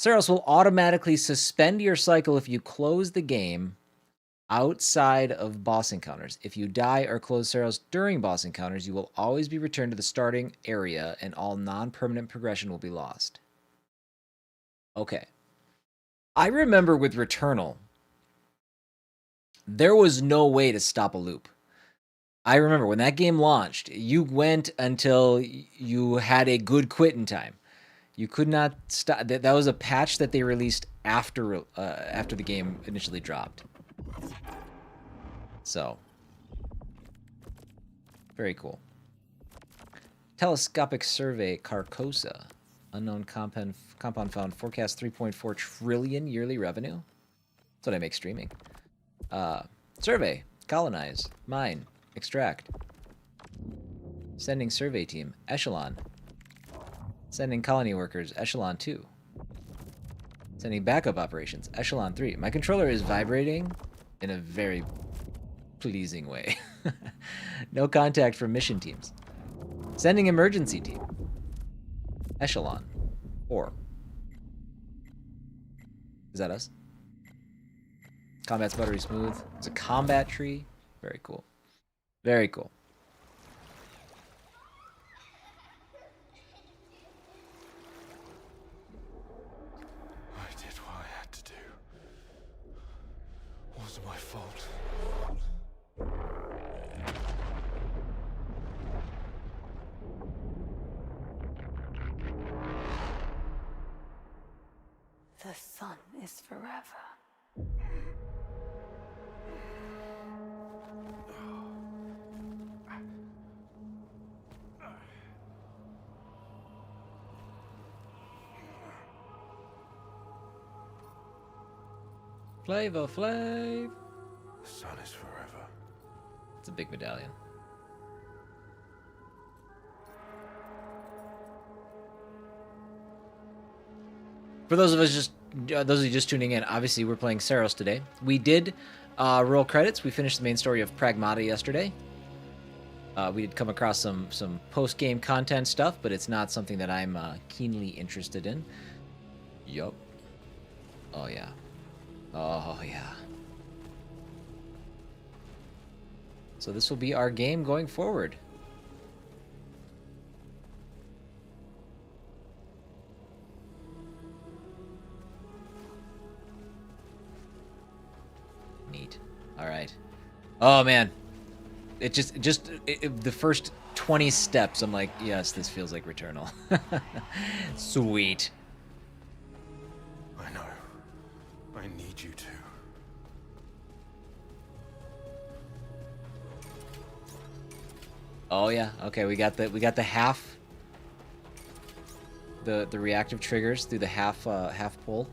Saros will automatically suspend your cycle if you close the game outside of boss encounters. If you die or close Saros during boss encounters, you will always be returned to the starting area and all non-permanent progression will be lost. Okay. I remember with Returnal, there was no way to stop a loop. I remember when that game launched, you went until you had a good quitting time. You could not stop. That was a patch that they released after the game initially dropped. So, very cool. Telescopic survey Carcosa. Unknown compound found. Forecast 3.4 trillion yearly revenue. That's what I make streaming. Survey. Colonize. Mine. Extract. Sending survey team. Echelon. Sending colony workers. Echelon 2. Sending backup operations. Echelon 3. My controller is vibrating in a very pleasing way. No contact from mission teams. Sending emergency team. Echelon 4. Is that us? Combat's buttery smooth. It's a combat tree. Very cool. Very cool. I did what I had to do. It wasn't my fault. The sun is forever. Flavor Flav. The sun is forever. It's a big medallion. For those of you just tuning in, obviously we're playing Saros today. We did roll credits. We finished the main story of Pragmata yesterday. We did come across some post-game content stuff, but it's not something that I'm keenly interested in. Yup. Oh yeah. Oh yeah. So this will be our game going forward. Neat. All right. Oh man, it the first 20 steps, I'm like, yes, this feels like Returnal. Sweet. I know. I need you to. Oh yeah. Okay, we got the half. The reactive triggers through the half pull.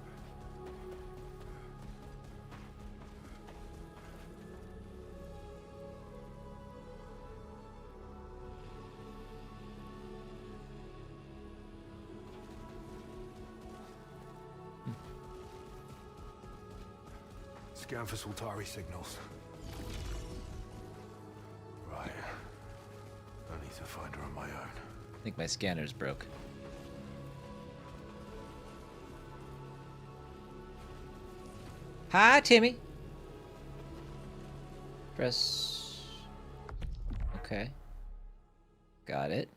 Scan for Sultari signals. Right. I need to find her on my own. I think my scanner's broke. Hi, Timmy. Press. Okay. Got it.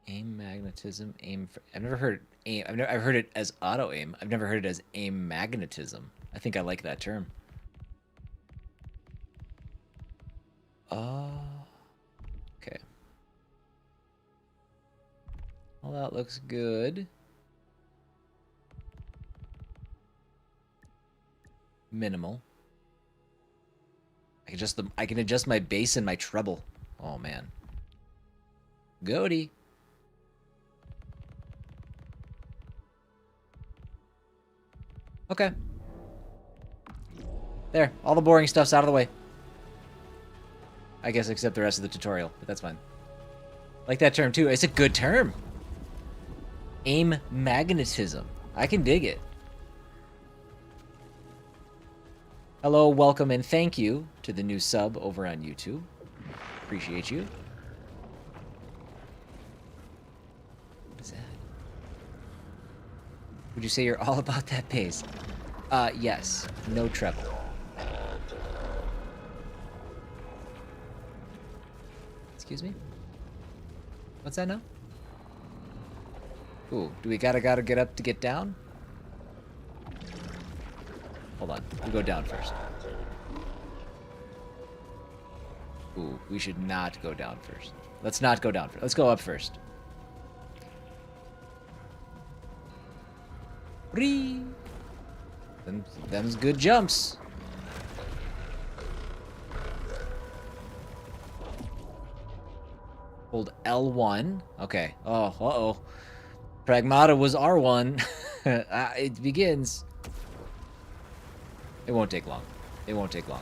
Aim magnetism. Aim. I've never heard aim. I've heard it as auto aim. I've never heard it as aim magnetism. I think I like that term. Okay. Well, that looks good. Minimal. I can adjust my bass and my treble. Oh man. Goaty. Okay. There. All the boring stuff's out of the way. I guess except the rest of the tutorial, but that's fine. Like that term too. It's a good term. Aim magnetism. I can dig it. Hello, welcome, and thank you to the new sub over on YouTube. Appreciate you. Would you say you're all about that bass? Yes. No treble. Excuse me? What's that now? Ooh, do we gotta get up to get down? Hold on. We'll go down first. Ooh, we should not go down first. Let's not go down first. Let's go up first. Whee! Them's good jumps. Hold L1. Okay. Oh, uh-oh. Pragmata was R1. It begins. It won't take long. It won't take long.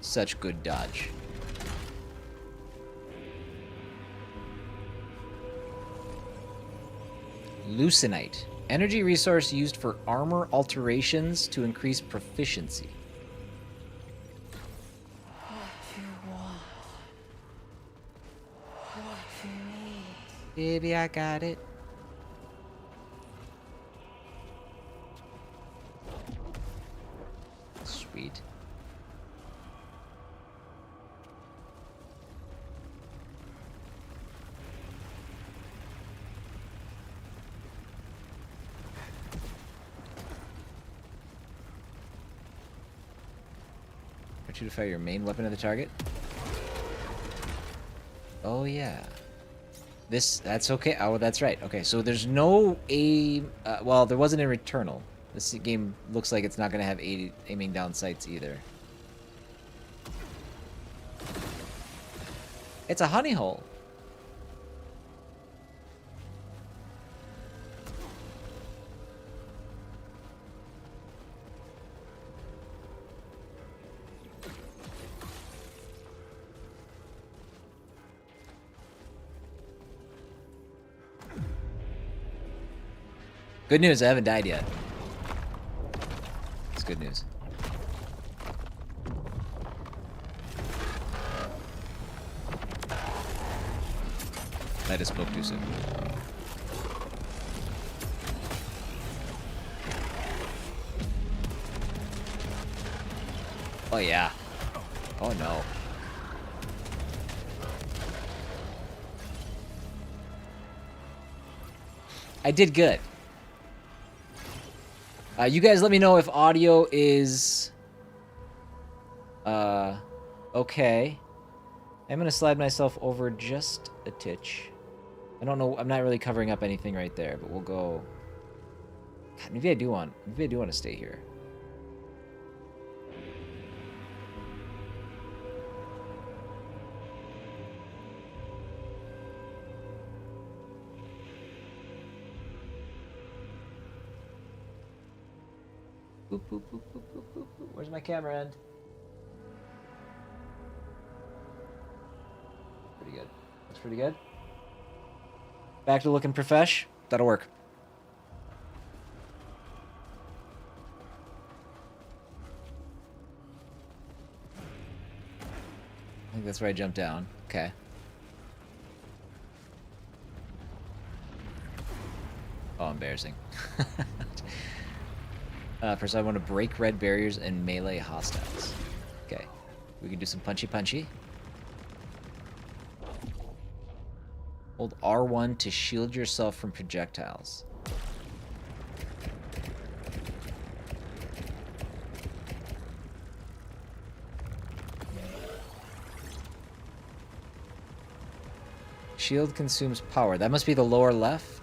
Such good dodge. Leucinite. Energy resource used for armor alterations to increase proficiency. What you want? What you need? Baby, I got it. Sweet. You to fire your main weapon at the target. Oh yeah. That's okay. Oh, that's right. Okay, so there's no aim. Well, there wasn't in Returnal. This game looks like it's not going to have aiming down sights either. It's a honey hole. Good news, I haven't died yet. It's good news. I just spoke too soon. Oh yeah. Oh no. I did good. You guys let me know if audio is okay. I'm gonna slide myself over just a titch. I don't know, I'm not really covering up anything right there, but we'll go. God, maybe I do want to stay here. Boop, boop, boop, boop, boop, boop, boop. Where's my camera end? Pretty good. Looks pretty good. Back to looking profesh. That'll work. I think that's where I jumped down. Okay. Oh, embarrassing. First, I want to break red barriers and melee hostiles. Okay. We can do some punchy. Hold R1 to shield yourself from projectiles. Shield consumes power. That must be the lower left?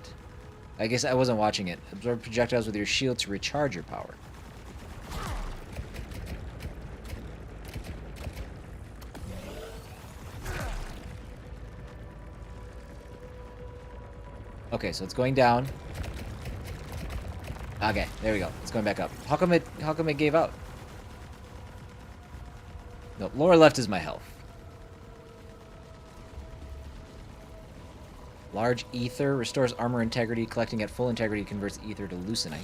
I guess I wasn't watching it. Absorb projectiles with your shield to recharge your power. Okay, so it's going down. Okay, there we go. It's going back up. How come it gave out? No, lower left is my health. Large ether restores armor integrity. Collecting at full integrity converts ether to leucinite.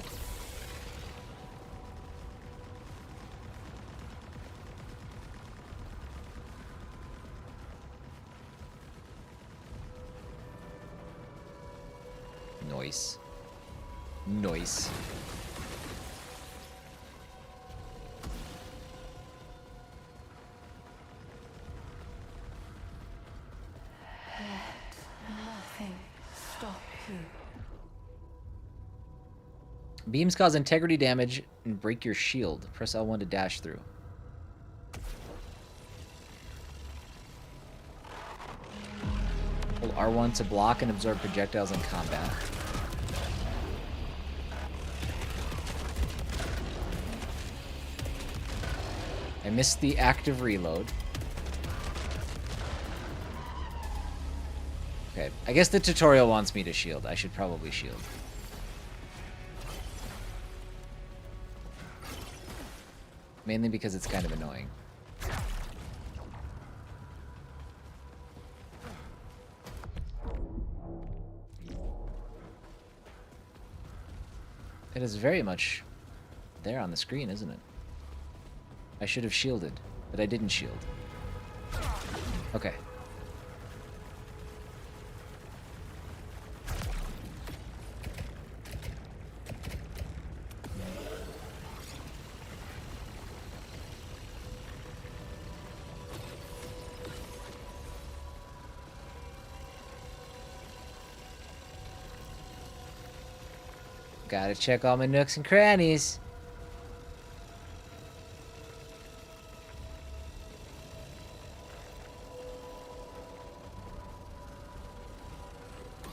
Nice. Nice. Nothing stop you. Beams cause integrity damage and break your shield. Press L1 to dash through. Hold R1 to block and absorb projectiles in combat. I missed the active reload. Okay, I guess the tutorial wants me to shield. I should probably shield. Mainly because it's kind of annoying. It is very much there on the screen, isn't it? I should have shielded, but I didn't shield. Okay. Gotta check all my nooks and crannies.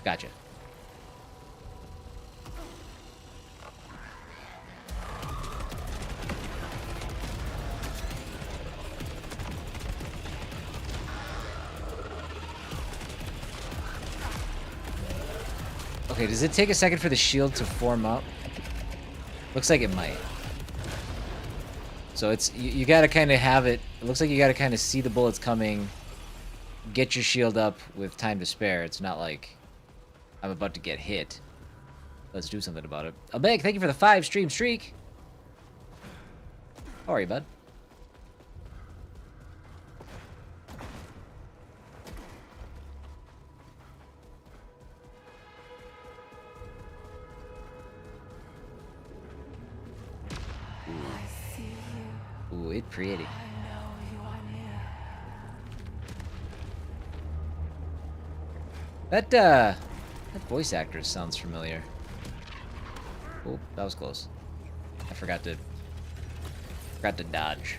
Gotcha. Okay, does it take a second for the shield to form up? Looks like it might. So it's you gotta kind of have it. It looks like you gotta kind of see the bullets coming, get your shield up with time to spare. It's not like I'm about to get hit. Let's do something about it. Albeg, thank you for the 5-stream streak. How are you, bud? I see you. Ooh, it's pretty. I know you are near. That voice actor sounds familiar. Oh, that was close. I forgot to dodge.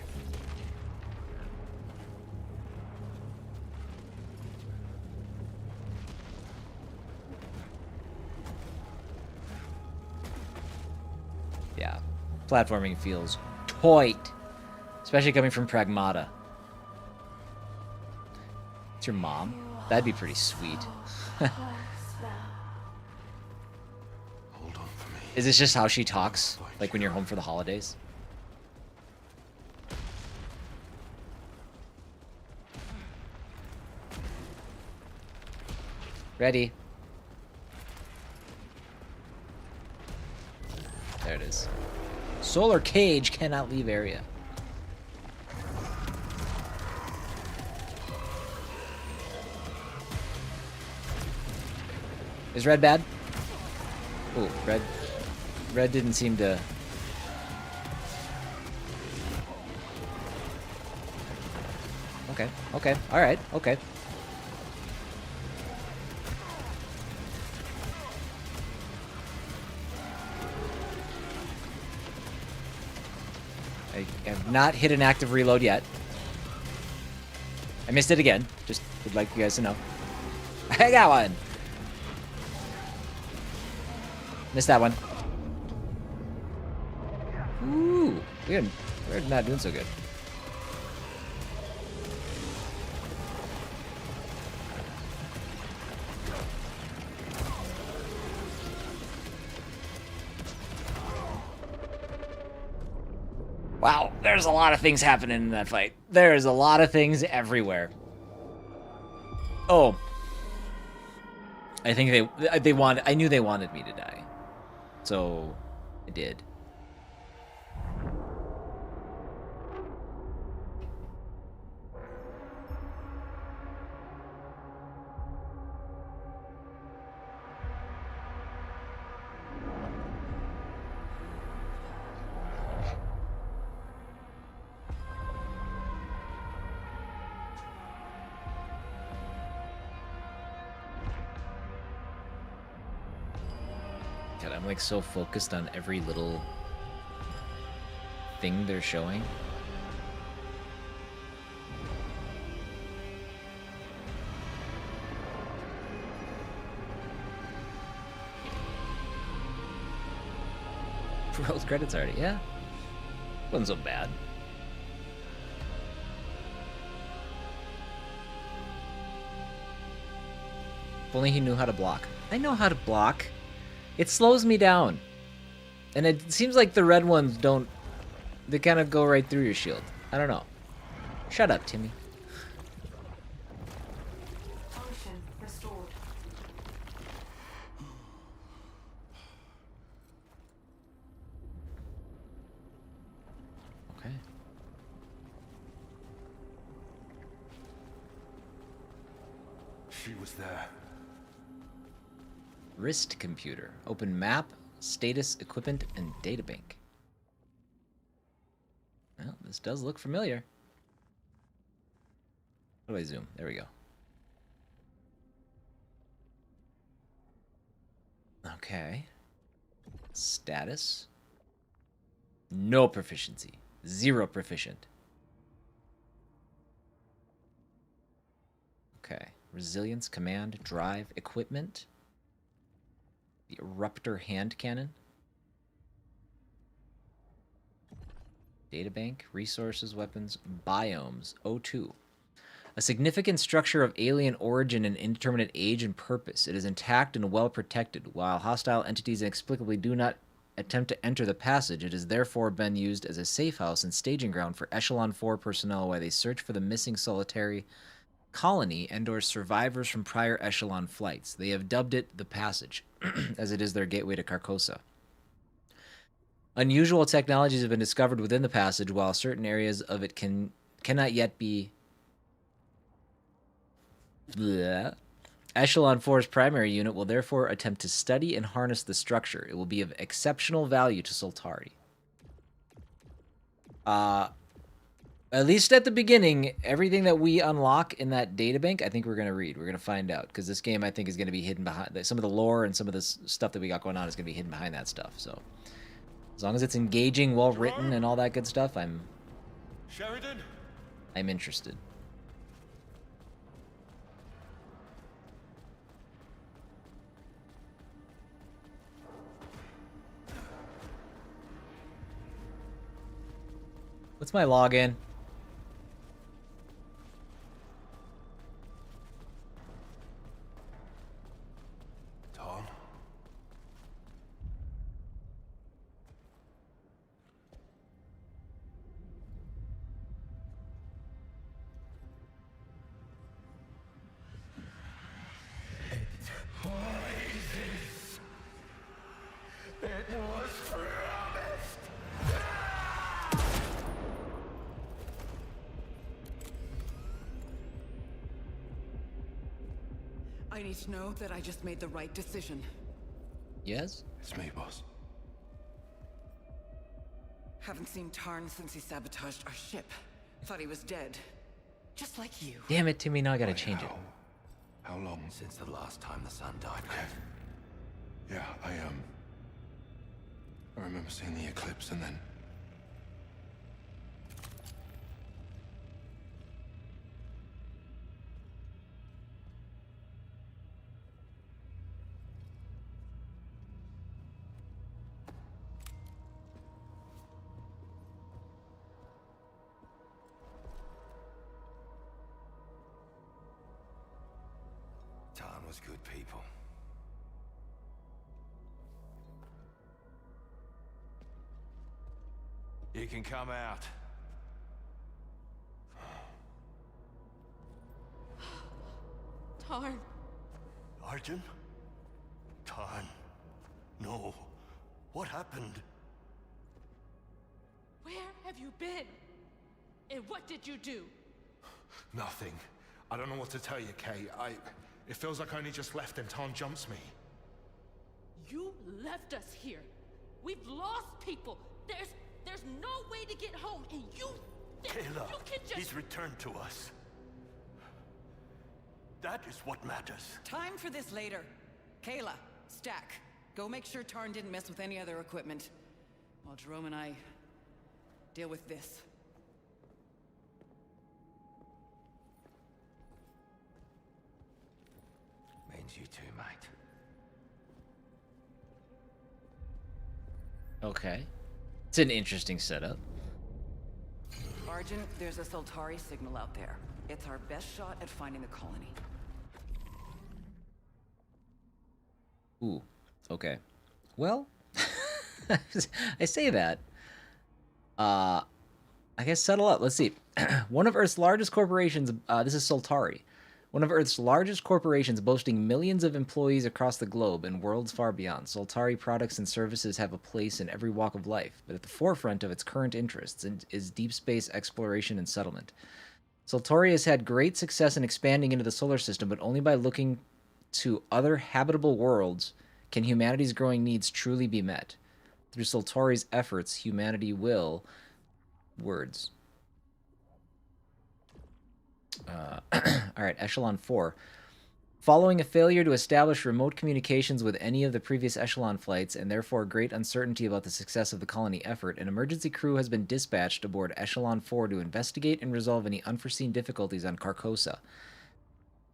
Yeah, platforming feels tight, especially coming from Pragmata. It's your mom? That'd be pretty sweet. Hold on for me. Is this just how she talks? Like when you're home for the holidays? Ready. There it is. Solar cage cannot leave area. Is red bad? Ooh, red didn't seem to... Okay, alright, okay. I have not hit an active reload yet. I missed it again. Just would like you guys to know. I got one! Missed that one. Ooh, we're not doing so good. Wow, there's a lot of things happening in that fight. There's a lot of things everywhere. Oh. I think they wanted... I knew they wanted me to die. So, I did. God, I'm like so focused on every little thing they're showing. Rolled credits already, yeah. Wasn't so bad. If only he knew how to block. I know how to block. It slows me down. And it seems like the red ones don't... They kind of go right through your shield. I don't know. Shut up, Timmy. Function restored. Okay. She was there. Wrist computer. Open map, status, equipment, and databank. Well, this does look familiar. How do I zoom? There we go. Okay. Status. No proficiency. 0 proficient. Okay. Resilience, command, drive, equipment. The Eruptor hand cannon. Databank, resources, weapons, biomes, O2. A significant structure of alien origin and indeterminate age and purpose. It is intact and well protected. While hostile entities inexplicably do not attempt to enter the passage, it has therefore been used as a safe house and staging ground for Echelon 4 personnel while they search for the missing solitary colony and/or survivors from prior Echelon flights. They have dubbed it the Passage, as it is their gateway to Carcosa. Unusual technologies have been discovered within the passage, while certain areas of it cannot yet be... Bleh. Echelon 4's primary unit will therefore attempt to study and harness the structure. It will be of exceptional value to Soltari. At least at the beginning, everything that we unlock in that databank, I think we're going to read. We're going to find out. Because this game, I think, is going to be hidden behind... Some of the lore and some of the stuff that we got going on is going to be hidden behind that stuff. So, as long as it's engaging, well-written, and all that good stuff, Sheridan? I'm interested. What's my login? Tom? It was promised. I need to know that I just made the right decision. Yes? It's me, boss. Haven't seen Tarn since he sabotaged our ship. Thought he was dead. Just like you. Damn it, Timmy, now I gotta Wait, change it. How long? Since the last time the sun died. Yeah, I remember seeing the eclipse and then... Tarn was good people. You can come out. Tarn. Arjun? Tarn. No. What happened? Where have you been? And what did you do? Nothing. I don't know what to tell you, Kay. It feels like I only just left and Tarn jumps me. You left us here. We've lost people. There's no way to get home, and you Kayla, you can just... he's returned to us. That is what matters. Time for this later. Kayla, Stack. Go make sure Tarn didn't mess with any other equipment. While Jerome and I deal with this. Means you too, mate. Okay. It's an interesting setup. Argent, there's a Soltari signal out there. It's our best shot at finding the colony. Ooh. Okay. Well, I say that. I guess settle up. Let's see. One of Earth's largest corporations, this is Soltari. One of Earth's largest corporations boasting millions of employees across the globe and worlds far beyond. Soltari products and services have a place in every walk of life, but at the forefront of its current interests is deep space exploration and settlement. Soltari has had great success in expanding into the solar system, but only by looking to other habitable worlds can humanity's growing needs truly be met. Through Soltari's efforts, humanity will... Words. Alright, Echelon 4. Following a failure to establish remote communications with any of the previous Echelon flights, and therefore great uncertainty about the success of the colony effort, an emergency crew has been dispatched aboard Echelon 4 to investigate and resolve any unforeseen difficulties on Carcosa.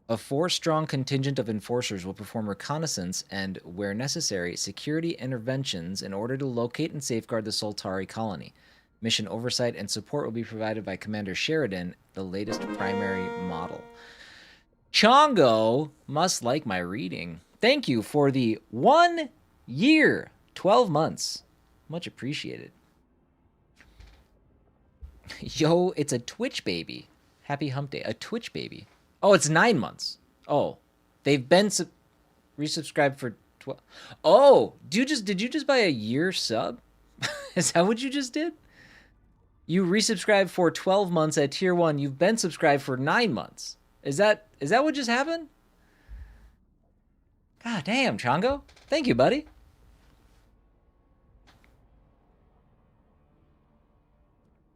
A 4-strong contingent of enforcers will perform reconnaissance and, where necessary, security interventions in order to locate and safeguard the Soltari colony. Mission oversight and support will be provided by Commander Sheridan, the latest primary model. Chongo must like my reading. Thank you for the 1 year, 12 months. Much appreciated. Yo, it's a Twitch baby. Happy hump day. A Twitch baby. Oh, it's 9 months. Oh, they've been resubscribed for 12. Oh, did you just buy a year sub? Is that what you just did? You resubscribed for 12 months at tier 1. You've been subscribed for 9 months. Is that what just happened? God damn, Chongo. Thank you, buddy.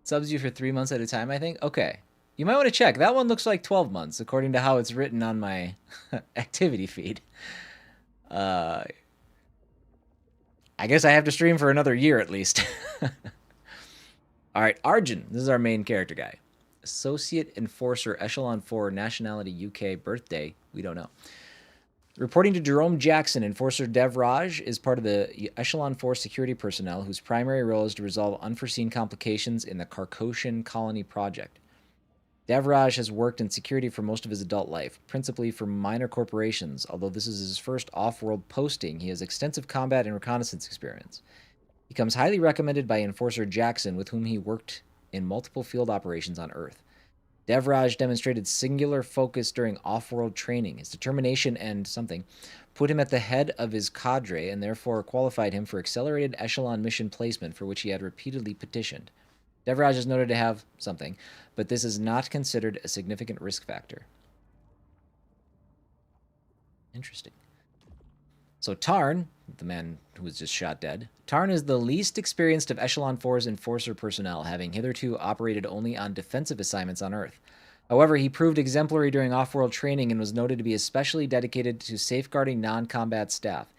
Subs you for 3 months at a time, I think. Okay. You might want to check. That one looks like 12 months, according to how it's written on my activity feed. I guess I have to stream for another year at least. All right, Arjun. This is our main character guy. Associate Enforcer, Echelon 4, nationality UK, birthday, we don't know. Reporting to Jerome Jackson, Enforcer Devraj is part of the Echelon 4 security personnel whose primary role is to resolve unforeseen complications in the Carcosan colony project. Devraj has worked in security for most of his adult life, principally for minor corporations. Although this is his first off-world posting, he has extensive combat and reconnaissance experience. He comes highly recommended by Enforcer Jackson, with whom he worked in multiple field operations on Earth. Devraj demonstrated singular focus during off-world training. His determination and something put him at the head of his cadre and therefore qualified him for accelerated echelon mission placement, for which he had repeatedly petitioned. Devraj is noted to have something, but this is not considered a significant risk factor. Interesting. So Tarn, the man who was just shot dead, Tarn is the least experienced of Echelon 4's Enforcer personnel, having hitherto operated only on defensive assignments on Earth. However, he proved exemplary during off-world training and was noted to be especially dedicated to safeguarding non-combat staff.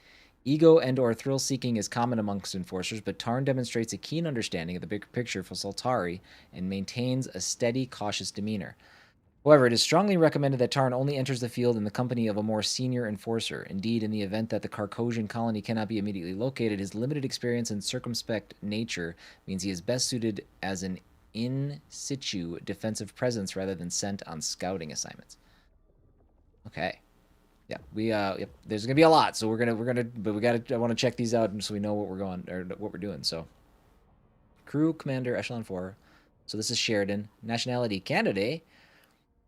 Ego and/or thrill-seeking is common amongst Enforcers, but Tarn demonstrates a keen understanding of the bigger picture for Soltari and maintains a steady, cautious demeanor. However, it is strongly recommended that Tarn only enters the field in the company of a more senior Enforcer. Indeed, in the event that the Carcosian colony cannot be immediately located, his limited experience and circumspect nature means he is best suited as an in-situ defensive presence rather than sent on scouting assignments. Okay. Yeah, there's gonna be a lot, so I want to check these out so we know what we're doing. So, crew commander Echelon 4. So this is Sheridan. Nationality Canada.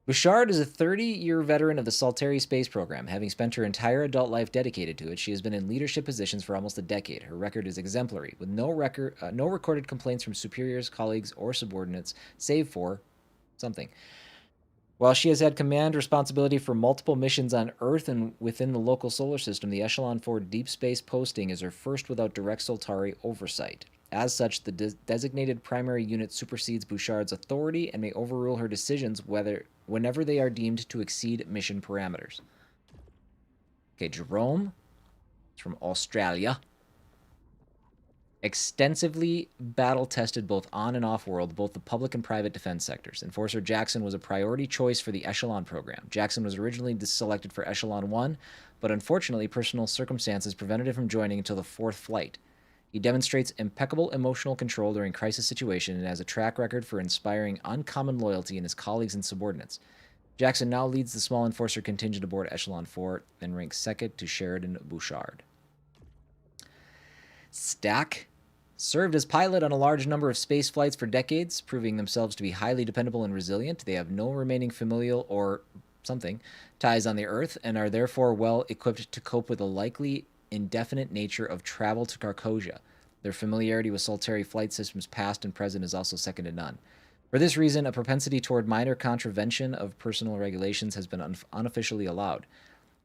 Bouchard is a 30-year veteran of the Soltari space program. Having spent her entire adult life dedicated to it, she has been in leadership positions for almost a decade. Her record is exemplary, with no recorded complaints from superiors, colleagues, or subordinates, save for something. While she has had command responsibility for multiple missions on Earth and within the local solar system, the Echelon 4 deep space posting is her first without direct Soltari oversight. As such, the designated primary unit supersedes Bouchard's authority and may overrule her decisions whenever they are deemed to exceed mission parameters. Okay, Jerome. It's from Australia. Extensively battle-tested both on and off-world, both the public and private defense sectors. Enforcer Jackson was a priority choice for the Echelon program. Jackson was originally selected for Echelon 1, but unfortunately personal circumstances prevented him from joining until the 4th flight. He demonstrates impeccable emotional control during crisis situations and has a track record for inspiring uncommon loyalty in his colleagues and subordinates. Jackson now leads the small Enforcer contingent aboard Echelon 4 and ranks second to Sheridan Bouchard. Stack served as pilot on a large number of space flights for decades, proving themselves to be highly dependable and resilient. They have no remaining familial or something ties on the Earth and are therefore well equipped to cope with the likely indefinite nature of travel to Carcosia. Their familiarity with Soltari flight systems past and present is also second to none. For this reason, a propensity toward minor contravention of personal regulations has been unofficially allowed.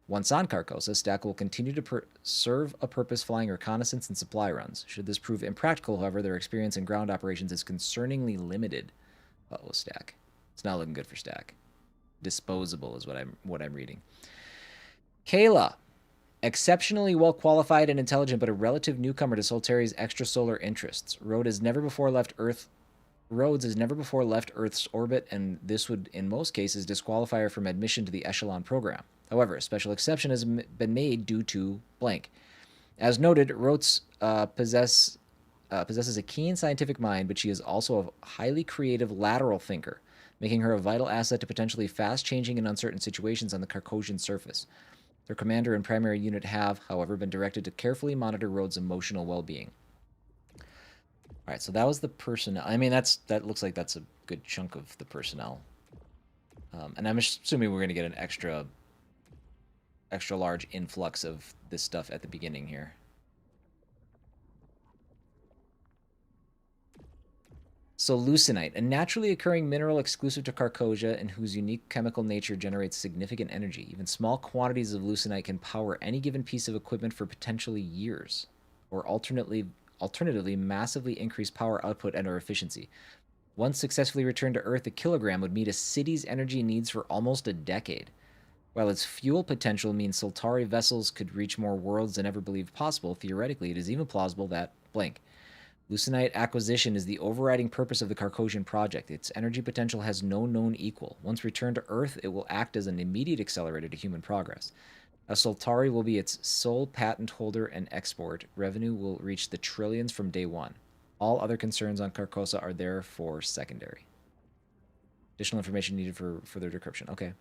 Once on Carcosa, Stack will continue to serve a purpose flying reconnaissance and supply runs. Should this prove impractical, however, their experience in ground operations is concerningly limited. Uh-oh, Stack. It's not looking good for Stack. Disposable is what I'm reading. Kayla. Exceptionally well qualified and intelligent, but a relative newcomer to Soltari's extrasolar interests. Rhodes has never before left Earth's orbit, and this would, in most cases, disqualify her from admission to the Echelon program. However, a special exception has been made due to blank. As noted, Rhodes possesses a keen scientific mind, but she is also a highly creative lateral thinker, making her a vital asset to potentially fast-changing and uncertain situations on the Carcosian surface. Their commander and primary unit have, however, been directed to carefully monitor Rhodes' emotional well-being. All right, so that was the personnel. I mean, that looks like that's a good chunk of the personnel. And I'm assuming we're going to get an extra large influx of this stuff at the beginning here. So leucinite, a naturally occurring mineral exclusive to Carcosia and whose unique chemical nature generates significant energy. Even small quantities of leucinite can power any given piece of equipment for potentially years, or alternatively massively increase power output and/or efficiency. Once successfully returned to Earth, a kilogram would meet a city's energy needs for almost a decade. While its fuel potential means Soltari vessels could reach more worlds than ever believed possible, theoretically it is even plausible that, blank, leucinite acquisition is the overriding purpose of the Carcosian project. Its energy potential has no known equal. Once returned to Earth, it will act as an immediate accelerator to human progress. As Soltari will be its sole patent holder and export, revenue will reach the trillions from day one. All other concerns on Carcosa are therefore secondary. Additional information needed for further decryption. Okay.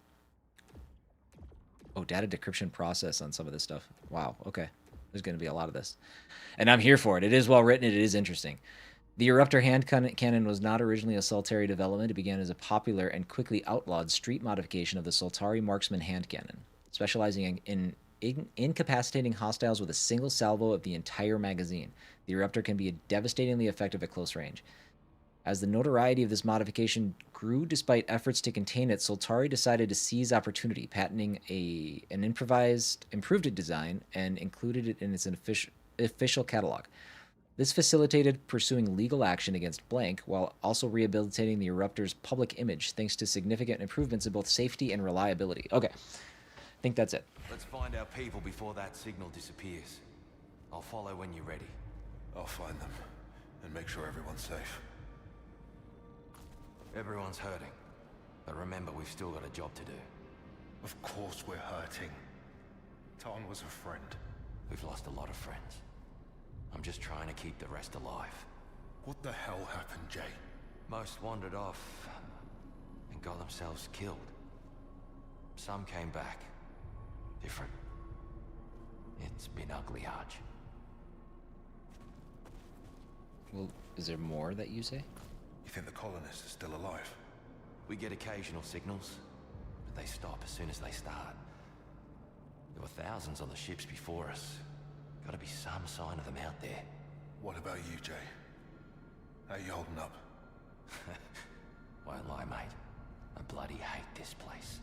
Oh, data decryption process on some of this stuff. Wow, okay. There's going to be a lot of this. And I'm here for it. It is well written. It is interesting. The Eruptor hand cannon was not originally a Soltari development. It began as a popular and quickly outlawed street modification of the Soltari marksman hand cannon, specializing in incapacitating hostiles with a single salvo of the entire magazine. The Eruptor can be devastatingly effective at close range. As the notoriety of this modification grew despite efforts to contain it, Soltari decided to seize opportunity, patenting an improved design and included it in its official catalog. This facilitated pursuing legal action against blank while also rehabilitating the Eruptor's public image thanks to significant improvements in both safety and reliability. Okay, I think that's it. Let's find our people before that signal disappears. I'll follow when you're ready. I'll find them and make sure everyone's safe. Everyone's hurting. But remember, we've still got a job to do. Of course we're hurting. Tarn was a friend. We've lost a lot of friends. I'm just trying to keep the rest alive. What the hell happened, Jay? Most wandered off and got themselves killed. Some came back. Different. It's been ugly, Arch. Well, is there more that you say? You think the colonists are still alive? We get occasional signals, but they stop as soon as they start. There were thousands on the ships before us. Gotta be some sign of them out there. What about you, Jay? How you holding up? Won't lie, mate. I bloody hate this place.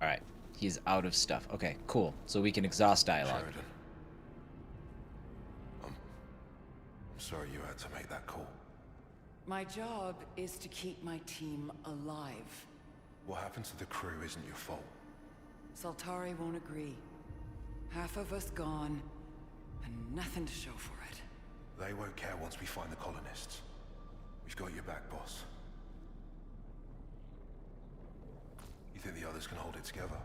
Alright, he's out of stuff. Okay, cool. So we can exhaust dialogue. Sheridan. I'm sorry you had to make that call. My job is to keep my team alive. What happened to the crew isn't your fault. Saltari won't agree. Half of us gone, and nothing to show for it. They won't care once we find the colonists. We've got your back, boss. You think the others can hold it together?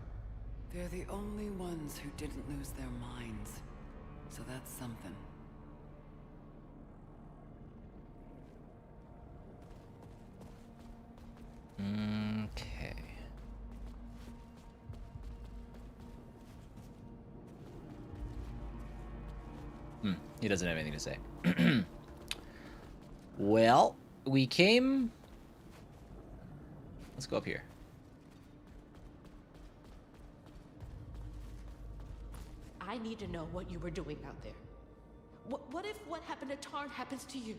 They're the only ones who didn't lose their minds. So that's something. Okay. He doesn't have anything to say. Well, we came... Let's go up here. I need to know what you were doing out there. What if what happened to Tarn happens to you?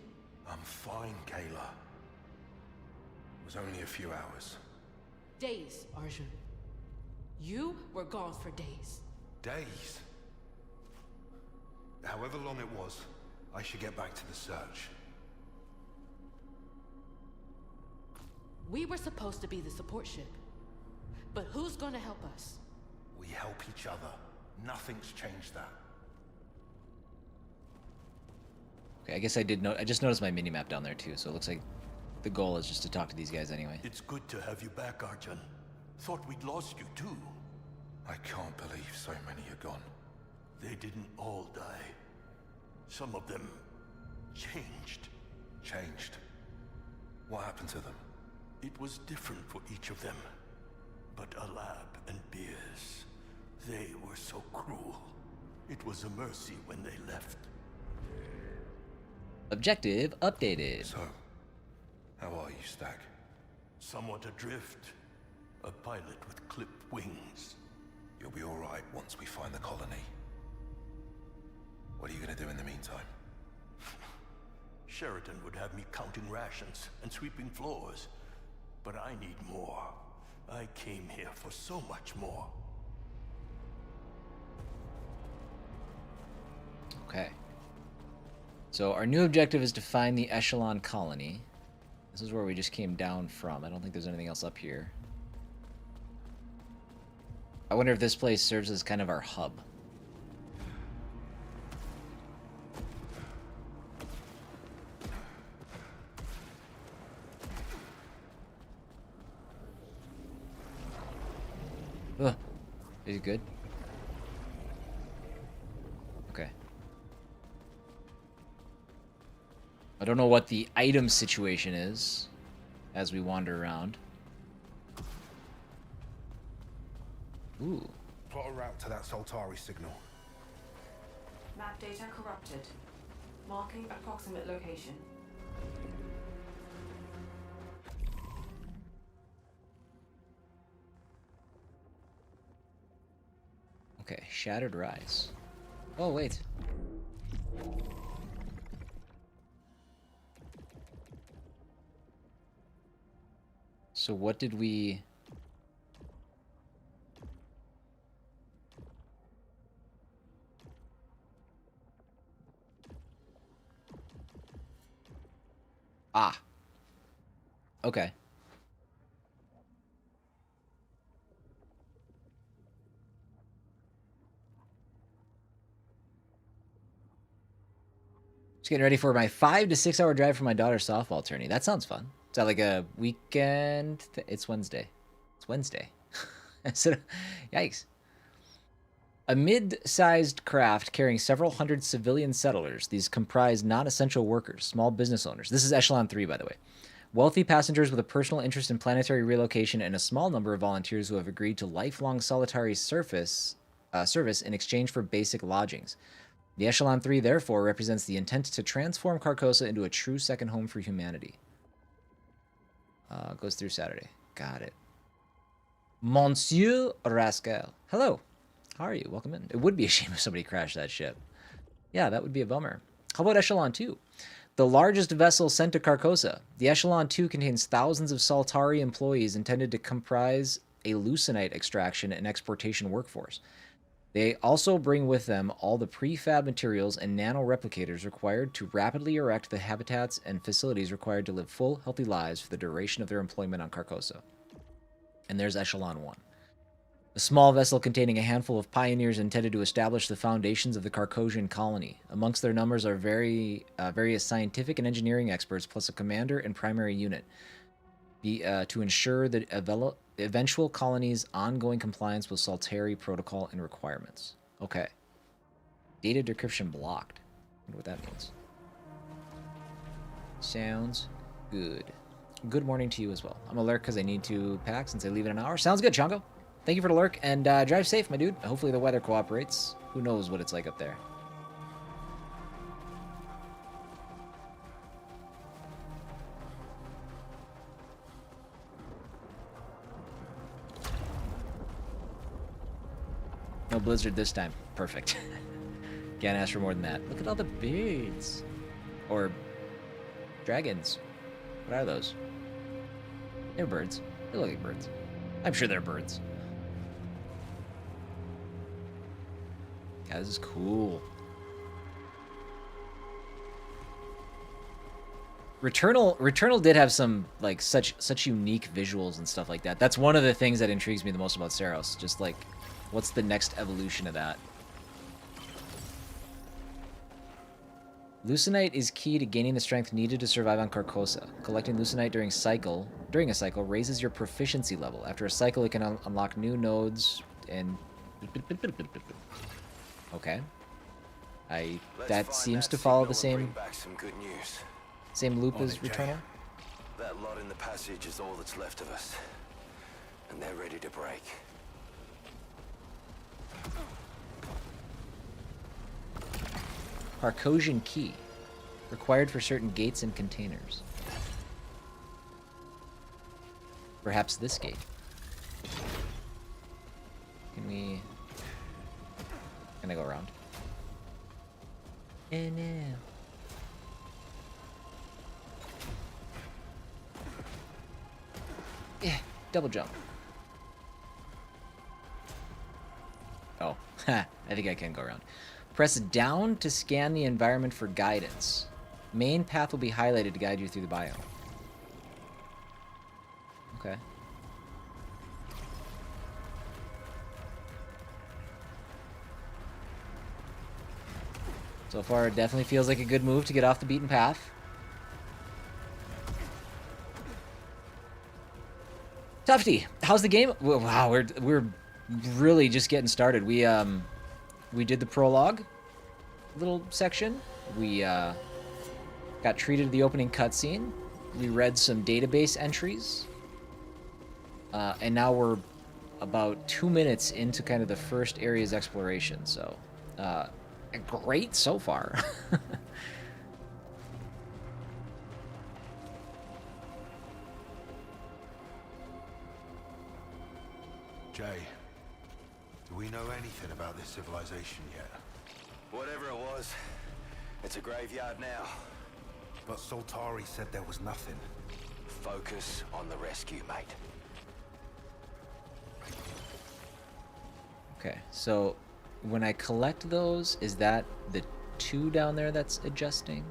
I'm fine, Kayla. It was only a few hours. Days, Arjun. You were gone for days. Days? However long it was, I should get back to the search. We were supposed to be the support ship. But who's gonna help us? We help each other. Nothing's changed that. Okay, I guess I did I just noticed my mini-map down there too, so it looks like the goal is just to talk to these guys anyway. It's good to have you back, Arjun. Thought we'd lost you too. I can't believe so many are gone. They didn't all die. Some of them changed. Changed? What happened to them? It was different for each of them. But Alab and Beers, they were so cruel. It was a mercy when they left. Objective updated. So, how are you, Stag? Somewhat adrift. A pilot with clipped wings. You'll be all right once we find the colony. What are you gonna do in the meantime? Sheridan would have me counting rations and sweeping floors. But I need more. I came here for so much more. Okay. So our new objective is to find the Echelon colony. This is where we just came down from. I don't think there's anything else up here. I wonder if this place serves as kind of our hub. Ugh. Is it good? Okay. I don't know what the item situation is as we wander around. Ooh. Plot a route to that Saltari signal. Map data corrupted. Marking approximate location. Okay, Shattered Rise. Oh, wait. So what did we... Ah. Okay. Just getting ready for my 5 to 6 hour drive for my daughter's softball tourney. That sounds fun. Is that like a weekend? It's Wednesday. It's Wednesday. Yikes. A mid-sized craft carrying several hundred civilian settlers. These comprise non-essential workers, small business owners. This is Echelon 3, by the way. Wealthy passengers with a personal interest in planetary relocation and a small number of volunteers who have agreed to lifelong solitary service in exchange for basic lodgings. The Echelon 3, therefore, represents the intent to transform Carcosa into a true second home for humanity. Goes through Saturday. Got it. Monsieur Rascal. Hello. How are you? Welcome in. It would be a shame if somebody crashed that ship. Yeah, that would be a bummer. How about Echelon 2? The largest vessel sent to Carcosa. The Echelon 2 contains thousands of Saltari employees intended to comprise a leucinite extraction and exportation workforce. They also bring with them all the prefab materials and nano-replicators required to rapidly erect the habitats and facilities required to live full, healthy lives for the duration of their employment on Carcosa. And there's Echelon 1. A small vessel containing a handful of pioneers intended to establish the foundations of the Carcosian colony. Amongst their numbers are various scientific and engineering experts, plus a commander and primary unit, to ensure the eventual colony's ongoing compliance with Saltari protocol and requirements. Okay. Data decryption blocked. I wonder what that means. Sounds good. Good morning to you as well. I'm alert because I need to pack since I leave in an hour. Sounds good, Chongo. Thank you for the lurk, and drive safe, my dude. Hopefully the weather cooperates. Who knows what it's like up there. No blizzard this time. Perfect. Can't ask for more than that. Look at all the birds. Or dragons. What are those? They're birds. They look like birds. I'm sure they're birds. Yeah, this is cool. Returnal did have some like such unique visuals and stuff like that. That's one of the things that intrigues me the most about Saros. Just like, what's the next evolution of that? Lucenite is key to gaining the strength needed to survive on Carcosa. Collecting Lucenite during a cycle raises your proficiency level. After a cycle, it can unlock new nodes and... Okay. That seems to follow the same loop as Returnal. That lot in the passage is all that's left of us, and they're ready to break. Carcosian key. Required for certain gates and containers. Perhaps this gate. Can I go around? Oh no. Yeah, double jump. Oh, I think I can go around. Press down to scan the environment for guidance. Main path will be highlighted to guide you through the biome. Okay. So far, it definitely feels like a good move to get off the beaten path. Tufty, how's the game? Wow, we're really just getting started. We did the prologue little section. We got treated to the opening cutscene. We read some database entries. And now we're about 2 minutes into kind of the first area's exploration. So, great so far. Jay, do we know anything about this civilization yet? Whatever it was, it's a graveyard now. But Saltari said there was nothing. Focus on the rescue, mate. Okay, so when I collect those, is that the 2 down there that's adjusting?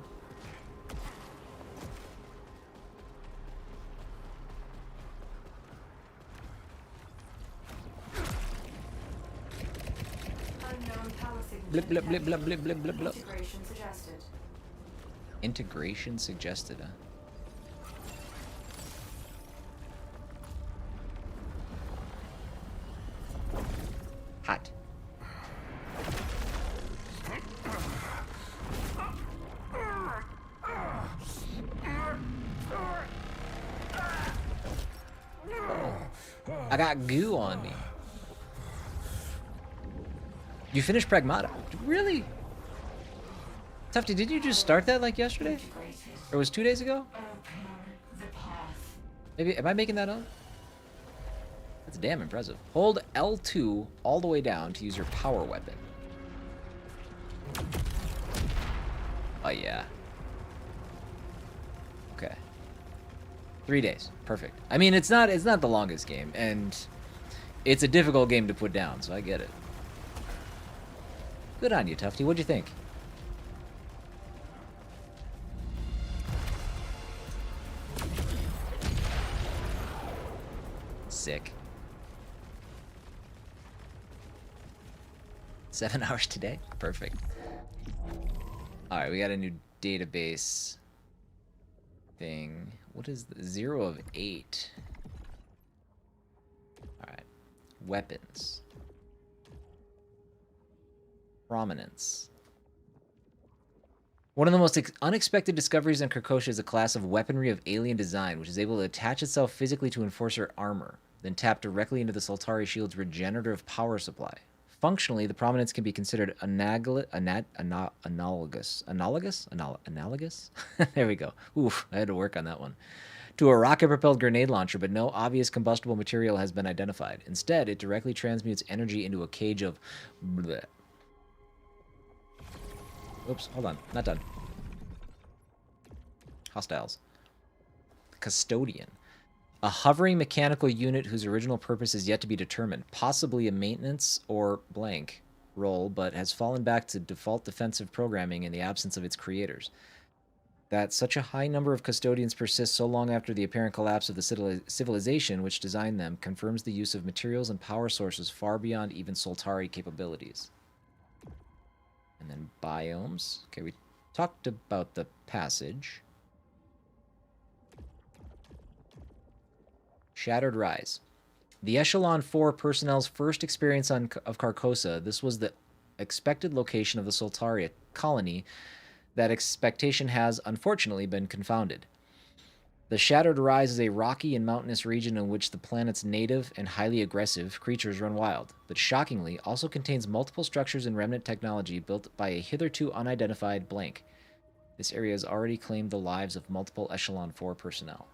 Unknown power signature Blip, blip, blip, blip, blip, blip, blip, blip. Integration suggested. Integration suggested, huh? Hot. I got goo on me. You finished Pragmata? Really? Tufty, did you just start that like yesterday? Or was 2 days ago? Maybe, am I making that up? That's damn impressive. Hold L2 all the way down to use your power weapon. Oh yeah. Okay. 3 days. Perfect. I mean, it's not the longest game, and it's a difficult game to put down, so I get it. Good on you, Tufty. What'd you think? Sick. 7 hours today? Perfect. Alright, we got a new database thing. What is the 0 of 8? Alright. Weapons. Prominence. One of the most unexpected discoveries in Carcosa is a class of weaponry of alien design, which is able to attach itself physically to Enforcer armor, then tap directly into the Soltari shield's regenerative power supply. Functionally, the Prominence can be considered analogous? There we go. Oof, I had to work on that one. To a rocket-propelled grenade launcher, but no obvious combustible material has been identified. Instead, it directly transmutes energy into a cage of... bleh. Oops, hold on. Not done. Hostiles. Custodian. A hovering mechanical unit whose original purpose is yet to be determined. Possibly a maintenance or blank role, but has fallen back to default defensive programming in the absence of its creators. That such a high number of custodians persist so long after the apparent collapse of the civilization which designed them confirms the use of materials and power sources far beyond even Soltari capabilities. And then biomes. Okay, we talked about the passage. Shattered Rise. The Echelon 4 personnel's first experience of Carcosa, this was the expected location of the Soltari colony. That expectation has, unfortunately, been confounded. The Shattered Rise is a rocky and mountainous region in which the planet's native and highly aggressive creatures run wild, but shockingly also contains multiple structures and remnant technology built by a hitherto unidentified blank. This area has already claimed the lives of multiple Echelon 4 personnel.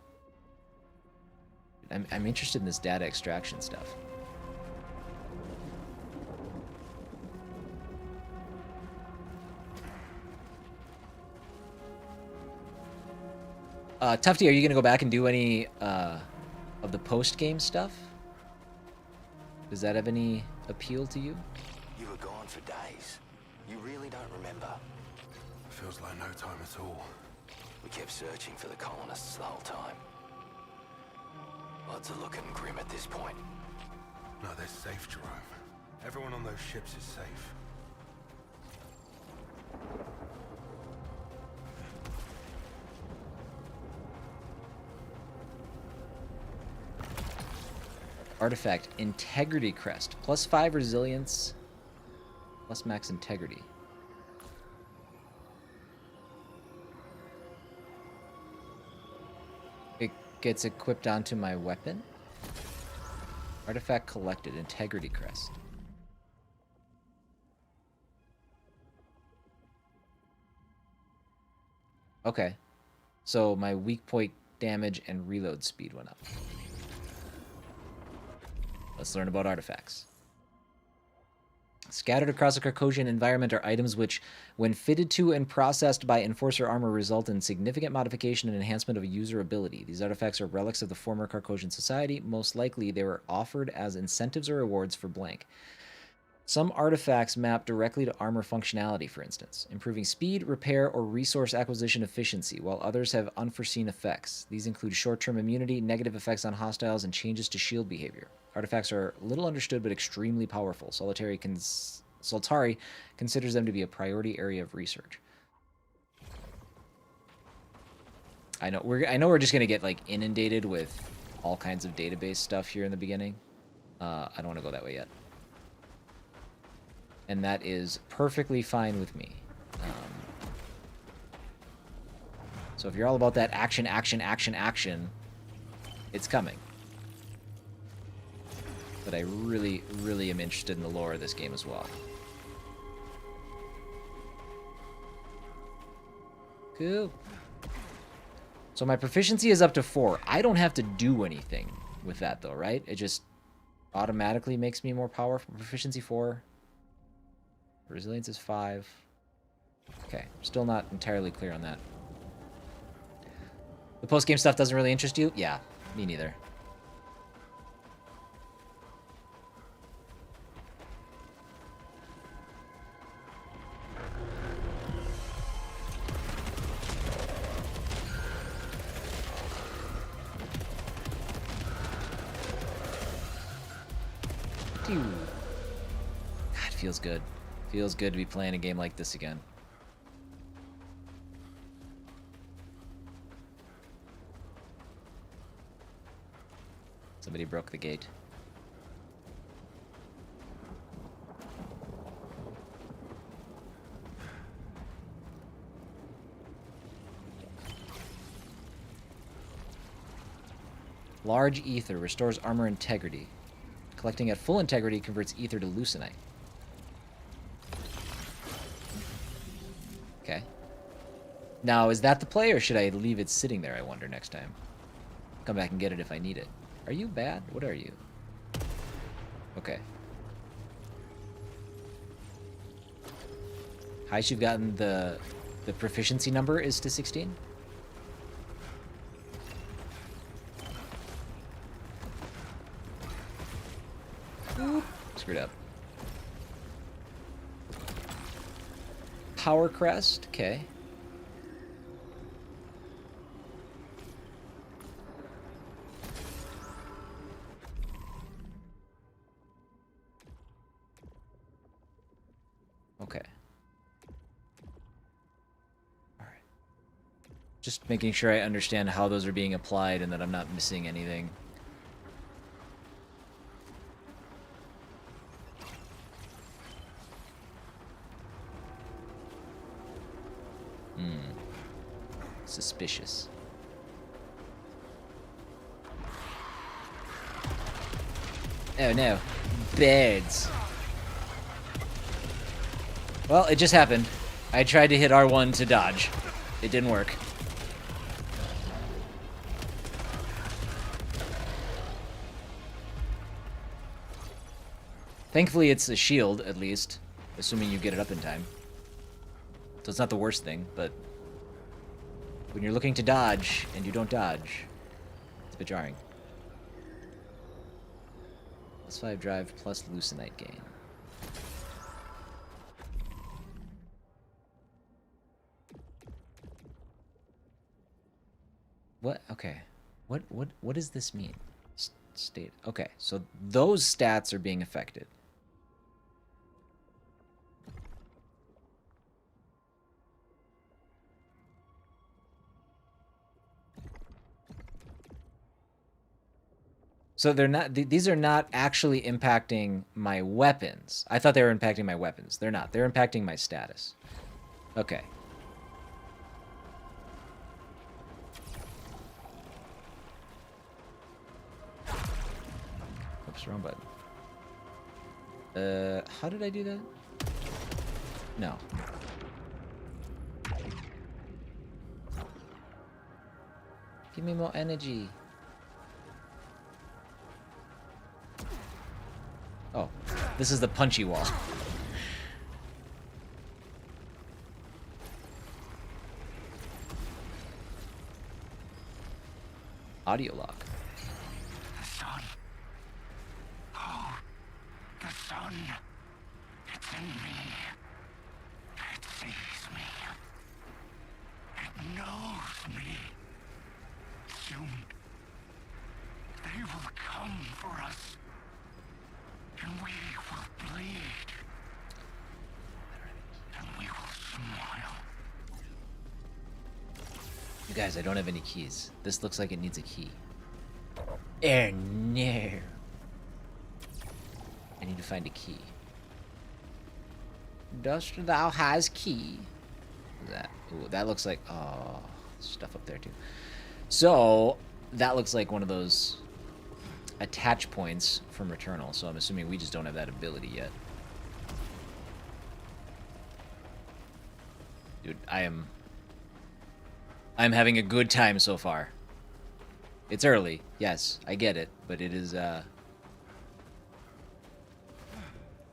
I'm interested in this data extraction stuff. Tufty, are you going to go back and do any of the post-game stuff? Does that have any appeal to you? You were gone for days. You really don't remember. Feels like no time at all. We kept searching for the colonists the whole time. Odds are looking grim at this point. No, they're safe, Jerome. Everyone on those ships is safe. Artifact Integrity Crest. +5 resilience. Plus max integrity. It gets equipped onto my weapon. Artifact collected. Integrity Crest. Okay. So my weak point damage and reload speed went up. Let's learn about artifacts. Scattered across a Carcosian environment are items which, when fitted to and processed by Enforcer armor, result in significant modification and enhancement of a user ability. These artifacts are relics of the former Carcosian society. Most likely, they were offered as incentives or rewards for blank. Some artifacts map directly to armor functionality, for instance, improving speed, repair, or resource acquisition efficiency, while others have unforeseen effects. These include short-term immunity, negative effects on hostiles, and changes to shield behavior. Artifacts are little understood but extremely powerful. Soltari considers them to be a priority area of research. I know we're just gonna get like inundated with all kinds of database stuff here in the beginning. I don't want to go that way yet. And that is perfectly fine with me. So if you're all about that action, it's coming. But I really, really am interested in the lore of this game as well. Cool. So my proficiency is up to 4. I don't have to do anything with that though, right? It just automatically makes me more powerful. Proficiency 4. Resilience is 5. Okay, still not entirely clear on that. The post-game stuff doesn't really interest you? Yeah, me neither. God, it feels good. Feels good to be playing a game like this again. Somebody broke the gate. Large ether restores armor integrity. Collecting at full integrity converts ether to leucinite. Okay. Now, is that the play, or should I leave it sitting there, I wonder, next time? Come back and get it if I need it. Are you bad? What are you? Okay. Highest you've gotten the proficiency number is to 16? Oop. Screwed up. Power crest, okay. Okay. All right. Just making sure I understand how those are being applied and that I'm not missing anything. Suspicious. Oh no. Beds. Well, it just happened. I tried to hit R1 to dodge. It didn't work. Thankfully, it's a shield, at least. Assuming you get it up in time. So it's not the worst thing, but when you're looking to dodge and you don't dodge, it's a bit jarring. +5 drive plus leucinite gain. What? Okay. What does this mean? State. Okay, so those stats are being affected. So they're not, these are not actually impacting my weapons. I thought they were impacting my weapons. They're not. They're impacting my status. Okay. Oops, wrong button. How did I do that? No. Give me more energy. Oh, this is the punchy wall. Audio log. The sun. Oh, the sun. It's in me. It sees me. It knows me. Soon, they will come for us. And we will bleed. And we will smile. You guys, I don't have any keys. This looks like it needs a key. Oh no. I need to find a key. Dost thou has key? What is that? Ooh, that looks like, oh, stuff up there too. So that looks like one of those attach points from Returnal, so I'm assuming we just don't have that ability yet. Dude, I'm having a good time so far. It's early, yes, I get it, but it is, it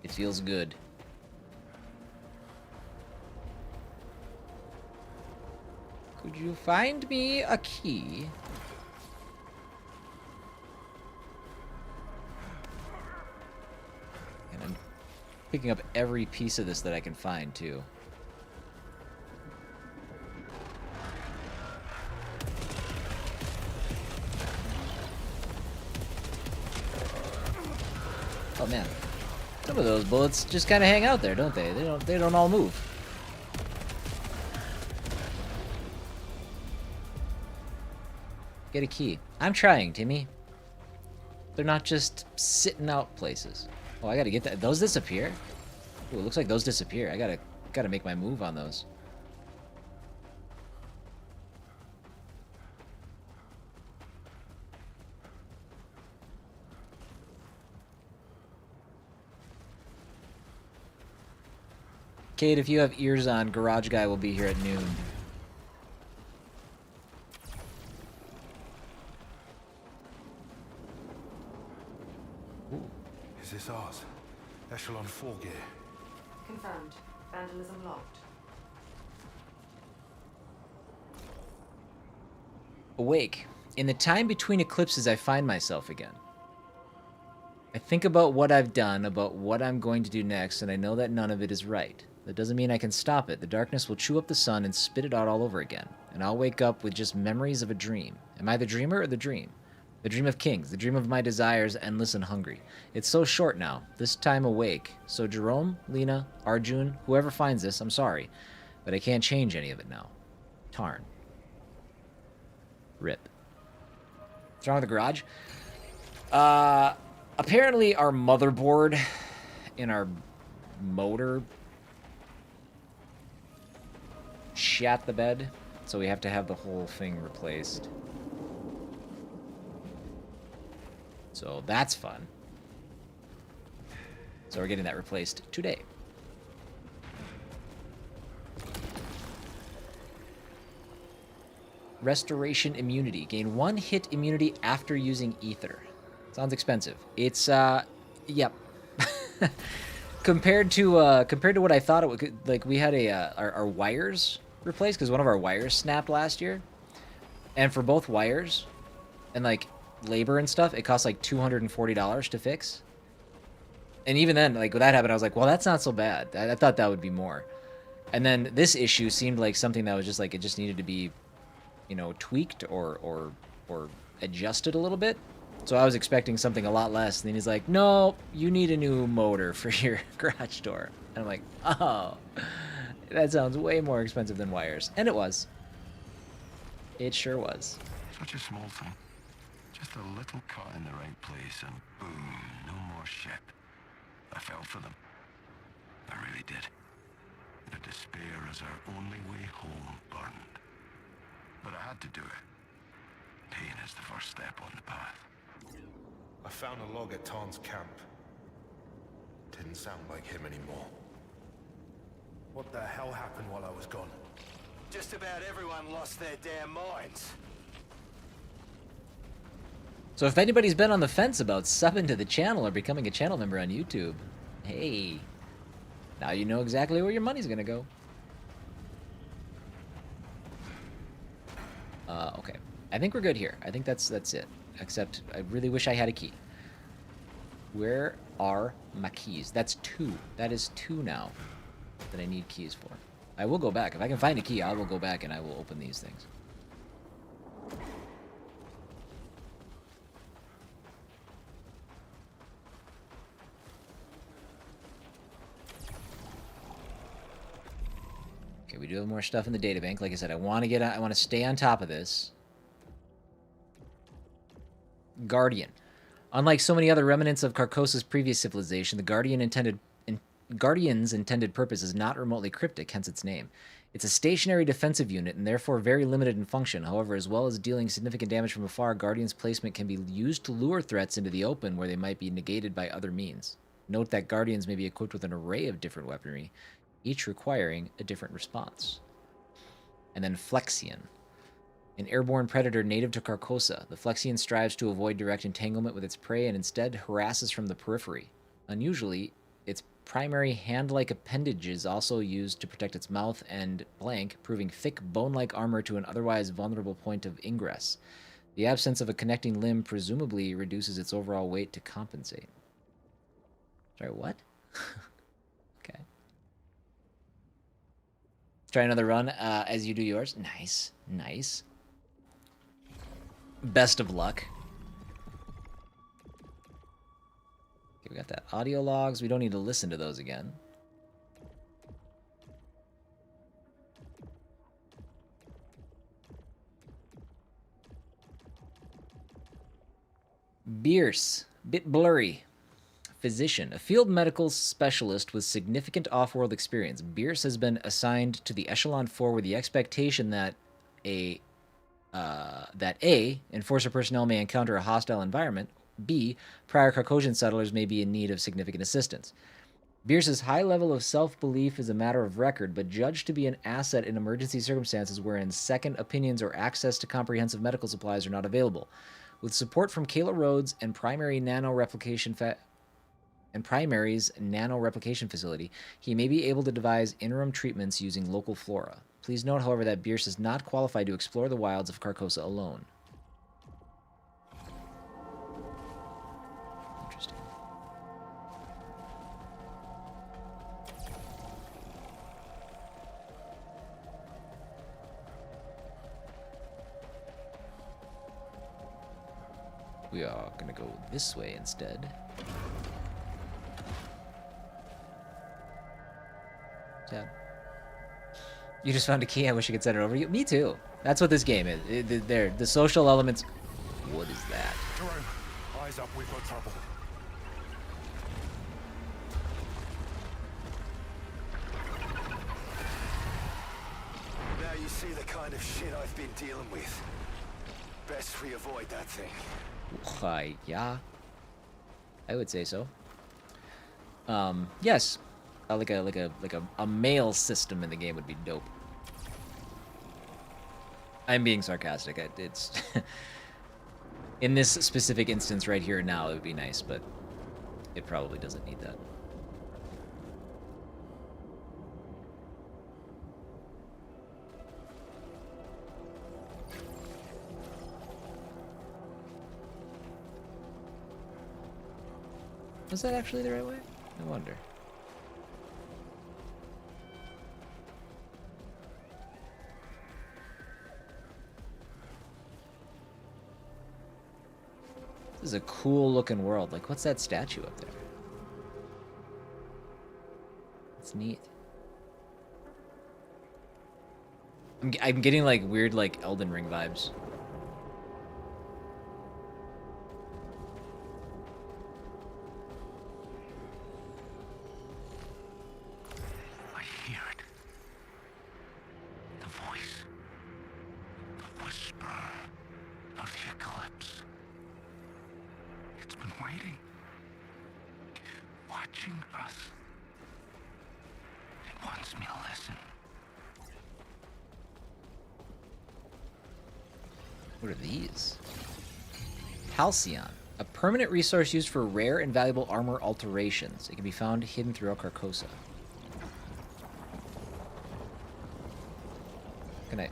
feels good. Could you find me a key? And I'm picking up every piece of this that I can find, too. Oh, man. Some of those bullets just kind of hang out there, don't they? They don't all move. Get a key. I'm trying, Timmy. They're not just sitting out places. Oh, I gotta get that. Those disappear? Ooh, it looks like those disappear. I gotta make my move on those. Kate, if you have ears on, Garage Guy will be here at noon. Is this ours? Echelon 4 gear. Confirmed. Vandalism locked. Awake. In the time between eclipses, I find myself again. I think about what I've done, about what I'm going to do next, and I know that none of it is right. That doesn't mean I can stop it. The darkness will chew up the sun and spit it out all over again, and I'll wake up with just memories of a dream. Am I the dreamer or the dream? The dream of kings, the dream of my desires, endless and hungry. It's so short now, this time awake. So Jerome, Lena, Arjun, whoever finds this, I'm sorry. But I can't change any of it now. Tarn. Rip. What's wrong with the garage? Apparently our motherboard in our motor shat the bed, so we have to have the whole thing replaced. So that's fun. So we're getting that replaced today. Restoration immunity. Gain 1 hit immunity after using ether. Sounds expensive. It's yep. compared to what I thought it would, like we had our wires replaced because one of our wires snapped last year. And for both wires and like labor and stuff, it costs like $240 to fix. And even then, like when that happened, I was like, well, that's not so bad. I thought that would be more. And then this issue seemed like something that was just like, it just needed to be, you know, tweaked or adjusted a little bit. So I was expecting something a lot less. And then he's like, no, you need a new motor for your garage door. And I'm like, oh, that sounds way more expensive than wires. And it was. It sure was. Such a small thing. Just a little cut in the right place and boom, no more ship. I fell for them. I really did. The despair as our only way home burned. But I had to do it. Pain is the first step on the path. I found a log at Tarn's camp. Didn't sound like him anymore. What the hell happened while I was gone? Just about everyone lost their damn minds. So if anybody's been on the fence about subbing to the channel or becoming a channel member on YouTube, hey, now you know exactly where your money's gonna go. Okay. I think we're good here. I think that's it. Except I really wish I had a key. Where are my keys? That's 2. That is 2 now that I need keys for. I will go back. If I can find a key, I will go back and I will open these things. Okay, we do have more stuff in the databank. Like I said, I want to stay on top of this. Guardian. Unlike so many other remnants of Carcosa's previous civilization, the Guardian's intended purpose is not remotely cryptic, hence its name. It's a stationary defensive unit and therefore very limited in function. However, as well as dealing significant damage from afar, Guardian's placement can be used to lure threats into the open where they might be negated by other means. Note that Guardians may be equipped with an array of different weaponry, each requiring a different response. And then Flexion. An airborne predator native to Carcosa, the Flexion strives to avoid direct entanglement with its prey and instead harasses from the periphery. Unusually, its primary hand-like appendage is also used to protect its mouth and blank, proving thick bone-like armor to an otherwise vulnerable point of ingress. The absence of a connecting limb presumably reduces its overall weight to compensate. Sorry, what? Okay. Let's try another run as you do yours. Nice. Nice. Best of luck. We got that audio logs. We don't need to listen to those again. Bierce, bit blurry. Physician, a field medical specialist with significant off-world experience. Bierce has been assigned to the Echelon 4 with the expectation that Enforcer personnel may encounter a hostile environment. B, prior Carcosian settlers may be in need of significant assistance. Bierce's high level of self-belief is a matter of record, but judged to be an asset in emergency circumstances wherein second opinions or access to comprehensive medical supplies are not available. With support from Kayla Rhodes and Primary's nano-replication facility, he may be able to devise interim treatments using local flora. Please note, however, that Bierce is not qualified to explore the wilds of Carcosa alone. Interesting. We are gonna go this way instead. Sad. You just found a key. I wish I could send it over to you. Me too. That's what this game is. The social elements. What is that? Jerome, eyes up, we've got trouble. Now you see the kind of shit I've been dealing with. Best we avoid that thing. Yeah. I would say so. Yes. Like a mail system in the game would be dope. I'm being sarcastic. It's in this specific instance right here and now, it would be nice, but it probably doesn't need that. Was that actually the right way? I wonder. This is a cool looking world. Like, what's that statue up there? It's neat. I'm getting like weird like Elden Ring vibes. I hear it. The voice. The whisper of the eclipse. It's been waiting. Watching us. It wants me to listen. What are these? Halcyon, a permanent resource used for rare and valuable armor alterations. It can be found hidden throughout Carcosa. Can I?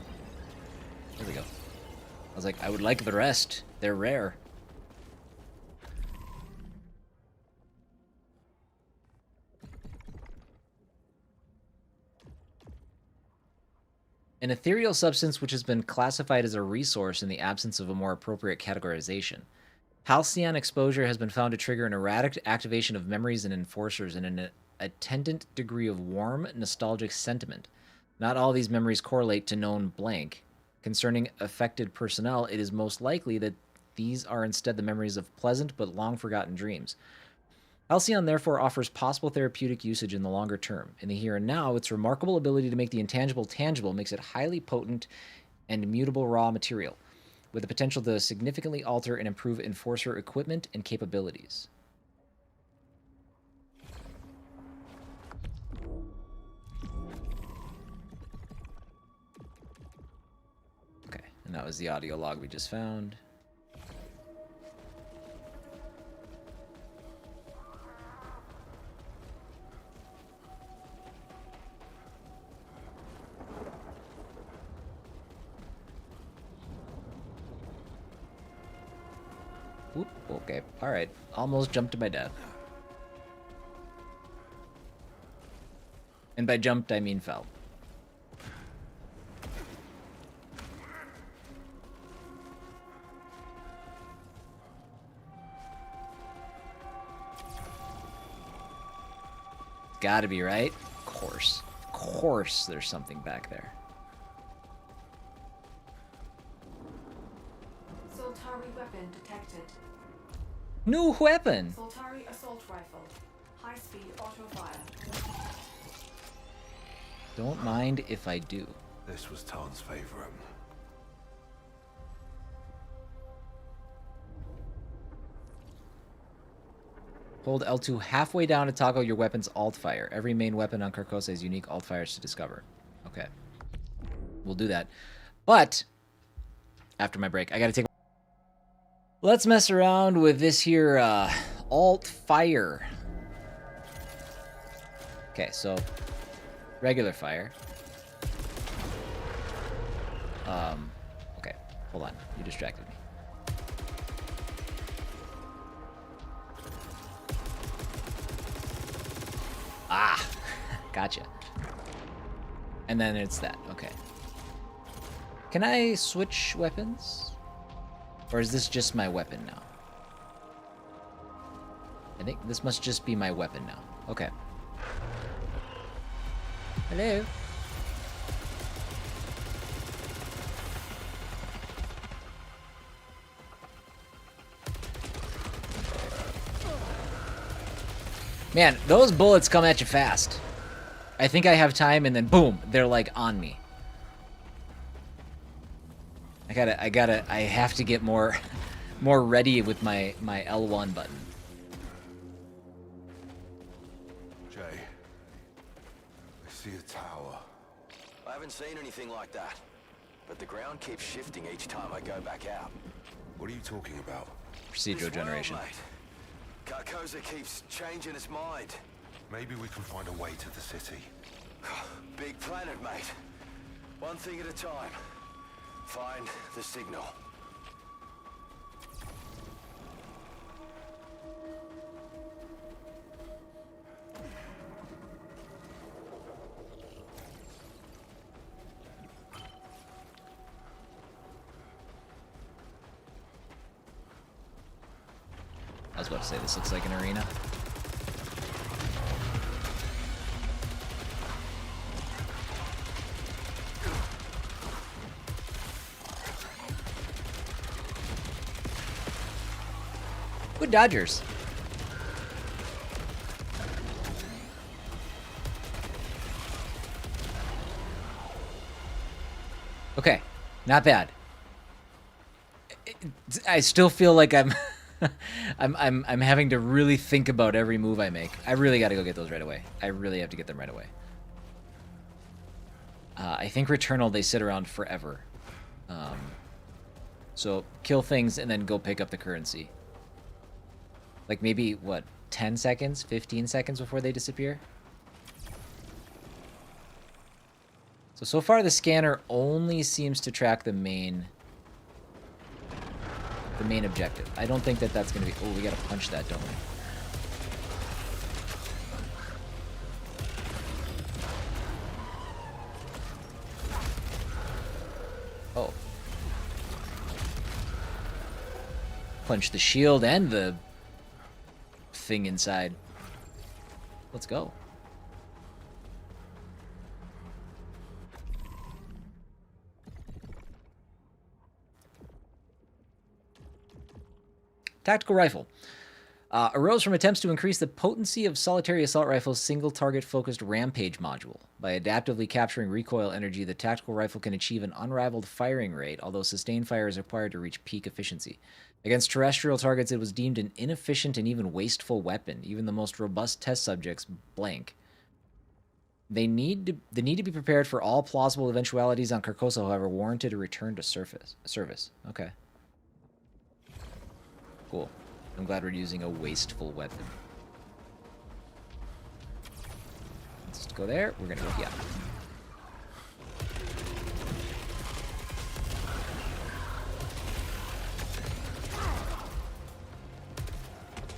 There we go. I was like, I would like the rest. They're rare. An ethereal substance which has been classified as a resource in the absence of a more appropriate categorization. Halcyon exposure has been found to trigger an erratic activation of memories and enforcers and an attendant degree of warm, nostalgic sentiment. Not all these memories correlate to known blank. Concerning affected personnel, it is most likely that these are instead the memories of pleasant but long-forgotten dreams. Halcyon therefore offers possible therapeutic usage in the longer term. In the here and now, its remarkable ability to make the intangible tangible makes it highly potent and immutable raw material, with the potential to significantly alter and improve Enforcer equipment and capabilities. Okay, and that was the audio log we just found. Oop, okay, alright. Almost jumped to my death. And by jumped, I mean fell. gotta be, right? Of course. Of course there's something back there. Soltari weapon detected. New weapon! Soltari assault rifle. High-speed auto fire. Don't mind if I do. This was Tarn's favorite. Hold L2 halfway down to toggle your weapon's alt fire. Every main weapon on Carcosa has unique alt fires to discover. Okay. We'll do that. But, after my break, I gotta take... Let's mess around with this here, alt fire. Okay, so, regular fire. Okay, hold on. You distracted me. Ah, gotcha. And then it's that. Okay. Can I switch weapons? Or is this just my weapon now? I think this must just be my weapon now. Okay. Hello? Man, those bullets come at you fast. I think I have time and then boom, they're like on me. I have to get more ready with my L1 button. Jay, I see a tower. I haven't seen anything like that. But the ground keeps shifting each time I go back out. What are you talking about? Procedural generation. Mate. Carcosa keeps changing its mind. Maybe we can find a way to the city. Big planet, mate. One thing at a time. Find the signal. I was about to say, this looks like an arena. Good dodgers. Okay, not bad. I still feel like I'm I'm having to really think about every move I make. I really got to go get those right away. I really have to get them right away. I think Returnal, they sit around forever. So kill things and then go pick up the currency. Like maybe, what, 10 seconds, 15 seconds before they disappear? So far the scanner only seems to track the main objective. I don't think that that's going to be... Oh, we got to punch that, don't we? Oh. Punch the shield and the thing inside. Let's go. Tactical rifle. Arose from attempts to increase the potency of solitary assault rifle's single-target focused rampage module. By adaptively capturing recoil energy, the tactical rifle can achieve an unrivaled firing rate, although sustained fire is required to reach peak efficiency. Against terrestrial targets, it was deemed an inefficient and even wasteful weapon. Even the most robust test subjects blank. They need to be prepared for all plausible eventualities on Carcosa, however, warranted a return to service. Okay. Cool. I'm glad we're using a wasteful weapon. Let's just go there. We're gonna go, yeah.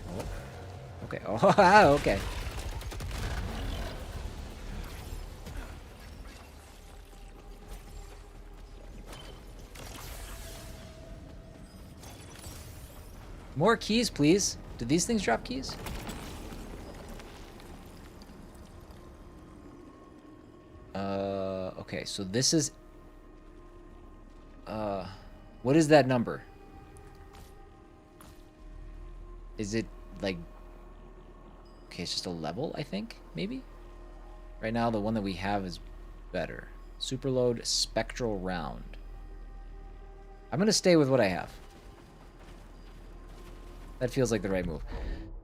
Oh. Okay. Oh, okay. More keys, please. Do these things drop keys? Okay, so this is... what is that number? Is it, like... Okay, it's just a level, I think, maybe? Right now, the one that we have is better. Superload Spectral Round. I'm going to stay with what I have. That feels like the right move.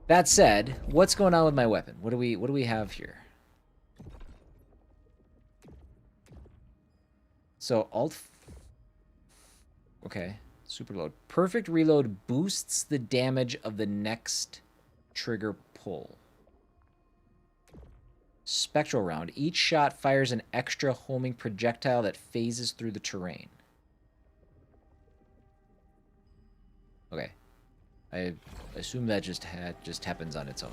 That said, what's going on with my weapon? What do we have here? So okay, superload. Perfect reload boosts the damage of the next trigger pull. Spectral round. Each shot fires an extra homing projectile that phases through the terrain. Okay. I assume that just happens on its own.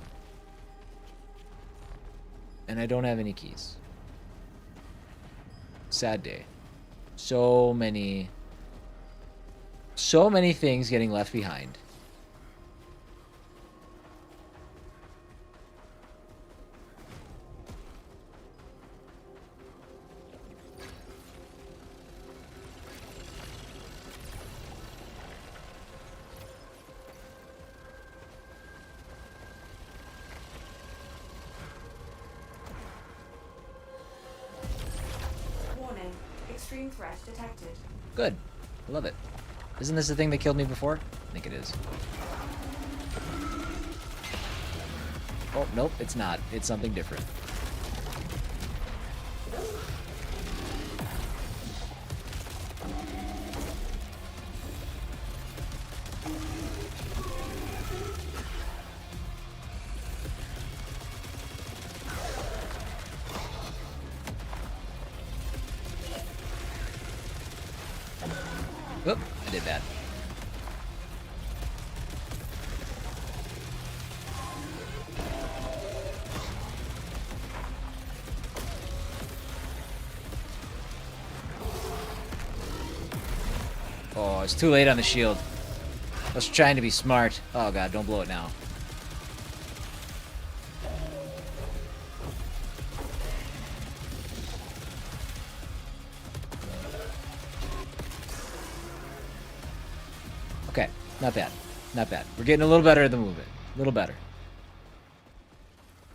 And I don't have any keys. Sad day. So many things getting left behind. Warning. Extreme threat detected. Good. I love it. Isn't this the thing that killed me before? I think it is. Oh, nope, it's not. It's something different. Oop, I did that. Oh, it's too late on the shield. I was trying to be smart. Oh god, don't blow it now. Okay, not bad. Not bad. We're getting a little better at the movement. A little better.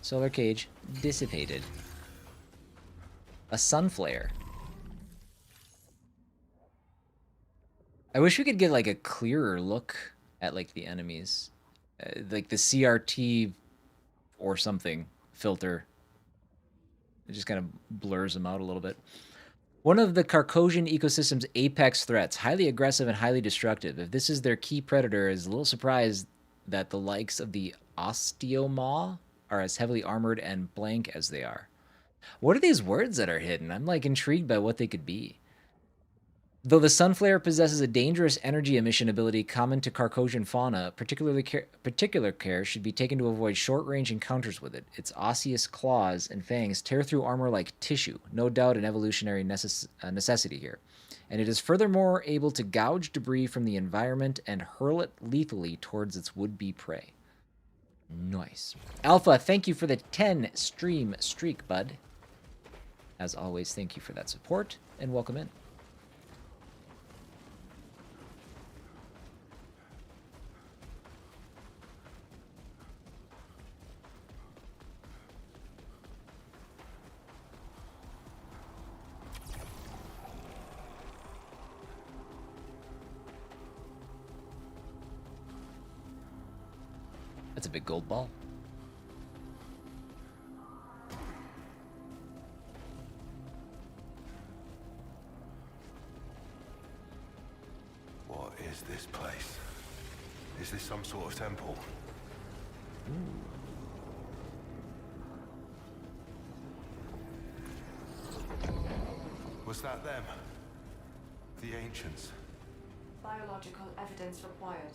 Solar cage dissipated. A sun flare. I wish we could get like a clearer look at like the enemies. Like the CRT or something filter. It just kind of blurs them out a little bit. One of the Carcosian ecosystem's apex threats, highly aggressive and highly destructive. If this is their key predator, is a little surprised that the likes of the Osteomaw are as heavily armored and blank as they are. What are these words that are hidden? I'm like intrigued by what they could be. Though the Sunflare possesses a dangerous energy emission ability common to Carcosian fauna, particular care should be taken to avoid short-range encounters with it. Its osseous claws and fangs tear through armor like tissue, no doubt an evolutionary necessity here. And it is furthermore able to gouge debris from the environment and hurl it lethally towards its would-be prey. Nice. Alpha, thank you for the 10 stream streak, bud. As always, thank you for that support, and welcome in. That's a big gold ball. What is this place? Is this some sort of temple? Was that them? The ancients? Biological evidence required.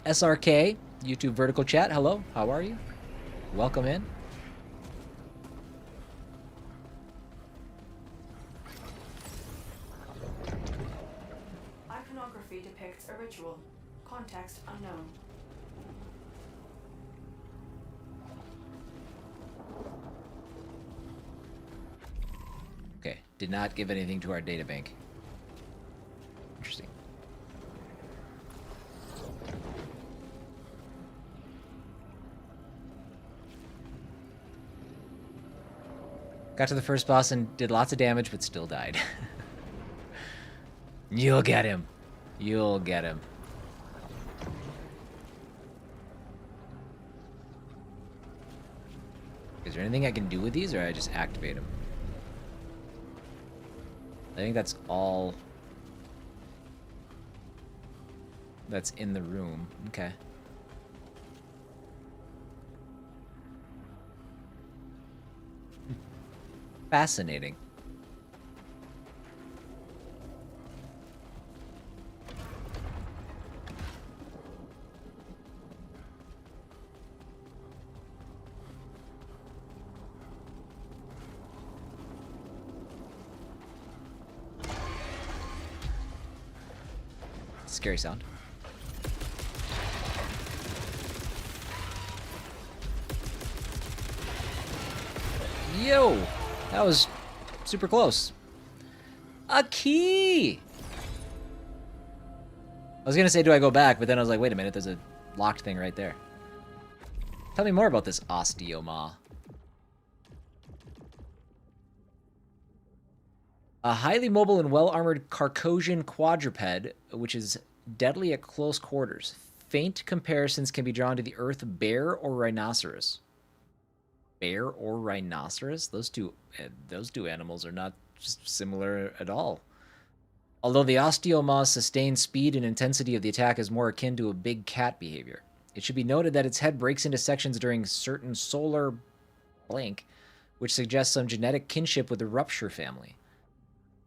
SRK, YouTube vertical chat, hello, how are you? Welcome in. Iconography depicts a ritual. Context unknown. Okay, did not give anything to our data bank. Interesting. Got to the first boss and did lots of damage, but still died. You'll get him. You'll get him. Is there anything I can do with these, or I just activate them? I think that's all that's in the room. Okay. Fascinating. Scary sound. Yo! That was super close. A key! I was gonna say, do I go back? But then I was like, wait a minute, there's a locked thing right there. Tell me more about this osteoma. A highly mobile and well-armored Carcosian quadruped, which is deadly at close quarters. Faint comparisons can be drawn to the Earth bear or rhinoceros. Bear or rhinoceros? Those two animals are not similar at all. Although the osteoma's sustained speed and intensity of the attack is more akin to a big cat behavior. It should be noted that its head breaks into sections during certain solar blank, which suggests some genetic kinship with the Rupture family.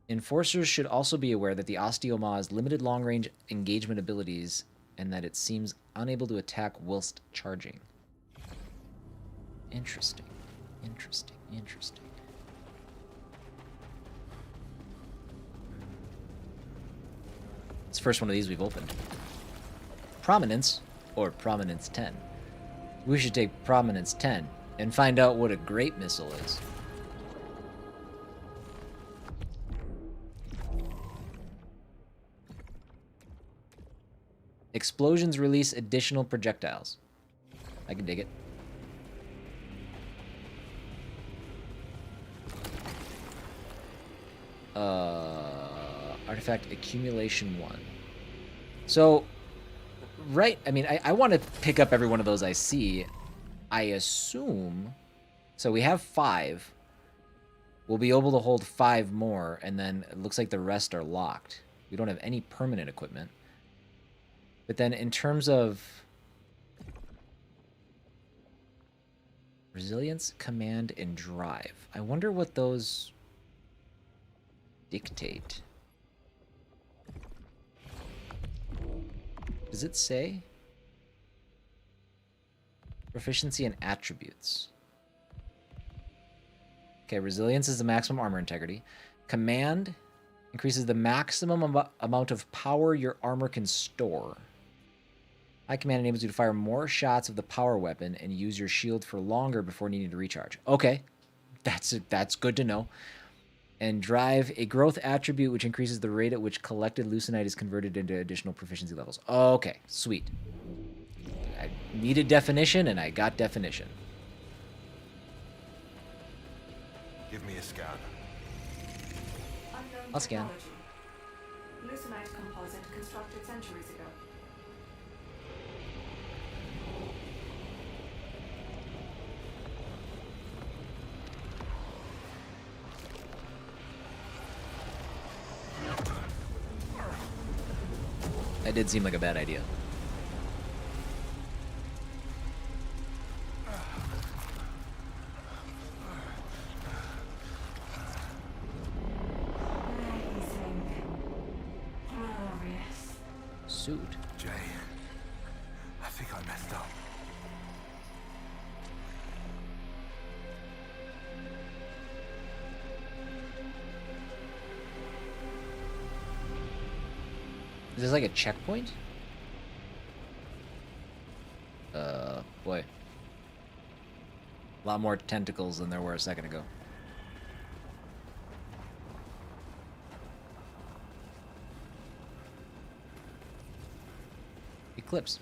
Enforcers should also be aware that the osteoma has limited long-range engagement abilities and that it seems unable to attack whilst charging. Interesting. Interesting. Interesting. It's the first one of these we've opened. Prominence, or Prominence 10. We should take Prominence 10 and find out what a great missile is. Explosions release additional projectiles. I can dig it. Artifact accumulation 1. So, right, I mean, I want to pick up every one of those I see. I assume, so we have 5. We'll be able to hold 5 more, and then it looks like the rest are locked. We don't have any permanent equipment. But then in terms of resilience, command, and drive, I wonder what those dictate. Does it say? Proficiency and attributes. Okay, resilience is the maximum armor integrity. Command increases the maximum amount of power your armor can store. High command enables you to fire more shots of the power weapon and use your shield for longer before needing to recharge. Okay, that's good to know. And drive, a growth attribute which increases the rate at which collected leucinite is converted into additional proficiency levels. Okay, sweet. I needed definition, and I got definition. Give me a scan. Unknown I'll scan. technology. Leucinite composite constructed centuries ago. That did seem like a bad idea. Suit. Jay, I think I messed up. Is this like a checkpoint? Boy. A lot more tentacles than there were a second ago. eclipse.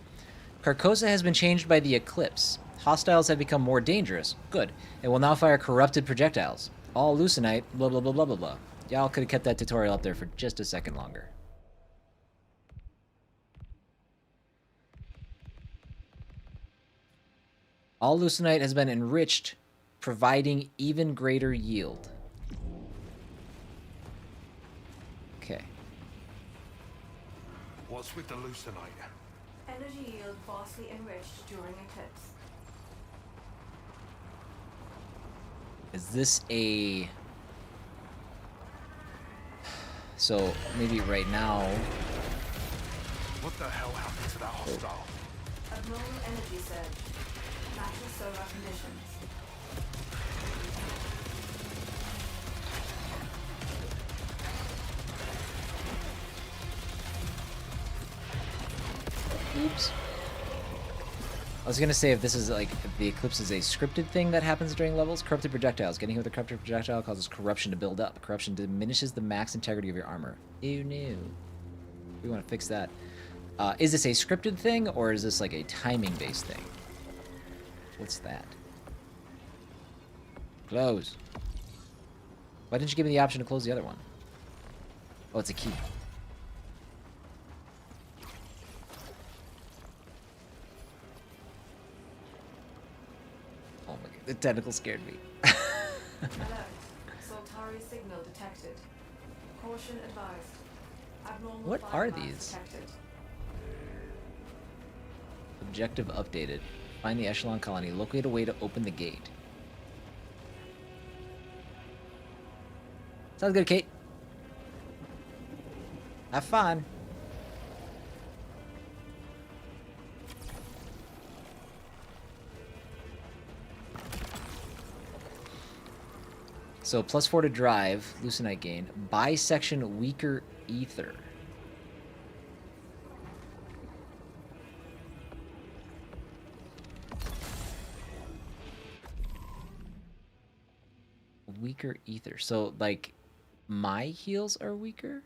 Carcosa has been changed by the eclipse. Hostiles have become more dangerous. Good. And will now fire corrupted projectiles. All Lucenite, blah, blah, blah, blah, blah, blah. Y'all could have kept that tutorial up there for just a second longer. All Lucenite has been enriched, providing even greater yield. Okay. What's with the Lucenite? Energy yield vastly enriched during eclipse. Is this a... So, maybe right now... What the hell happened to that hostile? Abnormal energy surge. Natural solar conditions. Oops. I was gonna say if this is like, if the eclipse is a scripted thing that happens during levels. Corrupted projectiles. Getting hit with a corrupted projectile causes corruption to build up. Corruption diminishes the max integrity of your armor. Ew, no. We want to fix that. Is this a scripted thing, or is this like a timing-based thing? What's that? Close. Why didn't you give me the option to close the other one? Oh, it's a key. Oh my god, the tentacle scared me. Alert. Soltari signal detected. Caution advised. Abnormal What fire are mass these? detected. Objective updated. Find the Echelon colony. Locate a way to open the gate. Sounds good, Kate. Have fun. So +4 to drive, Lucenite gain. Bisection weaker ether. Weaker ether. So like my heals are weaker?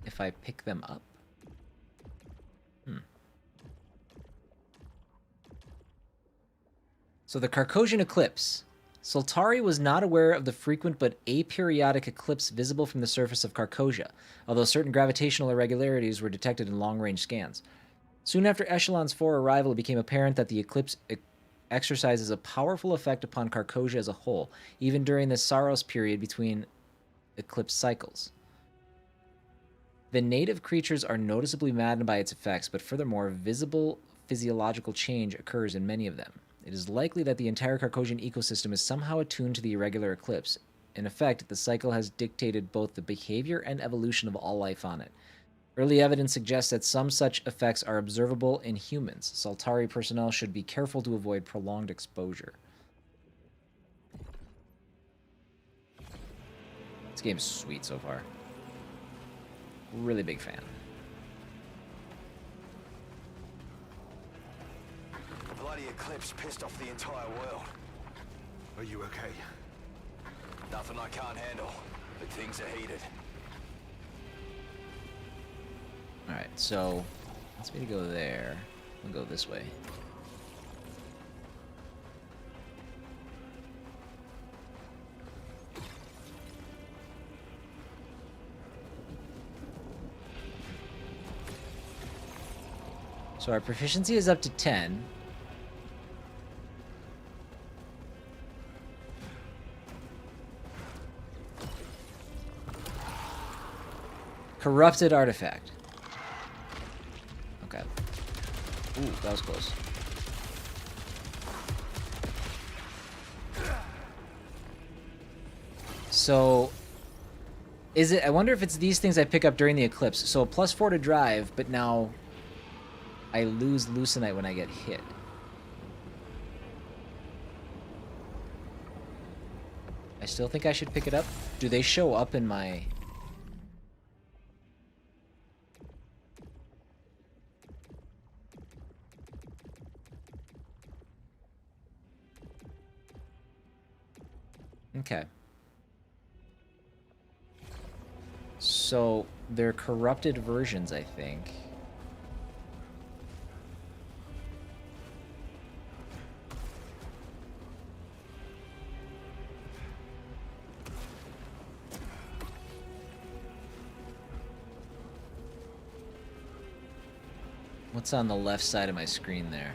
If I pick them up? So the Carcosian eclipse. Soltari was not aware of the frequent but aperiodic eclipse visible from the surface of Carcosia, although certain gravitational irregularities were detected in long-range scans. Soon after Echelon's 4 arrival, it became apparent that the eclipse exercises a powerful effect upon Carcosia as a whole, even during the Saros period between eclipse cycles. The native creatures are noticeably maddened by its effects, but furthermore, visible physiological change occurs in many of them. It is likely that the entire Carcosian ecosystem is somehow attuned to the irregular eclipse. In effect, the cycle has dictated both the behavior and evolution of all life on it. Early evidence suggests that some such effects are observable in humans. Soltari personnel should be careful to avoid prolonged exposure. This game's sweet so far. Really big fan. The bloody eclipse pissed off the entire world. Are you okay? Nothing I can't handle, but things are heated. Alright, so wants me to go there. I'll go this way. So our proficiency is up to 10. Corrupted artifact. Okay. Ooh, that was close. So, is it... I wonder if it's these things I pick up during the eclipse. So, +4 to drive, but now I lose Lucenite when I get hit. I still think I should pick it up. Do they show up in my... Okay. So they're corrupted versions, I think. What's on the left side of my screen there?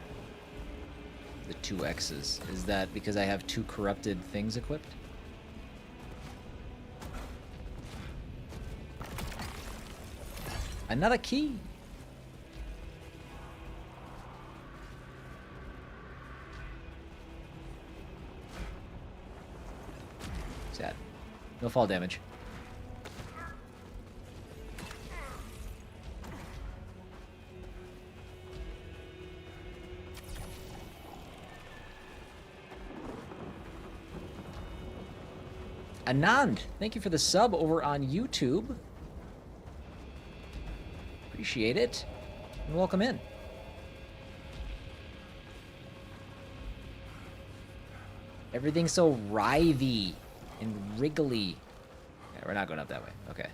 The 2 X's. Is that because I have 2 corrupted things equipped? Another key. Sad. No fall damage. Anand, thank you for the sub over on YouTube. Appreciate it. And welcome in. Everything's so writhy and wriggly. Yeah, we're not going up that way. Okay.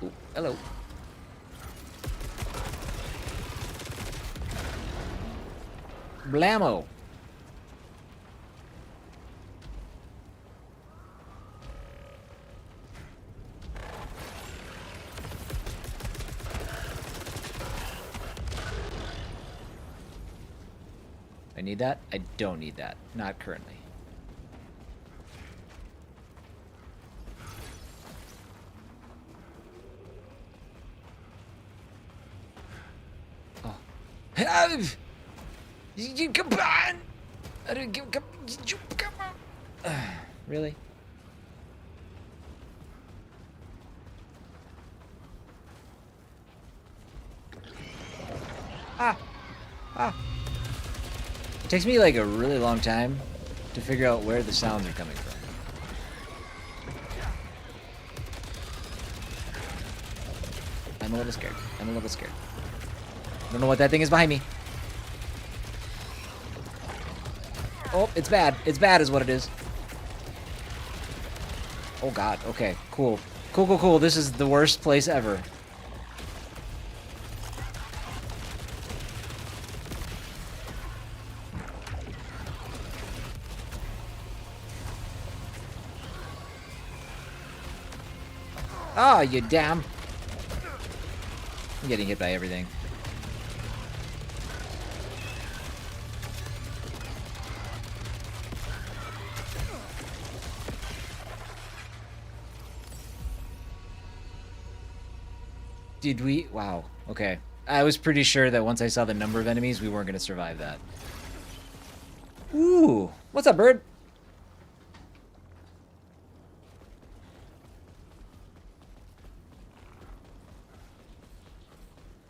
Ooh, hello. Blammo. I need that? I don't need that. Not currently. Oh. You come on! Come on! Really? Ah! Ah! It takes me like a really long time to figure out where the sounds are coming from. I'm a little scared. I'm a little scared. I don't know what that thing is behind me. Oh, it's bad. It's bad is what it is. Oh god, okay, cool. Cool, cool, cool. This is the worst place ever. Oh, you damn. I'm getting hit by everything. Did we? Wow. Okay. I was pretty sure that once I saw the number of enemies, we weren't going to survive that. Ooh. What's up, bird?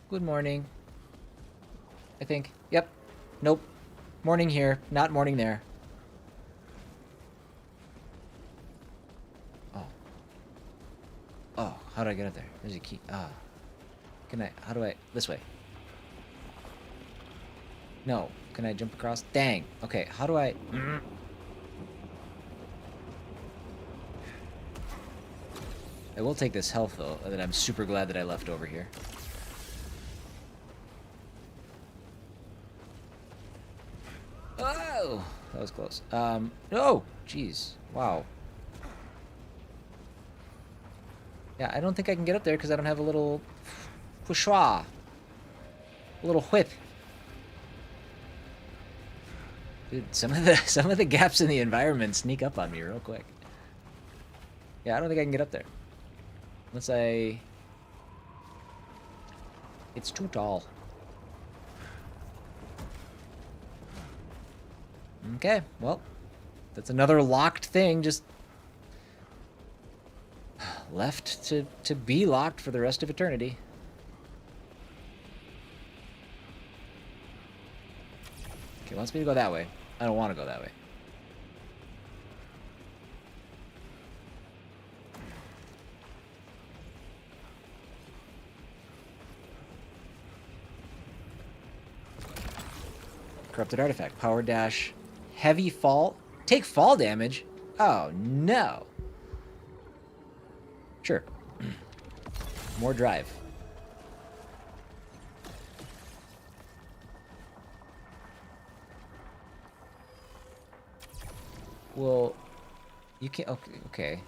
Good morning. I think. Yep. Nope. Morning here, not morning there. Oh. Oh, how do I get up there? There's a key. Ah. Can I? How do I? This way. No. Can I jump across? Dang. Okay, how do I? I will take this health, though, that I'm super glad that I left over here. Oh! That was close. Oh! Jeez. Wow. Yeah, I don't think I can get up there because I don't have a little... poussoir. A little whip. Dude, some of the gaps in the environment sneak up on me real quick. Yeah, I don't think I can get up there. Unless I... It's too tall. Okay, well, that's another locked thing just left to be locked for the rest of eternity. Okay, it wants me to go that way. I don't want to go that way. Corrupted artifact. Power dash. Heavy fall. Take fall damage? Oh, no. Sure. More drive. Well, you can't... Okay, okay.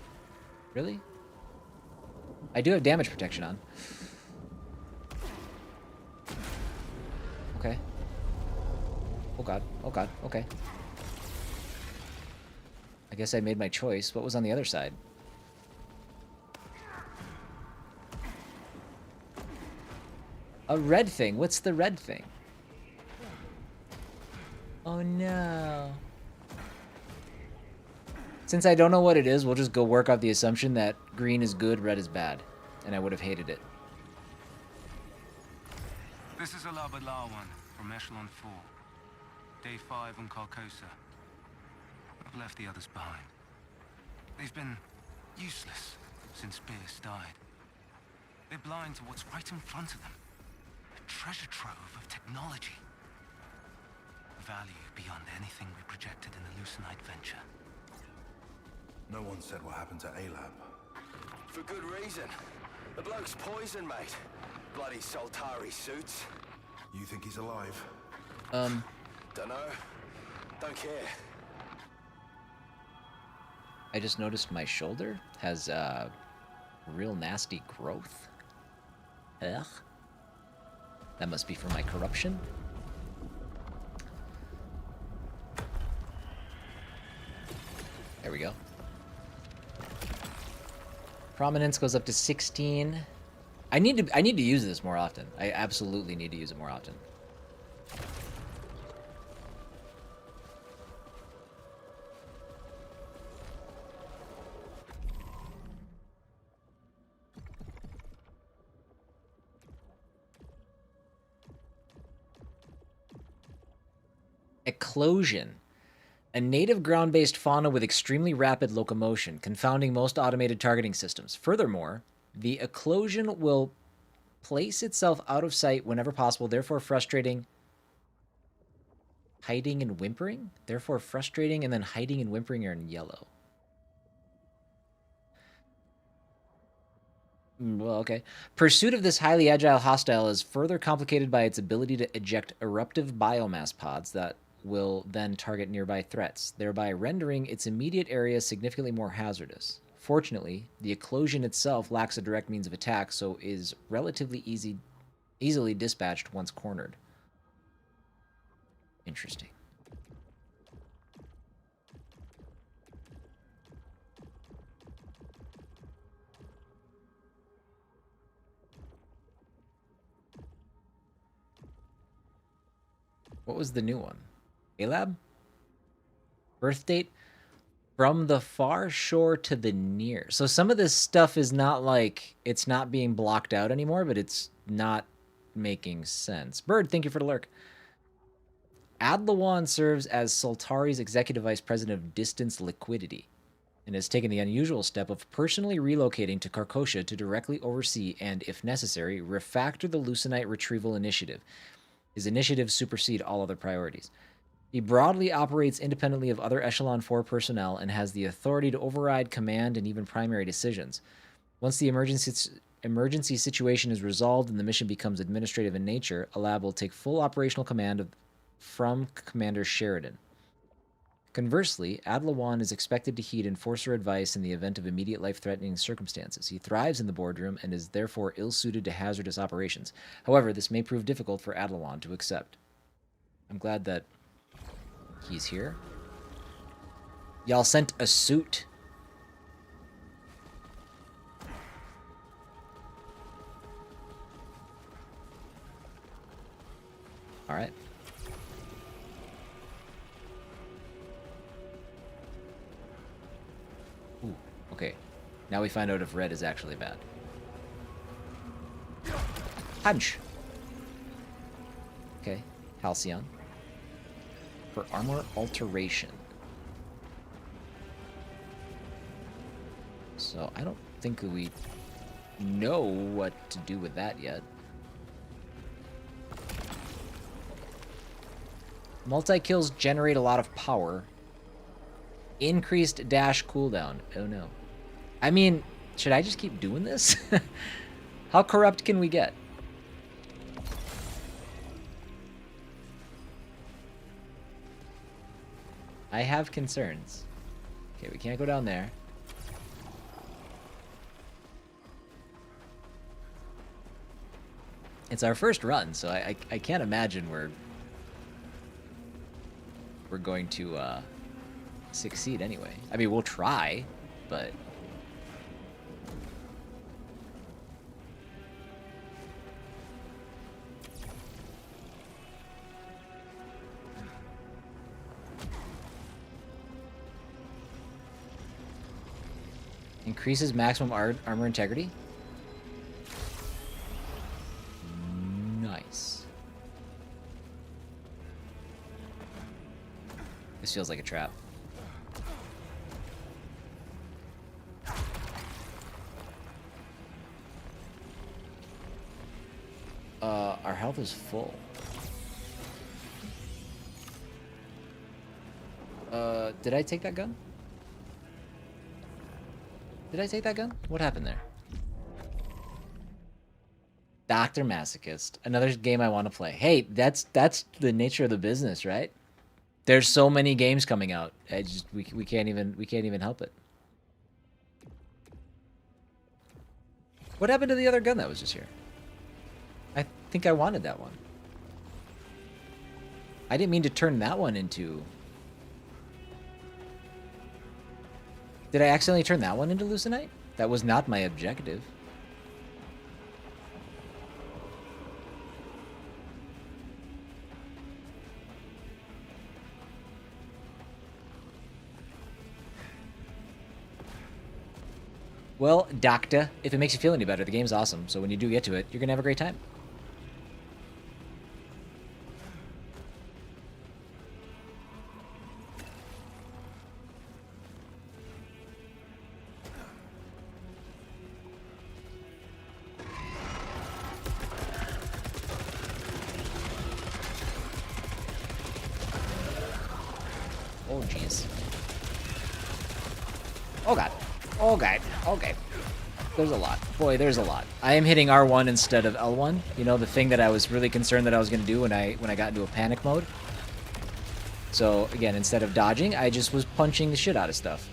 Really? I do have damage protection on. Okay. Oh god. Oh god. Okay. I guess I made my choice. What was on the other side? A red thing. What's the red thing? Oh no. Since I don't know what it is, we'll just go work off the assumption that green is good, red is bad. And I would have hated it. This is Alabalawan from Echelon 4. Day 5 on Carcosa. I've left the others behind. They've been useless since Pierce died. They're blind to what's right in front of them. A treasure trove of technology. Value beyond anything we projected in the Lucenite venture. No one said what happened to Alab. For good reason. The bloke's poison, mate. Bloody Soltari suits. You think he's alive? Dunno. Don't care. I just noticed my shoulder has real nasty growth. Ugh. That must be from my corruption. There we go. Prominence goes up to 16. I need to use this more often. I absolutely need to use it more often. Eclosion. A native ground-based fauna with extremely rapid locomotion, confounding most automated targeting systems. Furthermore, the eclosion will place itself out of sight whenever possible, therefore frustrating hiding and whimpering? Therefore frustrating and then hiding and whimpering are in yellow. Well, okay. Pursuit of this highly agile hostile is further complicated by its ability to eject eruptive biomass pods that will then target nearby threats, thereby rendering its immediate area significantly more hazardous. Fortunately, the eclosion itself lacks a direct means of attack, so is relatively easily dispatched once cornered. Interesting. What was the new one? Alab? Birth date? From the far shore to the near. So some of this stuff is not like, it's not being blocked out anymore, but it's not making sense. Bird, thank you for the lurk. Adlawan serves as Soltari's executive vice president of distance liquidity and has taken the unusual step of personally relocating to Carcosa to directly oversee and, if necessary, refactor the Lucenite retrieval initiative. His initiatives supersede all other priorities. He broadly operates independently of other Echelon 4 personnel and has the authority to override command and even primary decisions. Once the emergency situation is resolved and the mission becomes administrative in nature, Alab will take full operational command from Commander Sheridan. Conversely, Adlawan is expected to heed enforcer advice in the event of immediate life-threatening circumstances. He thrives in the boardroom and is therefore ill-suited to hazardous operations. However, this may prove difficult for Adlawan to accept. I'm glad that he's here. Y'all sent a suit. All right. Ooh, okay. Now we find out if red is actually bad. Punch. Okay, Halcyon. For armor alteration. So I don't think we know what to do with that yet. Multi-kills generate a lot of power. Increased dash cooldown. Oh no. I mean, should I just keep doing this? How corrupt can we get? I have concerns. Okay, we can't go down there. It's our first run, so I can't imagine we're going to succeed anyway. I mean, we'll try, but increases maximum armor integrity. Nice. This feels like a trap. Our health is full. Did I take that gun? Did I take that gun? What happened there? Dr. Masochist. Another game I want to play. Hey, that's the nature of the business, right? There's so many games coming out. We can't even help it. What happened to the other gun that was just here? I think I wanted that one. I didn't mean to turn that one into... Did I accidentally turn that one into Lucenite? That was not my objective. Well, Doctor, if it makes you feel any better, the game's awesome, so when you do get to it, you're gonna have a great time. Oh, jeez. Oh, God. Oh, God. Okay. There's a lot. Boy, there's a lot. I am hitting R1 instead of L1. You know, the thing that I was really concerned that I was going to do when I got into a panic mode. So, again, instead of dodging, I just was punching the shit out of stuff.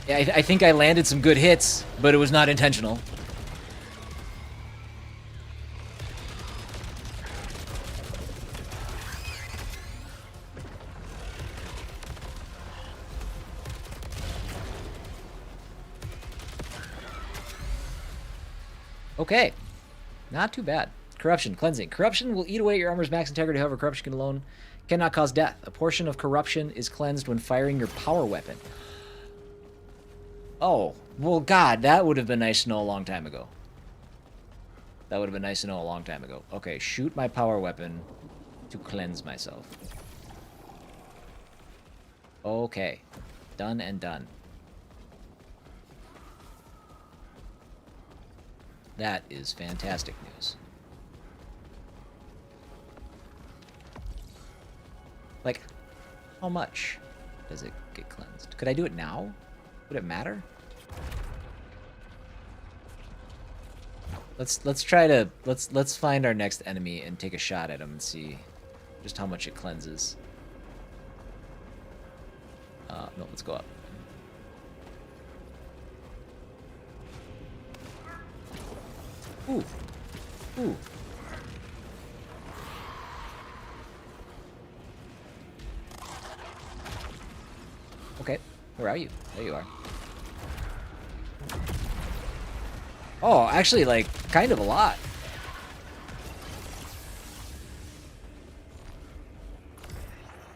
Yeah, I think I landed some good hits, but it was not intentional. Okay, not too bad. Corruption, cleansing. Corruption will eat away at your armor's max integrity. However, corruption alone cannot cause death. A portion of corruption is cleansed when firing your power weapon. Oh, well, God, that would have been nice to know a long time ago. That would have been nice to know a long time ago. Okay, shoot my power weapon to cleanse myself. Okay, done and done. That is fantastic news. Like, how much does it get cleansed? Could I do it now? Would it matter? Let's try to let's find our next enemy and take a shot at him and see just how much it cleanses. No, let's go up. Ooh. Ooh. Okay, where are you? There you are. Oh, actually, like, kind of a lot.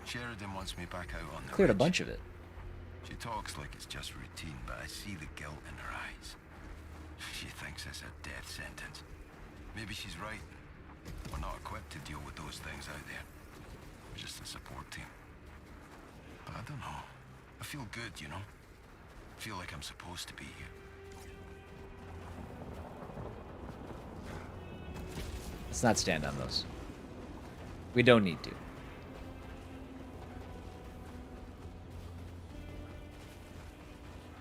Sheridan wants me back out on the Cleared a ridge. bunch of it. She talks like it's just routine, but I see the guilt in her eyes. She thinks it's a death sentence. Maybe she's right. We're not equipped to deal with those things out there. We're just a support team. But I don't know. I feel good, you know? I feel like I'm supposed to be here. Let's not stand on those. We don't need to.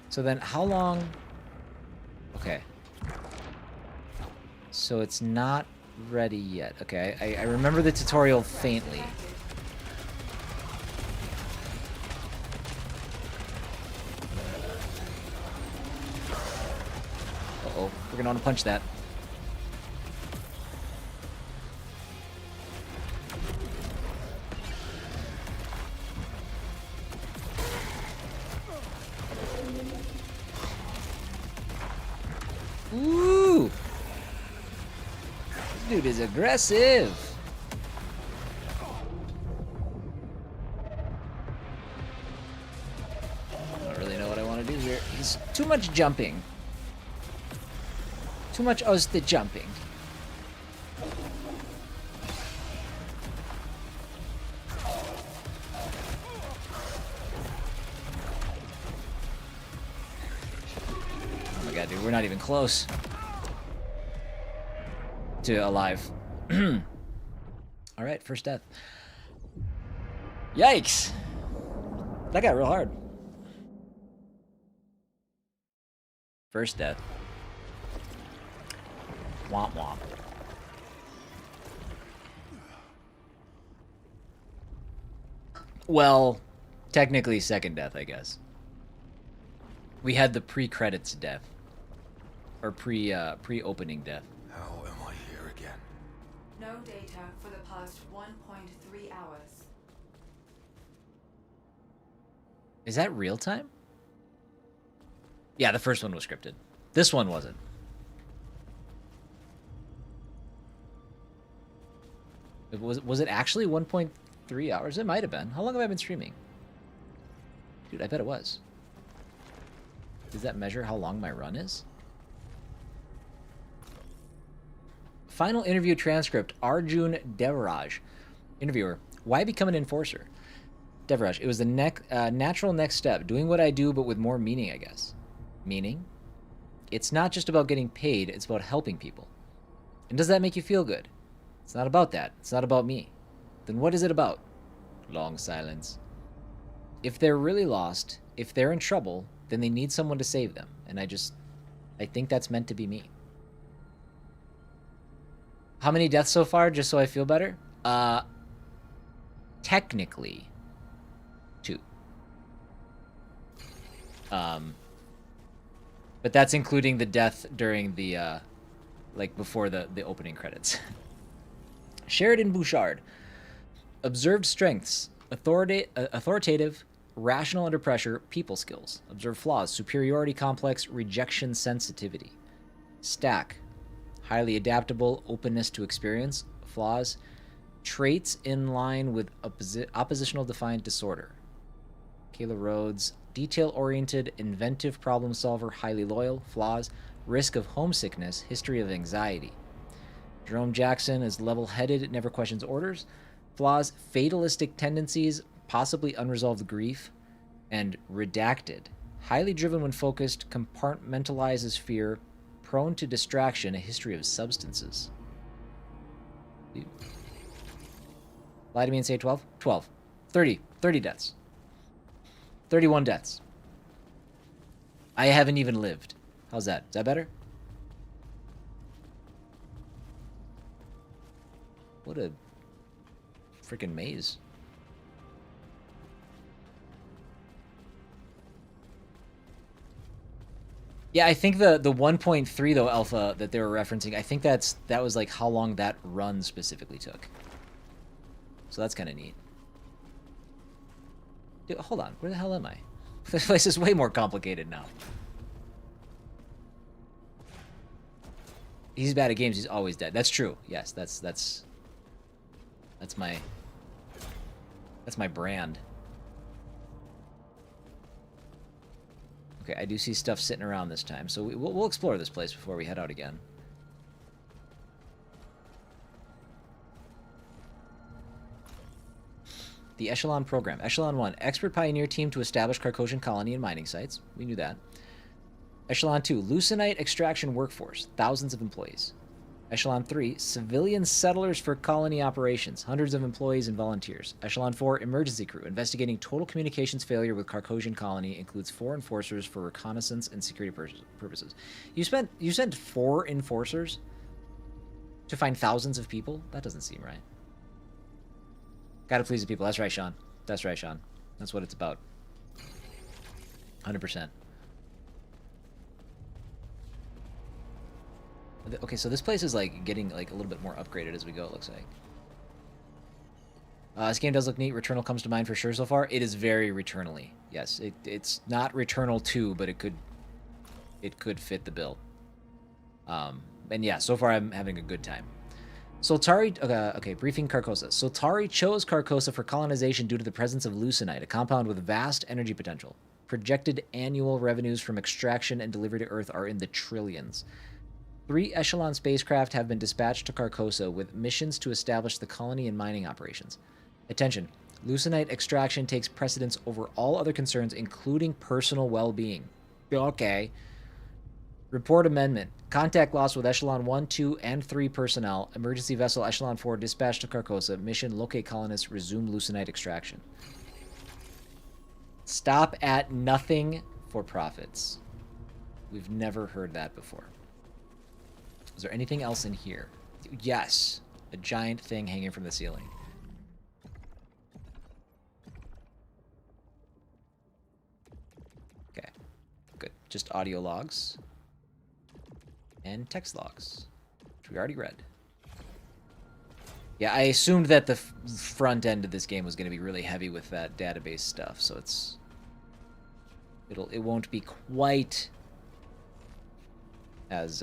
So then how long... Okay. So it's not ready yet. Okay, I remember the tutorial faintly. Uh-oh, we're gonna want to punch that. Ooh! This dude is aggressive. I don't really know what I want to do here. He's too much jumping. Too much the jumping. Oh my god, dude, we're not even close to alive. Alright, first death. Yikes! That got real hard. First death. Womp womp. Well, technically second death, I guess. We had the pre-credits death. Or pre-opening death. How am I here again? No data for the past 1.3 hours. Is that real time? Yeah, the first one was scripted. This one wasn't. Was it actually 1.3 hours? It might have been. How long have I been streaming? Dude, I bet it was. Does that measure how long my run is? Final interview transcript. Arjun Devaraj. Interviewer. Why become an enforcer? Devaraj. It was the natural next step. Doing what I do, but with more meaning, I guess. Meaning? It's not just about getting paid. It's about helping people. And does that make you feel good? It's not about that. It's not about me. Then what is it about? Long silence. If they're really lost, if they're in trouble, then they need someone to save them. And I think that's meant to be me. How many deaths so far, just so I feel better? Technically, 2. But that's including the death during the, like, before the opening credits. Sheridan Bouchard. Observed strengths. Authoritative, rational under pressure, people skills. Observed flaws. Superiority complex, rejection sensitivity. Stack. Highly adaptable, openness to experience. Flaws. Traits in line with oppositional defiant disorder. Kayla Rhodes. Detail-oriented, inventive problem solver, highly loyal. Flaws. Risk of homesickness, history of anxiety. Jerome Jackson is level-headed, never questions orders. Flaws, fatalistic tendencies, possibly unresolved grief, and redacted. Highly driven when focused, compartmentalizes fear, prone to distraction, a history of substances. Lie to me and say 12? 12. 30. 30 deaths. 31 deaths. I haven't even lived. How's that? Is that better? What a freaking maze. Yeah, I think the 1.3 though alpha that they were referencing, I think that was like how long that run specifically took. So that's kind of neat. Dude, hold on. Where the hell am I? This place is way more complicated now. He's bad at games. He's always dead. That's true. Yes, that's my brand. Okay, I do see stuff sitting around this time, so we'll explore this place before we head out again. The Echelon program. Echelon 1. Expert pioneer team to establish Carcosian colony and mining sites. We knew that. Echelon 2. Lucenite extraction workforce. Thousands of employees. Echelon 3, civilian settlers for colony operations, hundreds of employees and volunteers. Echelon 4, emergency crew, investigating total communications failure with Carcosian colony, includes 4 enforcers for reconnaissance and security purposes. You sent 4 enforcers to find thousands of people? That doesn't seem right. Gotta please the people. That's right, Sean. That's right, Sean. That's what it's about. 100%. Okay, so this place is like getting like a little bit more upgraded as we go, it looks like. This game does look neat. Returnal comes to mind for sure so far. It is very Returnal-y. Yes, it's not Returnal 2, but it could fit the bill. And yeah, so far I'm having a good time. Soltari, okay, briefing Carcosa. Soltari chose Carcosa for colonization due to the presence of leucine, a compound with vast energy potential. Projected annual revenues from extraction and delivery to Earth are in the trillions. 3 Echelon spacecraft have been dispatched to Carcosa with missions to establish the colony and mining operations. Attention, leucinite extraction takes precedence over all other concerns, including personal well-being. Okay. Report amendment. Contact lost with Echelon 1, 2, and 3 personnel. Emergency vessel Echelon 4 dispatched to Carcosa. Mission, locate colonists, resume leucinite extraction. Stop at nothing for profits. We've never heard that before. Is there anything else in here? Yes. A giant thing hanging from the ceiling. Okay. Good. Just audio logs. And text logs, which we already read. Yeah, I assumed that the front end of this game was going to be really heavy with that database stuff, so it won't be quite as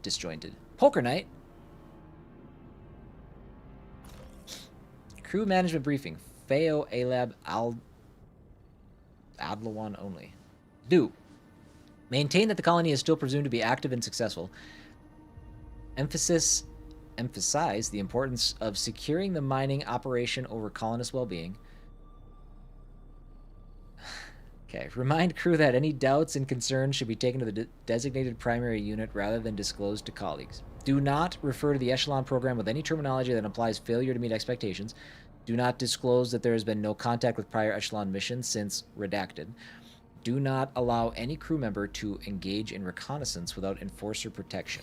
disjointed. Poker night. Crew management briefing. Feo Alab Adlawan only. Do. Maintain that the colony is still presumed to be active and successful. Emphasize the importance of securing the mining operation over colonist well-being. Okay. Remind crew that any doubts and concerns should be taken to the designated primary unit rather than disclosed to colleagues. Do not refer to the Echelon program with any terminology that implies failure to meet expectations. Do not disclose that there has been no contact with prior Echelon missions since redacted. Do not allow any crew member to engage in reconnaissance without enforcer protection.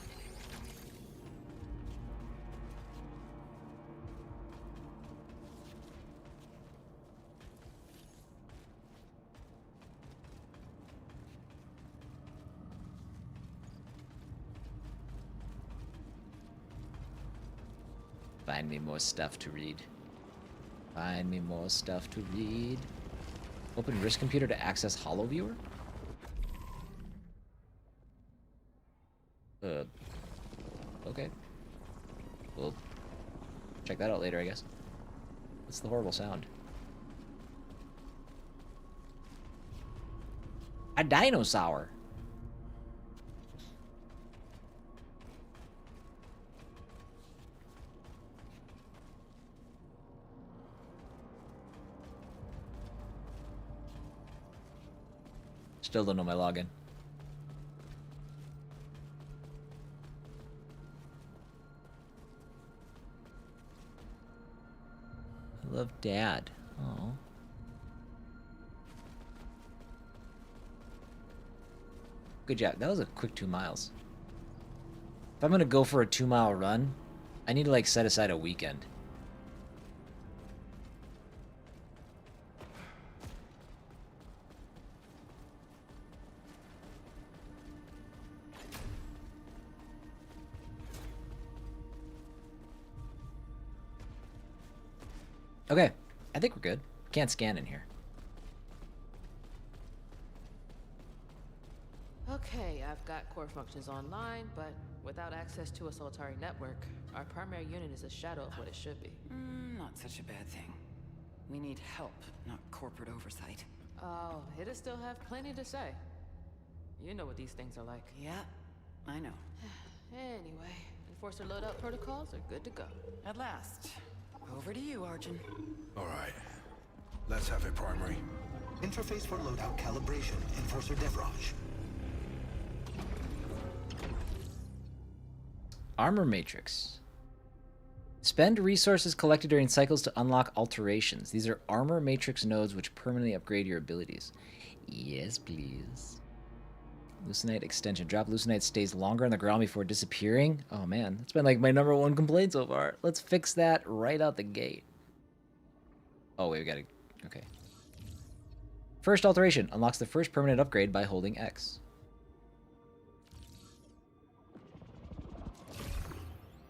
Find me more stuff to read. Find me more stuff to read. Open wrist computer to access HoloViewer? Okay. We'll check that out later, I guess. What's the horrible sound? A dinosaur! Still don't know my login. I love Dad. Oh. Good job. That was a quick 2 miles. If I'm gonna go for a 2-mile run, I need to like set aside a weekend. Okay, I think we're good. Can't scan in here. Okay, I've got core functions online, but without access to a Solitary network, our primary unit is a shadow of what it should be. Not such a bad thing. We need help, not corporate oversight. Oh, it'll still have plenty to say. You know what these things are like. Yeah, I know. Anyway, Enforcer loadout protocols are good to go. At last. Over to you, Arjun. All right. Let's have it, Primary. Interface for loadout calibration, Enforcer Devraj. Armor Matrix. Spend resources collected during cycles to unlock alterations. These are armor matrix nodes which permanently upgrade your abilities. Yes, please. Lucenite extension. Drop Lucenite stays longer on the ground before disappearing. Oh man, that's been like my #1 complaint so far. Let's fix that right out the gate. Oh wait, we gotta... Okay. First alteration. Unlocks the first permanent upgrade by holding X.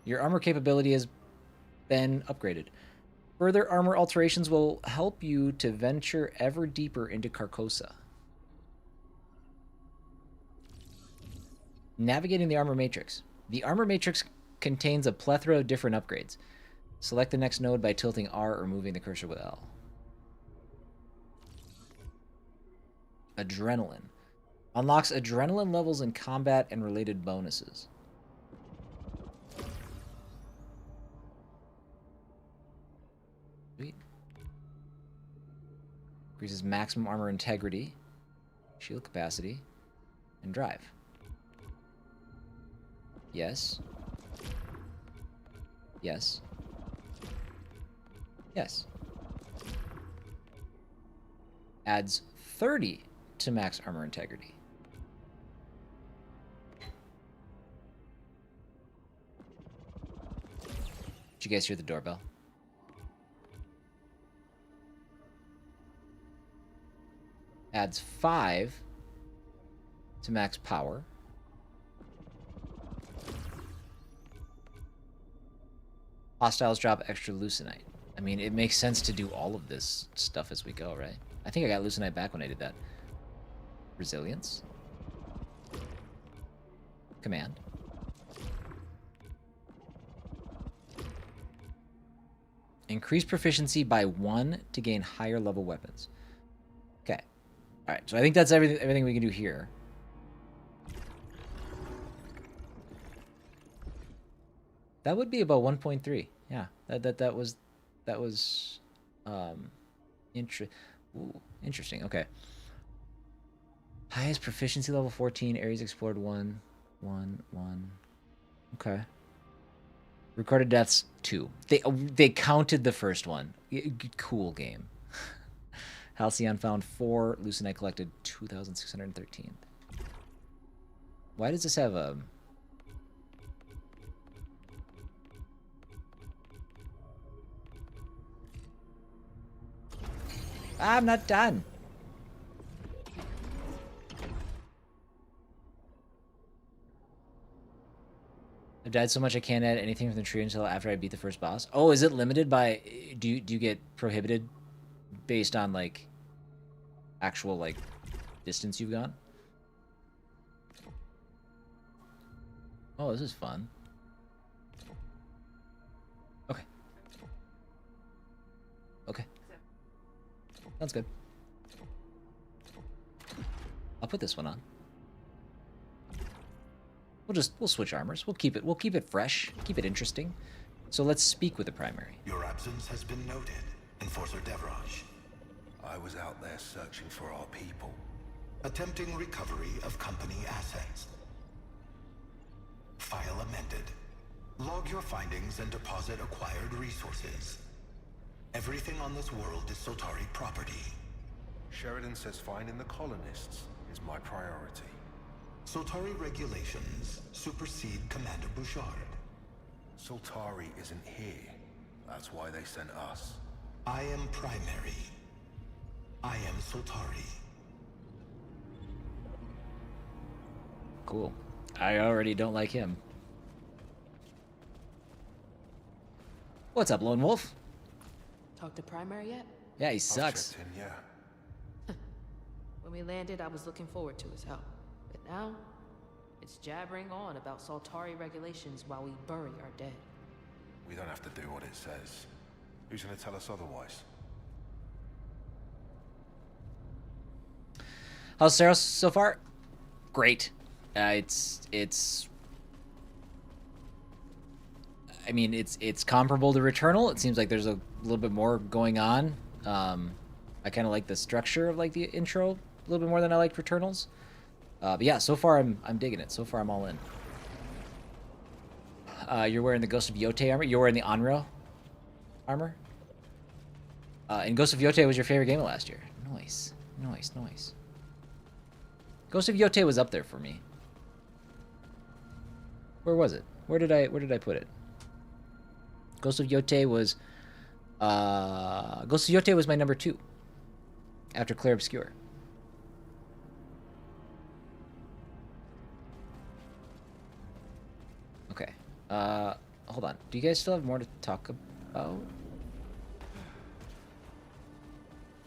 Your armor capability has been upgraded. Further armor alterations will help you to venture ever deeper into Carcosa. Navigating the armor matrix. The armor matrix contains a plethora of different upgrades. Select the next node by tilting R or moving the cursor with L. Adrenaline. Unlocks adrenaline levels in combat and related bonuses. Sweet. Increases maximum armor integrity, shield capacity, and drive. Yes. Yes. Yes. Adds 30 to max armor integrity. Did you guys hear the doorbell? Adds 5 to max power. Hostiles drop extra Lucenite. I mean, it makes sense to do all of this stuff as we go, right? I think I got Lucenite back when I did that. Resilience. Command. Increase proficiency by 1 to gain higher level weapons. Okay. Alright, so I think that's everything we can do here. That would be about 1.3. Yeah, that was interesting. Okay. Highest proficiency level 14, areas explored 1. Okay. Recorded deaths 2. They counted the first one. Cool game. Halcyon found 4, Lucenite collected 2,613. Why does this have a... I'm not done. I've died so much I can't add anything from the tree until after I beat the first boss. Oh, is it limited by... Do you get prohibited based on, like, actual, like, distance you've gone? Oh, this is fun. Okay. Okay. Sounds good. I'll put this one on. We'll switch armors. We'll keep it fresh, keep it interesting. So let's speak with the primary. Your absence has been noted, Enforcer Devraj. I was out there searching for our people. Attempting recovery of company assets. File amended. Log your findings and deposit acquired resources. Everything on this world is Soltari property. Sheridan says finding the colonists is my priority. Soltari regulations supersede Commander Bouchard. Soltari isn't here. That's why they sent us. I am primary. I am Soltari. Cool. I already don't like him. What's up, Lone Wolf? Talk to Primary yet? Yeah, he sucks. I've checked in, yeah. When we landed, I was looking forward to his help. But now, it's jabbering on about Saltari regulations while we bury our dead. We don't have to do what it says. Who's gonna tell us otherwise? How's Saros so far? Great. It's I mean, it's comparable to Returnal. It seems like there's a little bit more going on. I kind of like the structure of like the intro a little bit more than I liked Returnal's. But yeah, so far I'm digging it. So far I'm all in. You're wearing the Ghost of Yote armor. You're wearing the Onryo armor. And Ghost of Yote was your favorite game of last year. Nice. Nice, nice. Ghost of Yote was up there for me. Where was it? Where did I put it? Ghost of Yote was my number 2 after Clair Obscure. Okay. Hold on. Do you guys still have more to talk about?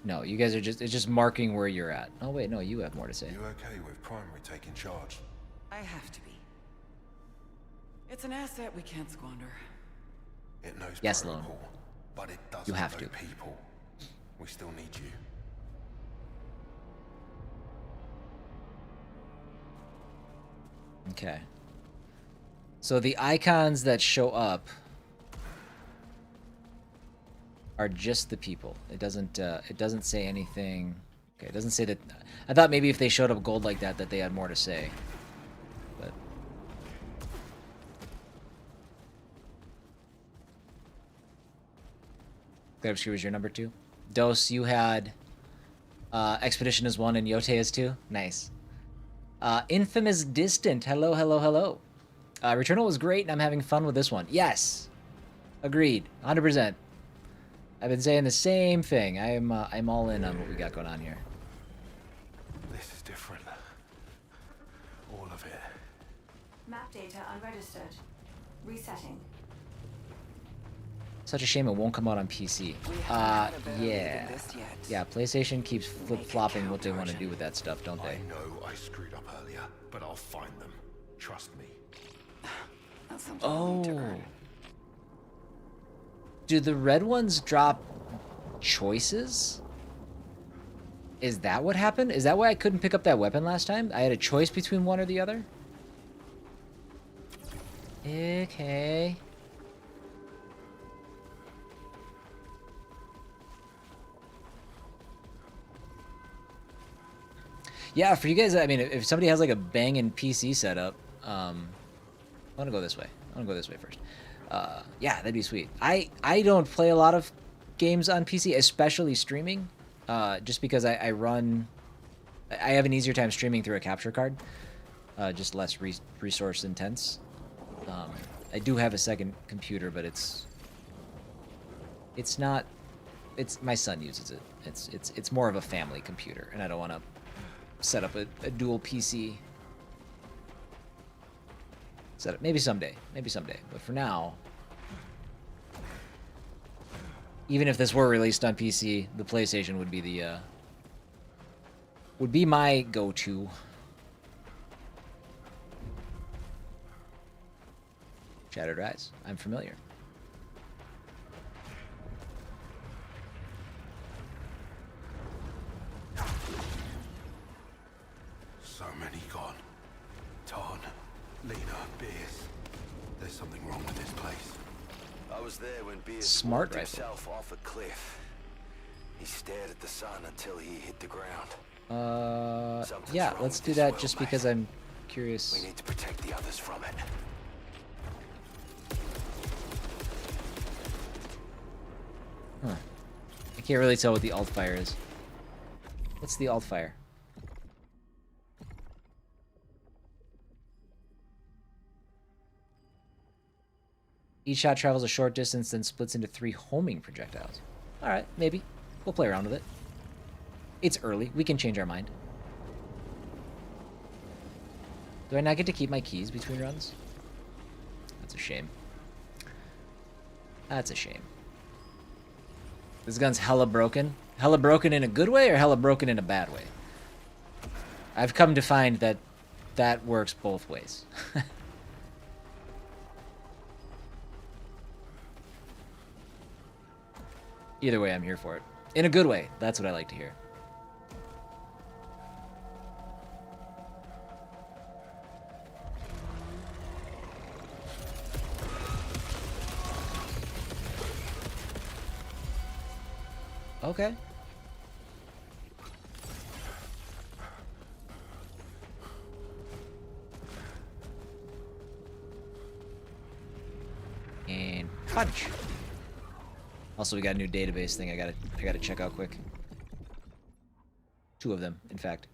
No, you guys are it's just marking where you're at. Oh wait, no, you have more to say. You okay with Primary taking charge? I have to be. It's an asset we can't squander. It knows yes, protocol, Lone. but it doesn't You have know to. people. We still need you. Okay. So the icons that show up are just the people. It doesn't say anything. Okay, it doesn't say that. I thought maybe if they showed up gold like that they had more to say. But Clair Obscure was your number 2. Dose, you had Expedition as 1 and Yote as 2. Nice. Infamous Distant. Hello, hello, hello. Returnal was great, and I'm having fun with this one. Yes, agreed, 100%. I've been saying the same thing. I'm all in on what we got going on here. This is different. All of it. Map data unregistered. Resetting. Such a shame it won't come out on PC. Yeah. Yeah, PlayStation keeps flip-flopping what they want to do with that stuff, don't they? I know I screwed up earlier, but I'll find them. Trust me. Oh. Do the red ones drop choices? Is that what happened? Is that why I couldn't pick up that weapon last time? I had a choice between one or the other? Okay. Yeah, for you guys, I mean, if somebody has like a banging PC setup, I'm gonna go this way. I'm gonna go this way first. Yeah, that'd be sweet. I don't play a lot of games on PC, especially streaming, just because I have an easier time streaming through a capture card, just less resource intense. I do have a second computer, but it's not. My son uses it. It's more of a family computer, and I don't want to set up a dual PC setup. Maybe someday, but for now, even if this were released on PC, the PlayStation would be my go-to. Shattered Rise, I'm familiar. So many gone. Tarn, Lena, Beers. There's something wrong with this place. I was there when Beers Smart walked rifle. himself off a cliff. He stared at the sun until he hit the ground. Yeah, let's do that just because I'm curious. We need to protect the others from it. Huh. I can't really tell what the alt fire is. What's the alt fire? Each shot travels a short distance, then splits into 3 homing projectiles. Alright, maybe. We'll play around with it. It's early. We can change our mind. Do I not get to keep my keys between runs? That's a shame. That's a shame. This gun's hella broken. Hella broken in a good way or hella broken in a bad way? I've come to find that that works both ways. Either way, I'm here for it. In a good way. That's what I like to hear. Okay. Punch. Also, we got a new database thing I gotta check out quick. 2 of them, in fact.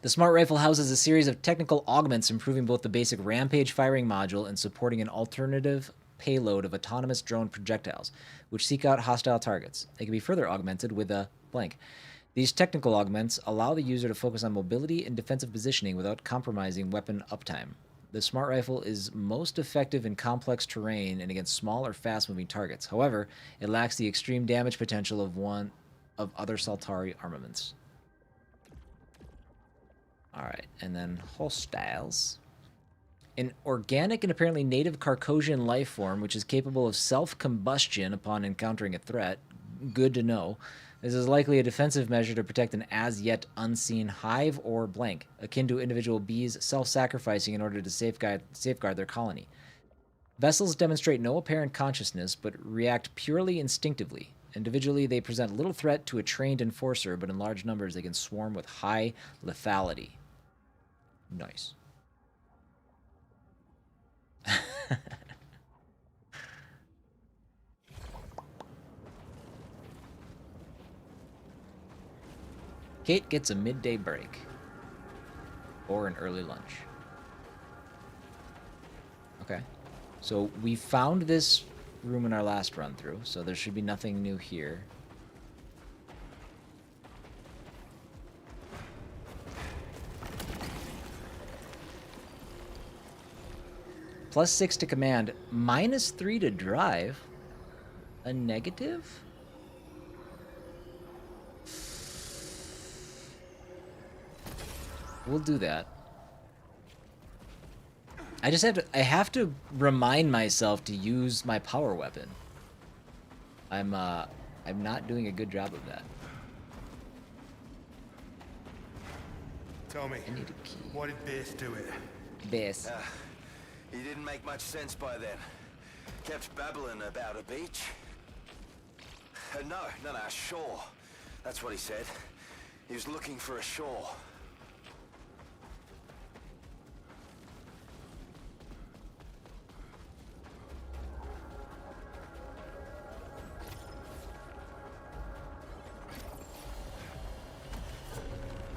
The Smart Rifle houses a series of technical augments improving both the basic rampage firing module and supporting an alternative payload of autonomous drone projectiles, which seek out hostile targets. They can be further augmented with a blank. These technical augments allow the user to focus on mobility and defensive positioning without compromising weapon uptime. The Smart Rifle is most effective in complex terrain and against small or fast-moving targets. However, it lacks the extreme damage potential of one of other Saltari armaments. Alright, and then hostiles. An organic and apparently native Carcosian life form which is capable of self-combustion upon encountering a threat. Good to know. This is likely a defensive measure to protect an as-yet unseen hive or blank, akin to individual bees self-sacrificing in order to safeguard their colony. Vessels demonstrate no apparent consciousness, but react purely instinctively. Individually, they present little threat to a trained enforcer, but in large numbers they can swarm with high lethality. Nice. Kate gets a midday break. Or an early lunch. Okay. So we found this room in our last run through, so there should be nothing new here. +6 to command, -3 to drive. A negative? We'll do that. I have to remind myself to use my power weapon. I'm not doing a good job of that. Tell me, I need a key. why did Base do it? Base. He didn't make much sense by then. Kept babbling about a beach. No, a shore. That's what he said. He was looking for a shore.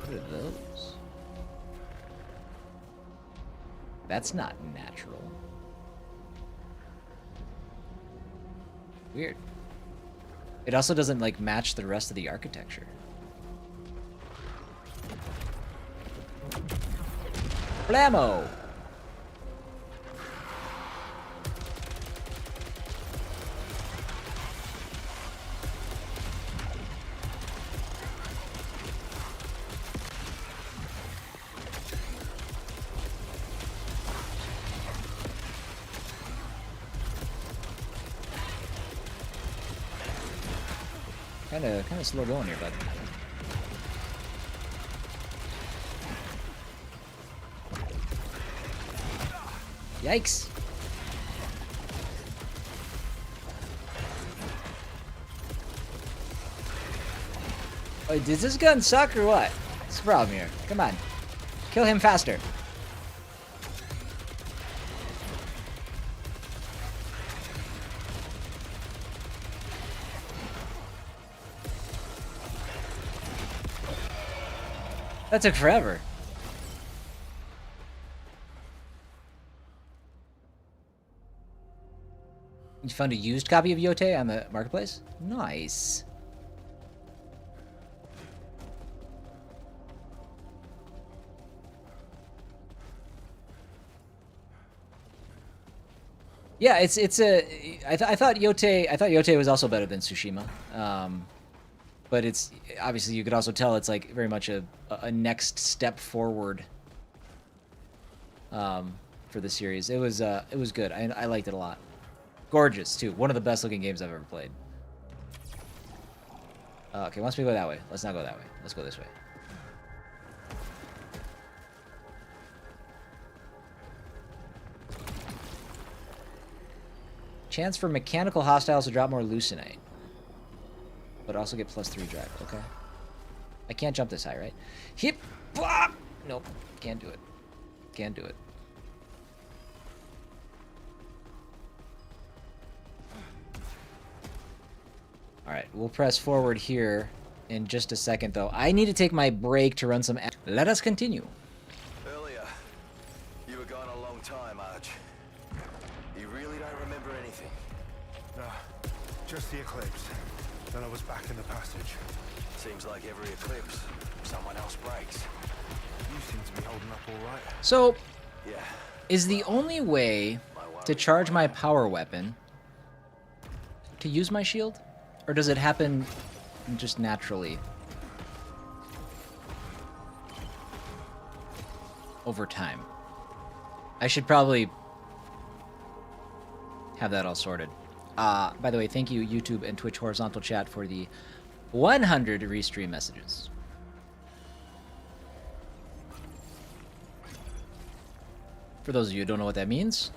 What are those? That's not natural. Weird. It also doesn't, like, match the rest of the architecture. Blammo! Kind of slow going here, bud. Yikes! Wait, does this gun suck or what? What's the problem here? Come on. Kill him faster. That took forever. You found a used copy of Yote on the marketplace? Nice. Yeah, I thought Yote was also better than Tsushima. But it's obviously, you could also tell it's like very much a next step forward for the series. It was good. I liked it a lot. Gorgeous too. One of the best looking games I've ever played. Okay, wants me to go that way. Let's not go that way. Let's go this way. Chance for mechanical hostiles to drop more leucinite. But also get +3 drive. Okay. I can't jump this high, right? Hip! Blah! Nope. Can't do it. Can't do it. Alright, we'll press forward here in just a second, though. I need to take my break to run some... Let us continue. Earlier, you were gone a long time, Arch. You really don't remember anything? No, just the eclipse. Then I was back in the passage. Seems like every eclipse, someone else breaks. You seem to be holding up all right. So, Yeah. is the only way to charge my power weapon to use my shield? Or does it happen just naturally over time? I should probably have that all sorted. By the way, thank you, YouTube and Twitch horizontal chat, for the 100 restream messages. For those of you who don't know what that means,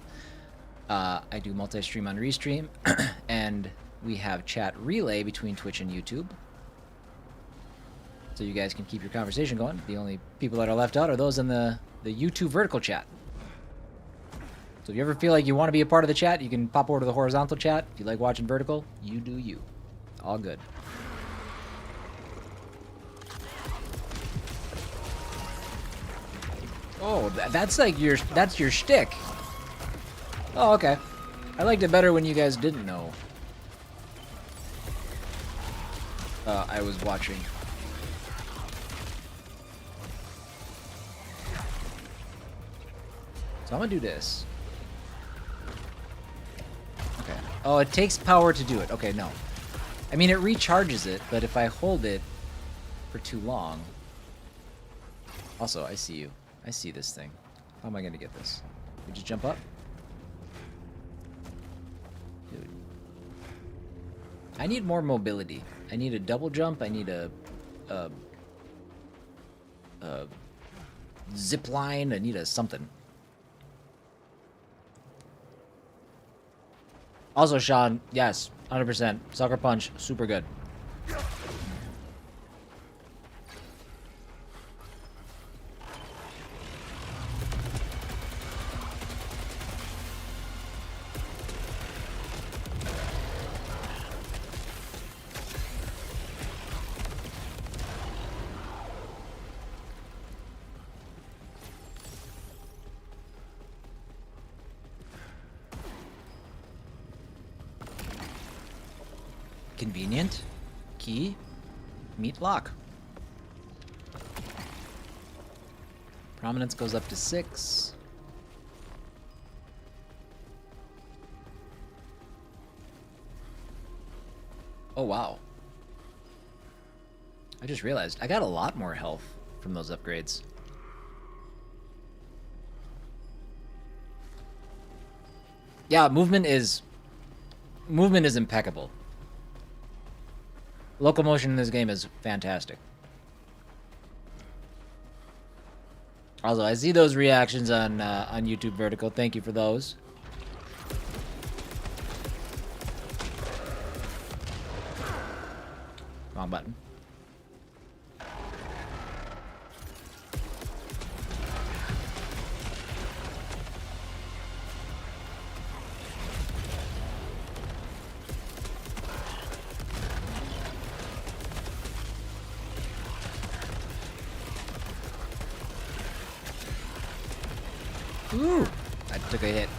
I do multi-stream on Restream, and we have chat relay between Twitch and YouTube. So you guys can keep your conversation going. The only people that are left out are those in the YouTube vertical chat. So if you ever feel like you want to be a part of the chat, you can pop over to the horizontal chat. If you like watching vertical, you do you. All good. Oh, that's like that's your shtick. Oh, okay. I liked it better when you guys didn't know. I was watching. So I'm gonna do this. Okay. Oh, it takes power to do it. Okay, no. I mean, it recharges it, but if I hold it for too long... Also, I see you. I see this thing. How am I gonna get this? We just jump up? Dude. I need more mobility. I need a double jump. I need a zip line. I need a something. Also, Sean, yes, 100%. Sucker Punch, super good. Convenient. Key. Meat lock. Prominence goes up to 6. Oh, wow. I just realized I got a lot more health from those upgrades. Yeah, movement is impeccable. Locomotion in this game is fantastic. Also, I see those reactions on YouTube Vertical. Thank you for those. Wrong button. Ooh, I took a hit.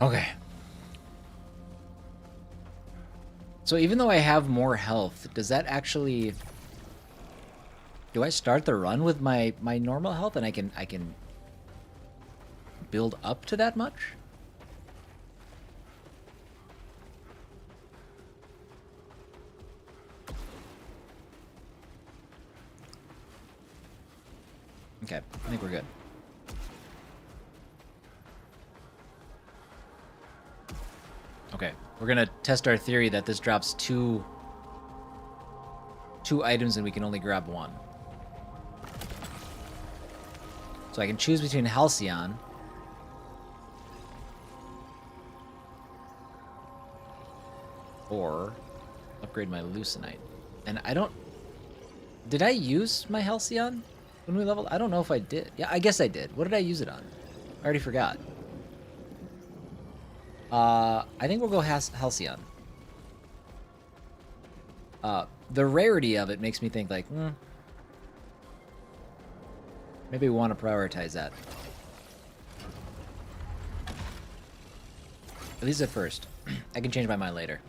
Okay. So even though I have more health, does that actually... Do I start the run with my normal health and I can build up to that much? Okay, I think we're good. Okay, we're gonna test our theory that this drops two items and we can only grab one. So I can choose between Halcyon or upgrade my Lucenite. And I don't... Did I use my Halcyon? When we leveled, I don't know if I did. Yeah, I guess I did. What did I use it on? I already forgot. I think we'll go Halcyon. The rarity of it makes me think like, maybe we want to prioritize that. At least at first. I can change my mind later.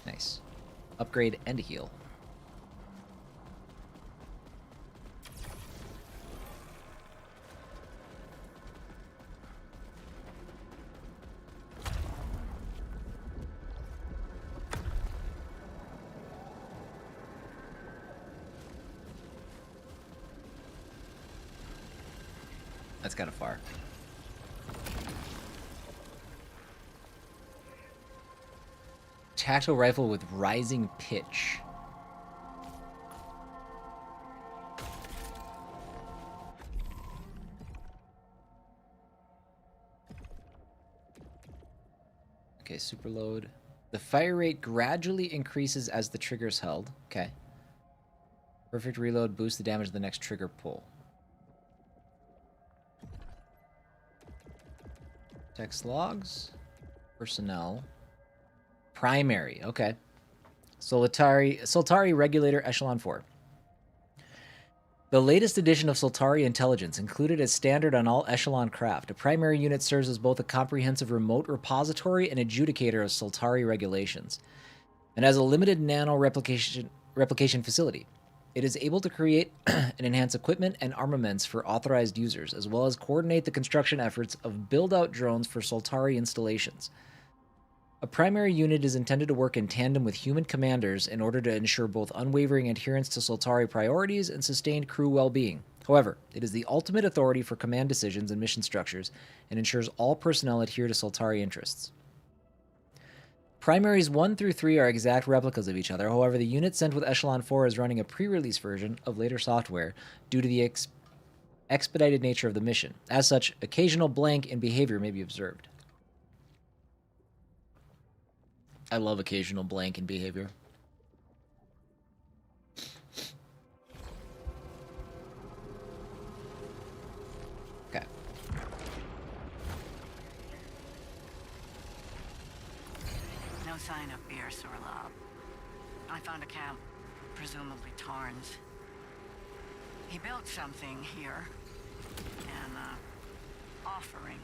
Nice. Upgrade and a heal. That's kind of far. Tactical rifle with rising pitch. Okay, super load. The fire rate gradually increases as the trigger is held. Okay. Perfect reload boosts the damage of the next trigger pull. Text logs. Personnel. Primary. Okay. Soltari Regulator Echelon 4. The latest edition of Soltari Intelligence, included as standard on all Echelon craft. A primary unit serves as both a comprehensive remote repository and adjudicator of Soltari regulations, and as a limited nano replication facility. It is able to create and enhance equipment and armaments for authorized users, as well as coordinate the construction efforts of build-out drones for Soltari installations. A primary unit is intended to work in tandem with human commanders in order to ensure both unwavering adherence to Soltari priorities and sustained crew well-being. However, it is the ultimate authority for command decisions and mission structures and ensures all personnel adhere to Soltari interests. Primaries 1 through 3 are exact replicas of each other. However, the unit sent with Echelon 4 is running a pre-release version of later software due to the expedited nature of the mission. As such, occasional blank in behavior may be observed. I love occasional blank in behavior. Okay. No sign of Bierce or Lob. I found a camp, presumably Tarn's. He built something here. An, offering.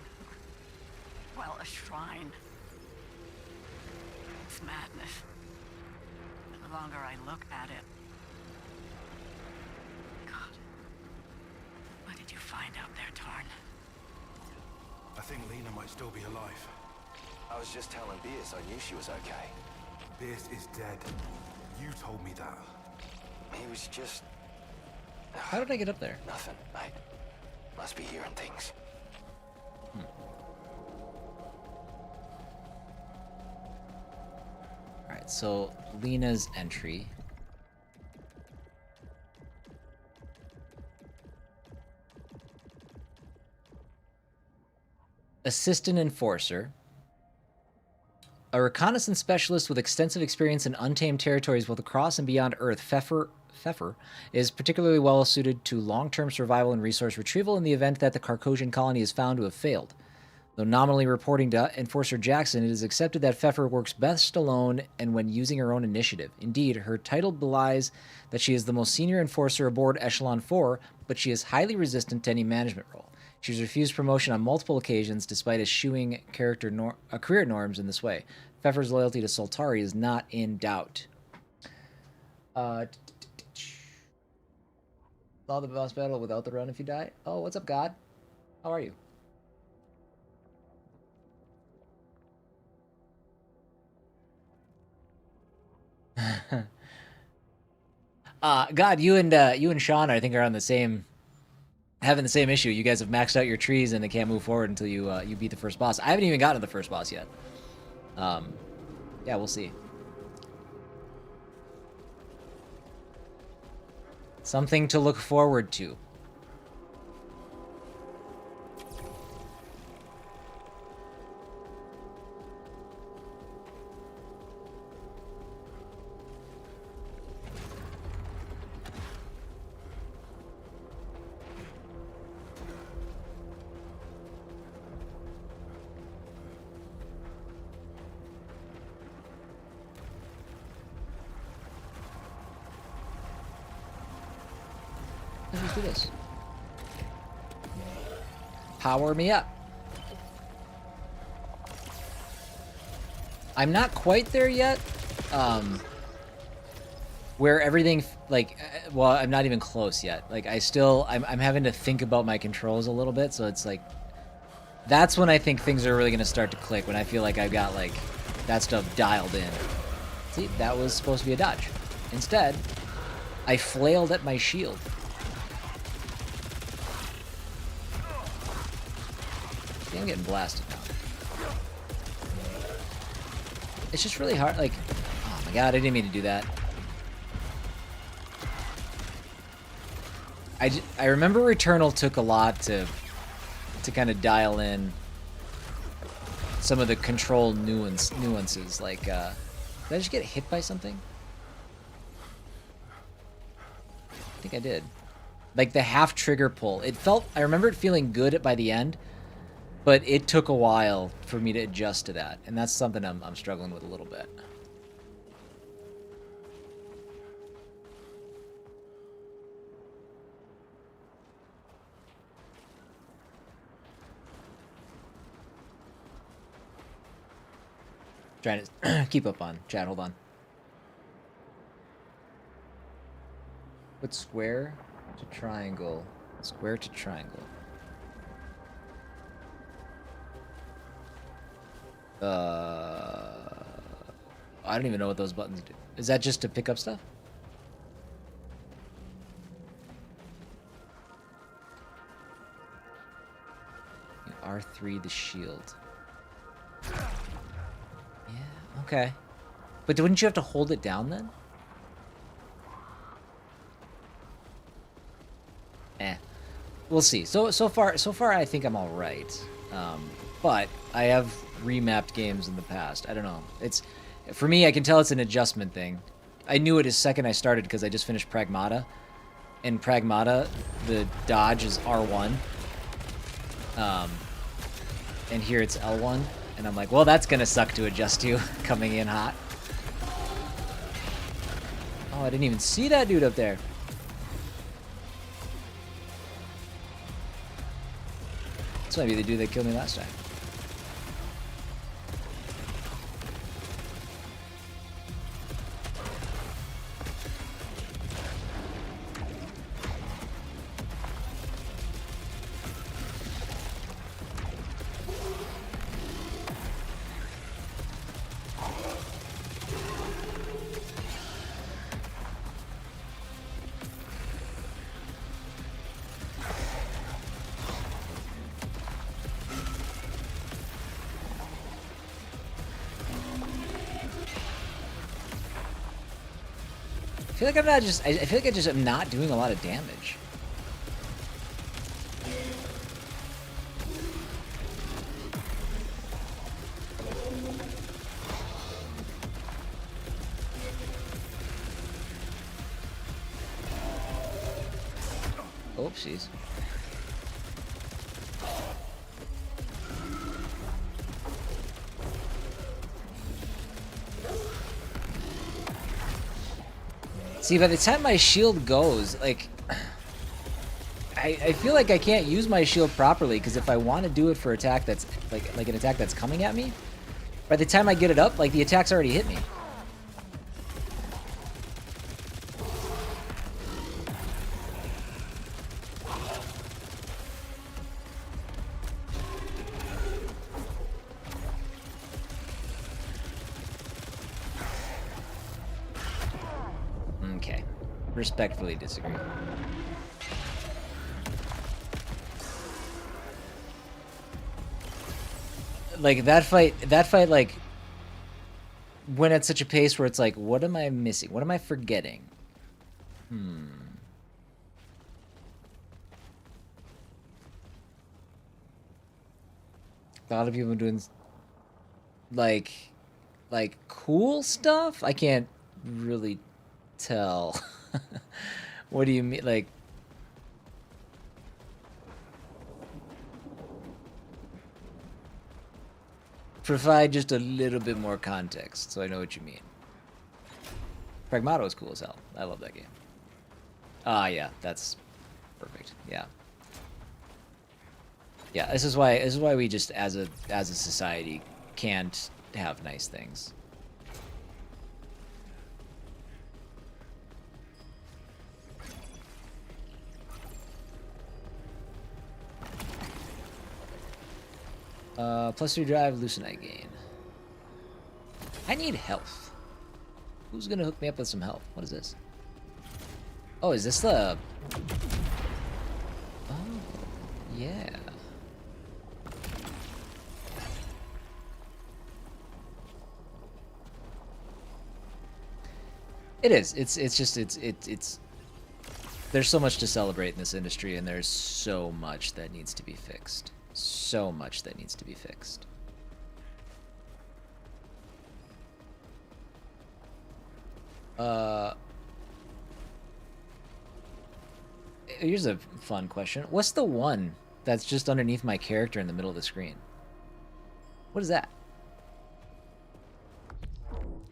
Well, a shrine. It's madness. The longer I look at it... God. What did you find out there, Tarn? I think Lena might still be alive. I was just telling Bierce I knew she was okay. Bierce is dead. You told me that. He was just... How did I get up there? Nothing, mate. Must be hearing things. Alright, so Lena's entry. Assistant Enforcer. A reconnaissance specialist with extensive experience in untamed territories both across and beyond Earth, Pfeffer is particularly well suited to long-term survival and resource retrieval in the event that the Carcosian colony is found to have failed. Though nominally reporting to Enforcer Jackson, it is accepted that Pfeffer works best alone and when using her own initiative. Indeed, her title belies that she is the most senior enforcer aboard Echelon 4, but she is highly resistant to any management role. She has refused promotion on multiple occasions despite eschewing career norms in this way. Pfeffer's loyalty to Soltari is not in doubt. Saw the boss battle without the run if you die. Oh, what's up, God? How are you? God, you and Sean, I think, are on the same, having the same issue. You guys have maxed out your trees and they can't move forward until you beat the first boss. I haven't even gotten to the first boss yet. Yeah, we'll see. Something to look forward to. do this. Power me up. I'm not quite there yet. Where everything, like, well, I'm not even close yet. Like, I'm having to think about my controls a little bit, so it's like, that's when I think things are really going to start to click, when I feel like I've got, like, that stuff dialed in. See, that was supposed to be a dodge. Instead, I flailed at my shield. See, I'm getting blasted now. It's just really hard, like, oh my god, I didn't mean to do that. I remember Returnal took a lot to kind of dial in some of the control nuances. Like, did I just get hit by something? I think I did. Like the half trigger pull. I remember it feeling good by the end, but it took a while for me to adjust to that, and that's something I'm struggling with a little bit. Trying to keep up on chat. Hold on. Put square to triangle. Square to triangle. I don't even know what those buttons do. Is that just to pick up stuff? R3 the shield. Yeah, okay. But wouldn't you have to hold it down then? We'll see. So far I think I'm all right. But I have remapped games in the past. I don't know. It's, for me, I can tell it's an adjustment thing. I knew it the second I started because I just finished Pragmata. In Pragmata, the dodge is R1. And here it's L1. And I'm like, well, that's gonna suck to adjust to coming in hot. Oh, I didn't even see that dude up there. This might be the dude that killed me last time. I feel like I'm not just. I feel like I just am not doing a lot of damage. Oopsies. See, by the time my shield goes, like, I feel like I can't use my shield properly, because if I want to do it for attack that's, like an attack that's coming at me, by the time I get it up, like, the attack's already hit me. Okay. Respectfully disagree. Like, that fight, like, went at such a pace where it's like, what am I missing? What am I forgetting? A lot of people doing, like cool stuff? I can't really tell. What do you mean? Like, provide just a little bit more context so I know what you mean. Pragmata is cool as hell. I love that game. Ah, yeah, that's Perfect. Yeah. Yeah, this is why we just as a society can't have nice things. +3 drive, Lucenite gain. I need health. Who's gonna hook me up with some health? What is this? Oh, is this the... Oh, yeah. It is. It's there's so much to celebrate in this industry, and there's so much that needs to be fixed. So much that needs to be fixed. Here's a fun question. What's the one that's just underneath my character in the middle of the screen? What is that?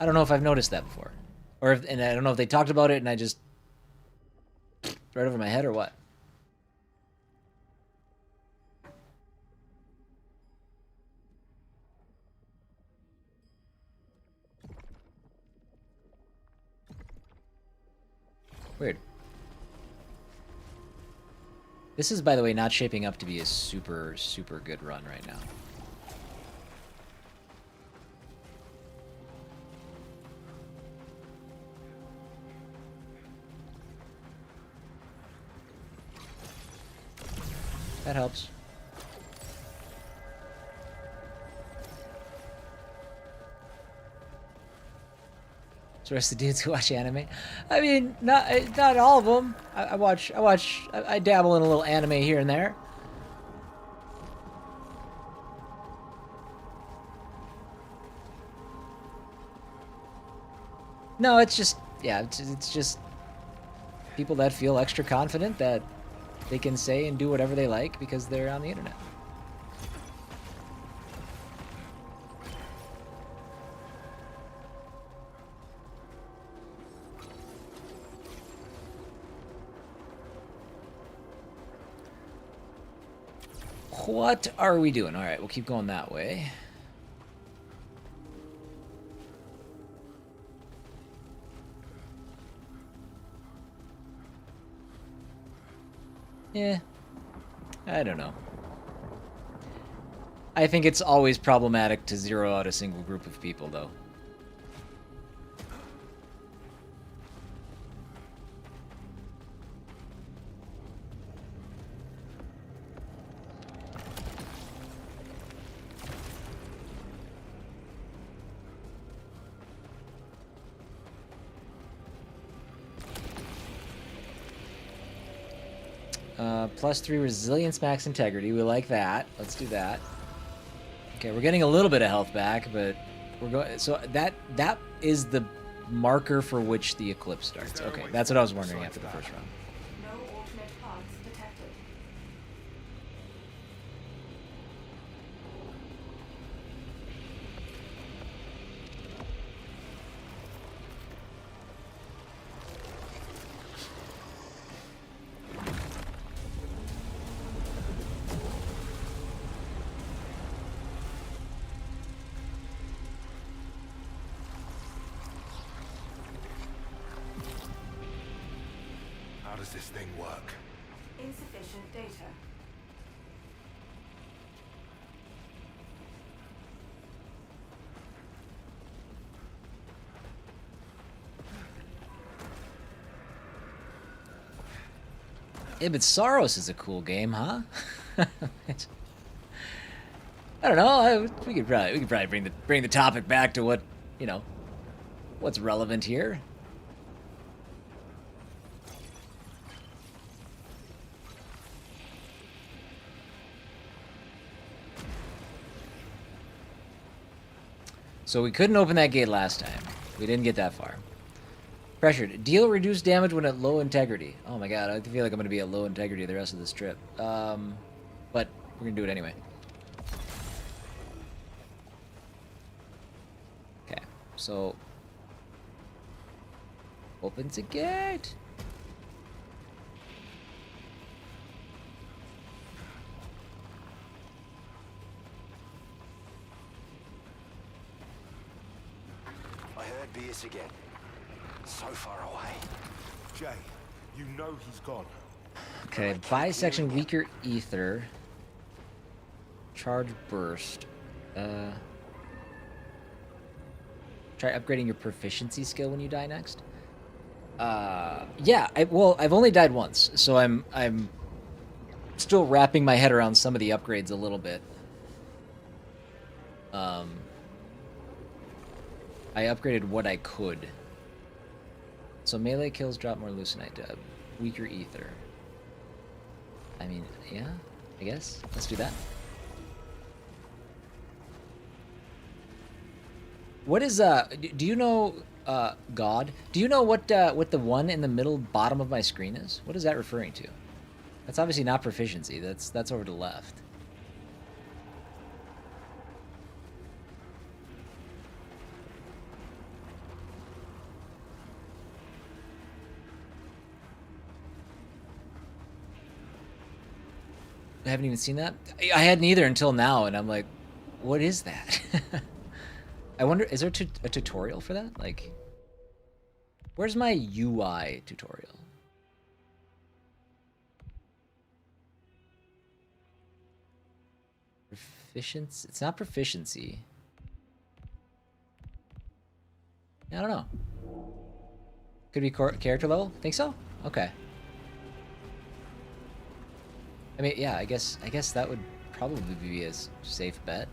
I don't know if I've noticed that before. Or if, and I don't know if they talked about it and I just right over my head or what. Weird. This is, by the way, not shaping up to be a super, super good run right now. That helps. So the rest of the dudes who watch anime, I mean, not all of them. I dabble in a little anime here and there. No, it's just, yeah, it's just people that feel extra confident that they can say and do whatever they like because they're on the internet. What are we doing? All right, we'll keep going that way. Yeah, I don't know. I think it's always problematic to zero out a single group of people, though. +3 resilience, max integrity. We like that. Let's do that. Okay, we're getting a little bit of health back, but we're going. So that is the marker for which the eclipse starts. Okay, that's what I was wondering after the first round. No alternate paths detected. How does this thing work? Insufficient data. Yeah, but Saros is a cool game, huh? I don't know. We could probably bring the topic back to what, you know, what's relevant here. So we couldn't open that gate last time. We didn't get that far. Pressured. Deal reduced damage when at low integrity. Oh my god, I feel like I'm going to be at low integrity the rest of this trip. But we're going to do it anyway. Okay, so... opens a gate. heard Beers again. So far away. Jay, you know he's gone. Okay, bisection, weaker ether. Charge burst. Try upgrading your proficiency skill when you die next. Yeah, I've only died once, so I'm still wrapping my head around some of the upgrades a little bit. I upgraded what I could. So melee kills drop more loosenite, weaker ether. I mean, yeah, I guess. Let's do that. What is do you know God? Do you know what the one in the middle bottom of my screen is? What is that referring to? That's obviously not proficiency. That's over to the left. I haven't even seen that. I hadn't either until now, and I'm like, what is that? I wonder, is there a tutorial for that? Like, where's my UI tutorial? Proficiency? It's not proficiency. I don't know. Could be character level? Think so? Okay. I mean, yeah, I guess that would probably be a safe bet.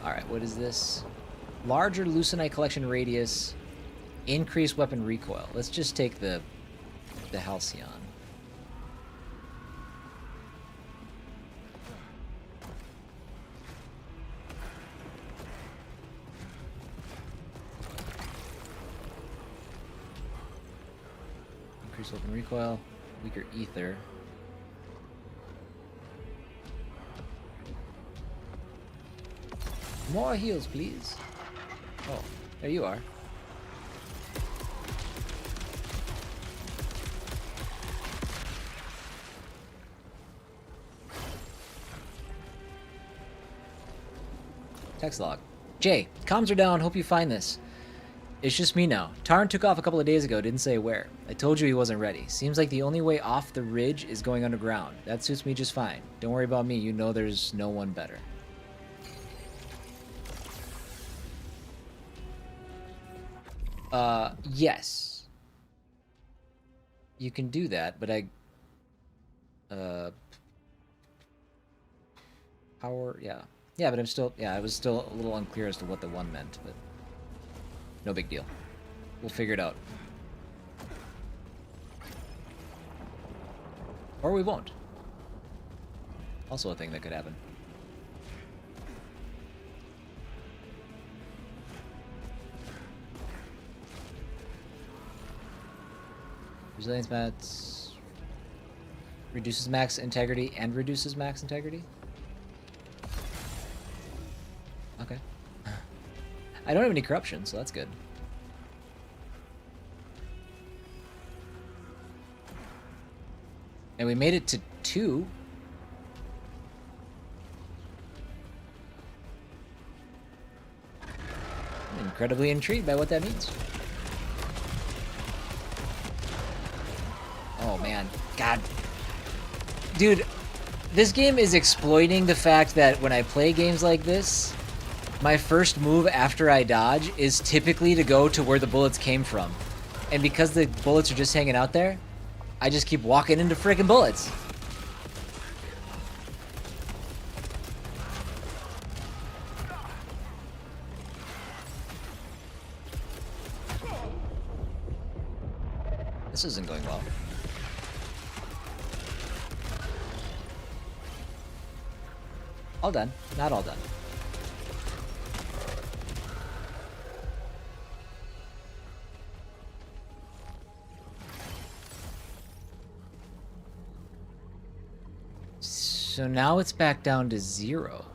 Alright, what is this? Larger loosenite collection radius, increased weapon recoil. Let's just take the Halcyon. Increased weapon recoil, weaker ether. More heals, please. Oh, there you are. Text log. Jay, comms are down. Hope you find this. It's just me now. Tarn took off a couple of days ago. Didn't say where. I told you he wasn't ready. Seems like the only way off the ridge is going underground. That suits me just fine. Don't worry about me. You know there's no one better. Yes. You can do that, but power, yeah. Yeah, but I was still a little unclear as to what the one meant, but no big deal. We'll figure it out. Or we won't. Also a thing that could happen. Resilience mats reduces max integrity and reduces max integrity? Okay. I don't have any corruption, so that's good. And we made it to 2. I'm incredibly intrigued by what that means. Oh man, God. Dude, this game is exploiting the fact that when I play games like this, my first move after I dodge is typically to go to where the bullets came from. And because the bullets are just hanging out there, I just keep walking into freaking bullets. This isn't going well. All done. Not all done. So now it's back down to 0.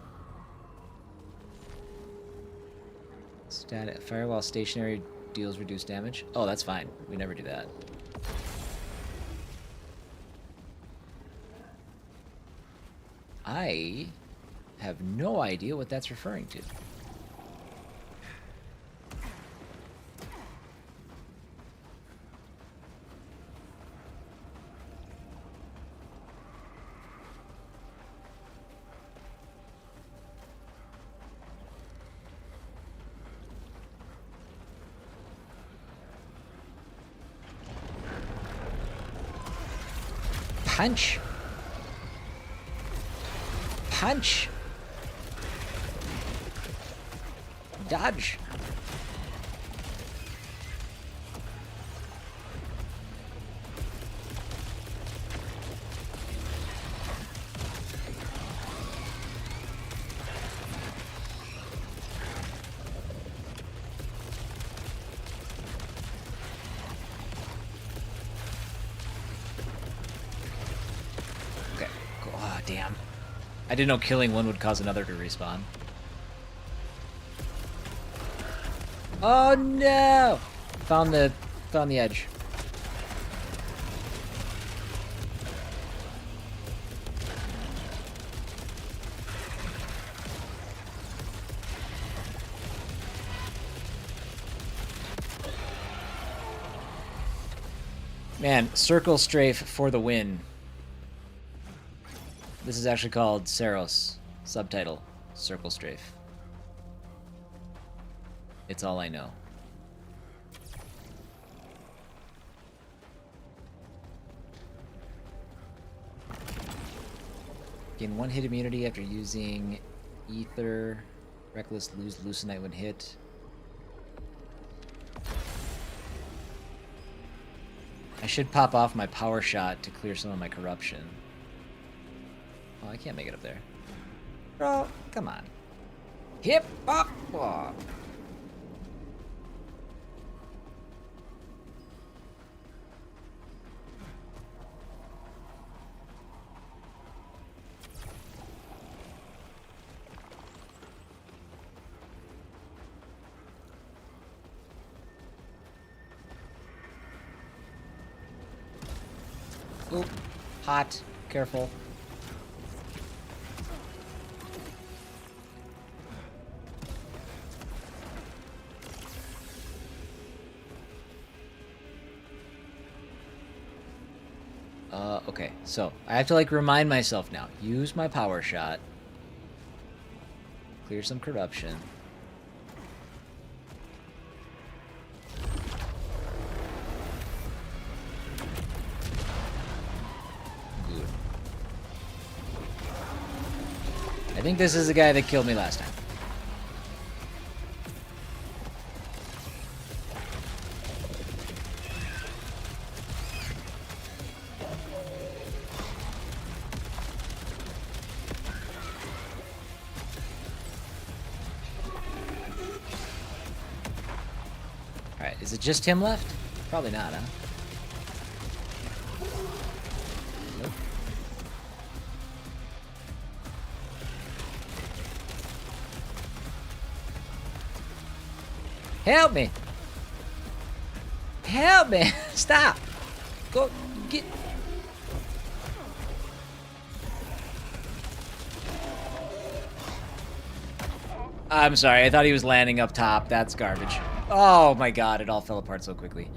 Static fire while stationary deals reduced damage. Oh, that's fine. We never do that. I have no idea what that's referring to. Punch. Punch. Dodge. Okay. Cool. Oh, damn. I didn't know killing one would cause another to respawn. Oh no! Found the edge. Man, circle strafe for the win. This is actually called Saros. Subtitle: Circle strafe. It's all I know. Gain 1 hit immunity after using Ether. Reckless, lose Lucenite when hit. I should pop off my power shot to clear some of my corruption. Oh, I can't make it up there. Bro, come on. Hip up! Oh. Oop. Hot. Careful. Okay, so I have to like remind myself now. Use my power shot. Clear some corruption. Good. I think this is the guy that killed me last time. Is it just him left? Probably not, huh? Nope. Help me! Help me! Stop! Go get... I'm sorry, I thought he was landing up top. That's garbage. Oh my god, it all fell apart so quickly.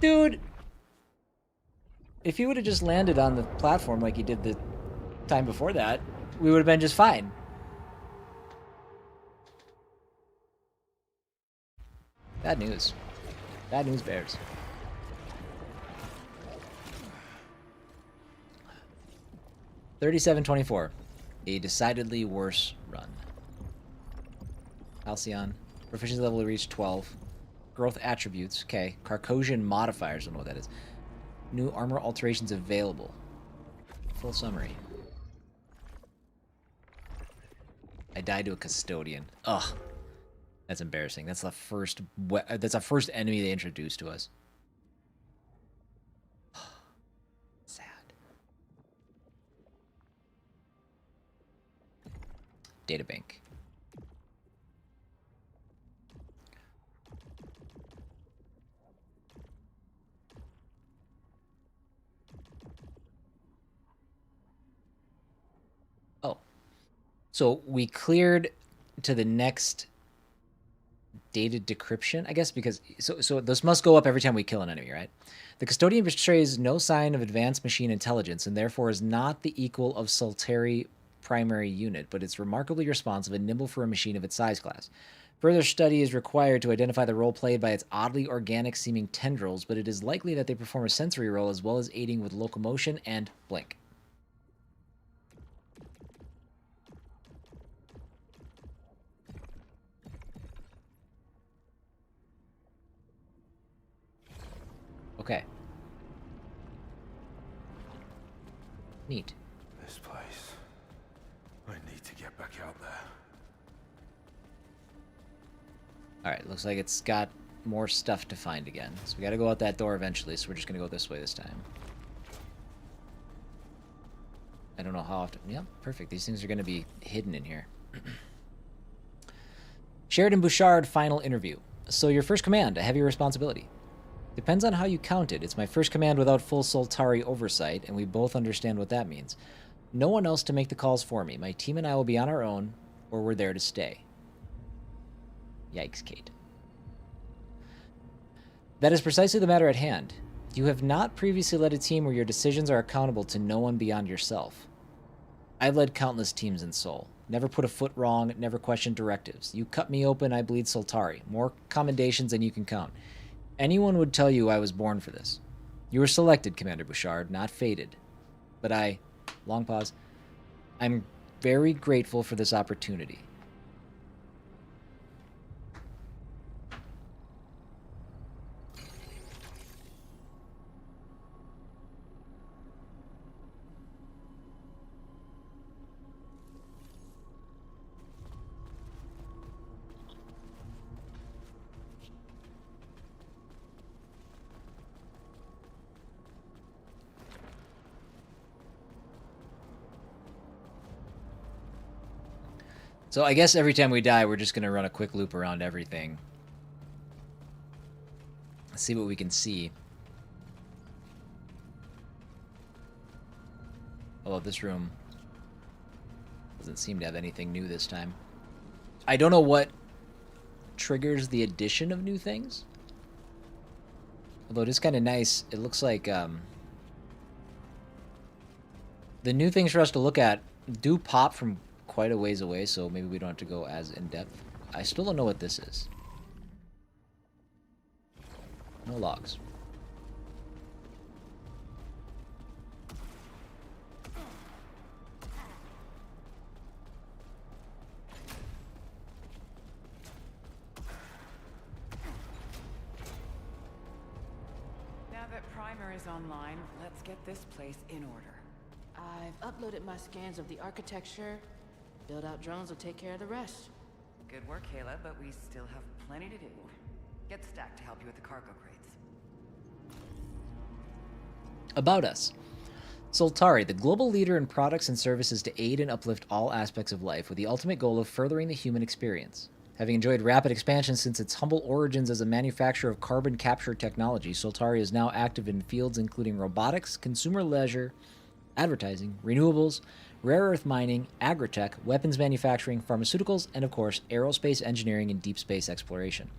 Dude! If he would have just landed on the platform like he did the time before that, we would have been just fine. Bad news. Bad news bears. $37.24. A decidedly worse run. Halcyon. Proficiency level reached 12. Growth attributes. Okay. Carcosian modifiers. Don't know what that is. New armor alterations available. Full summary. I died to a custodian. Ugh. That's embarrassing. That's the first. That's the first enemy they introduced to us. Sad. Databank. Oh. So we cleared to the next data decryption, I guess, because so this must go up every time we kill an enemy, right? The custodian betrays no sign of advanced machine intelligence and therefore is not the equal of Saltari primary unit, but it's remarkably responsive and nimble for a machine of its size class. Further study is required to identify the role played by its oddly organic-seeming tendrils, but it is likely that they perform a sensory role as well as aiding with locomotion and blink. Okay. Neat. This place. I need to get back out there. Alright, looks like it's got more stuff to find again. So we gotta go out that door eventually, so we're just gonna go this way this time. I don't know how often... Yep, perfect. These things are gonna be hidden in here. Sheridan Bouchard, final interview. So your first command, a heavy responsibility. Depends on how you count it. It's my first command without full Soltari oversight, and we both understand what that means. No one else to make the calls for me. My team and I will be on our own, or we're there to stay. Yikes, Kate. That is precisely the matter at hand. You have not previously led a team where your decisions are accountable to no one beyond yourself. I've led countless teams in Sol. Never put a foot wrong, never questioned directives. You cut me open, I bleed Soltari. More commendations than you can count. Anyone would tell you I was born for this. You were selected, Commander Bouchard, not fated. But long pause, I'm very grateful for this opportunity. So I guess every time we die, we're just going to run a quick loop around everything. See what we can see. Although this room doesn't seem to have anything new this time. I don't know what triggers the addition of new things. Although it is kind of nice. It looks like the new things for us to look at do pop from quite a ways away, so maybe we don't have to go as in-depth. I still don't know what this is. No logs. Now that Primer is online, let's get this place in order. I've uploaded my scans of the architecture. Build-out drones will take care of the rest. Good work, Kayla, but we still have plenty to do. Get Stack to help you with the cargo crates. About us. Soltari, the global leader in products and services to aid and uplift all aspects of life with the ultimate goal of furthering the human experience. Having enjoyed rapid expansion since its humble origins as a manufacturer of carbon capture technology, Soltari is now active in fields including robotics, consumer leisure, advertising, renewables, rare earth mining, agritech, weapons manufacturing, pharmaceuticals, and of course, aerospace engineering and deep space exploration.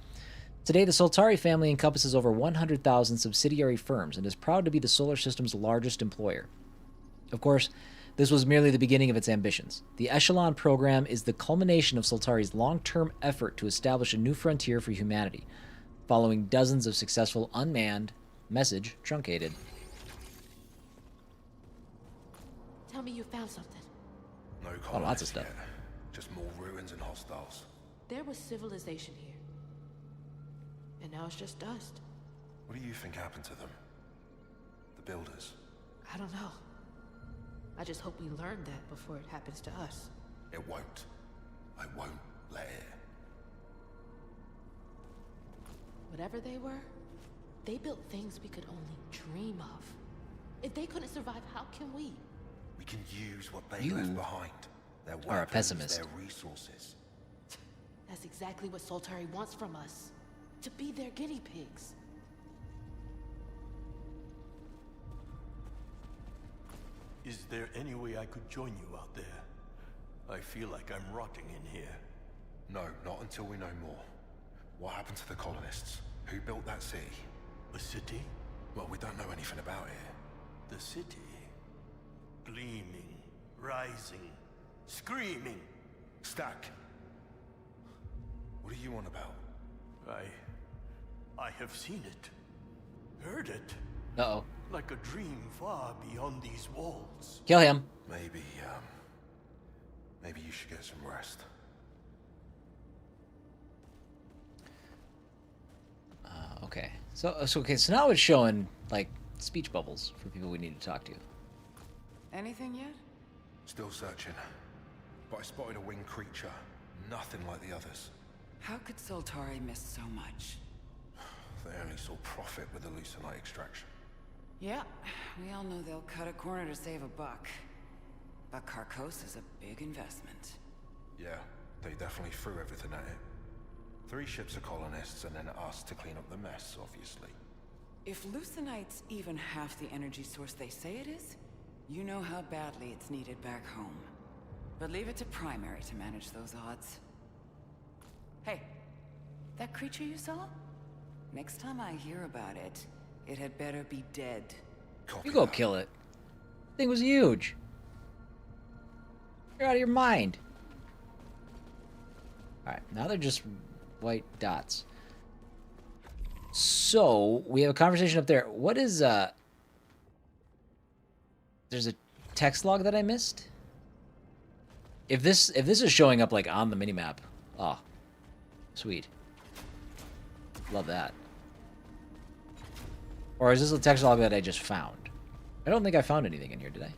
Today, the Soltari family encompasses over 100,000 subsidiary firms and is proud to be the solar system's largest employer. Of course, this was merely the beginning of its ambitions. The Echelon program is the culmination of Soltari's long-term effort to establish a new frontier for humanity, following dozens of successful unmanned, message truncated. Tell me you found something. No Oh, lots of stuff. yet. Just more ruins and hostiles. There was civilization here. And now it's just dust. What do you think happened to them? The builders? I don't know. I just hope we learn that before it happens to us. It won't. I won't let it. Whatever they were, they built things we could only dream of. If they couldn't survive, how can we? We can use what they You left behind. Their weapons, are a pessimist. their resources. That's exactly what Soltari wants from us. To be their guinea pigs. Is there any way I could join you out there? I feel like I'm rotting in here. No, not until we know more. What happened to the colonists? Who built that city? A city? Well, we don't know anything about it. The city. Gleaming, rising, screaming. Stack. What are you on about? I have seen it. Heard it. Uh-oh. Like a dream far beyond these walls. Kill him. Maybe you should get some rest. Okay. So now it's showing, like, speech bubbles for people we need to talk to. Anything yet? Still searching. But I spotted a winged creature. Nothing like the others. How could Soltari miss so much? They only saw profit with the Lucenite extraction. Yeah, we all know they'll cut a corner to save a buck. But Carcosa is a big investment. Yeah, they definitely threw everything at it. 3 ships of colonists and then us to clean up the mess, obviously. If Lucenite's even half the energy source they say it is, you know how badly it's needed back home. But leave it to Primary to manage those odds. Hey, that creature you saw? Next time I hear about it, it had better be dead. Copy You go that. kill it. Thing was huge. You're out of your mind. Alright, now they're just white dots. So, we have a conversation up there. What is, there's a text log that I missed? If this is showing up, like, on the minimap. Oh. Sweet. Love that. Or is this a text log that I just found? I don't think I found anything in here, did I?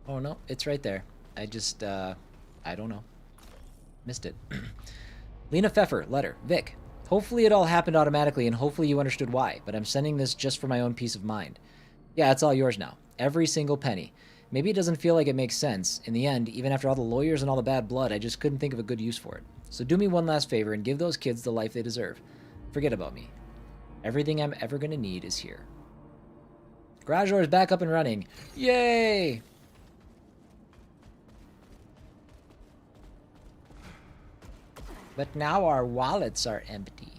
Oh, no. It's right there. I just, I don't know. Missed it. Lena Pfeffer, letter. Vic, hopefully it all happened automatically and hopefully you understood why, but I'm sending this just for my own peace of mind. Yeah, it's all yours now. Every single penny. Maybe it doesn't feel like it makes sense. In the end, even after all the lawyers and all the bad blood, I just couldn't think of a good use for it. So do me one last favor and give those kids the life they deserve. Forget about me. Everything I'm ever going to need is here. Garage door is back up and running. Yay! But now our wallets are empty.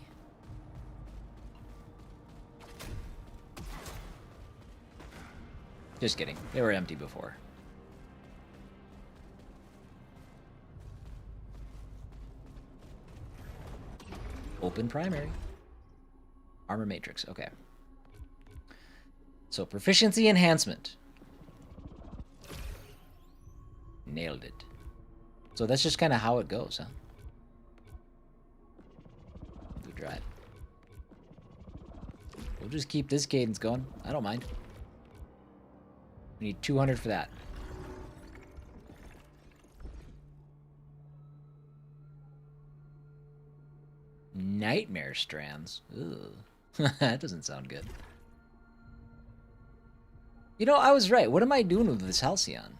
Just kidding. They were empty before. Open primary. Armor matrix. Okay. So proficiency enhancement. Nailed it. So that's just kind of how it goes, huh? Good drive. We'll just keep this cadence going. I don't mind. We need 200 for that. Nightmare strands. Ugh. That doesn't sound good. You know, I was right. What am I doing with this Halcyon?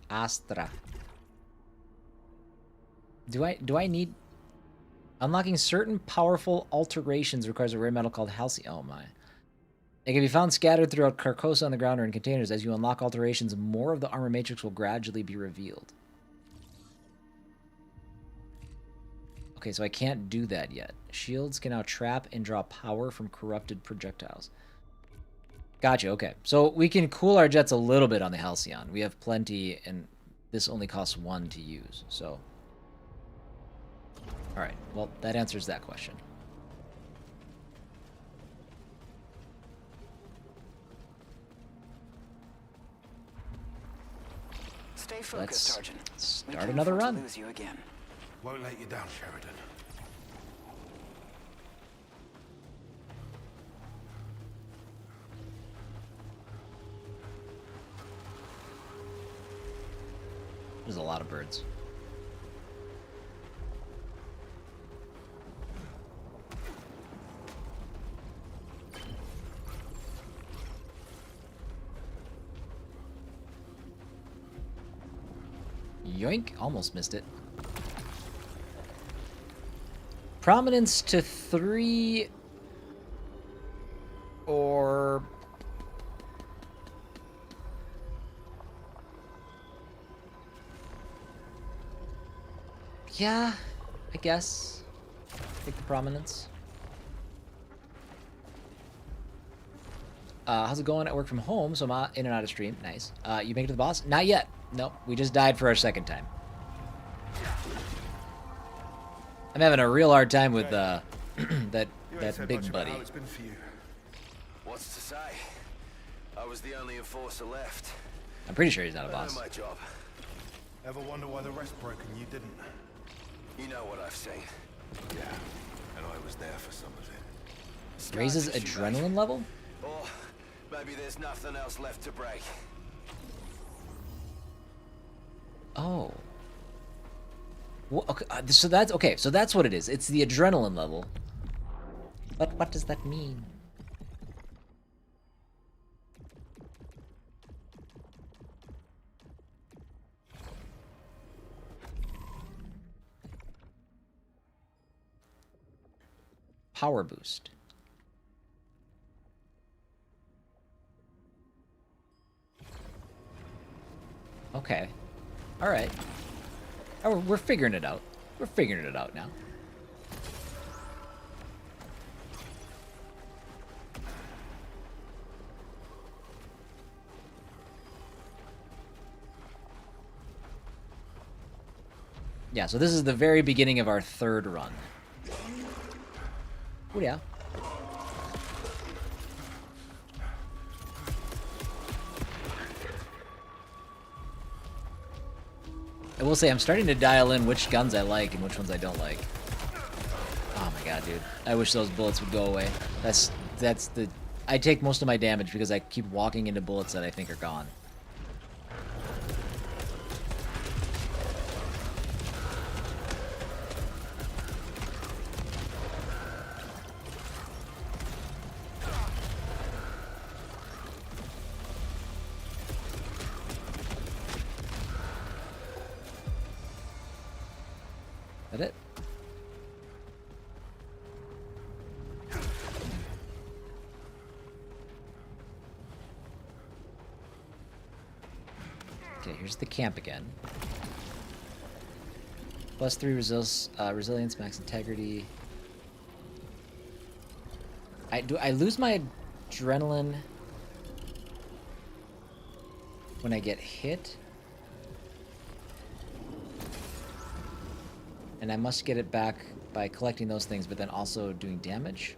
Astra. Do I need... Unlocking certain powerful alterations requires a rare metal called Halcyon. Oh my. It can be found scattered throughout Carcosa on the ground or in containers. As you unlock alterations, more of the armor matrix will gradually be revealed. Okay, so I can't do that yet. Shields can now trap and draw power from corrupted projectiles. Gotcha, okay. So we can cool our jets a little bit on the Halcyon. We have plenty, and this only costs 1 to use, so... Alright, well, that answers that question. Stay focused, Let's Sergeant. start another run. Lose you again. Won't let you down, Sheridan. There's a lot of birds. Yoink, almost missed it. Prominence to 3 or... Yeah, I guess. Take the prominence. How's it going? I work from home, so I'm in and out of stream. Nice. You make it to the boss? Not yet. Nope. We just died for our second time. I'm having a real hard time with that big buddy. How it's been for you. What's to say? I was the only enforcer left. I'm pretty sure he's not a I boss. know my job. Ever wonder why the rest broke and you didn't? You know what I've seen. Yeah, and I was there for some of it. Raises adrenaline level? Or maybe there's nothing else left to break. Oh. Well, okay, so that's okay. So that's what it is. It's the adrenaline level. But what does that mean? Power boost. Okay. All right. Oh, we're figuring it out. We're figuring it out now. Yeah, so this is the very beginning of our third run. Oh, yeah. I will say I'm starting to dial in which guns I like and which ones I don't like. Oh my god, dude. I wish those bullets would go away. That's the... I take most of my damage because I keep walking into bullets that I think are gone. That it? Okay, here's the camp again. +3 resilience, max integrity. I lose my adrenaline when I get hit? And I must get it back by collecting those things, but then also doing damage?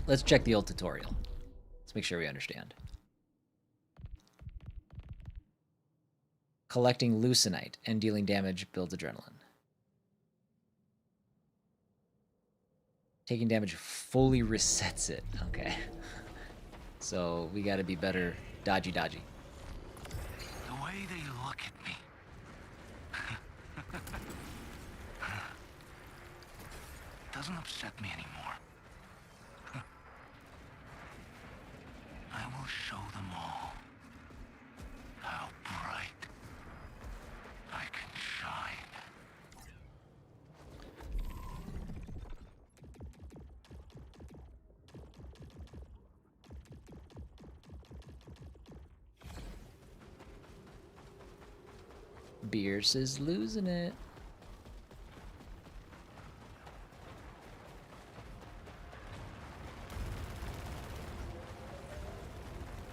Let's check the old tutorial. Let's make sure we understand. Collecting leucinite and dealing damage builds adrenaline. Taking damage fully resets it. Okay. So we gotta be better dodgy. The way they look at me. Doesn't upset me anymore. I will show them all how bright I can shine. Bierce is losing it.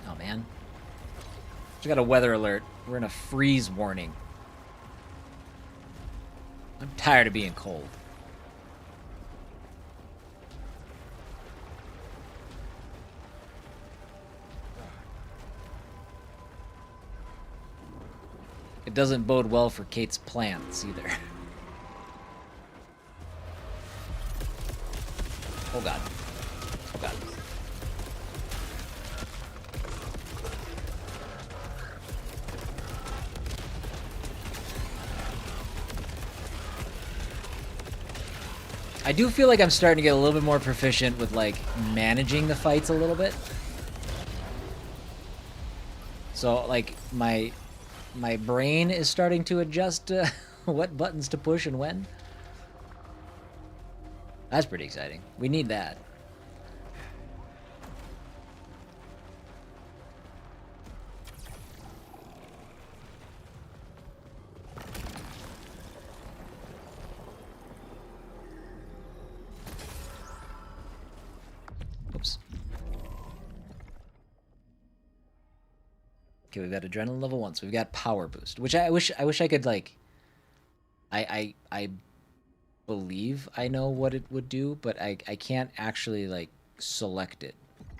Oh man. Just got a weather alert. We're in a freeze warning. I'm tired of being cold. It doesn't bode well for Kate's plants either. Oh god. Oh god. I do feel like I'm starting to get a little bit more proficient with, like, managing the fights a little bit. So, like, my brain is starting to adjust to what buttons to push and when. That's pretty exciting. We need that. Oops. Okay, we've got adrenaline level 1, so we've got power boost, which I wish I could like. I believe I know what it would do, but I can't actually like select it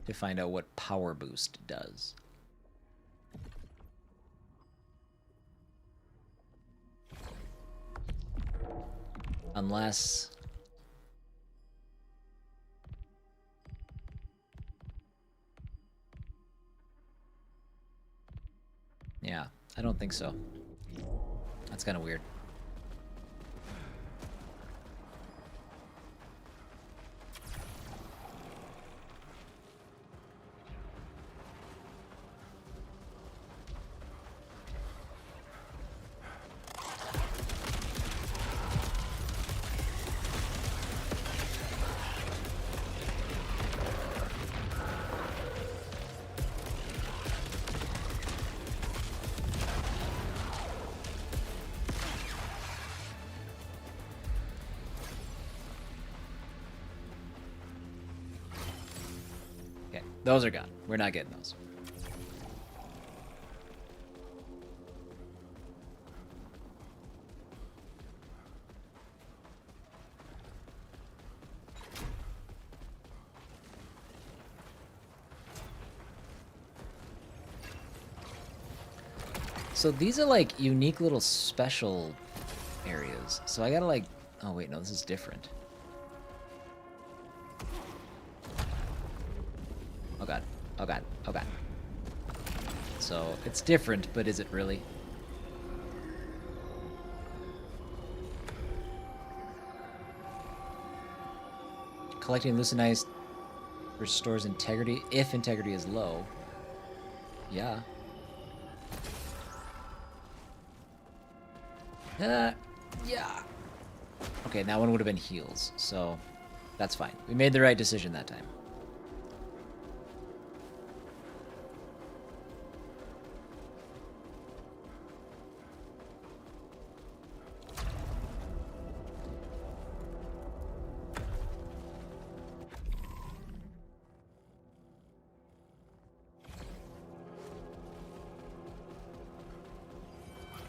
to find out what power boost does. Unless... Yeah, I don't think so. That's kind of weird. Those are gone. We're not getting those. So these are like unique little special areas. So I gotta like... Oh wait, no, this is different. Oh god. Oh god. Oh god. So, it's different, but is it really? Collecting Lucinize restores integrity if integrity is low. Yeah. Yeah. Okay, that one would have been heals, so that's fine. We made the right decision that time.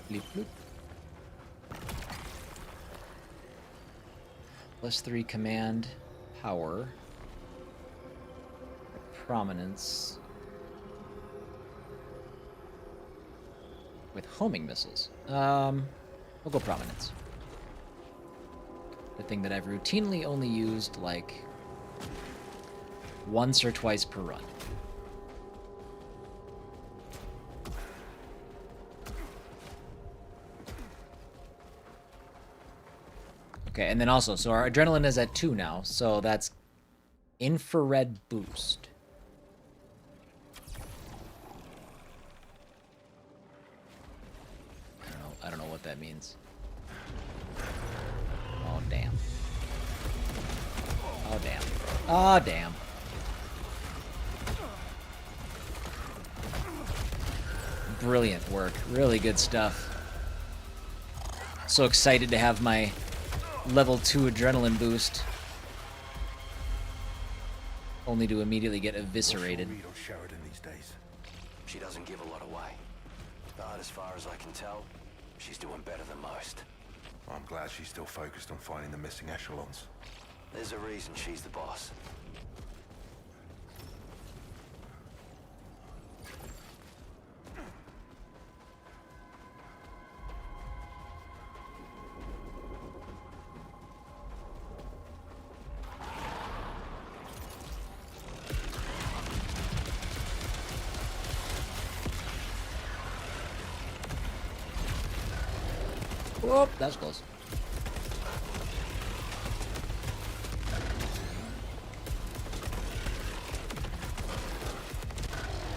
Bleep, bloop. +3 command power. Prominence. With homing missiles. We'll go prominence. The thing that I've routinely only used like once or twice per run. Okay, and then also, so our adrenaline is at 2 now, so that's infrared boost. I don't know what that means. Oh, damn. Oh, damn. Oh, damn. Brilliant work. Really good stuff. So excited to have my level 2 adrenaline boost. Only to immediately get eviscerated. What's your read on Sheridan these days? She doesn't give a lot away. But as far as I can tell, she's doing better than most. I'm glad she's still focused on finding the missing echelons. There's a reason she's the boss. Whoop, that was close.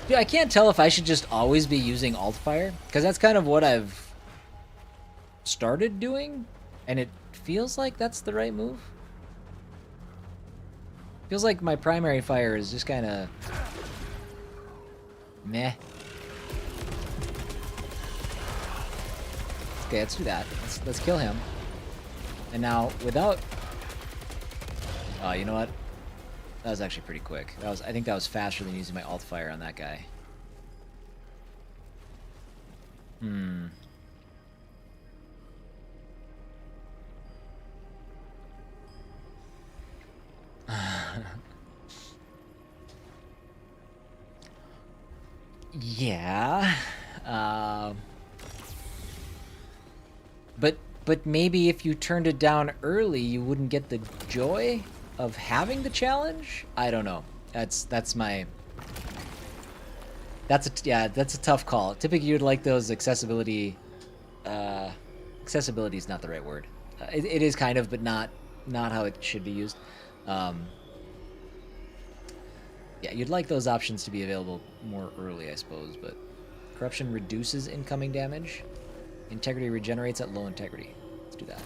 Dude, I can't tell if I should just always be using alt fire, because that's kind of what I've started doing, and it feels like that's the right move. Feels like my primary fire is just kind of meh. Okay, let's do that. Let's kill him. And now, without... Oh, you know what? That was actually pretty quick. I think that was faster than using my alt fire on that guy. Hmm. Yeah. Uh, but maybe if you turned it down early, you wouldn't get the joy of having the challenge? I don't know. That's my... That's a tough call. Typically, you'd like those accessibility... accessibility is not the right word. It is kind of, but not how it should be used. Yeah, you'd like those options to be available more early, I suppose, but... Corruption reduces incoming damage. Integrity regenerates at low integrity. Let's do that.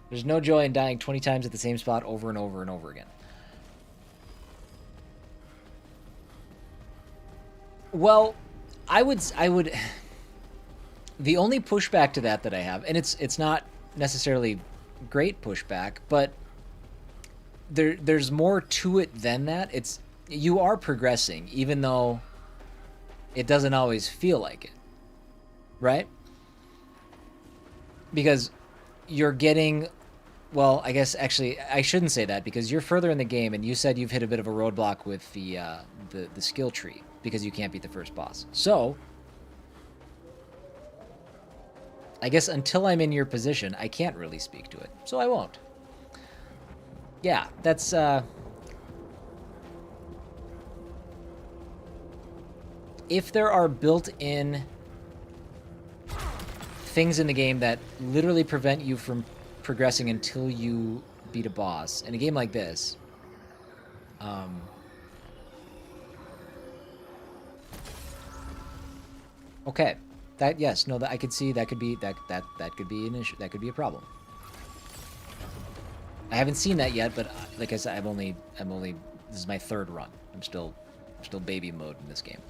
There's no joy in dying 20 times at the same spot over and over and over again. Well, I would... The only pushback to that I have, and it's not necessarily great pushback, but there's more to it than that. You are progressing, even though it doesn't always feel like it, right? Because you're getting... Well, I guess actually I shouldn't say that, because you're further in the game, and you said you've hit a bit of a roadblock with the skill tree because you can't beat the first boss. So I guess until I'm in your position, I can't really speak to it, so I won't. Yeah, that's if there are built-in things in the game that literally prevent you from progressing until you beat a boss in a game like this, okay, that I could see that could be that could be an issue. That could be a problem. I haven't seen that yet, but like I said, I'm only this is my third run. I'm still baby mode in this game.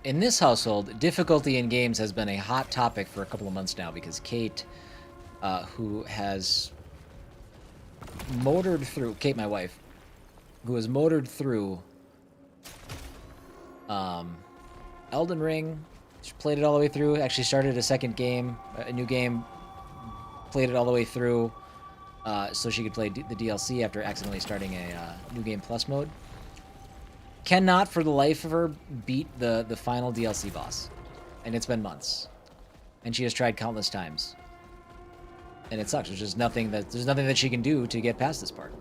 In this household, difficulty in games has been a hot topic for a couple of months now, because Kate, who has motored through... Kate, my wife, who has motored through Elden Ring. She played it all the way through. Actually started a second game, a new game, played it all the way through so she could play the DLC after accidentally starting a New Game Plus mode. Cannot, for the life of her, beat the final DLC boss. And it's been months. And she has tried countless times. And it sucks. There's just nothing that she can do to get past this part.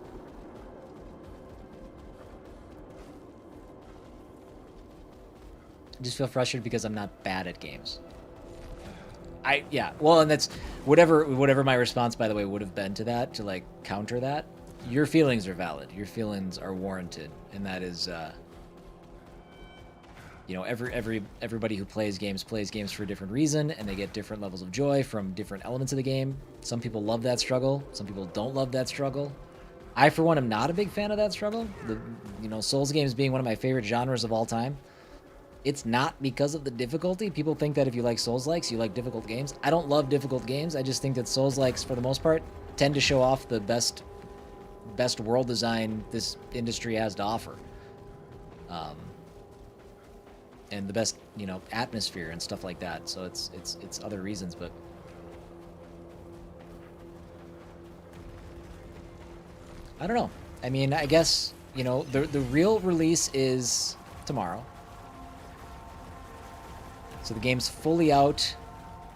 I just feel frustrated because I'm not bad at games. Yeah, well, and that's whatever my response, by the way, would have been to that, to like counter that. Your feelings are valid. Your feelings are warranted, and that is you know, everybody who plays games for a different reason, and they get different levels of joy from different elements of the game. Some people love that struggle. Some people don't love that struggle. I, for one, am not a big fan of that struggle. You know, Souls games being one of my favorite genres of all time. It's not because of the difficulty. People think that if you like Souls-likes, you like difficult games. I don't love difficult games. I just think that Souls-likes, for the most part, tend to show off the best world design this industry has to offer. And the best, you know, atmosphere and stuff like that. So it's other reasons, but I don't know. I mean, I guess, you know, the real release is tomorrow. So the game's fully out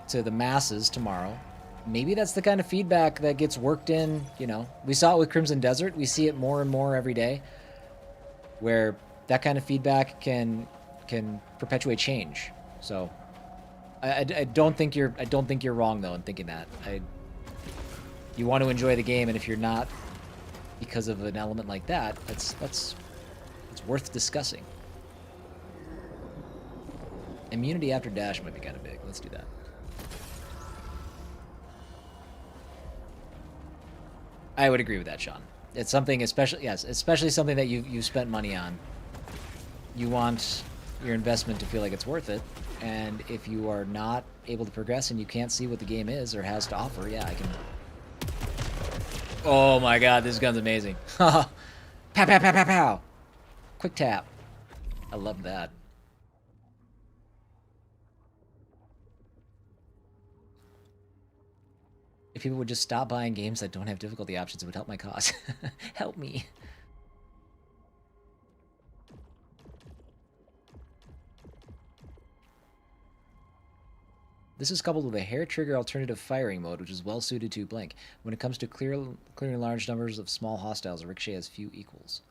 to the masses tomorrow. Maybe that's the kind of feedback that gets worked in, you know. We saw it with Crimson Desert. We see it more and more every day, where that kind of feedback can perpetuate change. So I don't think you're wrong though in thinking that. You want to enjoy the game, and if you're not because of an element like that, that's worth discussing. Immunity after dash might be kind of big. Let's do that. I would agree with that, Sean. It's something especially something that you spent money on. You want your investment to feel like it's worth it. And if you are not able to progress and you can't see what the game is or has to offer, yeah, I can... Oh my god, this gun's amazing. Pow, pow, pow, pow, pow. Quick tap. I love that. If people would just stop buying games that don't have difficulty options, it would help my cause. Help me. This is coupled with a hair trigger alternative firing mode, which is well suited to blank. When it comes to clearing large numbers of small hostiles, a ricochet has few equals.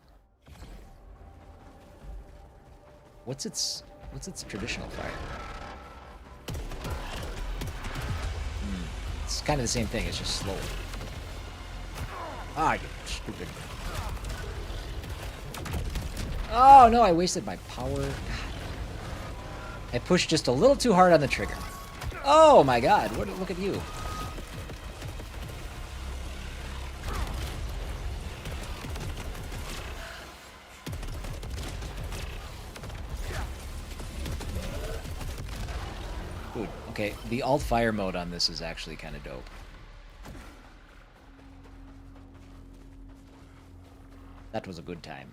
What's its traditional fire? It's kind of the same thing, it's just slower. Ah, you stupid. Oh no, I wasted my power. God. I pushed just a little too hard on the trigger. Oh my god, look at you. Dude, okay, the alt fire mode on this is actually kind of dope. That was a good time.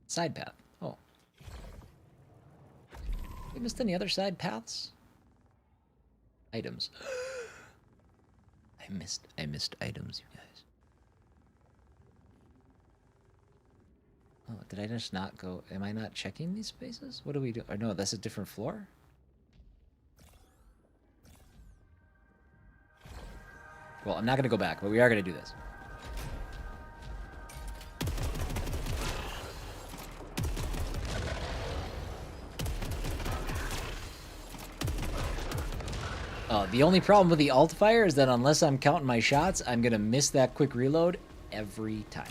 Side path. Oh. We missed any other side paths? Items. I missed items, you guys. Oh, did I just not go? Am I not checking these spaces? What do we do? Or no, that's a different floor? Well, I'm not going to go back, but we are going to do this. The only problem with the alt fire is that unless I'm counting my shots, I'm going to miss that quick reload every time.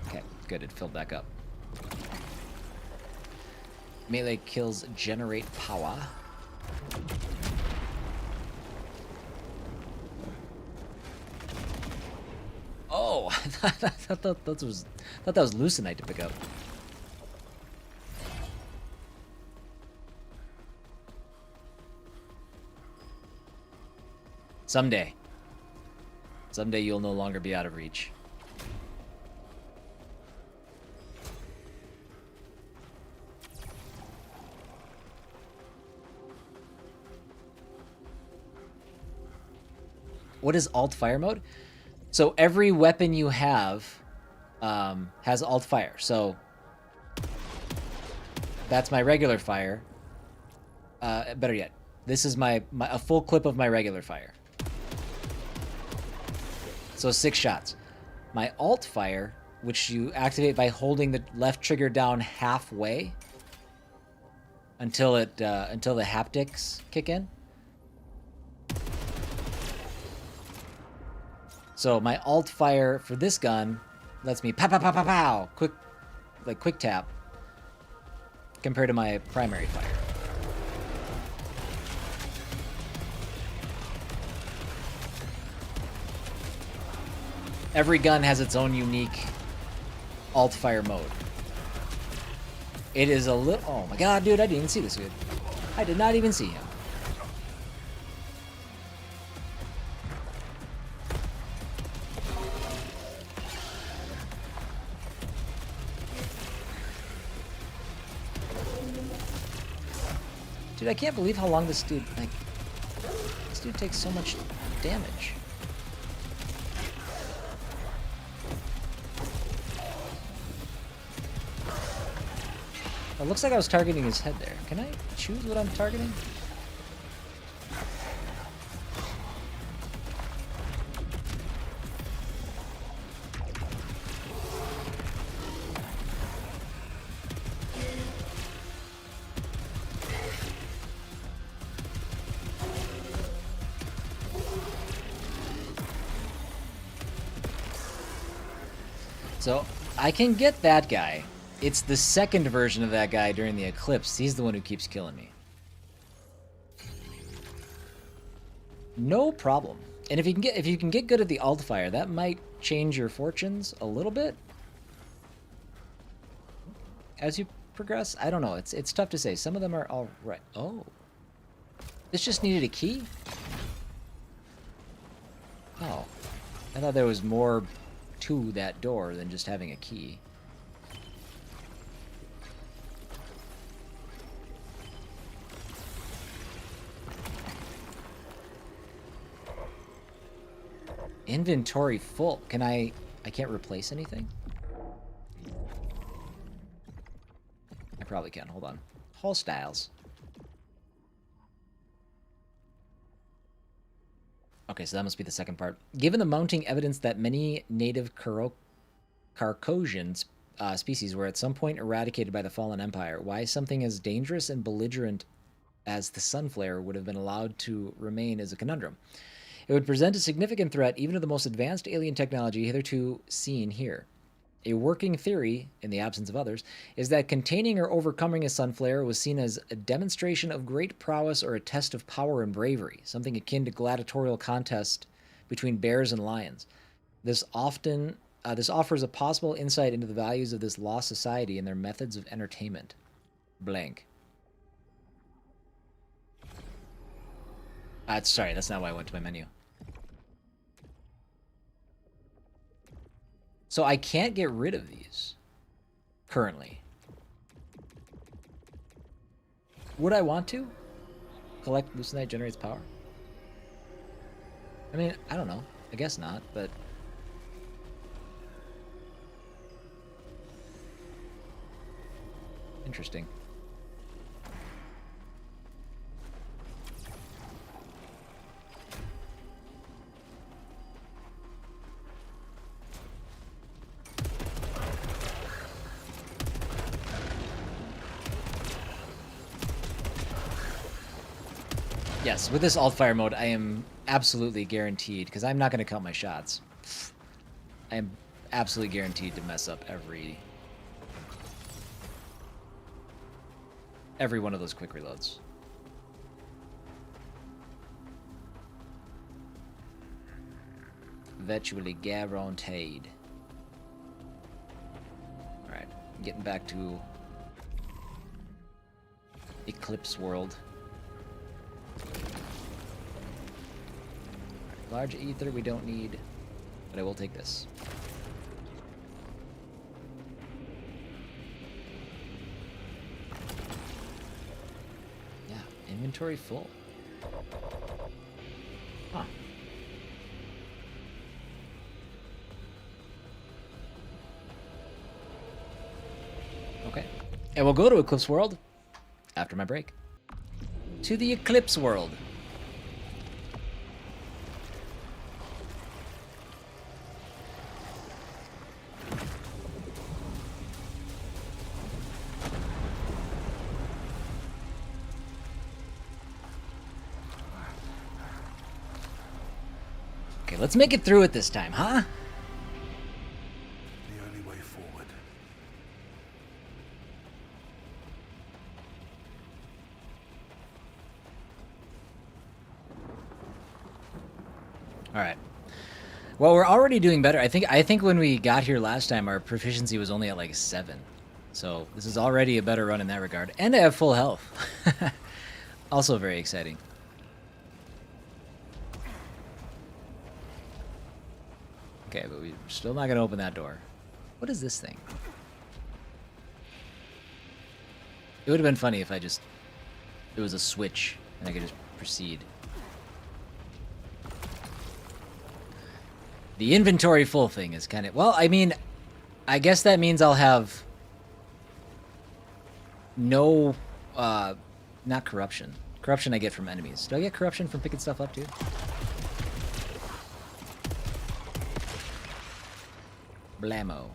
Okay, good, it filled back up. Melee kills generate power. Oh, I thought that was Lucenite to pick up. Someday you'll no longer be out of reach. What is alt fire mode? So every weapon you have has alt fire. So that's my regular fire. Better yet, this is a full clip of my regular fire. So 6 shots. My alt fire, which you activate by holding the left trigger down halfway until the haptics kick in. So my alt fire for this gun lets me pow pow pow pow pow quick tap compared to my primary fire. Every gun has its own unique alt fire mode. It is a little... Oh my god, dude, I didn't even see this dude. I did not even see him. Dude, I can't believe how long this dude, like... This dude takes so much damage. It looks like I was targeting his head there. Can I choose what I'm targeting? So I can get that guy. It's the second version of that guy during the eclipse. He's the one who keeps killing me. No problem. And if you can get good at the alt fire, that might change your fortunes a little bit as you progress. I don't know. It's tough to say. Some of them are all right. Oh, this just needed a key. Oh, I thought there was more to that door than just having a key. Inventory full. Can I can't replace anything? I probably can. Hold on. Hall styles. Okay, so that must be the second part. Given the mounting evidence that many native Carcosian species were at some point eradicated by the Fallen Empire, why something as dangerous and belligerent as the Sunflare would have been allowed to remain is a conundrum. It would present a significant threat even to the most advanced alien technology hitherto seen here. A working theory, in the absence of others, is that containing or overcoming a Sunflare was seen as a demonstration of great prowess or a test of power and bravery, something akin to gladiatorial contest between bears and lions. This offers a possible insight into the values of this lost society and their methods of entertainment. Blank. Sorry, that's not why I went to my menu. So I can't get rid of these currently. Would I want to? Collect Lucenite generates power? I mean, I don't know. I guess not, but... Interesting. Yes, with this alt-fire mode, I am absolutely guaranteed, because I'm not going to count my shots. I am absolutely guaranteed to mess up every one of those quick reloads. Virtually guaranteed. Alright, getting back to Eclipse World. Large ether we don't need, but I will take this. Yeah, inventory full. Huh. Okay. And we'll go to Eclipse World after my break. To the Eclipse World. Okay, let's make it through it this time, huh? The only way forward. All right. Well, we're already doing better. I think when we got here last time, our proficiency was only at like 7. So this is already a better run in that regard. And I have full health. Also very exciting. Okay, but we're still not going to open that door. What is this thing? It would have been funny if it was a switch and I could just proceed. The inventory full thing is kind of... Well, I mean, I guess that means I'll have no... not corruption. Corruption I get from enemies. Do I get corruption from picking stuff up, too? Blammo.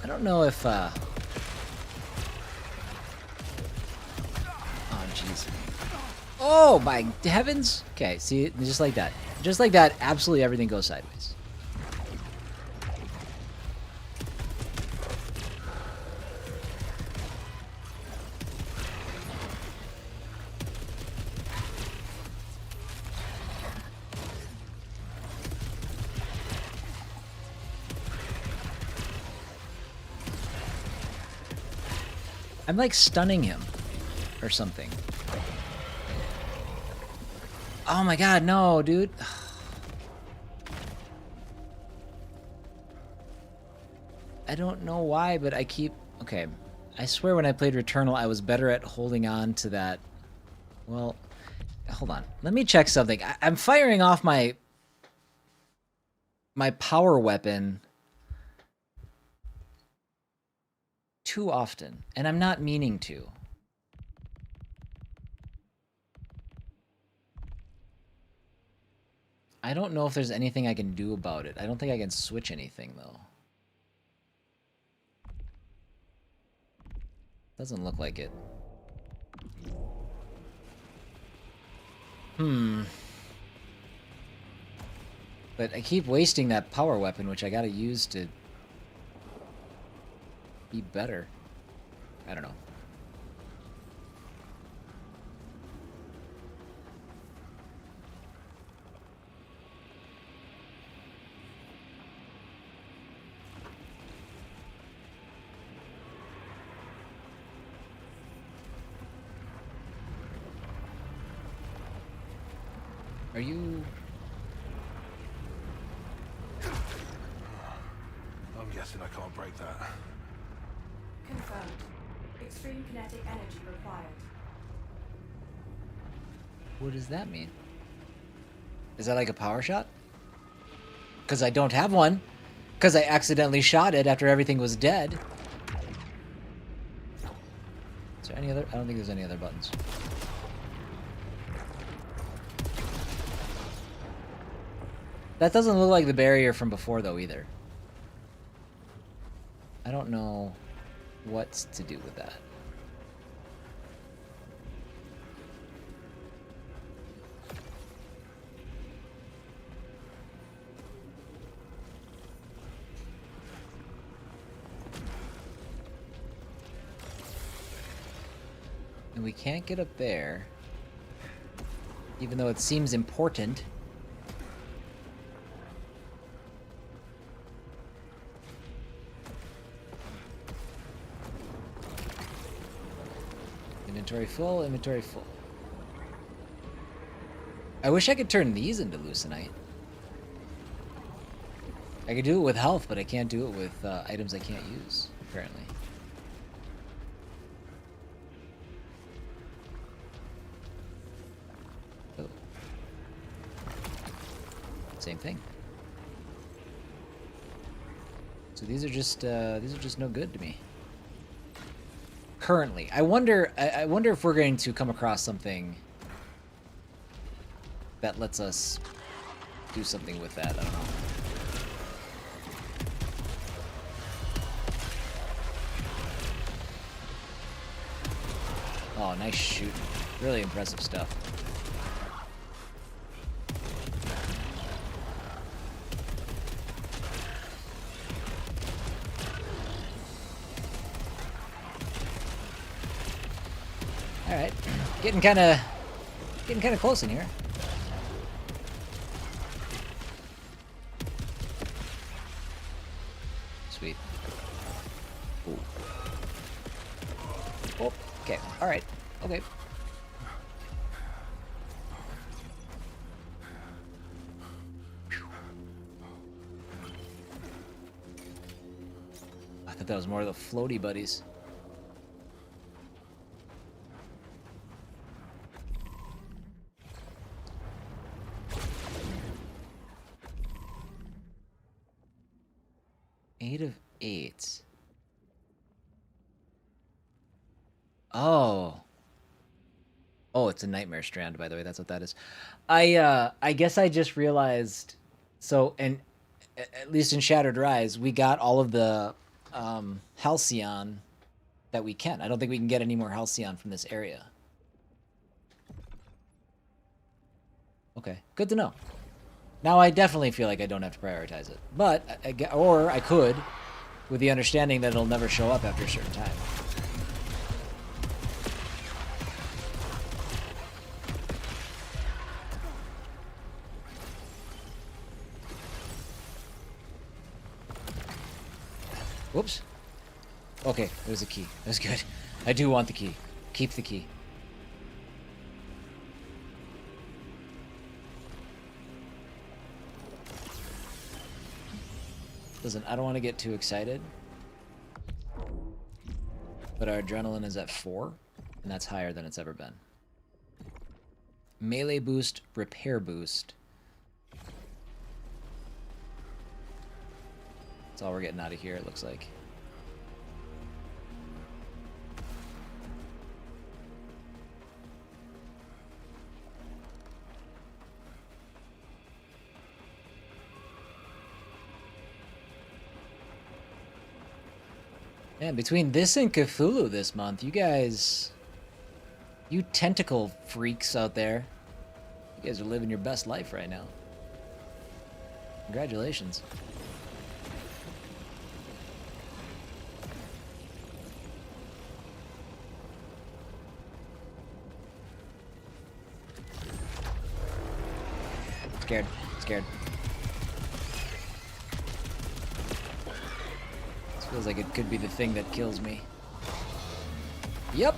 I don't know if jeez. Oh my heavens! Okay, see, just like that. Just like that, absolutely everything goes sideways. I'm like stunning him or something. Oh my god, no, dude. I don't know why, but I keep... Okay, I swear when I played Returnal, I was better at holding on to that... Well, hold on. Let me check something. I'm firing off my power weapon too often, and I'm not meaning to. I don't know if there's anything I can do about it. I don't think I can switch anything, though. Doesn't look like it. But I keep wasting that power weapon, which I gotta use to be better. I don't know. Are you... I'm guessing I can't break that. Confirmed. Extreme kinetic energy required. What does that mean? Is that like a power shot? Because I don't have one. Because I accidentally shot it after everything was dead. Is there any other? I don't think there's any other buttons. That doesn't look like the barrier from before, though, either. I don't know what's to do with that. And we can't get up there, even though it seems important. Inventory full, inventory full. I wish I could turn these into Lucenite. I could do it with health, but I can't do it with items I can't use, apparently. Oh. Same thing. So these are just no good to me. Currently, I wonder if we're going to come across something that lets us do something with that. I don't know. Oh, nice shooting. Really impressive stuff. All right, getting kind of close in here. Sweet. Ooh. Oh, okay. All right. Okay. I thought that was more of the floaty buddies. Of 8. Oh. Oh, it's a nightmare strand, by the way. That's what that is. I guess I just realized. So, and at least in Shattered Rise, we got all of the Halcyon that we can. I don't think we can get any more Halcyon from this area. Okay, good to know. Now I definitely feel like I don't have to prioritize it. But, or I could, with the understanding that it'll never show up after a certain time. Whoops. Okay, there's a key. That's good. I do want the key. Keep the key. Listen, I don't want to get too excited, but our adrenaline is at 4, and that's higher than it's ever been. Melee boost, repair boost. That's all we're getting out of here, it looks like. Man, between this and Cthulhu this month, you guys... You tentacle freaks out there. You guys are living your best life right now. Congratulations. Scared. Scared. This feels like it could be the thing that kills me. Yep.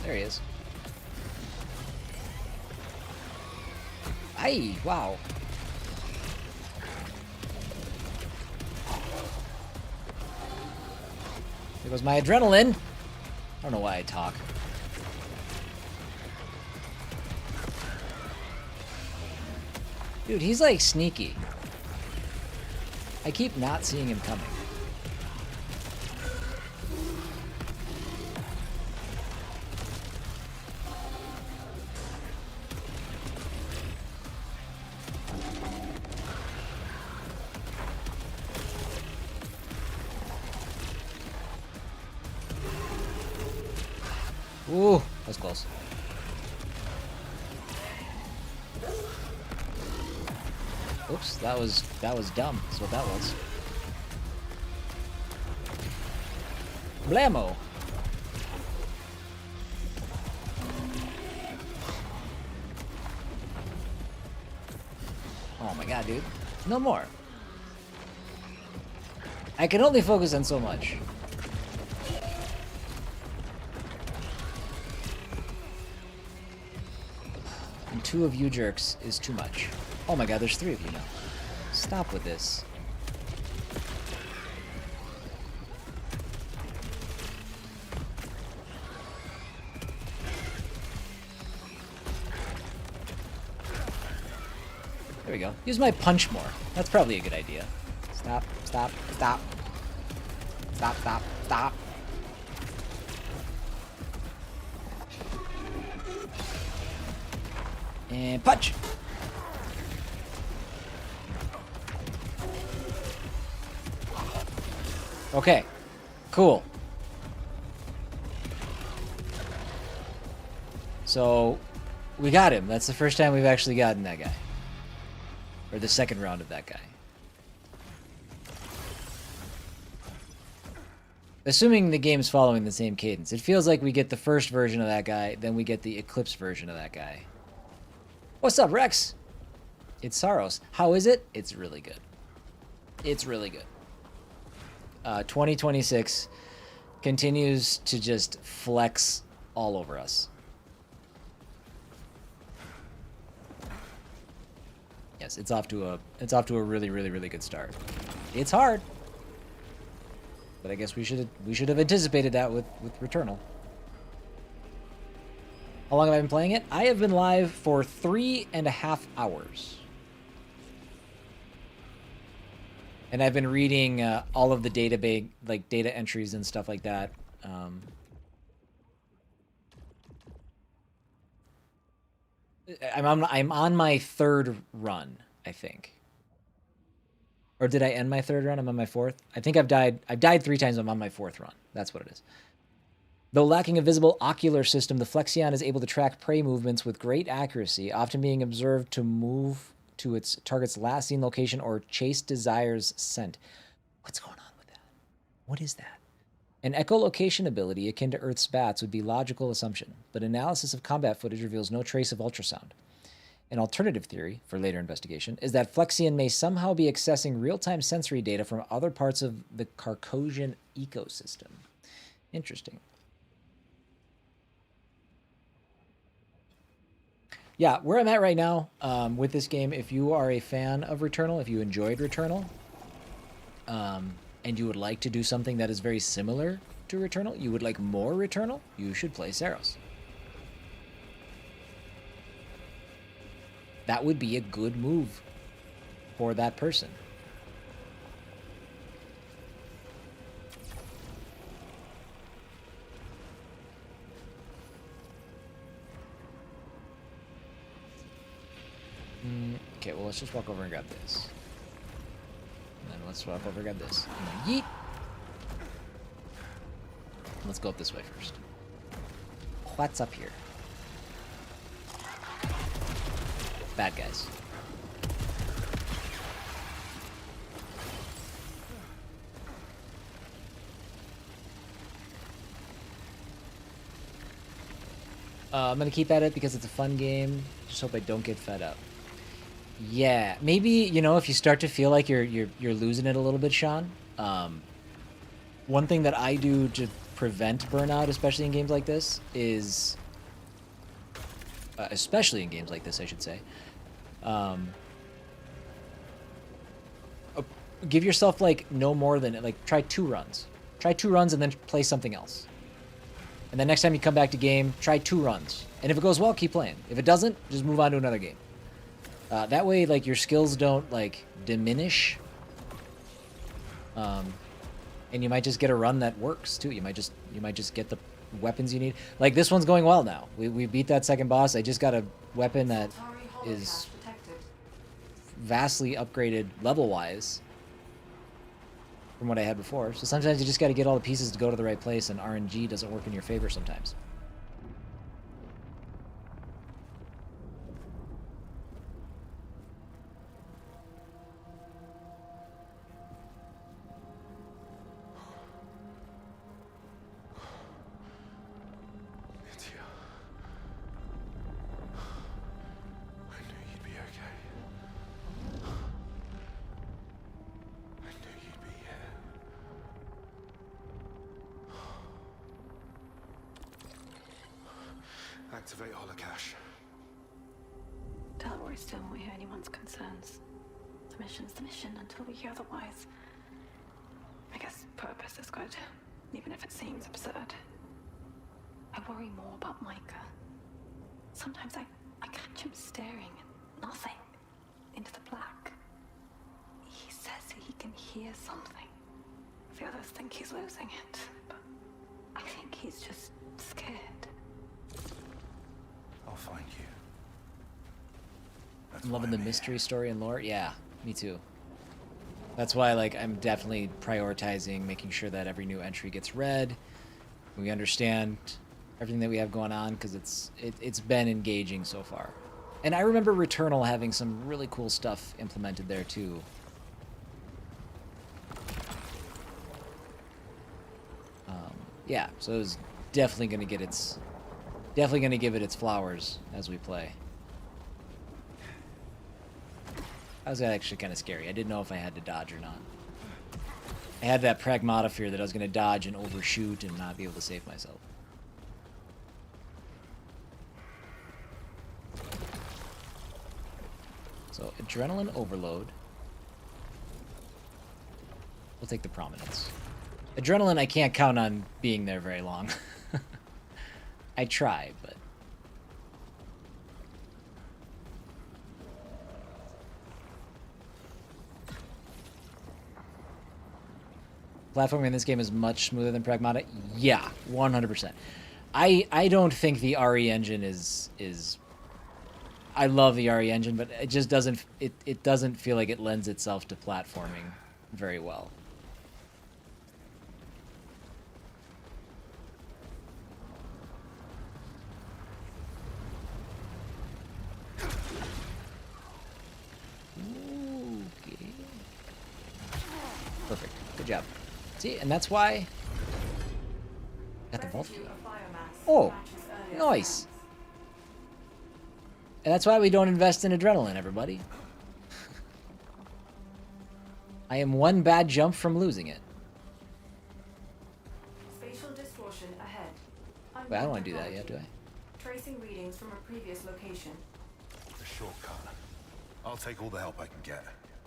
There he is. Aye, wow. There goes my adrenaline. I don't know why I talk. Dude, he's like sneaky. I keep not seeing him coming. Ooh, that's close. Oops, that was dumb. That's what that was. Blammo. Oh my god, dude. No more. I can only focus on so much. And 2 of you jerks is too much. Oh my god, there's 3 of you now. Stop with this. There we go. Use my punch more. That's probably a good idea. Stop, stop, stop. Stop, stop, stop. And punch! Okay, cool. So, we got him. That's the first time we've actually gotten that guy. Or the second round of that guy. Assuming the game's following the same cadence. It feels like we get the first version of that guy, then we get the Eclipse version of that guy. What's up, Rex? It's Saros. How is it? It's really good. It's really good. 2026 continues to just flex all over us. Yes, it's off to a really, really, really good start. It's hard, but I guess we should have anticipated that with Returnal. How long have I been playing it? I have been live for 3.5 hours. And I've been reading all of the data entries and stuff like that. I'm on my 3rd run, I think. Or did I end my 3rd run? I'm on my 4th. I think I've died 3 times. I'm on my 4th run. That's what it is. Though lacking a visible ocular system, the Flexion is able to track prey movements with great accuracy, often being observed to move to its target's last seen location or chase Desire's scent. What's going on with that? What is that? An echolocation ability akin to Earth's bats would be logical assumption, but analysis of combat footage reveals no trace of ultrasound. An alternative theory, for later investigation, is that Flexion may somehow be accessing real-time sensory data from other parts of the Carcosian ecosystem. Interesting. Yeah, where I'm at right now with this game, if you are a fan of Returnal, if you enjoyed Returnal, and you would like to do something that is very similar to Returnal, you would like more Returnal, you should play Saros. That would be a good move for that person. Okay, well, let's just walk over and grab this. And then let's walk over and grab this. And then yeet! Let's go up this way first. What's up here? Bad guys. I'm gonna keep at it because it's a fun game. Just hope I don't get fed up. Yeah, maybe, you know, if you start to feel like you're losing it a little bit, Sean. One thing that I do to prevent burnout, especially in games like this, is especially in games like this, I should say. Give yourself like no more than like try 2 runs. Try 2 runs and then play something else. And then next time you come back to game, try 2 runs. And if it goes well, keep playing. If it doesn't, just move on to another game. That way, like, your skills don't, like, diminish. And you might just get a run that works, too. You might just get the weapons you need. Like, this one's going well now. We beat that second boss. I just got a weapon that is vastly upgraded level-wise from what I had before. So sometimes you just got to get all the pieces to go to the right place, and RNG doesn't work in your favor sometimes. Activate holocache. Delroy still won't hear anyone's concerns. The mission's the mission until we hear otherwise. I guess purpose is good, even if it seems absurd. I worry more about Micah. Sometimes I catch him staring at nothing, into the black. He says he can hear something. The others think he's losing it, but I think he's just scared. I'll find you. I'm loving the mystery story and lore. Yeah, me too. That's why, like, I'm definitely prioritizing making sure that every new entry gets read. We understand everything that we have going on, because it's been engaging so far. And I remember Returnal having some really cool stuff implemented there too. Yeah, so it was definitely going to get definitely going to give it its flowers as we play. That was actually kind of scary. I didn't know if I had to dodge or not. I had that pragmata fear that I was going to dodge and overshoot and not be able to save myself. So, adrenaline overload. We'll take the prominence. Adrenaline, I can't count on being there very long. I try, but... Platforming in this game is much smoother than Pragmata. Yeah, 100%. I don't think the RE engine is... I love the RE engine, but it just doesn't... It doesn't feel like it lends itself to platforming very well. job. See, and that's why... Got the vault key. Oh, nice. And that's why we don't invest in adrenaline, everybody. I am one bad jump from losing it. Spatial distortion ahead. Wait, I don't want to do that yet, do I? Tracing readings from a previous location. A shortcut. I'll take all the help I can get.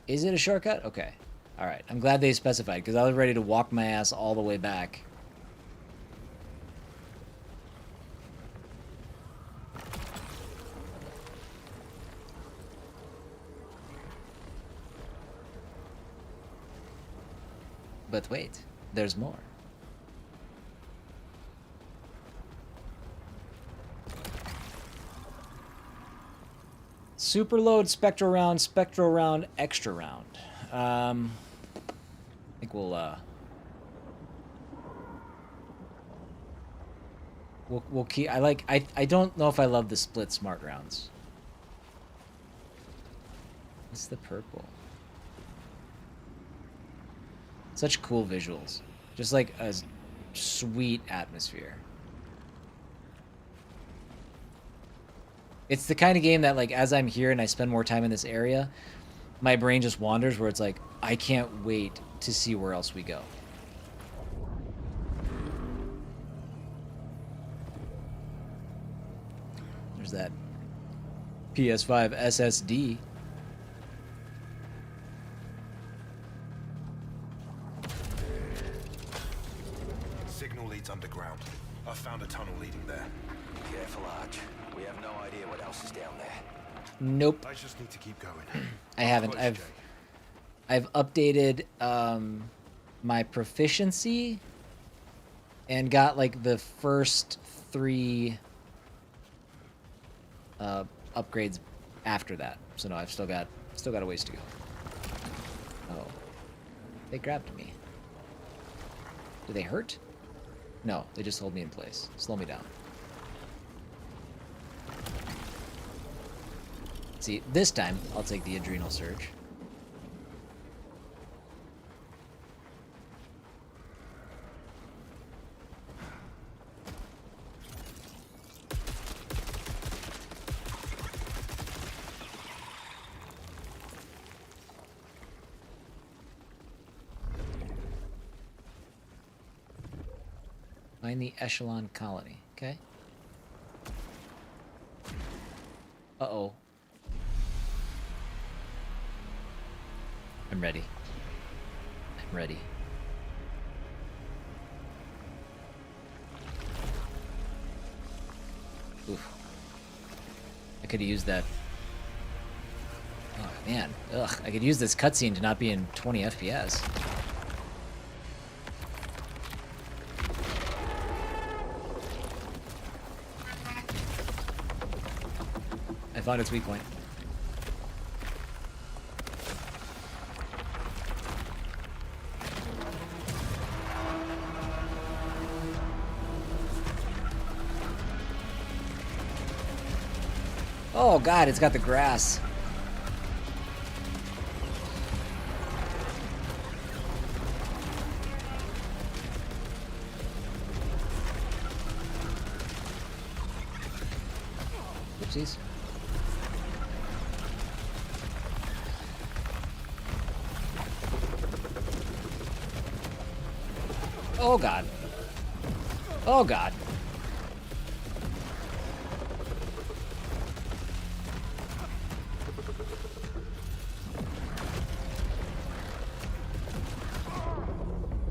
Is it a shortcut? Okay. Alright, I'm glad they specified, because I was ready to walk my ass all the way back. But wait, there's more. Superload, spectral round, extra round. I think we'll keep. I don't know if I love the split smart rounds. What's the purple? Such cool visuals. Just like a sweet atmosphere. It's the kind of game that, like, as I'm here and I spend more time in this area, my brain just wanders where it's like, I can't wait to see where else we go. There's that PS5 SSD. Signal leads underground. I found a tunnel leading there. Careful, Arch. We have no idea what else is down there. Nope. I just need to keep going. I haven't. I've updated my proficiency and got like the first 3 upgrades after that. So no, I've still got a ways to go. Oh, they grabbed me. Do they hurt? No, they just hold me in place. Slow me down. See, this time, I'll take the adrenal surge. Find the Echelon Colony, okay? Uh-oh. I'm ready. I'm ready. Oof. I could have used that. Oh, man. Ugh. I could use this cutscene to not be in 20 FPS. I found its weak point. Oh god, it's got the grass. Oopsies. Oh god. Oh god.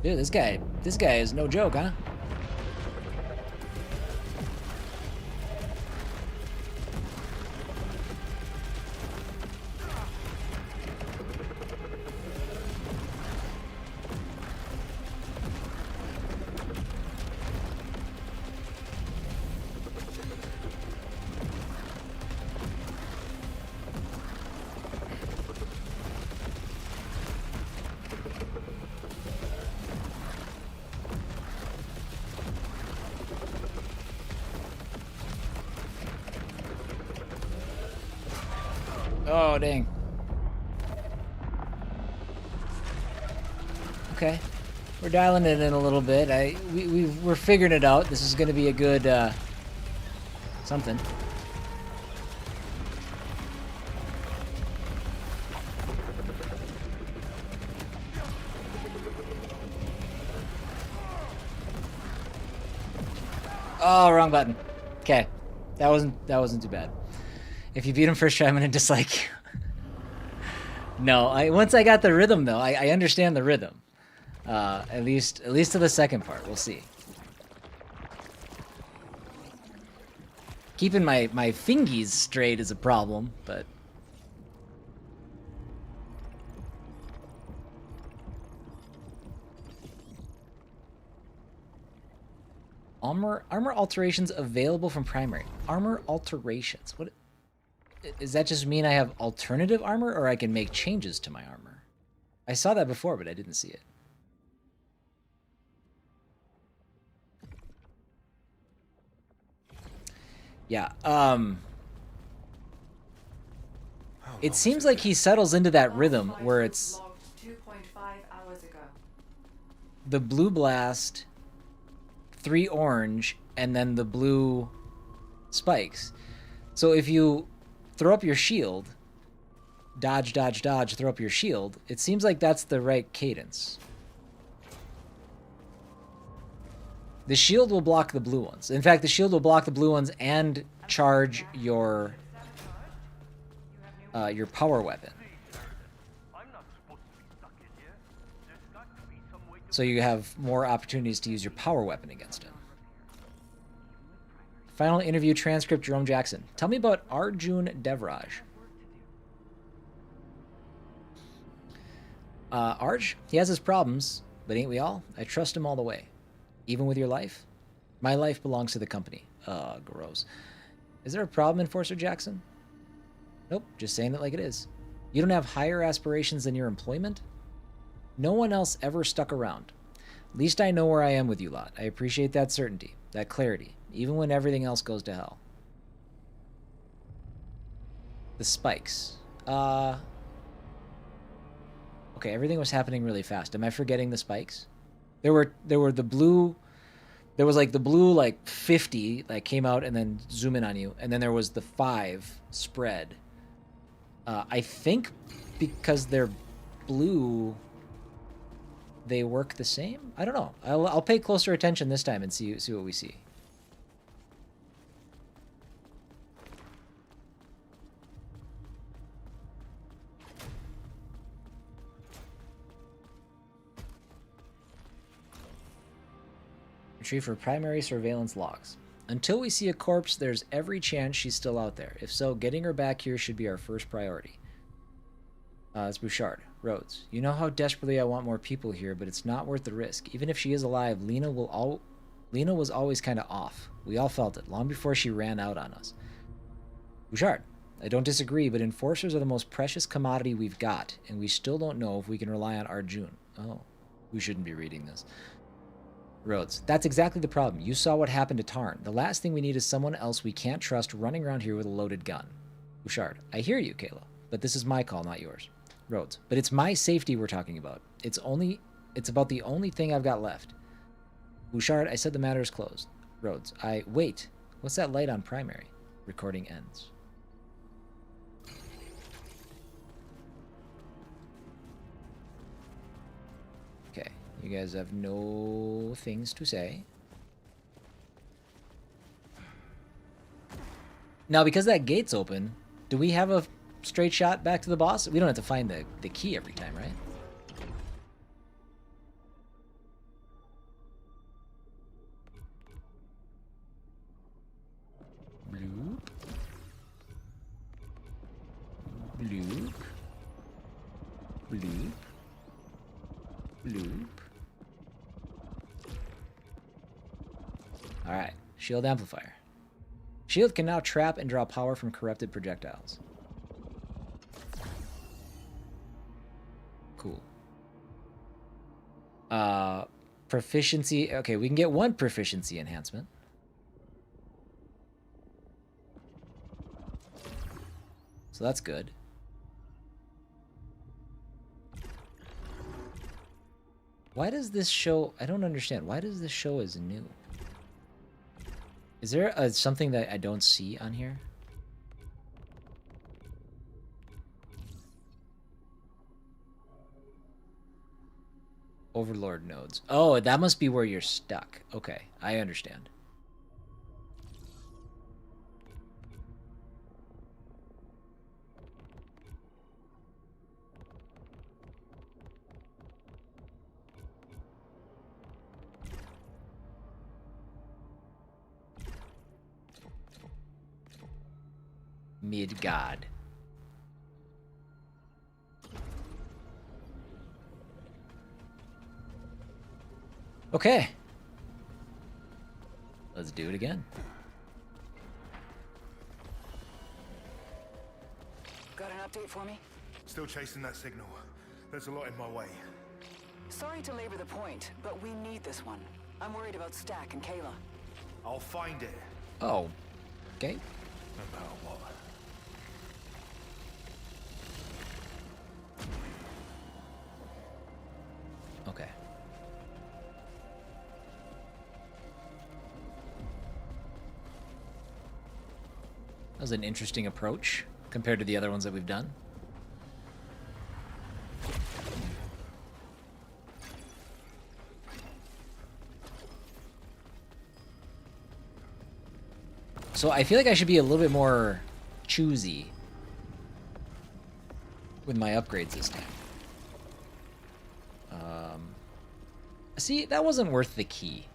Dude, this guy is no joke, huh? Oh, dang. Okay. We're dialing it in a little bit. We're figuring it out. This is going to be a good something. Oh, wrong button. Okay, that wasn't too bad. If you beat him first try, I'm gonna dislike you. No, once I got the rhythm though, I understand the rhythm. At least to the second part. We'll see. Keeping my fingies straight is a problem, but armor alterations available from primary. Armor alterations. What does that just mean? I have alternative armor, or I can make changes to my armor? I saw that before, but I didn't see it. Yeah. It seems like he settles into that rhythm where it's 2.5 hours ago. the blue blast, 3 orange, and then the blue spikes. So if you throw up your shield, dodge, dodge, dodge, throw up your shield, it seems like that's the right cadence. The shield will block the blue ones. In fact, the shield will block the blue ones and charge your power weapon. So you have more opportunities to use your power weapon against him. Final interview transcript, Jerome Jackson. Tell me about Arjun Devraj. Arj, he has his problems, but ain't we all? I trust him all the way. Even with your life? My life belongs to the company. Gross. Is there a problem, Enforcer Jackson? Nope, just saying it like it is. You don't have higher aspirations than your employment? No one else ever stuck around. At least I know where I am with you lot. I appreciate that certainty, that clarity, even when everything else goes to hell. The spikes. Okay, everything was happening really fast. Am I forgetting the spikes? There were the blue. There was like the blue like 50 like came out and then zoom in on you, and then there was the 5 spread. I think because they're blue, they work the same. I don't know. I'll pay closer attention this time and see what we see. Retrieve for primary surveillance logs. Until we see a corpse, there's every chance she's still out there. If so, getting her back here should be our first priority. It's Bouchard. Rhodes. You know how desperately I want more people here, but it's not worth the risk. Even if she is alive, Lena was always kind of off. We all felt it, long before she ran out on us. Bouchard. I don't disagree, but enforcers are the most precious commodity we've got, and we still don't know if we can rely on Arjun. Oh, we shouldn't be reading this. Rhodes. That's exactly the problem. You saw what happened to Tarn. The last thing we need is someone else we can't trust running around here with a loaded gun. Bouchard. I hear you, Kayla, but this is my call, not yours. Rhodes. But it's my safety we're talking about. It's about the only thing I've got left. Bouchard, I said the matter is closed. Rhodes. Wait. What's that light on primary? Recording ends. Okay. You guys have no things to say. Now, because that gate's open, do we have a straight shot back to the boss? We don't have to find the key every time, right? Bloop. Bloop. Bloop. Bloop. Alright, shield amplifier. Shield can now trap and draw power from corrupted projectiles. Cool. Proficiency. Okay, we can get 1 proficiency enhancement. So that's good. Why does this show... I don't understand. Why does this show as new? Is there something that I don't see on here? Overlord nodes. Oh, that must be where you're stuck. Okay, I understand. Midgard. Okay. Let's do it again. Got an update for me? Still chasing that signal. There's a lot in my way. Sorry to labor the point, but we need this one. I'm worried about Stack and Kayla. I'll find it. Oh. Okay. No matter what. Okay. That was an interesting approach compared to the other ones that we've done. So I feel like I should be a little bit more choosy with my upgrades this time. See, that wasn't worth the key.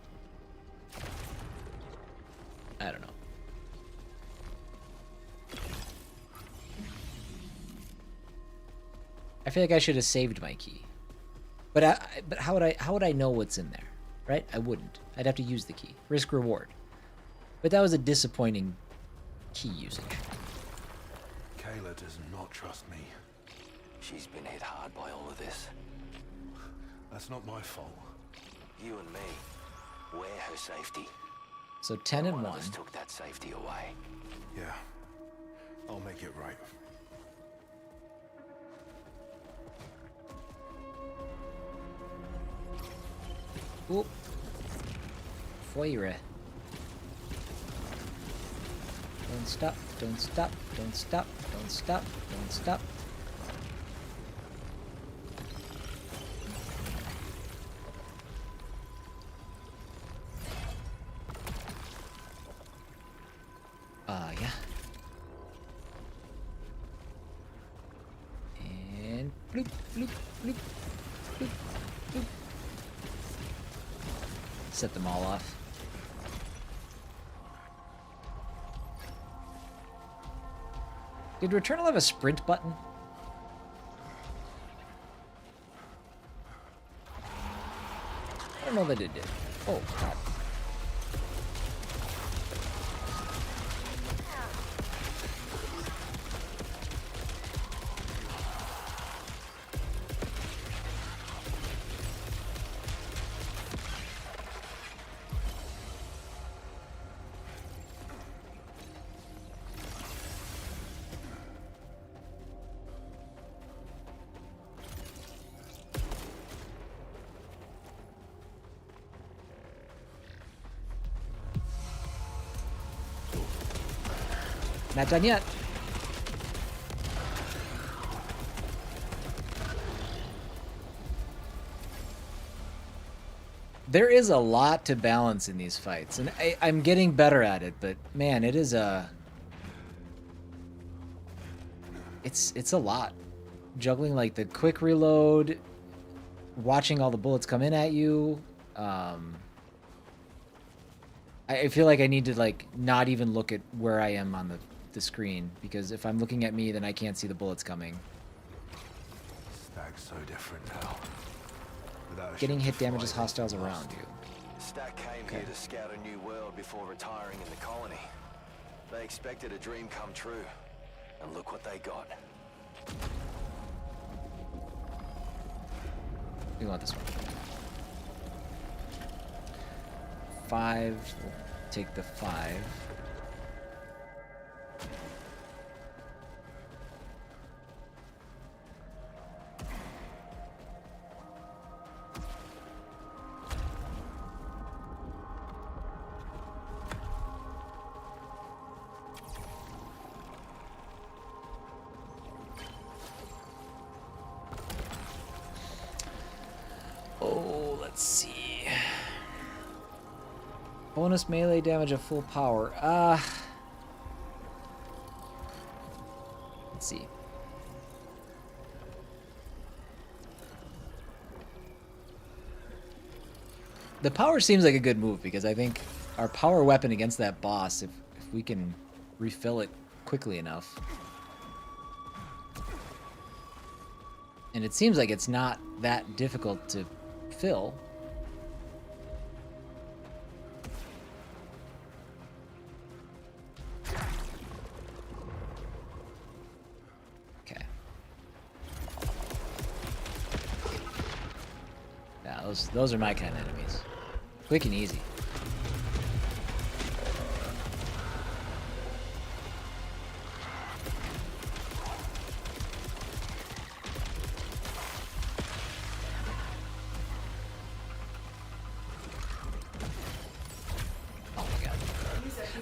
I don't know. I feel like I should have saved my key. But how would I know what's in there? Right? I wouldn't. I'd have to use the key. Risk reward. But that was a disappointing key usage. Kayla does not trust me. She's been hit hard by all of this. That's not my fault. You and me, we're her safety. So 10 and One 1. of us took that safety away. Yeah. I'll make it right. Oop. Foire. Don't stop, don't stop, don't stop, don't stop, don't stop. Yeah. And bloop, bloop, bloop, bloop, bloop. Set them all off. Did Returnal have a sprint button? I don't know that it did. Oh, God. Not done yet. There is a lot to balance in these fights, and I'm getting better at it, but man, it is a... It's a lot. Juggling like the quick reload, watching all the bullets come in at you. I feel like I need to like not even look at where I am on the screen, because if I'm looking at me, then I can't see the bullets coming. Stack's so different now. Getting hit damages hostiles around you. Stack came here to scout a new world before retiring in the colony. They expected a dream come true, and look what they got. We want this one. 5. We'll take the 5. Let's see. Bonus melee damage at full power. Let's see. The power seems like a good move because I think our power weapon against that boss, if we can refill it quickly enough. And it seems like it's not that difficult to fill. Okay. Yeah, those are my kind of enemies. Quick and easy.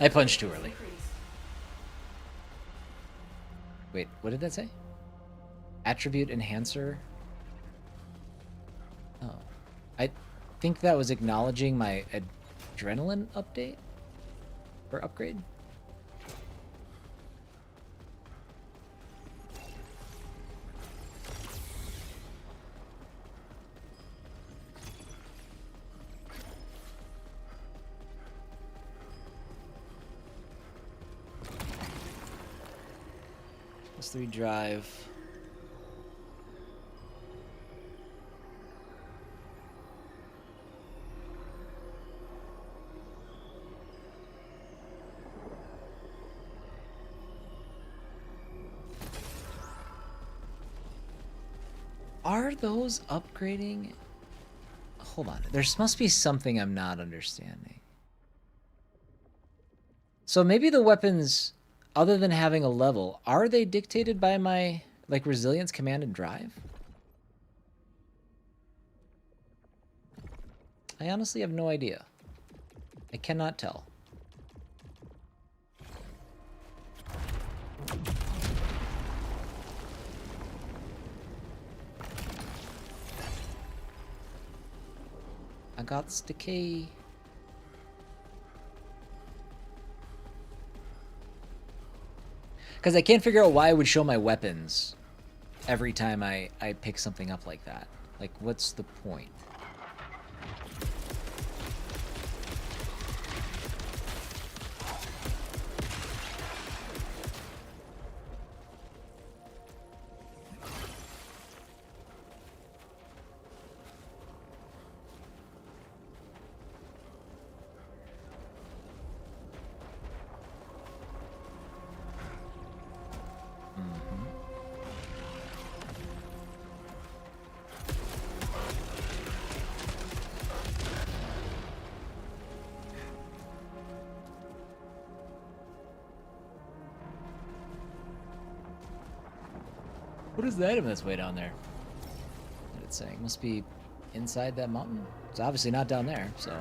I punched too early. Wait, what did that say? Attribute enhancer? Oh. I think that was acknowledging my adrenaline update? Or upgrade? +3 drive. Are those upgrading? Hold on. There must be something I'm not understanding. So maybe the weapons, other than having a level, are they dictated by my, like, resilience, command, and drive? I honestly have no idea. I cannot tell. I got the key. Because I can't figure out why I would show my weapons every time I pick something up like that. Like, what's the point? What is the item that's way down there? What it's saying? Must be inside that mountain. It's obviously not down there, so.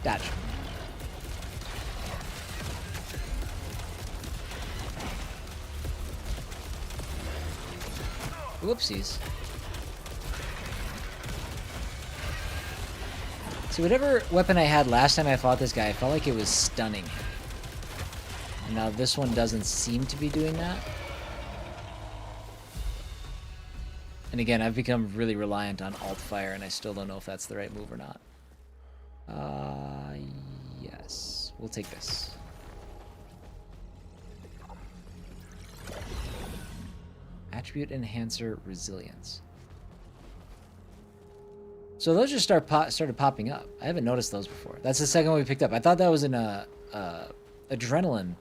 Dodge. Whoopsies. See, whatever weapon I had last time I fought this guy, I felt like it was stunning him. And now this one doesn't seem to be doing that. And again, I've become really reliant on alt fire, and I still don't know if that's the right move or not. Yes. We'll take this. Attribute enhancer resilience. So those just started popping up. I haven't noticed those before. That's the second one we picked up. I thought that was an adrenaline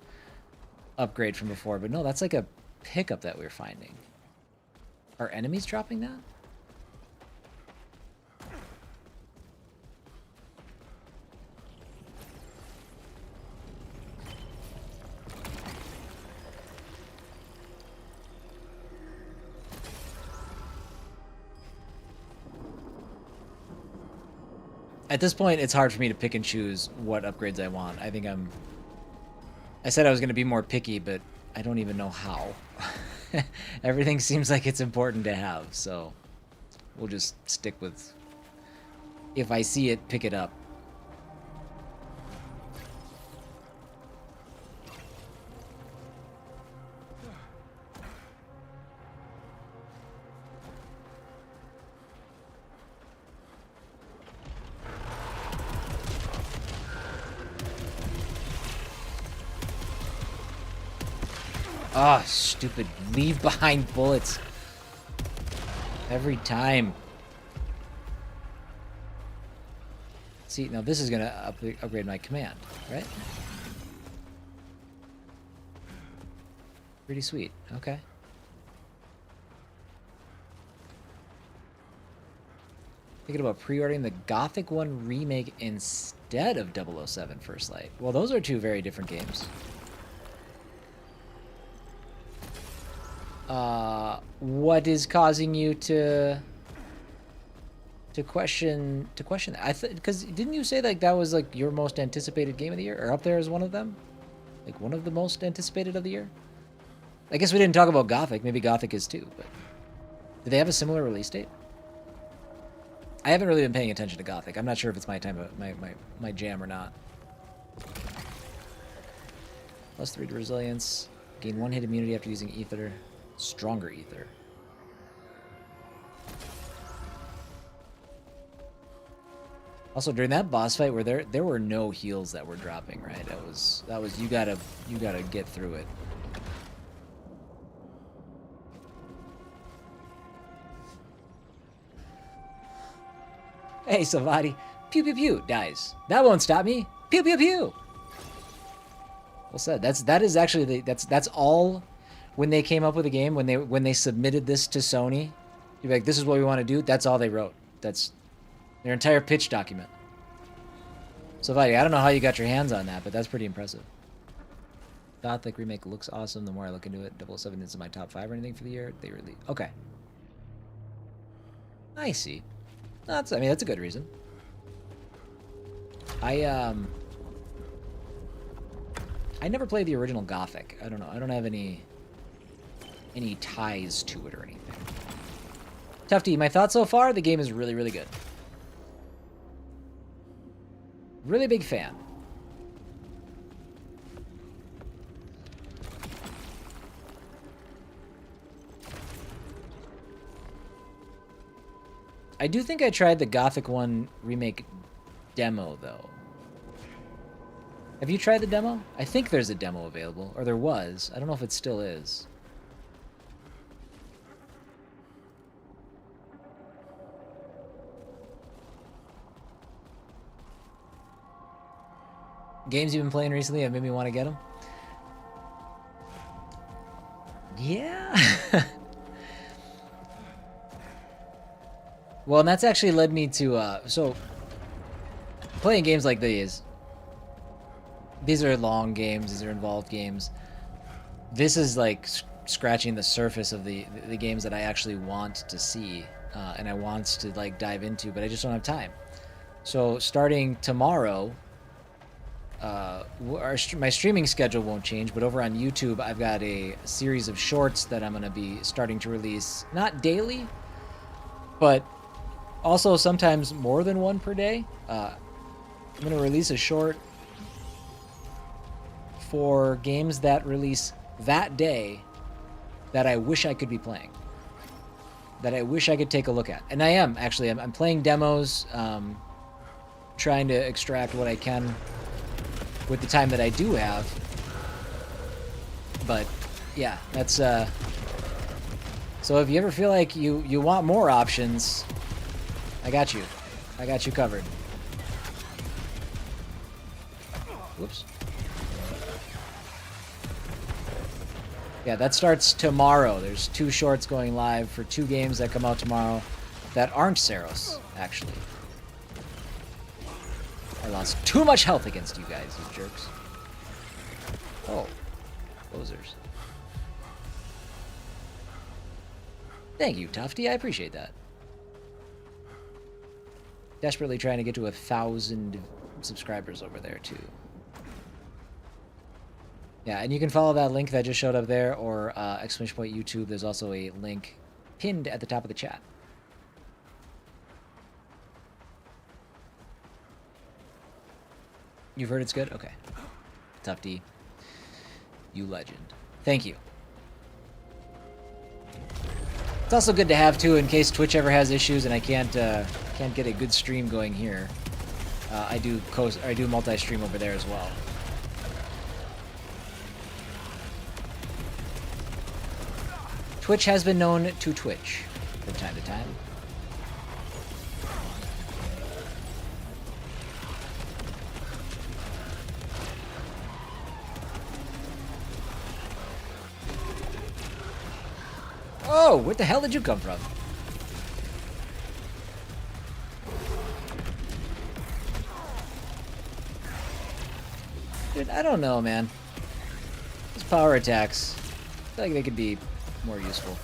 upgrade from before, but no, that's like a pickup that we were finding. Are enemies dropping that? At this point, it's hard for me to pick and choose what upgrades I want. I think I said I was going to be more picky, but I don't even know how. Everything seems like it's important to have, so we'll just stick with, if I see it, pick it up. Ah, oh, stupid leave behind bullets. Every time. See, now this is going to upgrade my command, right? Pretty sweet. Okay. Thinking about pre-ordering the Gothic 1 remake instead of 007 First Light. Well, those are two very different games. What is causing you to question that? Because didn't you say like that was like your most anticipated game of the year, or up there as one of them, like one of the most anticipated of the year? I guess we didn't talk about Gothic. Maybe Gothic is too, but did they have a similar release date? I haven't really been paying attention to Gothic. I'm not sure if it's my time of my jam or not. +3 to resilience. Gain 1 hit immunity after using ether. Stronger ether. Also, during that boss fight, where there were no heals that were dropping, right? That was you gotta get through it. Hey, Savati. Pew pew pew dies. That won't stop me. Pew pew pew. Well said. That is actually that's all. When they came up with a game, when they submitted this to Sony, you're like, this is what we want to do. That's all they wrote. That's their entire pitch document. So, Vadi, I don't know how you got your hands on that, but that's pretty impressive. Gothic remake looks awesome. The more I look into it, 007 isn't my top 5 or anything for the year. They really okay. I see. I mean, that's a good reason. I never played the original Gothic. I don't know. I don't have any ties to it or anything. Tufty, my thoughts so far, the game is really, really good. Really big fan. I do think I tried the Gothic 1 remake demo, though. Have you tried the demo? I think there's a demo available, or there was. I don't know if it still is. Games you've been playing recently have made me want to get them? Yeah. Well, and that's actually led me to, so, playing games like these are long games, these are involved games. This is like scratching the surface of the games that I actually want to see, and I want to like dive into, but I just don't have time. So starting tomorrow, my streaming schedule won't change, but over on YouTube, I've got a series of shorts that I'm going to be starting to release, not daily, but also sometimes more than one per day. I'm going to release a short for games that release that day that I wish I could be playing, that I wish I could take a look at. And I am, actually. I'm playing demos, trying to extract what I can with the time that I do have. But yeah, that's so if you ever feel like you want more options, I got you covered. Whoops. Yeah, that starts tomorrow. There's 2 shorts going live for 2 games that come out tomorrow that aren't Saros, actually. I lost too much health against you guys, you jerks. Oh, posers. Thank you, Tufty. I appreciate that. Desperately trying to get to 1,000 subscribers over there, too. Yeah, and you can follow that link that just showed up there, or ! YouTube. There's also a link pinned at the top of the chat. You've heard it's good? Okay. Tough D. You legend. Thank you. It's also good to have, too, in case Twitch ever has issues and I can't get a good stream going here. I do multi-stream over there as well. Twitch has been known to Twitch from time to time. Oh, where the hell did you come from? Dude, I don't know, man. These power attacks, I feel like they could be more useful.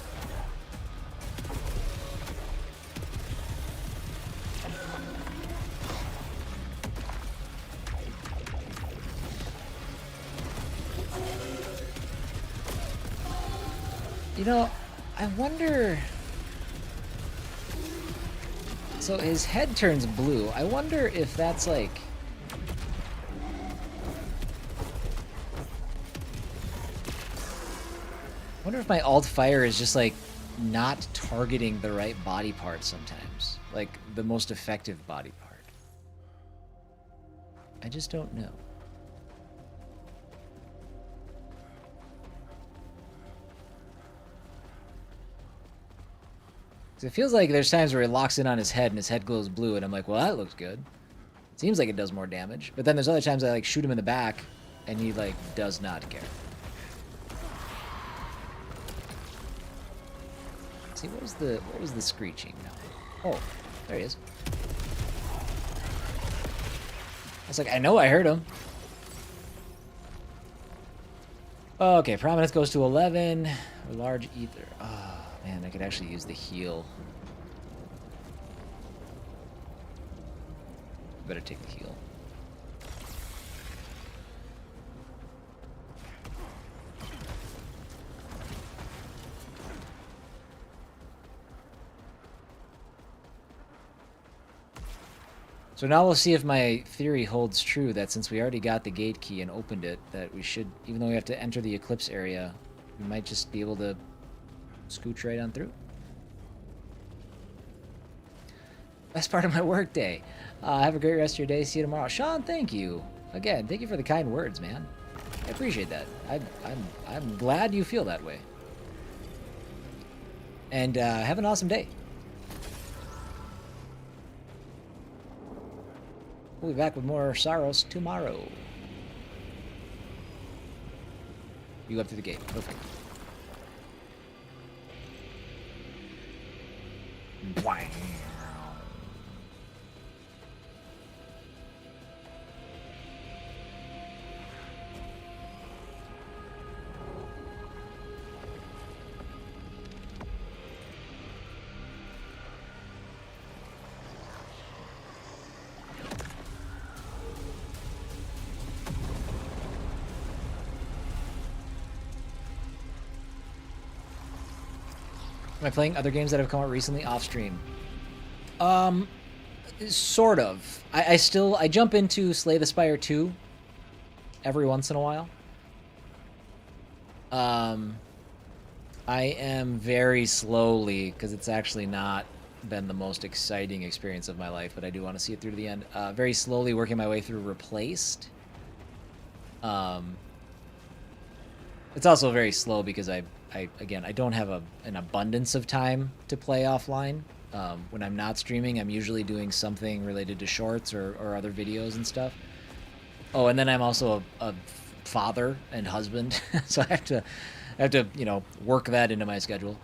You know, I wonder... So his head turns blue. I wonder if that's like... I wonder if my alt fire is just like not targeting the right body part sometimes. Like the most effective body part. I just don't know. It feels like there's times where he locks in on his head and his head glows blue and I'm like, well, that looks good. Seems like it does more damage. But then there's other times I like shoot him in the back and he like does not care. See, what was the screeching now? Oh, there he is. I was like, I know I heard him. Okay, prominence goes to 11. A large ether. Oh, man, I could actually use the heal. Better take the heal. So now we'll see if my theory holds true that since we already got the gate key and opened it, that we should, even though we have to enter the eclipse area, we might just be able to scooch right on through. Best part of my work day. Have a great rest of your day. See you tomorrow. Sean, thank you. Again, thank you for the kind words, man. I appreciate that. I'm glad you feel that way. And have an awesome day. We'll be back with more Saros tomorrow. You go up to the gate. Perfect. Wow. Am I playing other games that have come out recently off stream? Sort of. I jump into Slay the Spire 2 every once in a while. I am very slowly, because it's actually not been the most exciting experience of my life, but I do want to see it through to the end. Very slowly working my way through Replaced. It's also very slow because again, I don't have an abundance of time to play offline. When I'm not streaming, I'm usually doing something related to shorts or other videos and stuff. Oh, and then I'm also a father and husband, so I have to work that into my schedule.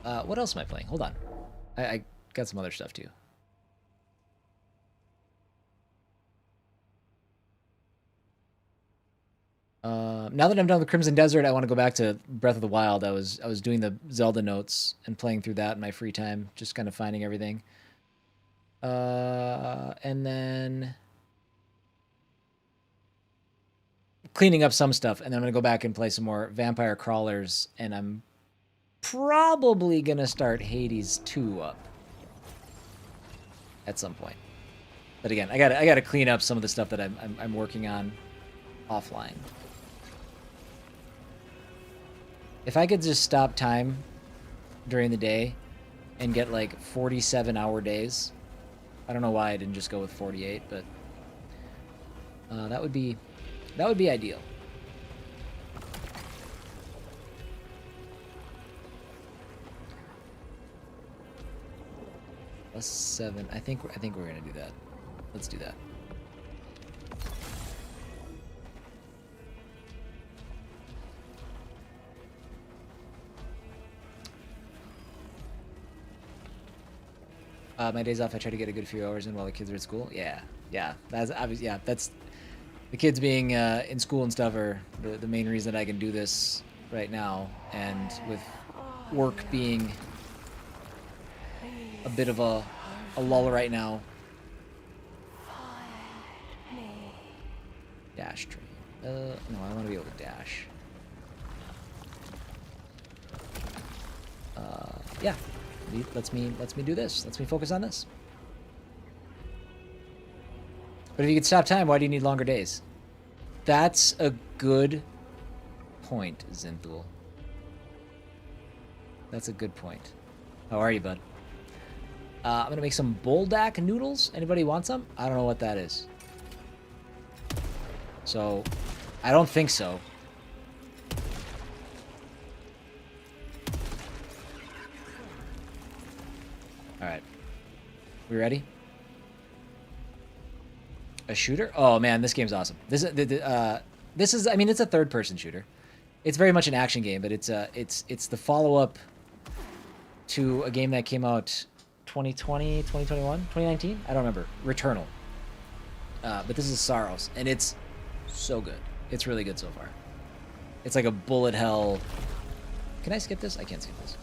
What else am I playing? Hold on, I got some other stuff too. Now that I'm done with Crimson Desert, I want to go back to Breath of the Wild. I was doing the Zelda notes and playing through that in my free time, just kind of finding everything. And then cleaning up some stuff, and then I'm gonna go back and play some more Vampire Crawlers, and I'm probably gonna start Hades 2 up at some point. But again, I gotta clean up some of the stuff that I'm working on offline. If I could just stop time during the day and get like 47-hour days, I don't know why I didn't just go with 48, but that would be ideal. +7. I think we're gonna do that. Let's do that. My days off, I try to get a good few hours in while the kids are at school. Yeah. That's obvious. Yeah, that's the kids being in school and stuff are the main reason I can do this right now. And with work being a bit of a lull right now. Dash tree. No, I want to be able to dash. Yeah. Lets me do this. Lets me focus on this. But if you could stop time, why do you need longer days? That's a good point, Zinthul. That's a good point. How are you, bud? I'm gonna make some Boldak noodles. Anybody want some? I don't know what that is. So, I don't think so. All right. We ready? A shooter? Oh man, this game's awesome. This is I mean, it's a third-person shooter. It's very much an action game, but it's the follow-up to a game that came out 2020, 2021, 2019? I don't remember. Returnal. But this is Saros, and it's so good. It's really good so far. It's like a bullet hell. Can I skip this? I can't skip this.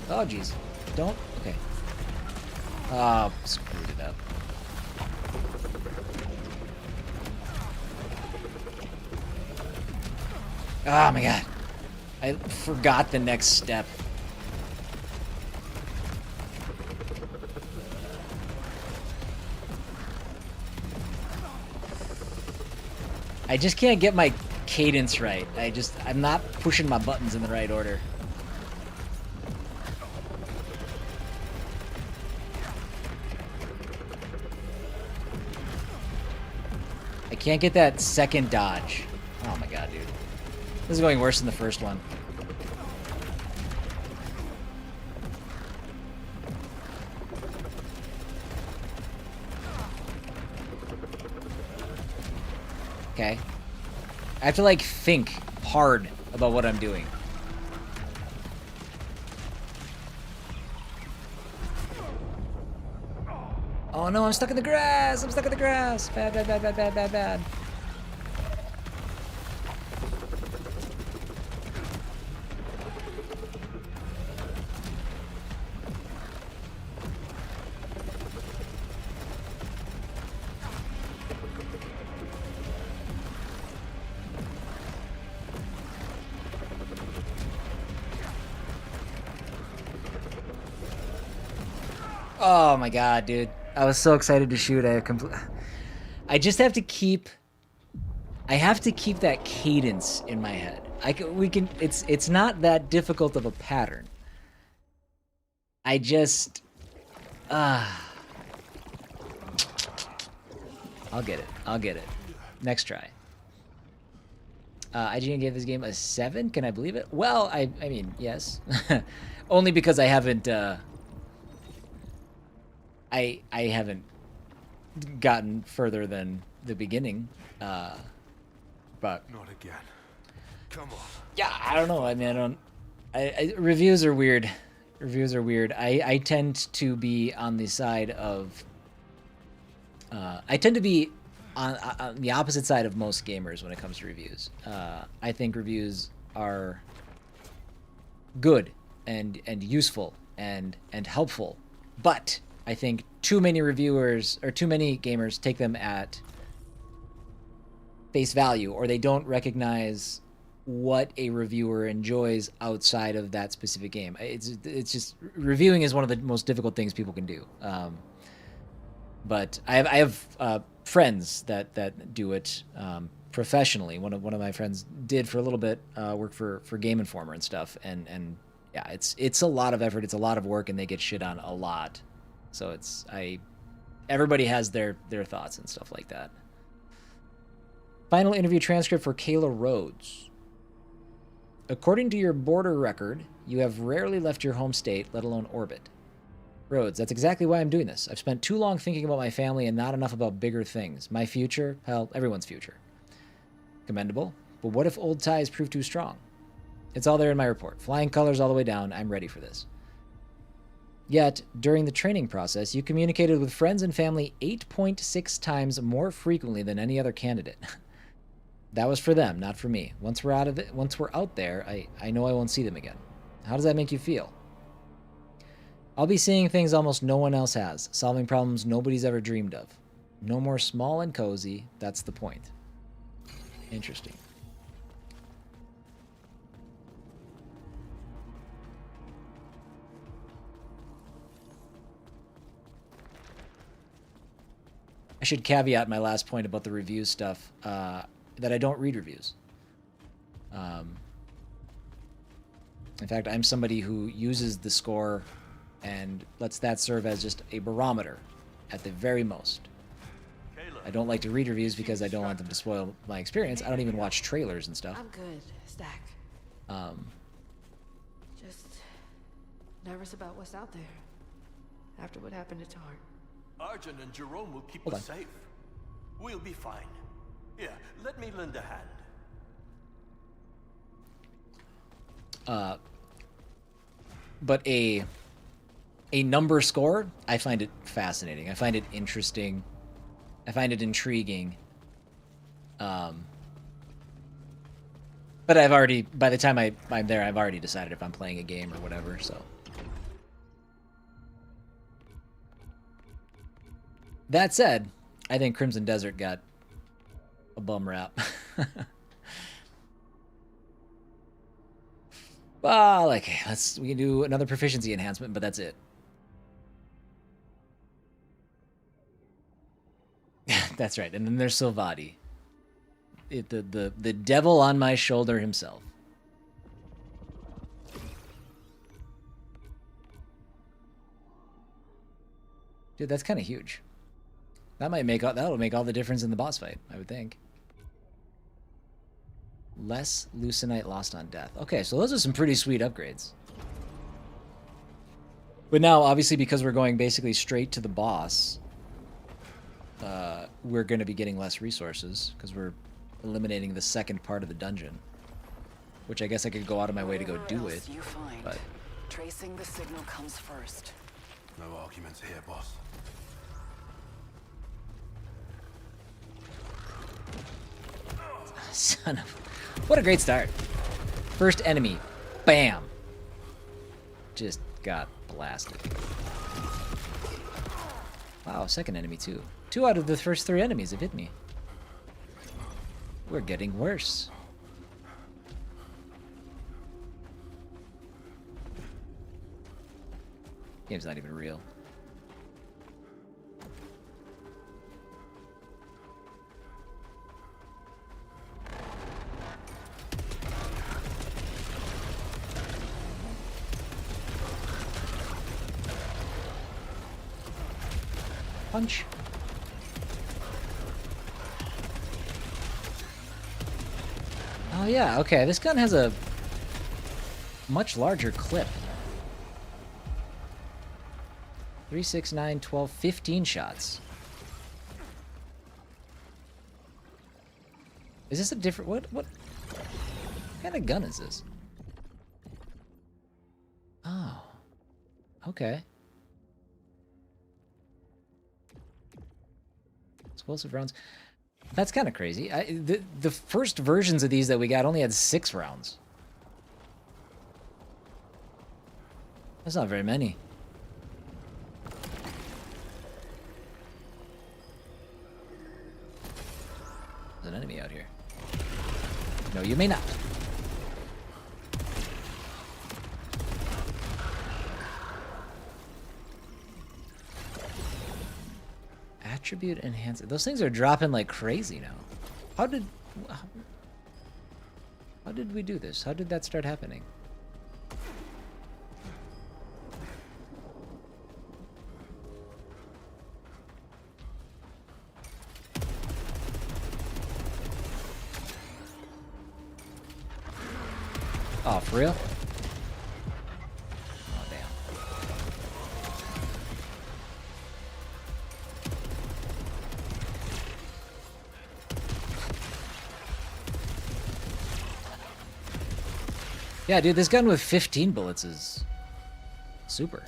Oh, jeez. Don't? Okay. Oh, screwed it up. Oh, my God. I forgot the next step. I just can't get my cadence right. I'm not pushing my buttons in the right order. I can't get that second dodge. Oh my god, dude. This is going worse than the first one. Okay. I have to, like, think hard about what I'm doing. Oh no, I'm stuck in the grass! I'm stuck in the grass! Bad, bad, bad, bad, bad, bad, bad. Oh my god, dude. I was so excited to shoot. I just have to keep... I have to keep that cadence in my head. It's not that difficult of a pattern. I just... I'll get it. I'll get it. Next try. IGN gave this game a 7. Can I believe it? Well, I mean, yes. Only because I haven't... I haven't gotten further than the beginning, but Not again. Come on. yeah, I don't know. I mean, reviews are weird. Reviews are weird. I tend to be on the side of. I tend to be on the opposite side of most gamers when it comes to reviews. I think reviews are good and useful and helpful, but I think too many reviewers or too many gamers take them at face value, or they don't recognize what a reviewer enjoys outside of that specific game. It's just reviewing is one of the most difficult things people can do. But I have friends that do it professionally. One of my friends did for a little bit work for Game Informer and stuff, and yeah, it's a lot of effort, it's a lot of work, and they get shit on a lot. So everybody has their thoughts and stuff like that. Final interview transcript for Kayla Rhodes. According to your border record, you have rarely left your home state, let alone orbit. Rhodes, that's exactly why I'm doing this. I've spent too long thinking about my family and not enough about bigger things. My future, hell, everyone's future. Commendable, but what if old ties prove too strong? It's all there in my report. Flying colors all the way down. I'm ready for this. Yet, during the training process, you communicated with friends and family 8.6 times more frequently than any other candidate. That was for them, not for me. Once we're out there, I know I won't see them again. How does that make you feel? I'll be seeing things almost no one else has, solving problems nobody's ever dreamed of. No more small and cozy, that's the point. Interesting. I should caveat my last point about the review stuff, that I don't read reviews. In fact, I'm somebody who uses the score and lets that serve as just a barometer at the very most. I don't like to read reviews because I don't want them to spoil my experience. I don't even watch trailers and stuff. I'm good, Stack. Just nervous about what's out there after what happened to Tarn. Arjun and Jerome will keep Hold us on. safe. We'll be fine. Yeah, let me lend a hand. But a number score, I find it fascinating. I find it interesting. I find it intriguing. But I've already, by the time I'm there, I've already decided if I'm playing a game or whatever, so. That said, I think Crimson Desert got a bum rap. Well, okay, we can do another proficiency enhancement, but that's it. That's right, and then there's Silvati. The devil on my shoulder himself. Dude, that's kind of huge. That'll make all the difference in the boss fight, I would think. Less Lucenite lost on death. Okay, so those are some pretty sweet upgrades. But now, obviously, because we're going basically straight to the boss, we're going to be getting less resources because we're eliminating the second part of the dungeon, which I guess I could go out of my way to go do it. You find, but tracing the signal comes first. No arguments here, boss. Son of... What a great start. First enemy. Bam. Just got blasted. Wow, second enemy too. 2 out of the first 3 enemies have hit me. We're getting worse. Game's not even real. Punch. Oh yeah, okay, this gun has a much larger clip. 3, 6, 9, 12, 15 shots. Is this a different... What kind of gun is this? Oh. Okay. Explosive rounds. That's kind of crazy. The first versions of these that we got only had 6 rounds. That's not very many. There's an enemy out here. No, you may not. Attribute enhancer. Those things are dropping like crazy now. How did we do this? How did that start happening? Oh, for real? Oh, damn. Yeah, dude, this gun with 15 bullets is super.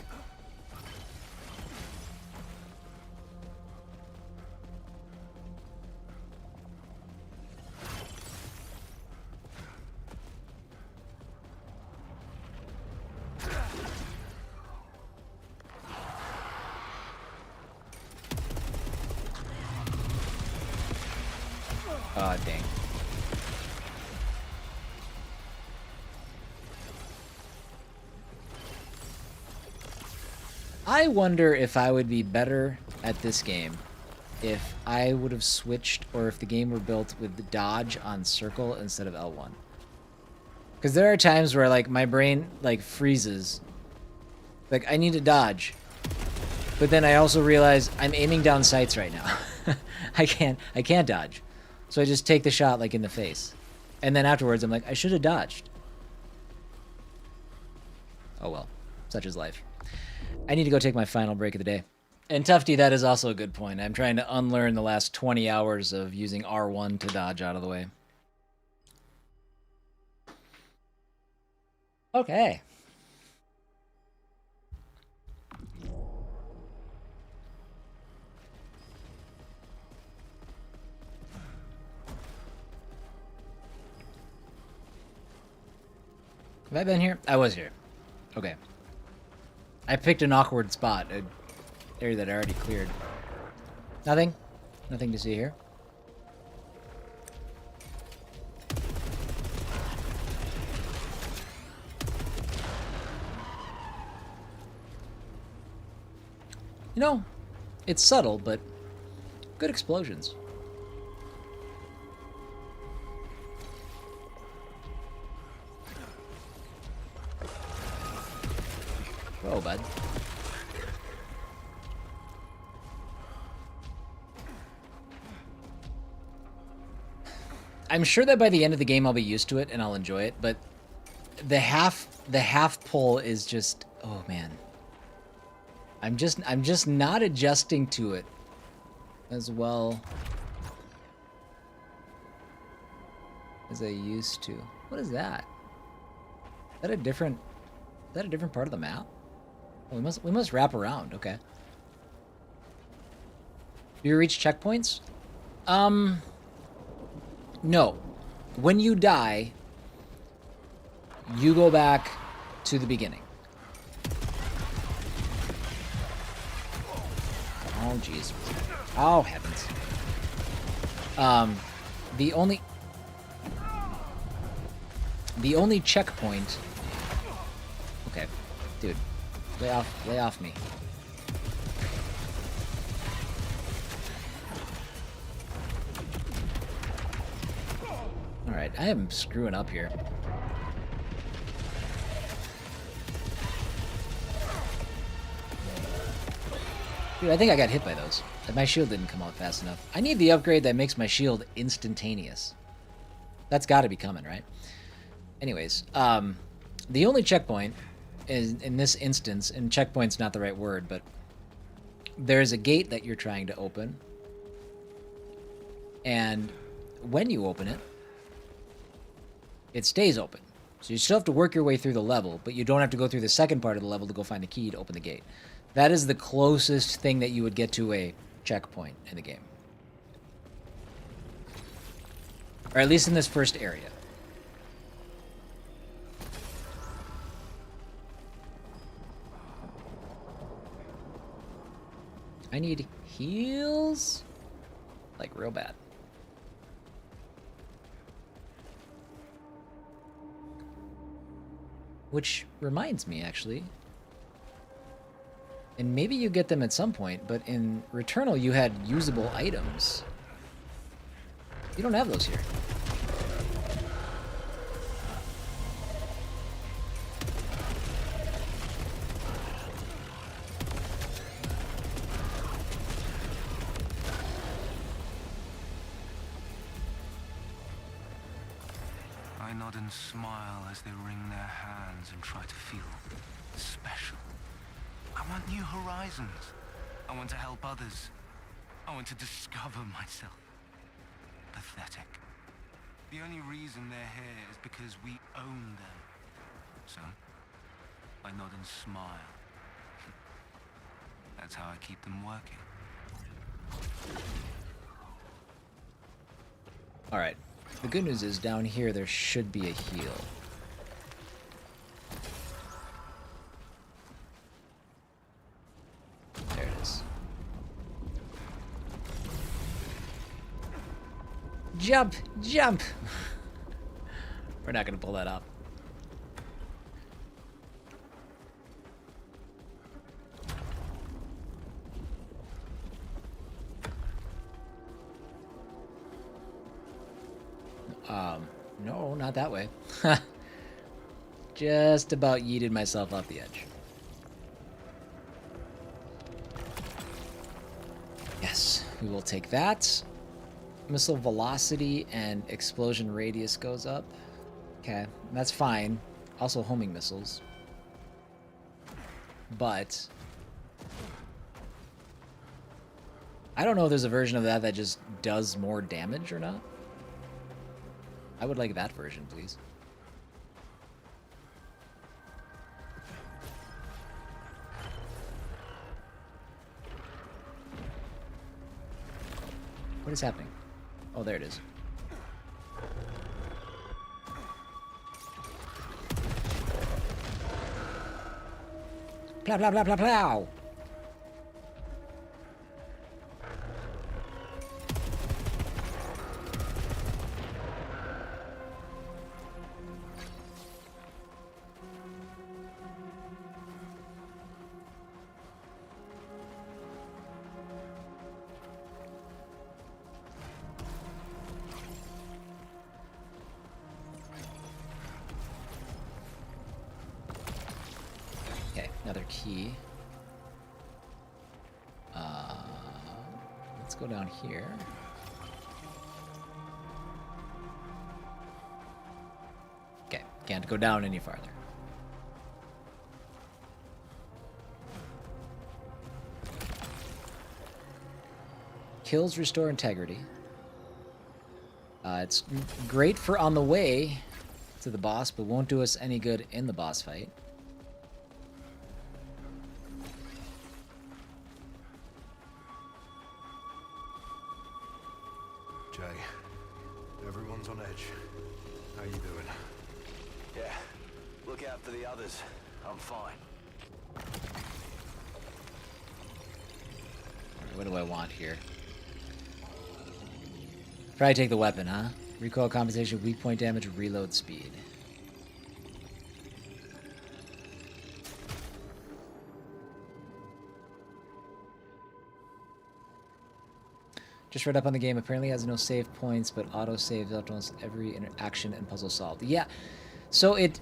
Oh, dang. I wonder if I would be better at this game if I would have switched, or if the game were built with the dodge on circle instead of L1. Because there are times where, like, my brain, like, freezes. Like, I need to dodge. But then I also realize I'm aiming down sights right now. I can't dodge. So I just take the shot, like, in the face. And then afterwards, I'm like, I should have dodged. Oh well. Such is life. I need to go take my final break of the day. And Tufty, that is also a good point. I'm trying to unlearn the last 20 hours of using R1 to dodge out of the way. Okay. Have I been here? I was here. Okay. I picked an awkward spot, an area that I already cleared. Nothing? Nothing to see here? You know, it's subtle, but good explosions. Whoa, bud. I'm sure that by the end of the game I'll be used to it and I'll enjoy it, but the half pull is just, oh man. I'm just not adjusting to it as well as I used to. What is that? Is that a different part of the map? Oh, we must wrap around. Okay. Do you reach checkpoints? No. When you die, you go back to the beginning. Oh, jeez. Oh, heavens. The only checkpoint... Okay, dude. Lay off me. Alright, I am screwing up here. Dude, I think I got hit by those. My shield didn't come out fast enough. I need the upgrade that makes my shield instantaneous. That's gotta be coming, right? Anyways, the only checkpoint is, in this instance, and checkpoint's not the right word, but there's a gate that you're trying to open. And when you open it, it stays open. So you still have to work your way through the level, but you don't have to go through the second part of the level to go find the key to open the gate. That is the closest thing that you would get to a checkpoint in the game. Or at least in this first area. I need heals, like real bad. Which reminds me, actually, and maybe you get them at some point, but in Returnal you had usable items. You don't have those here. I nod and smile as they wring their hands and try to feel special. I want new horizons. I want to help others. I want to discover myself. Pathetic. The only reason they're here is because we own them. So, I nod and smile. That's how I keep them working. Alright. The good news is down here there should be a heal. There it is. Jump! Jump! We're not gonna pull that up. No, not that way. Just about yeeted myself off the edge. Yes, we will take that. Missile velocity and explosion radius goes up. Okay, that's fine. Also homing missiles. But I don't know if there's a version of that that just does more damage or not. I would like that version, please. What is happening? Oh, there it is. Plow, plow, plow, plow, plow! Another key. Let's go down here. Okay, can't go down any farther. Kills restore integrity. It's great for on the way to the boss, but won't do us any good in the boss fight. Jay, everyone's on edge. How you doing? Yeah, look out for the others. I'm fine. What do I want here? Probably take the weapon, huh? Recoil compensation, weak point damage, reload speed. Just read up on the game. Apparently has no save points, but auto saves up almost every interaction and puzzle solved. Yeah. So it...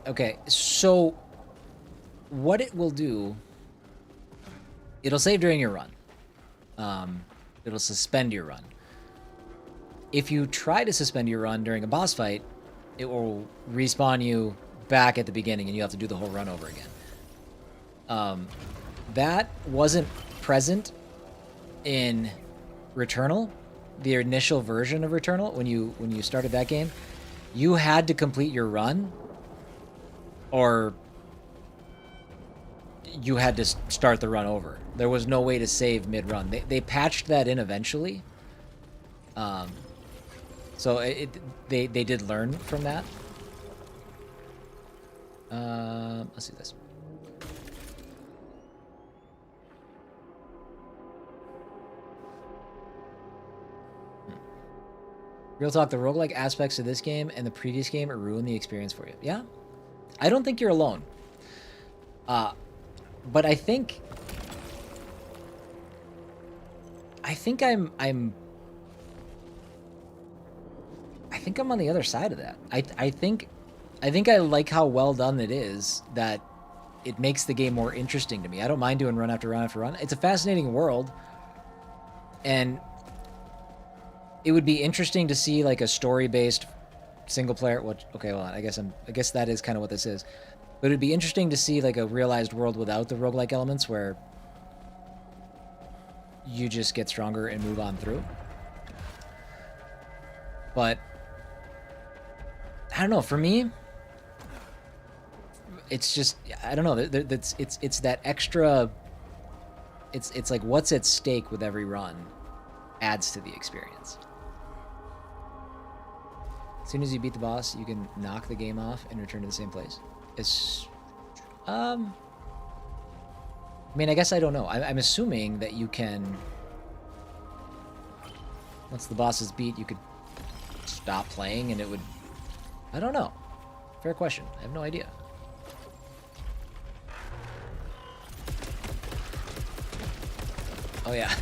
Okay. So what it will do... It'll save during your run. It'll suspend your run. If you try to suspend your run during a boss fight, it will respawn you back at the beginning and you have to do the whole run over again. That wasn't present in Returnal, the initial version of Returnal, when you started that game. you had to complete your run, or you had to start the run over. There was no way to save mid-run. They patched that in eventually. So they did learn from that. Let's see this. Real talk, the roguelike aspects of this game and the previous game ruined the experience for you. Yeah? I don't think you're alone. But I think I'm on the other side of that. I think I like how well done it is, that it makes the game more interesting to me. I don't mind doing run after run after run. It's a fascinating world, and it would be interesting to see like a story-based single player. Okay, hold on. I guess that is kind of what this is. But it'd be interesting to see like a realized world without the roguelike elements, where you just get stronger and move on through. But I don't know. For me, it's just, I don't know. It's that extra. It's like what's at stake with every run adds to the experience. As soon as you beat the boss, you can knock the game off and return to the same place. I mean, I guess I don't know. I'm assuming that you can, once the boss is beat, you could stop playing and it would, I don't know. Fair question. I have no idea. Oh yeah.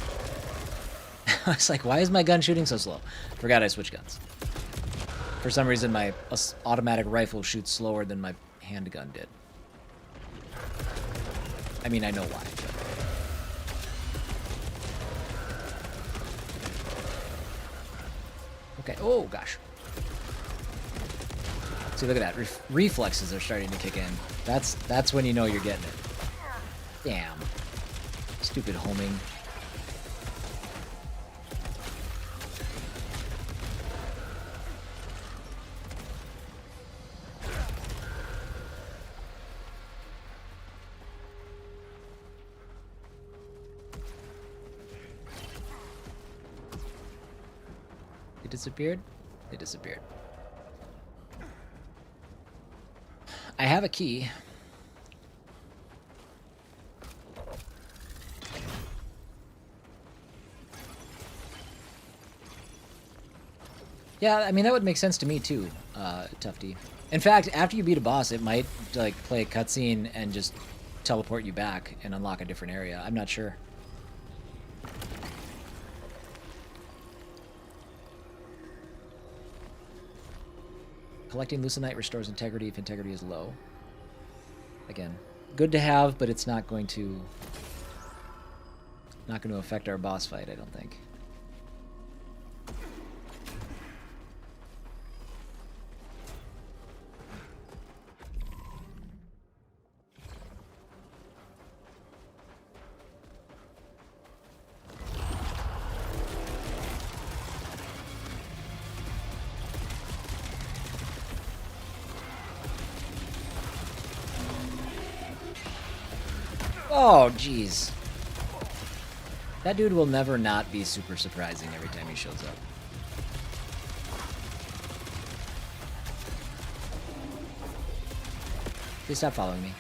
I was like, why is my gun shooting so slow? Forgot I switched guns. For some reason, my automatic rifle shoots slower than my handgun did. I mean, I know why. But... Okay. Oh, gosh. See, look at that. Reflexes are starting to kick in. That's when you know you're getting it. Damn. Stupid homing. They disappeared? They disappeared. I have a key. Yeah, I mean, that would make sense to me too, Tufty. In fact, after you beat a boss, it might like play a cutscene and just teleport you back and unlock a different area. I'm not sure. Collecting Lucenite restores integrity if integrity is low. Again, good to have, but it's not going to affect our boss fight, I don't think. Oh, jeez. That dude will never not be super surprising every time he shows up. Please stop following me.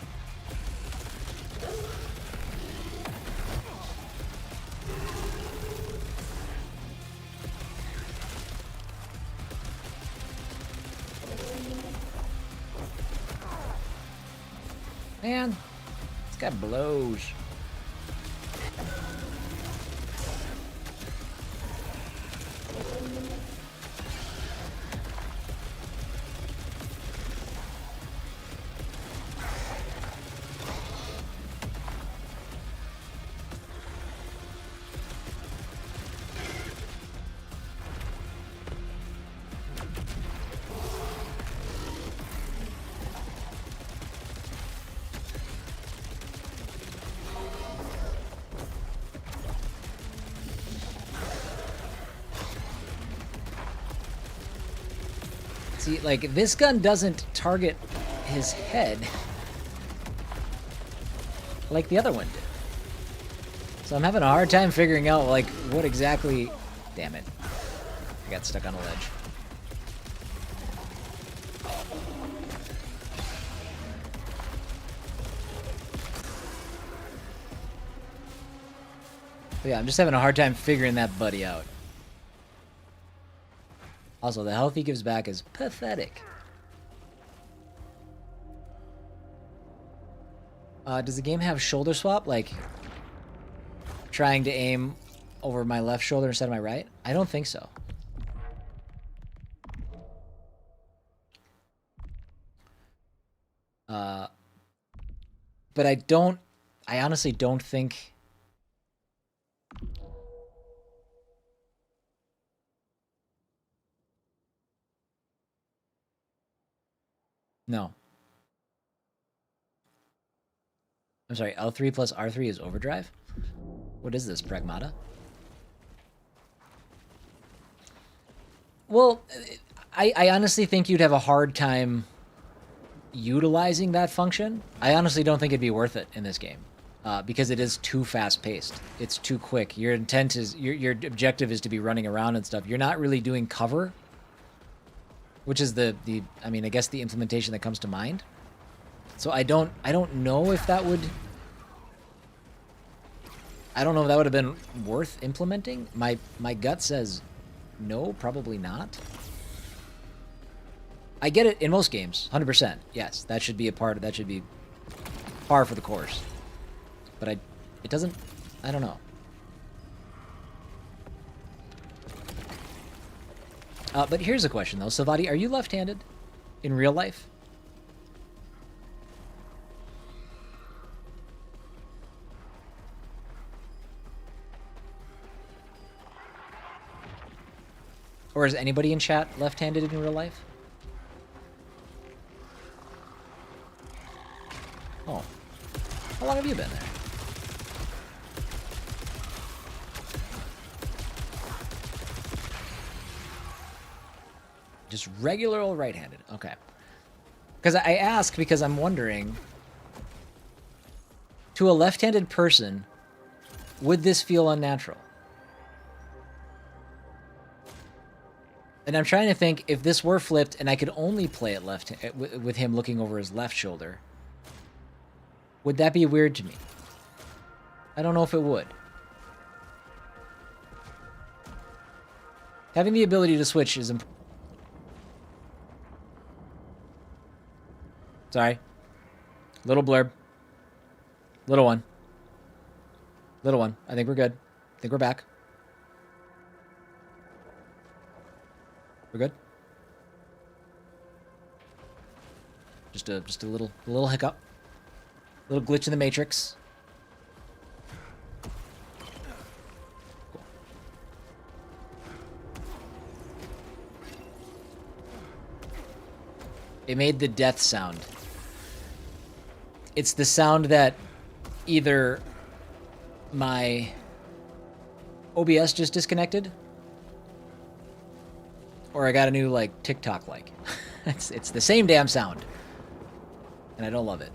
Man. This guy blows. See, like, this gun doesn't target his head like the other one did. So I'm having a hard time figuring out, like, what exactly... Damn it. I got stuck on a ledge. But yeah, I'm just having a hard time figuring that buddy out. Also, the health he gives back is pathetic. Does the game have shoulder swap? Like, trying to aim over my left shoulder instead of my right? I don't think so. But I honestly don't think... No. I'm sorry, L3 plus R3 is overdrive? What is this, Pragmata? Well, I honestly think you'd have a hard time utilizing that function. I honestly don't think it'd be worth it in this game. Because it is too fast-paced. It's too quick. Your intent is... Your objective is to be running around and stuff. You're not really doing cover. Which is I mean, I guess the implementation that comes to mind. So I don't know if that would... I don't know if that would have been worth implementing. My gut says no, probably not. I get it in most games, 100%. Yes, that should be a part of... That should be par for the course. But it doesn't... I don't know. But here's a question, though. Savati, are you left-handed in real life? Or is anybody in chat left-handed in real life? Oh. How long have you been there? Just regular old right-handed. Okay. Because I ask because I'm wondering, to a left-handed person, would this feel unnatural? And I'm trying to think, if this were flipped and I could only play it left with him looking over his left shoulder, would that be weird to me? I don't know if it would. Having the ability to switch is important. Sorry. Little blurb. Little one. Little one. I think we're good. I think we're back. We're good? Just a little hiccup. Little glitch in the matrix. Cool. It made the death sound. It's the sound that either my OBS just disconnected or I got a new, like, TikTok like. It's the same damn sound. And I don't love it.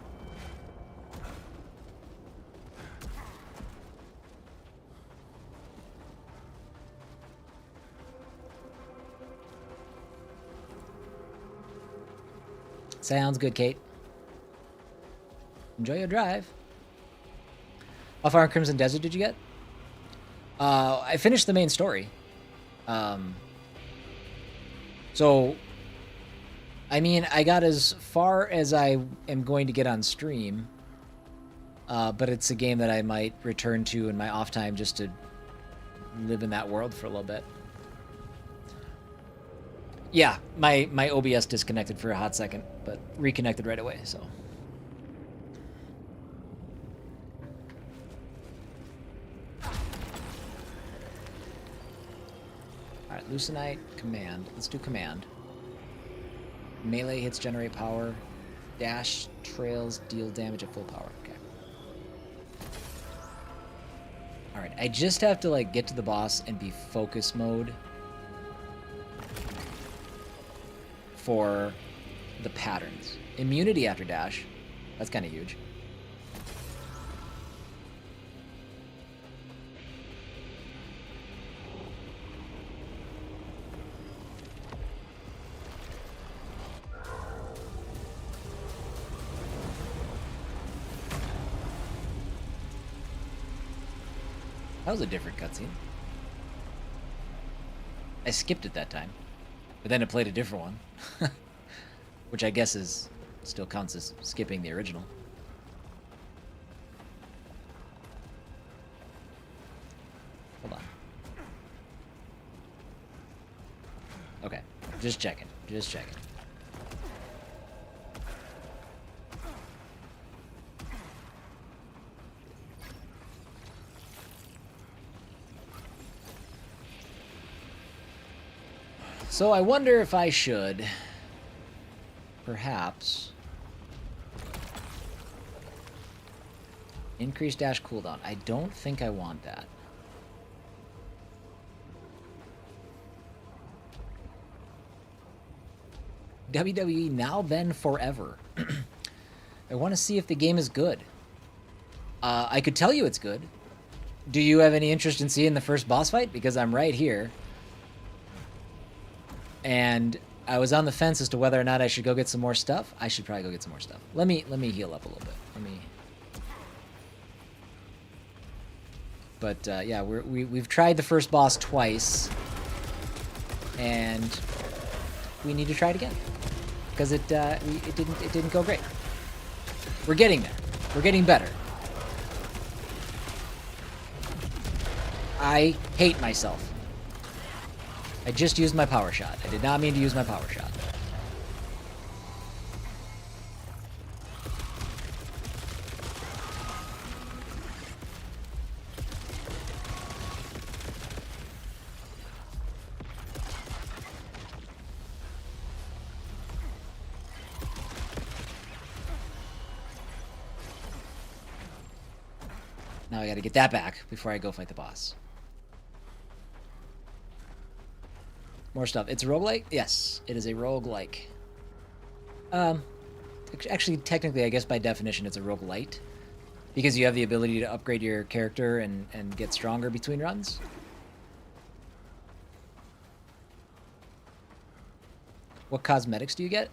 Sounds good, Kate. Enjoy your drive. How far in Crimson Desert did you get? I finished the main story. So, I mean, I got as far as I am going to get on stream. But it's a game that I might return to in my off time just to live in that world for a little bit. Yeah, my OBS disconnected for a hot second, but reconnected right away, so. Alright, Lucenite, command. Let's do command. Melee hits generate power. Dash, trails, deal damage at full power. Okay. Alright, I just have to, like, get to the boss and be focus mode for the patterns. Immunity after dash. That's kind of huge. That was a different cutscene. I skipped it that time, but then it played a different one, which I guess is still counts as skipping the original. Hold on. Okay, just checking, just checking. So I wonder if I should, perhaps, increase dash cooldown. I don't think I want that. WWE Now Then Forever. I want to see if the game is good. I could tell you it's good. Do you have any interest in seeing the first boss fight? Because I'm right here. And I was on the fence as to whether or not I should go get some more stuff. I should probably go get some more stuff. Let me heal up a little bit. But yeah, we've tried the first boss twice, and we need to try it again because it didn't go great. We're getting there. We're getting better. I hate myself. I just used my power shot. I did not mean to use my power shot. Now I gotta get that back before I go fight the boss. More stuff. It's a roguelike? Yes, it is a roguelike. Actually, technically, I guess by definition, it's a roguelite. Because you have the ability to upgrade your character and get stronger between runs. What cosmetics do you get?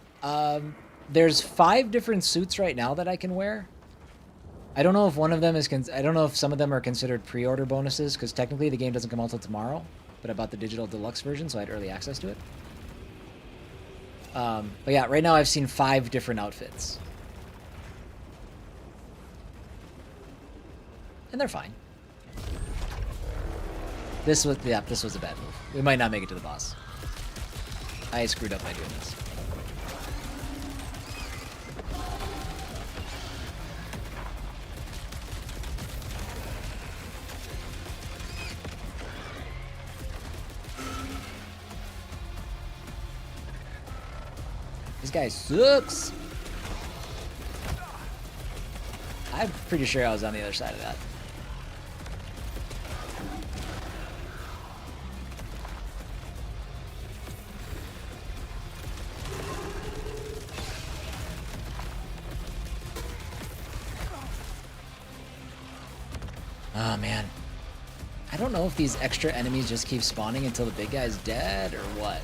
There's 5 different suits right now that I can wear. I don't know if one of them is... I don't know if some of them are considered pre-order bonuses, because technically the game doesn't come out till tomorrow. But I bought the digital deluxe version, so I had early access to it. But yeah, right now I've seen 5 different outfits. And they're fine. This was a bad move. We might not make it to the boss. I screwed up by doing this. This guy sucks. I'm pretty sure I was on the other side of that. Oh man. I don't know if these extra enemies just keep spawning until the big guy's dead or what.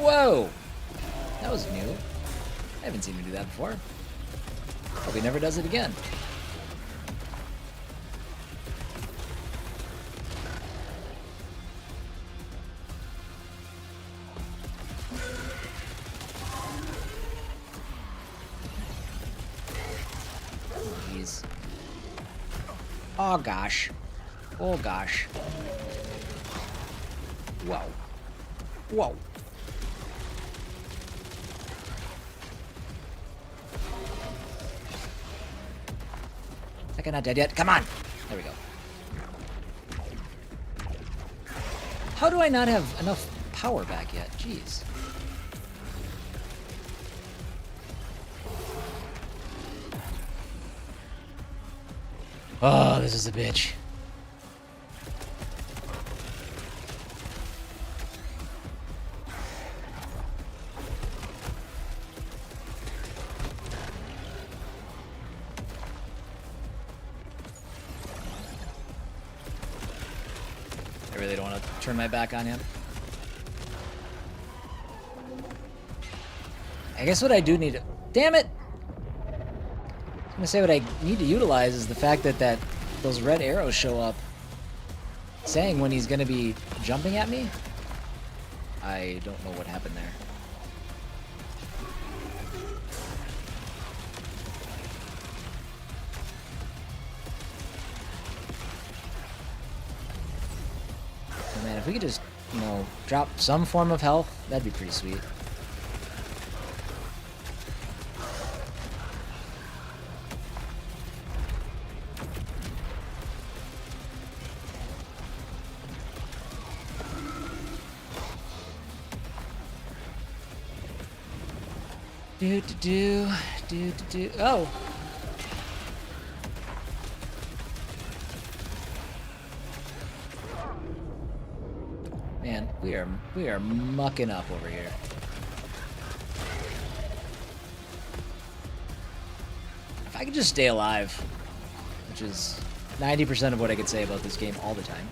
Whoa! That was new. I haven't seen him do that before. Hope he never does it again. Jeez. Oh gosh. Oh gosh. Whoa. Whoa. That guy not dead yet? Come on! There we go. How do I not have enough power back yet? Jeez. Oh, this is a bitch. really don't want to turn my back on him. I guess what I do need to... Damn it! I was gonna say what I need to utilize is the fact that those red arrows show up saying when he's gonna be jumping at me. I don't know what happened there. Oh man, if we could just, you know, drop some form of health, that'd be pretty sweet. Do. Oh. Man, we are mucking up over here. If I could just stay alive, which is 90% of what I could say about this game all the time.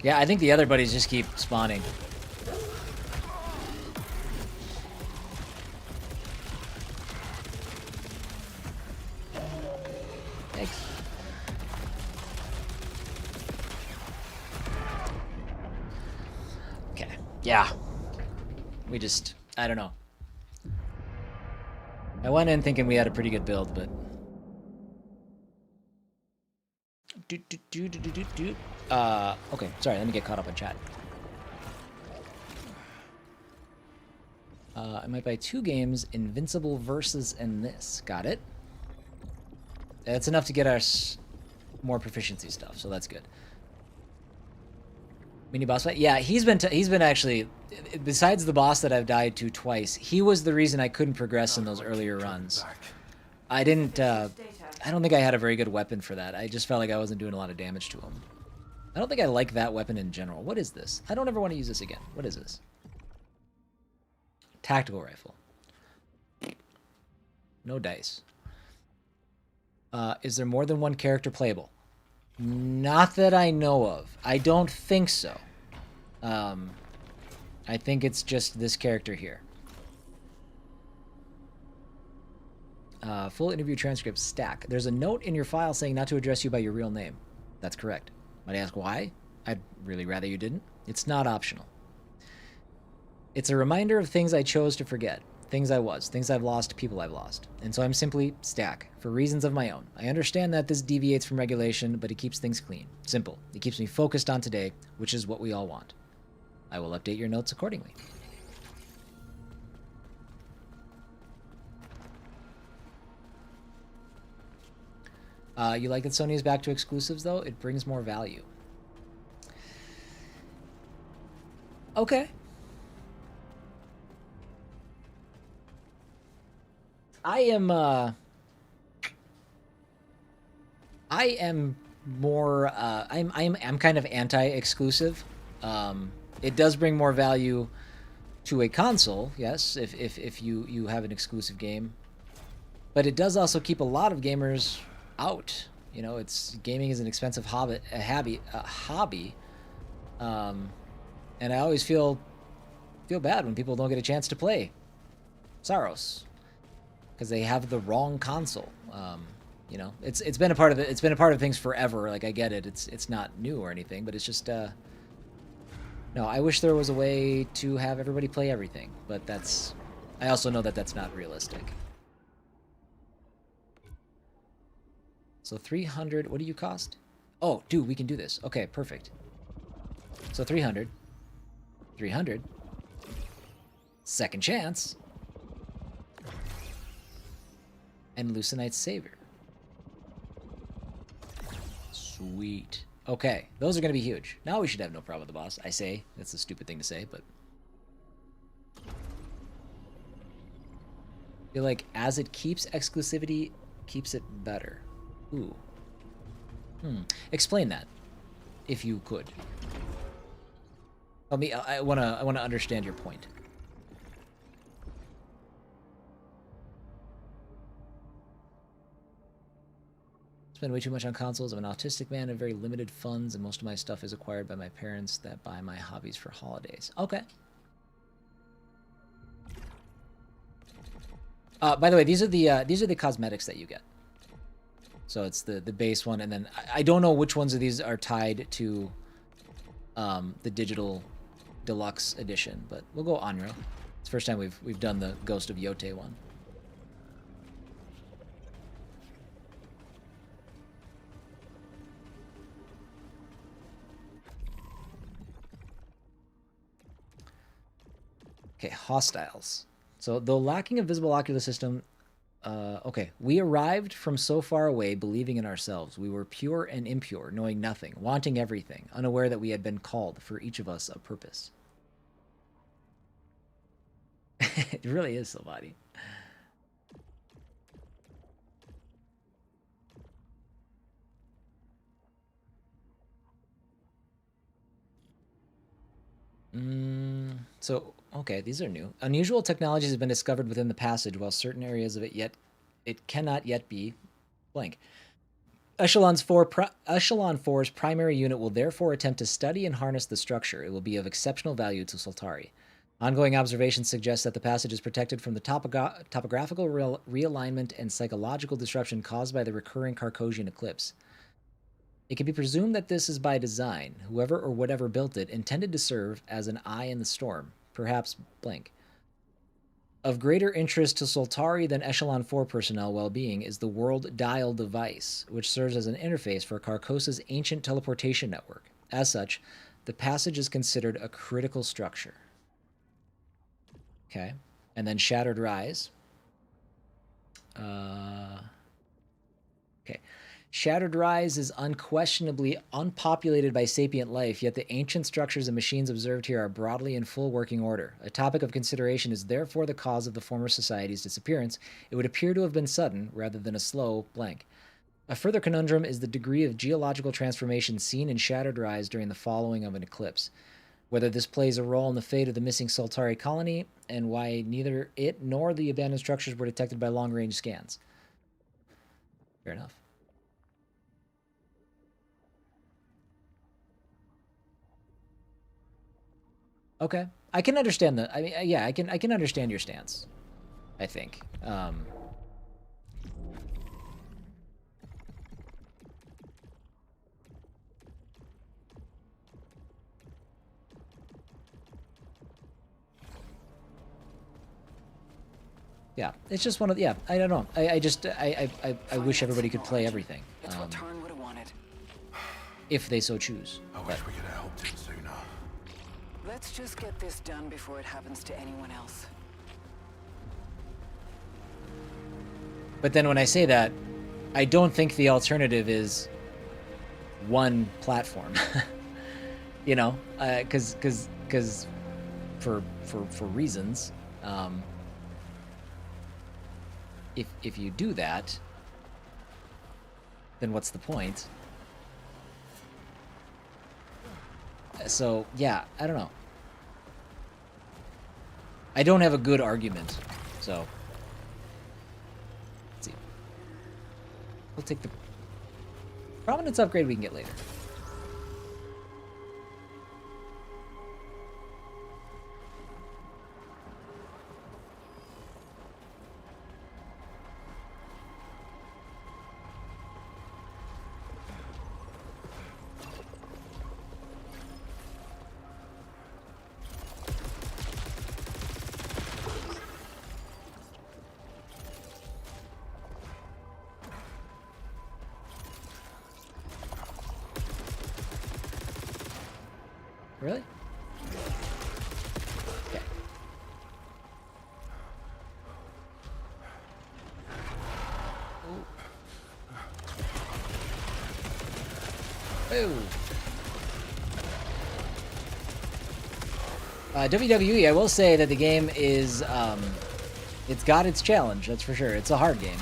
Yeah, I think the other buddies just keep spawning. Thanks. Okay. Yeah. We just... I don't know. I went in thinking we had a pretty good build, but... Okay, sorry, let me get caught up on chat. I might buy 2 games, Invincible Versus and this. Got it. That's enough to get us more proficiency stuff, so that's good. Mini boss fight? Yeah, he's been actually, besides the boss that I've died to twice, he was the reason I couldn't progress in those earlier runs. I didn't, I don't think I had a very good weapon for that. I just felt like I wasn't doing a lot of damage to him. I don't think I like that weapon in general. What is this? I don't ever want to use this again. What is this? Tactical rifle. No dice. Is there more than one character playable? Not that I know of. I don't think so. I think it's just this character here. Full interview transcript stack. There's a note in your file saying not to address you by your real name. That's correct. Might ask why? I'd really rather you didn't. It's not optional. It's a reminder of things I chose to forget. Things I was. Things I've lost. People I've lost. And so I'm simply stack. For reasons of my own. I understand that this deviates from regulation, but it keeps things clean. Simple. It keeps me focused on today, which is what we all want. I will update your notes accordingly. You like that Sony is back to exclusives, though? It brings more value. Okay. I am more, I'm kind of anti-exclusive. It does bring more value to a console, yes, if you have an exclusive game. But it does also keep a lot of gamers out. You know, gaming is an expensive hobby, and I always feel bad when people don't get a chance to play Saros because they have the wrong console. You know, it's been a part of it. It's been a part of things forever. Like, I get it. It's not new or anything, but it's just no. I wish there was a way to have everybody play everything, but I also know that that's not realistic. So 300, what do you cost? Oh, dude, we can do this. Okay, perfect. So 300. 300. Second chance. And Lucenite's Savior. Sweet. Okay, those are going to be huge. Now we should have no problem with the boss. I say, that's a stupid thing to say, but... I feel like as it keeps exclusivity, keeps it better. Ooh. Explain that. if you could. I wanna understand your point. Spend way too much on consoles. I'm an autistic man, have very limited funds, and most of my stuff is acquired by my parents that buy my hobbies for holidays. Okay. By the way, these are the cosmetics that you get. So it's the base one, and then I don't know which ones of these are tied to the digital deluxe edition, but we'll go Onryo. It's the first time we've done the Ghost of Yote one. Okay, hostiles. So, though lacking a visible ocular system, okay, we arrived from so far away, believing in ourselves. We were pure and impure, knowing nothing, wanting everything, unaware that we had been called for each of us a purpose. It really is somebody. So, okay, these are new. Unusual technologies have been discovered within the passage, while certain areas of it cannot yet be blank. Echelon 4's primary unit will therefore attempt to study and harness the structure. It will be of exceptional value to Soltari. Ongoing observations suggest that the passage is protected from the topographical realignment and psychological disruption caused by the recurring Carcosian eclipse. It can be presumed that this is by design. Whoever or whatever built it intended to serve as an eye in the storm, perhaps blank. Of greater interest to Soltari than Echelon 4 personnel well-being is the World Dial device, which serves as an interface for Carcosa's ancient teleportation network. As such, the passage is considered a critical structure. Okay. And then Shattered Rise. Okay. Shattered Rise is unquestionably unpopulated by sapient life, yet the ancient structures and machines observed here are broadly in full working order. A topic of consideration is therefore the cause of the former society's disappearance. It would appear to have been sudden, rather than a slow blank. A further conundrum is the degree of geological transformation seen in Shattered Rise during the following of an eclipse. Whether this plays a role in the fate of the missing Soltari colony, and why neither it nor the abandoned structures were detected by long-range scans. Fair enough. Okay, I can understand that. I mean, yeah, I can understand your stance, I think. Yeah, it's just one of, yeah, I don't know. I wish everybody could play everything. It's what Tarn would have wanted. If they so choose. I wish we could have helped him sooner. Let's just get this done before it happens to anyone else. But then when I say that, I don't think the alternative is one platform. You know, because for reasons, if you do that, then what's the point? So yeah, I don't know. I don't have a good argument, so let's see. We'll take the prominence upgrade we can get later. Really? Okay. Ooh. WWE, I will say that the game is, it's got its challenge, that's for sure. It's a hard game.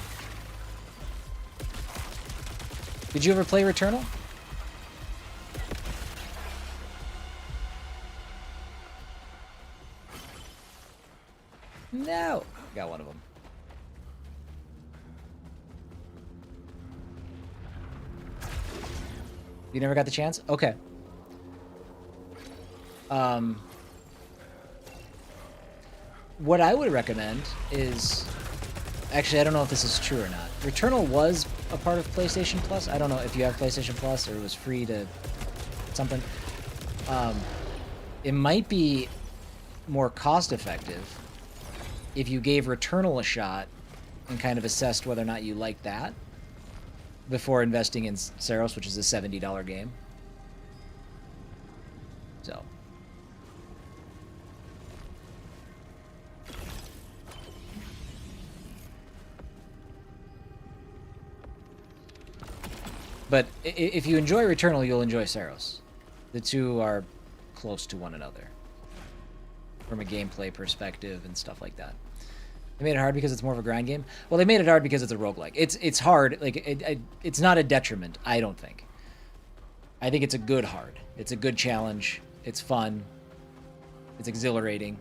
Did you ever play Returnal? No! Got one of them. You never got the chance? Okay. What I would recommend is... Actually, I don't know if this is true or not. Returnal was a part of PlayStation Plus. I don't know if you have PlayStation Plus or it was free to... something. It might be more cost-effective if you gave Returnal a shot and kind of assessed whether or not you liked that before investing in Saros, which is a $70 game. So. But if you enjoy Returnal, you'll enjoy Saros. The two are close to one another from a gameplay perspective and stuff like that. They made it hard because it's more of a grind game. Well, they made it hard because it's a roguelike. It's hard. Like it's not a detriment, I don't think. I think it's a good hard. It's a good challenge. It's fun. It's exhilarating.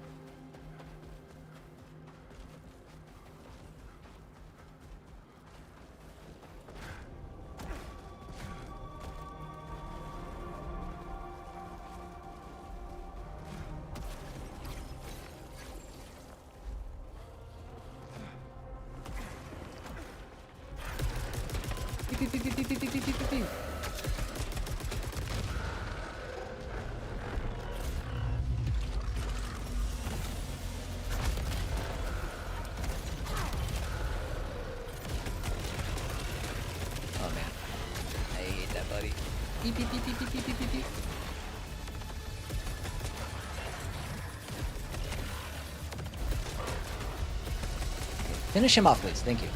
Oh man, I hate that, buddy. Beep, beep, beep, beep, beep, beep, beep, beep, beep. Finish him off, please. Thank you.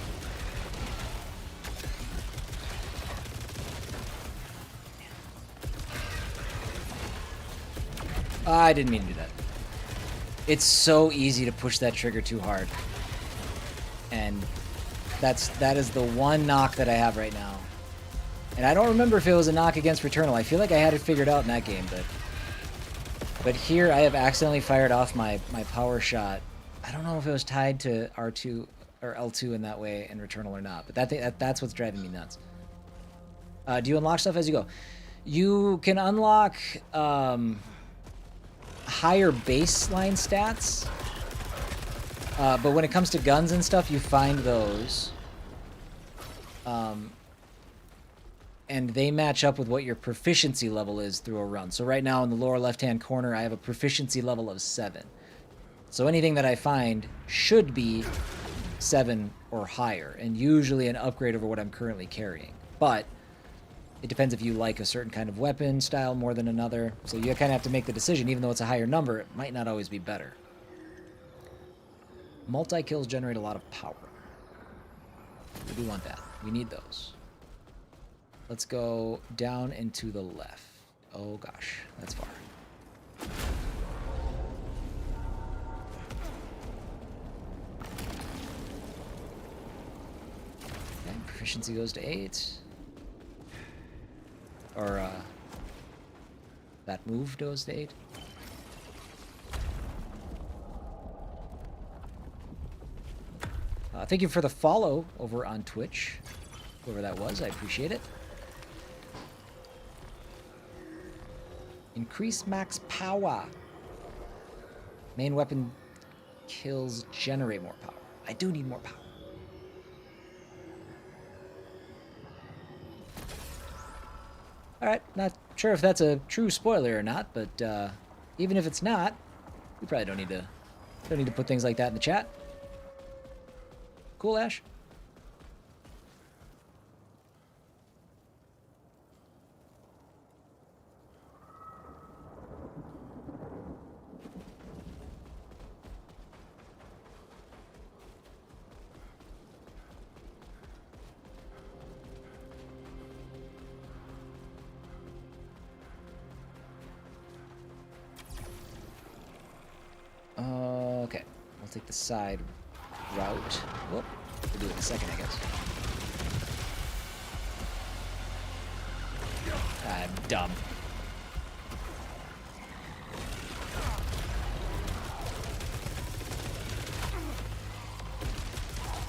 I didn't mean to do that. It's so easy to push that trigger too hard. And that is the one knock that I have right now. And I don't remember if it was a knock against Returnal. I feel like I had it figured out in that game, but here I have accidentally fired off my power shot. I don't know if it was tied to R2 or L2 in that way in Returnal or not, but that's what's driving me nuts. Do you unlock stuff as you go? You can unlock higher baseline stats, but when it comes to guns and stuff, you find those. And they match up with what your proficiency level is through a run. So right now in the lower left-hand corner, I have a proficiency level of 7. So anything that I find should be 7 or higher, and usually an upgrade over what I'm currently carrying. But it depends if you like a certain kind of weapon style more than another. So you kind of have to make the decision. Even though it's a higher number, it might not always be better. Multi-kills generate a lot of power. We do want that. We need those. Let's go down and to the left. Oh gosh, that's far. Okay, proficiency goes to 8. Or, that move goes to 8. Thank you for the follow over on Twitch. Whoever that was, I appreciate it. Increase max power. Main weapon kills generate more power. I do need more power. Alright, not sure if that's a true spoiler or not, but even if it's not, we probably don't need to put things like that in the chat. Cool, Ash? Okay, we'll take the side route. Whoop, we'll do it in a second, I guess. I'm dumb.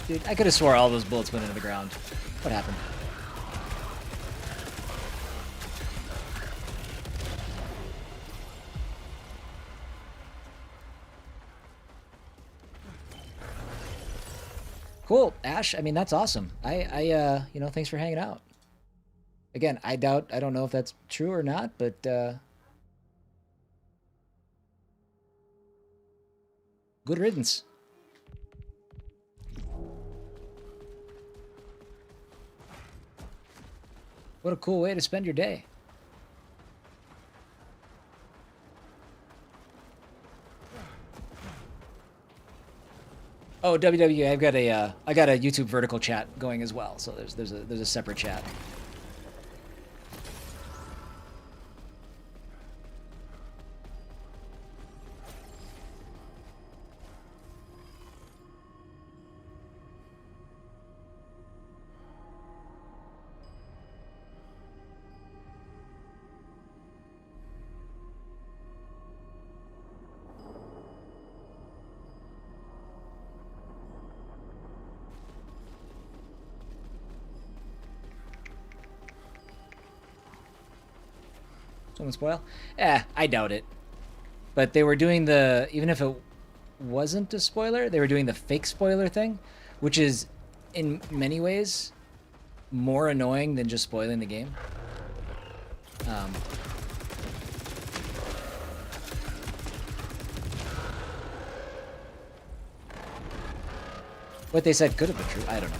Dude, I could have swore all those bullets went into the ground. What happened? Cool, Ash. I mean, that's awesome. You know, thanks for hanging out. Again, I don't know if that's true or not, but, good riddance. What a cool way to spend your day. Oh, WWE, I got a YouTube vertical chat going as well. So there's a separate chat. Someone spoil? I doubt it. But they were doing the, even if it wasn't a spoiler, they were doing the fake spoiler thing, which is, in many ways, more annoying than just spoiling the game. What they said could have been true. I don't know.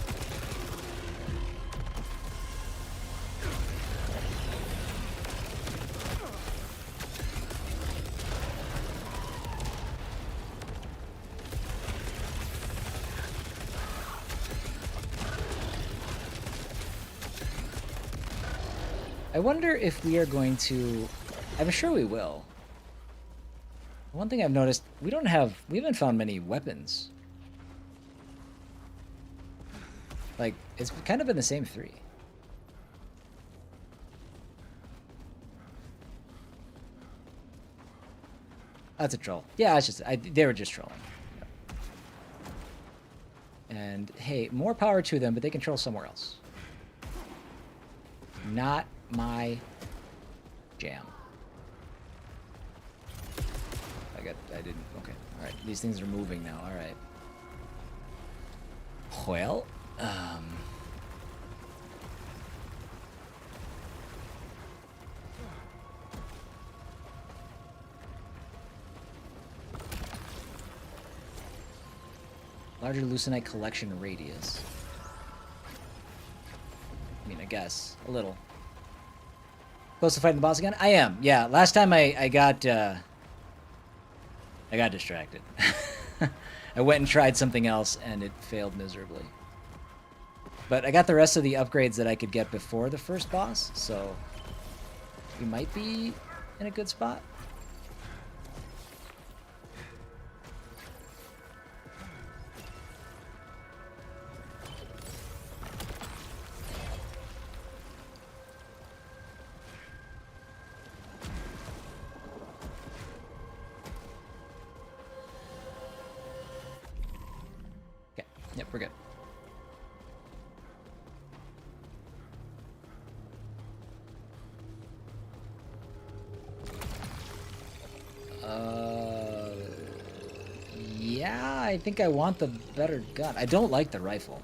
I wonder if we are going to... I'm sure we will. One thing I've noticed, we haven't found many weapons. Like, it's kind of been the same three. That's a troll. Yeah, it's just, they were just trolling. And, hey, more power to them, but they can troll somewhere else. Not my jam. I didn't, okay. Alright, these things are moving now, alright. Well, larger leucinite collection radius. I mean, I guess. A little. Close to fighting the boss again? I am, yeah. Last time I got distracted. I went and tried something else, and it failed miserably. But I got the rest of the upgrades that I could get before the first boss, so we might be in a good spot. Yep, we're good. Yeah, I think I want the better gun. I don't like the rifle.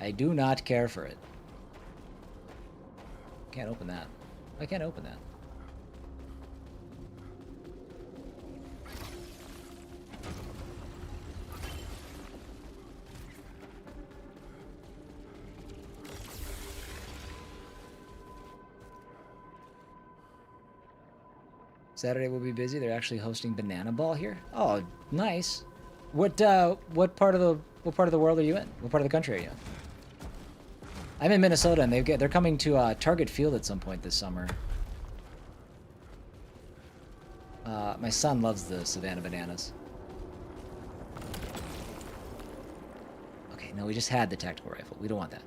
I do not care for it. Can't open that. I can't open that. Saturday will be busy. They're actually hosting Banana Ball here. Oh, nice. What part of the world are you in? What part of the country are you in? I'm in Minnesota, and they're coming to Target Field at some point this summer. My son loves the Savannah Bananas. Okay, no, we just had the tactical rifle. We don't want that.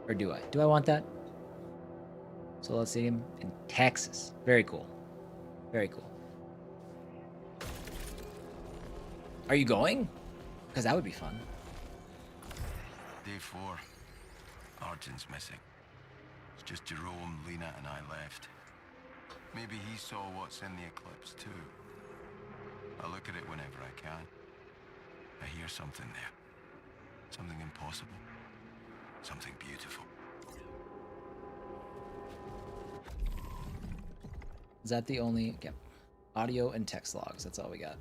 Or do I? Do I want that? Solar Stadium in Texas. Very cool. Very cool. Are you going? Because that would be fun. Day 4. Arjun's missing. It's just Jerome, Lena, and I left. Maybe he saw what's in the eclipse too. I look at it whenever I can. I hear something there. Something impossible. Something beautiful. Is that the only... Yep. Audio and text logs. That's all we got.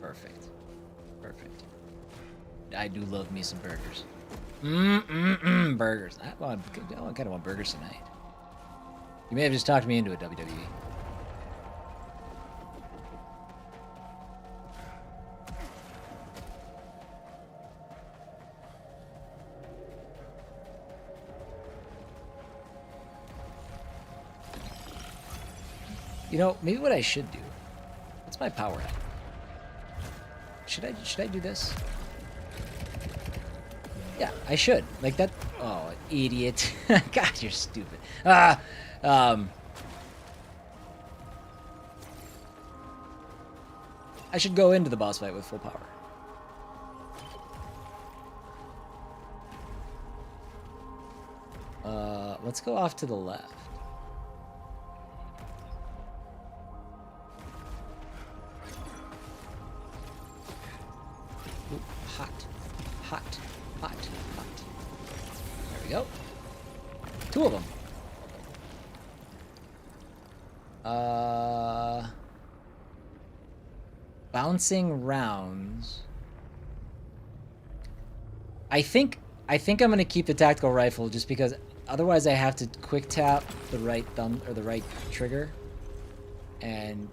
Perfect. Perfect. I do love me some burgers. Burgers. I kind of want burgers tonight. You may have just talked me into it, WWE. You know, maybe what I should do. What's my power at? Should I do this? Yeah, I should. Like that. Oh, idiot! God, you're stupid. I should go into the boss fight with full power. Let's go off to the left. Ooh, hot. Hot. Hot. Hot. There we go. 2 of them. Bouncing rounds. I think I'm gonna keep the tactical rifle just because otherwise I have to quick tap the right thumb or the right trigger, and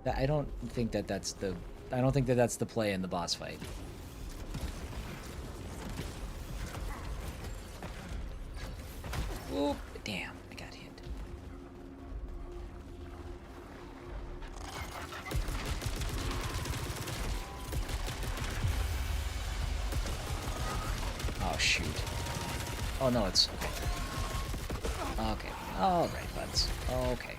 I don't think that's the play in the boss fight. Oop, damn, I got hit. Oh, shoot. Oh, no, it's... Okay. Okay. Alright, buds. Okay.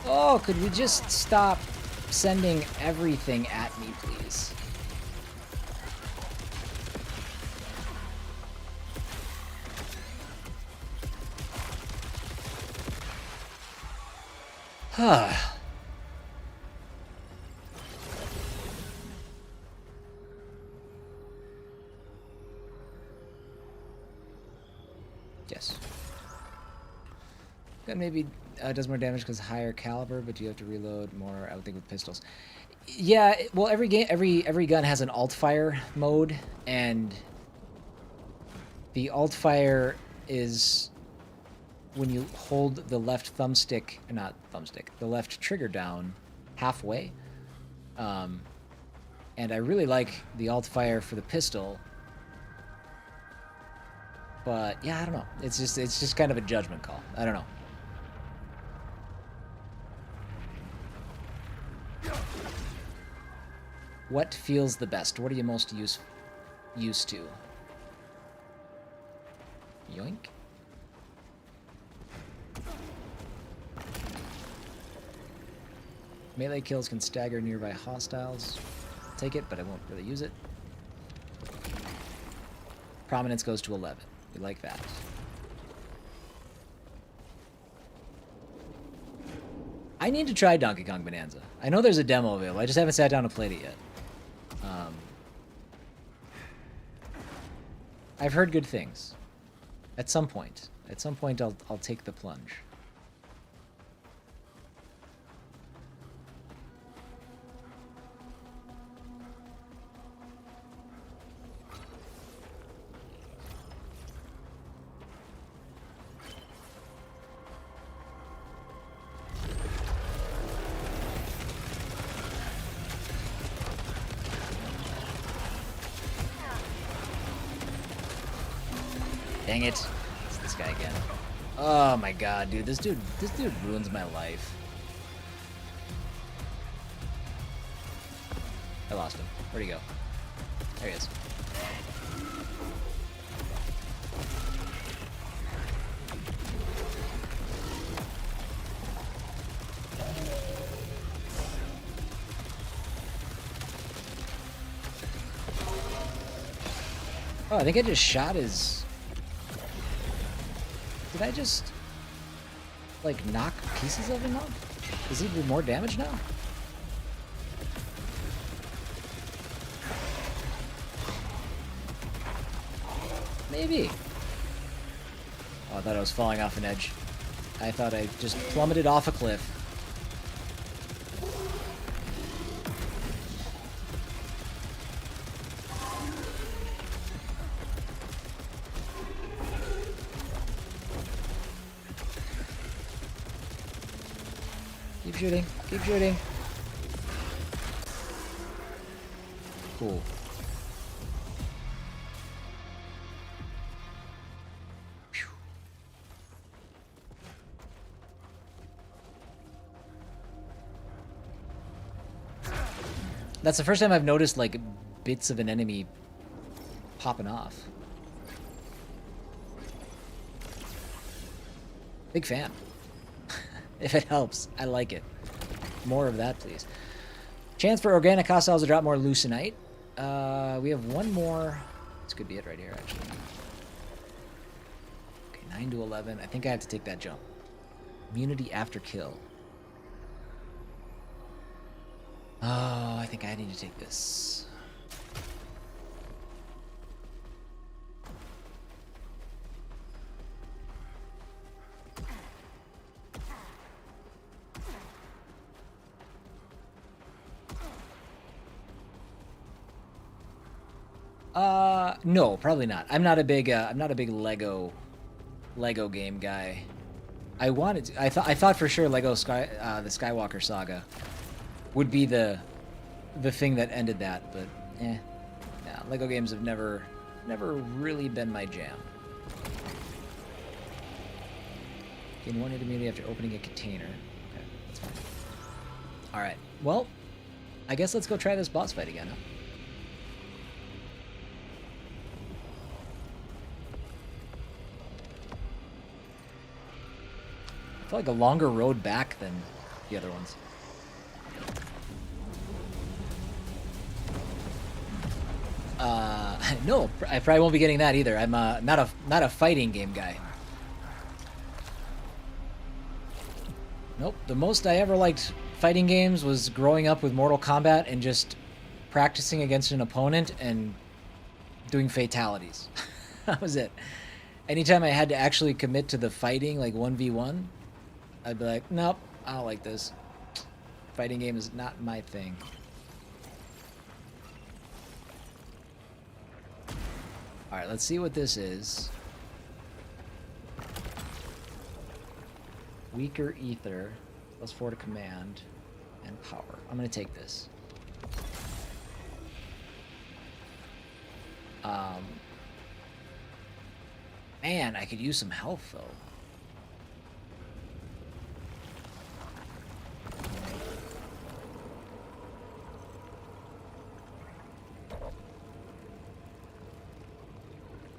Oh, could we just stop sending everything at me, please? Yes. That maybe does more damage because higher caliber, but you have to reload more, I would think, with pistols. Yeah, well, every gun has an alt fire mode, and the alt fire is when you hold the left thumbstick, not thumbstick, the left trigger down halfway. And I really like the alt fire for the pistol, but yeah, I don't know. It's just kind of a judgment call. I don't know. What feels the best? What are you most used to? Yoink. Melee kills can stagger nearby hostiles. Take it, but I won't really use it. Prominence goes to 11. We like that. I need to try Donkey Kong Bonanza. I know there's a demo available. I just haven't sat down and played it yet. I've heard good things. At some point, I'll take the plunge. Dang it. It's this guy again. Oh my god, dude. This dude ruins my life. I lost him. Where'd he go? There he is. Oh, I think I just shot his... Did I just, like, knock pieces of him off? Is he do more damage now? Maybe. Oh, I thought I was falling off an edge. I thought I just plummeted off a cliff. Keep shooting. Keep shooting. Cool. Phew. That's the first time I've noticed, like, bits of an enemy popping off. Big fan. If it helps, I like it. More of that, please. Chance for organic hostiles to drop more leucinite. We have one more. This could be it right here, actually. Okay, 9 to 11. I think I have to take that jump. Immunity after kill. Oh, I think I need to take this. No, probably not. I'm not a big Lego game guy. I thought for sure the Skywalker saga would be the thing that ended that, but yeah, Lego games have never really been my jam. Gain 1 hit immunity after opening a container. Okay, that's fine. All right. Well, I guess let's go try this boss fight again. Huh? I feel like a longer road back than the other ones. No, I probably won't be getting that either. I'm not a fighting game guy. Nope. The most I ever liked fighting games was growing up with Mortal Kombat and just practicing against an opponent and doing fatalities. That was it. Anytime I had to actually commit to the fighting, like 1v1, I'd be like, nope, I don't like this. Fighting game is not my thing. Alright, let's see what this is. Weaker ether, +4 to command, and power. I'm gonna take this. Man, I could use some health though.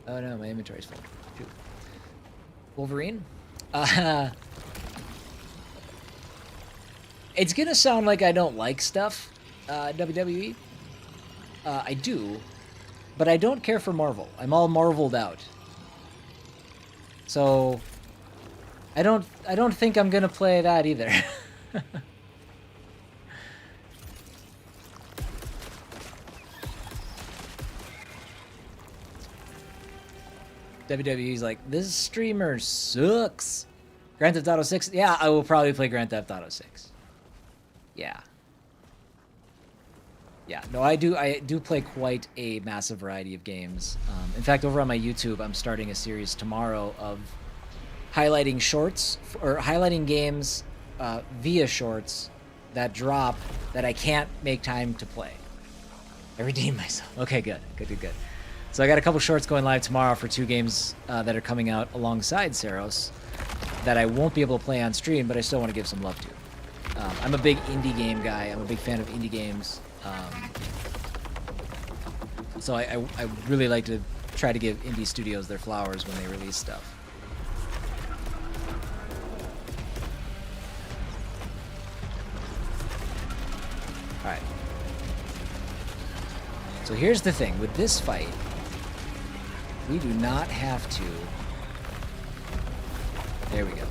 Oh no, my inventory's full. Shoot. Wolverine? It's gonna sound like I don't like stuff, WWE. I do, but I don't care for Marvel. I'm all Marveled out. So I don't think I'm gonna play that either. WWE's like, this streamer sucks. Grand Theft Auto 6? Yeah, I will probably play Grand Theft Auto 6. Yeah. Yeah, no, I do play quite a massive variety of games. In fact, over on my YouTube, I'm starting a series tomorrow of highlighting shorts, or highlighting games via shorts that drop that I can't make time to play. I redeemed myself. Okay, good. So I got a couple shorts going live tomorrow for 2 games that are coming out alongside Saros that I won't be able to play on stream, but I still want to give some love to. I'm a big indie game guy. I'm a big fan of indie games. So I really like to try to give indie studios their flowers when they release stuff. Alright. So here's the thing. With this fight, we do not have to... There we go.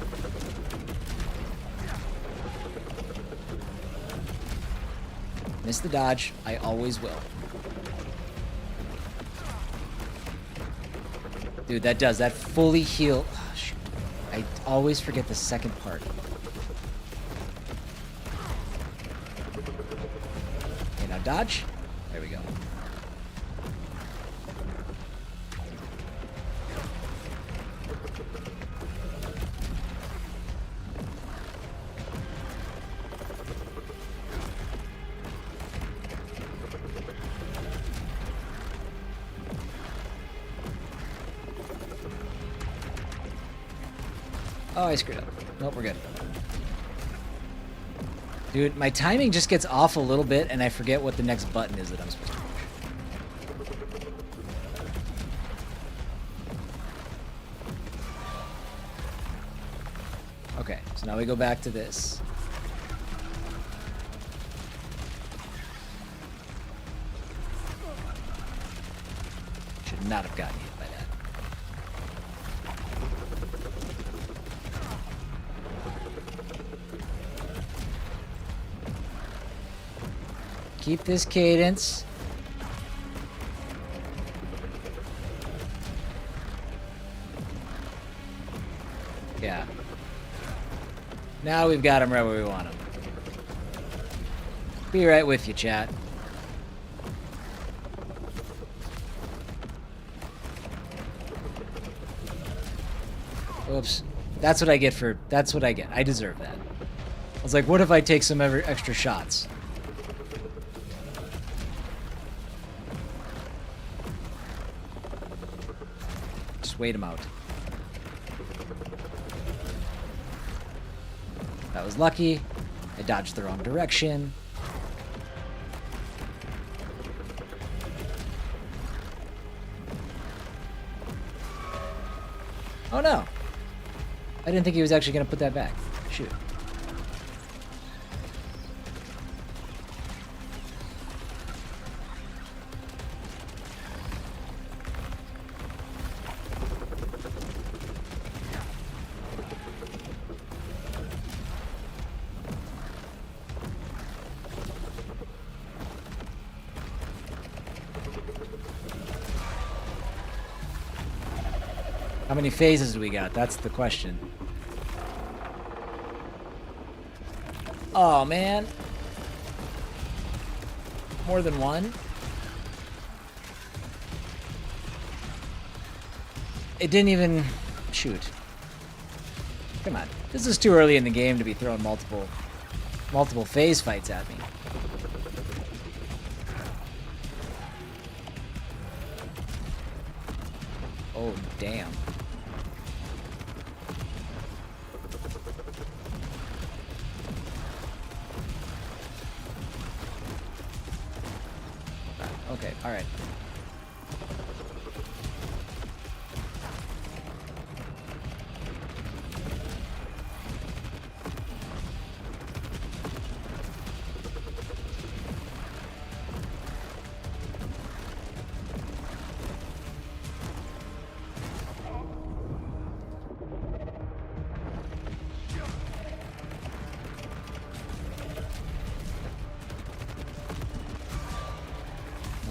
Miss the dodge. I always will. Dude, that does. That fully heal... Oh, shoot. I always forget the second part. Okay, now dodge. There we go. Oh, I screwed up. Nope, we're good. Dude, my timing just gets off a little bit, and I forget what the next button is that I'm supposed to push. Okay, so now we go back to this. Should not have gotten hit by that. Keep this cadence. Yeah. Now we've got him right where we want him. Be right with you, chat. Oops. That's what I get for... That's what I get. I deserve that. I was like, what if I take some extra shots? Wait him out. That was lucky. I dodged the wrong direction. Oh no. I didn't think he was actually going to put that back. Shoot. How many phases do we got? That's the question. Oh, man. More than one? It didn't even... Shoot. Come on. This is too early in the game to be throwing multiple phase fights at me. Oh, damn. Okay, all right.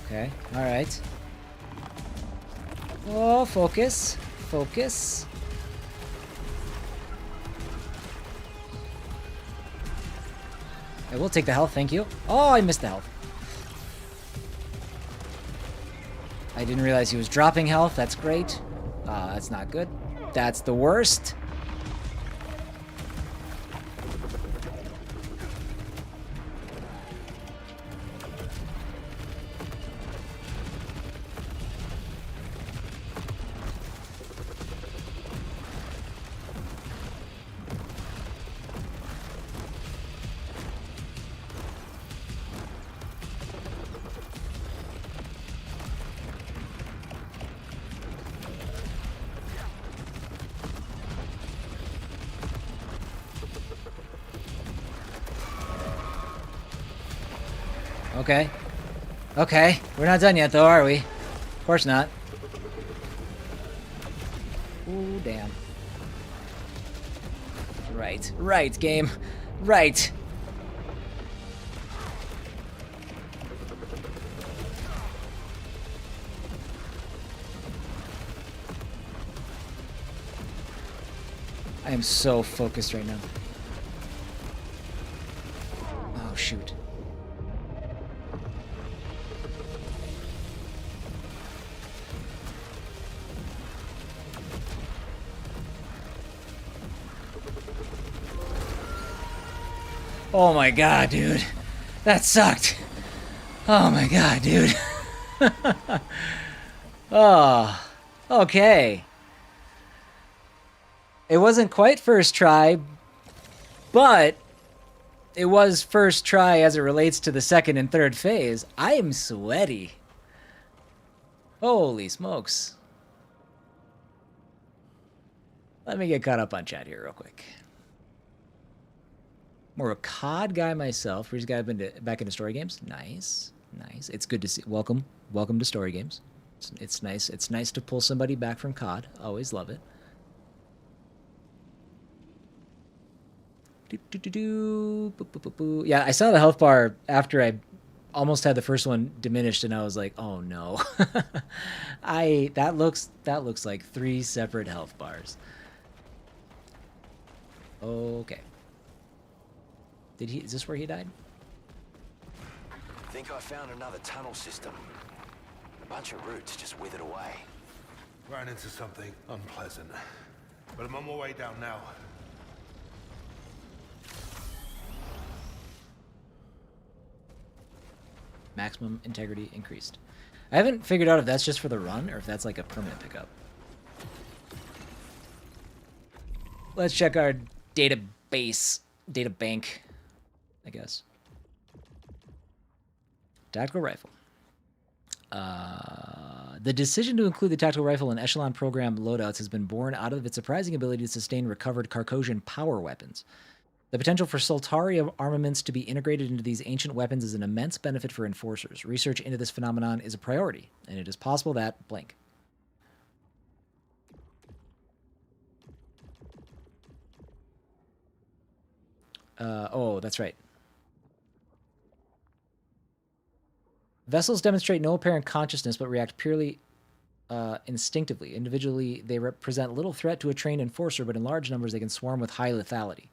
Okay, all right. Oh, focus. Focus. I will take the health, thank you. Oh, I missed the health. I didn't realize he was dropping health. That's great. That's not good. That's the worst. Okay. Okay. We're not done yet, though, are we? Of course not. Ooh, damn. Right. Right, game. Right. I am so focused right now. Oh, shoot. Oh my god, dude. That sucked. Oh my god, dude. Oh, okay. It wasn't quite first try, but it was first try as it relates to the second and third phase. I am sweaty. Holy smokes. Let me get caught up on chat here real quick. More of a COD guy myself. First guy I've been back into story games. Nice, nice. It's good to see. Welcome to story games. It's nice. It's nice to pull somebody back from COD. Always love it. Yeah, I saw the health bar after I almost had the first one diminished, and I was like, "Oh no!" That looks like 3 separate health bars. Okay. Is this where he died? Think I found another tunnel system. A bunch of roots just withered away. Ran into something unpleasant. But I'm on my way down now. Maximum integrity increased. I haven't figured out if that's just for the run or if that's like a permanent pickup. Let's check our database, data bank, I guess. Tactical rifle. The decision to include the tactical rifle in Echelon program loadouts has been born out of its surprising ability to sustain recovered Carcosian power weapons. The potential for Soltari armaments to be integrated into these ancient weapons is an immense benefit for enforcers. Research into this phenomenon is a priority, and it is possible that blank. Oh, that's right. Vessels demonstrate no apparent consciousness but react purely instinctively. Individually, they represent little threat to a trained enforcer, but in large numbers they can swarm with high lethality.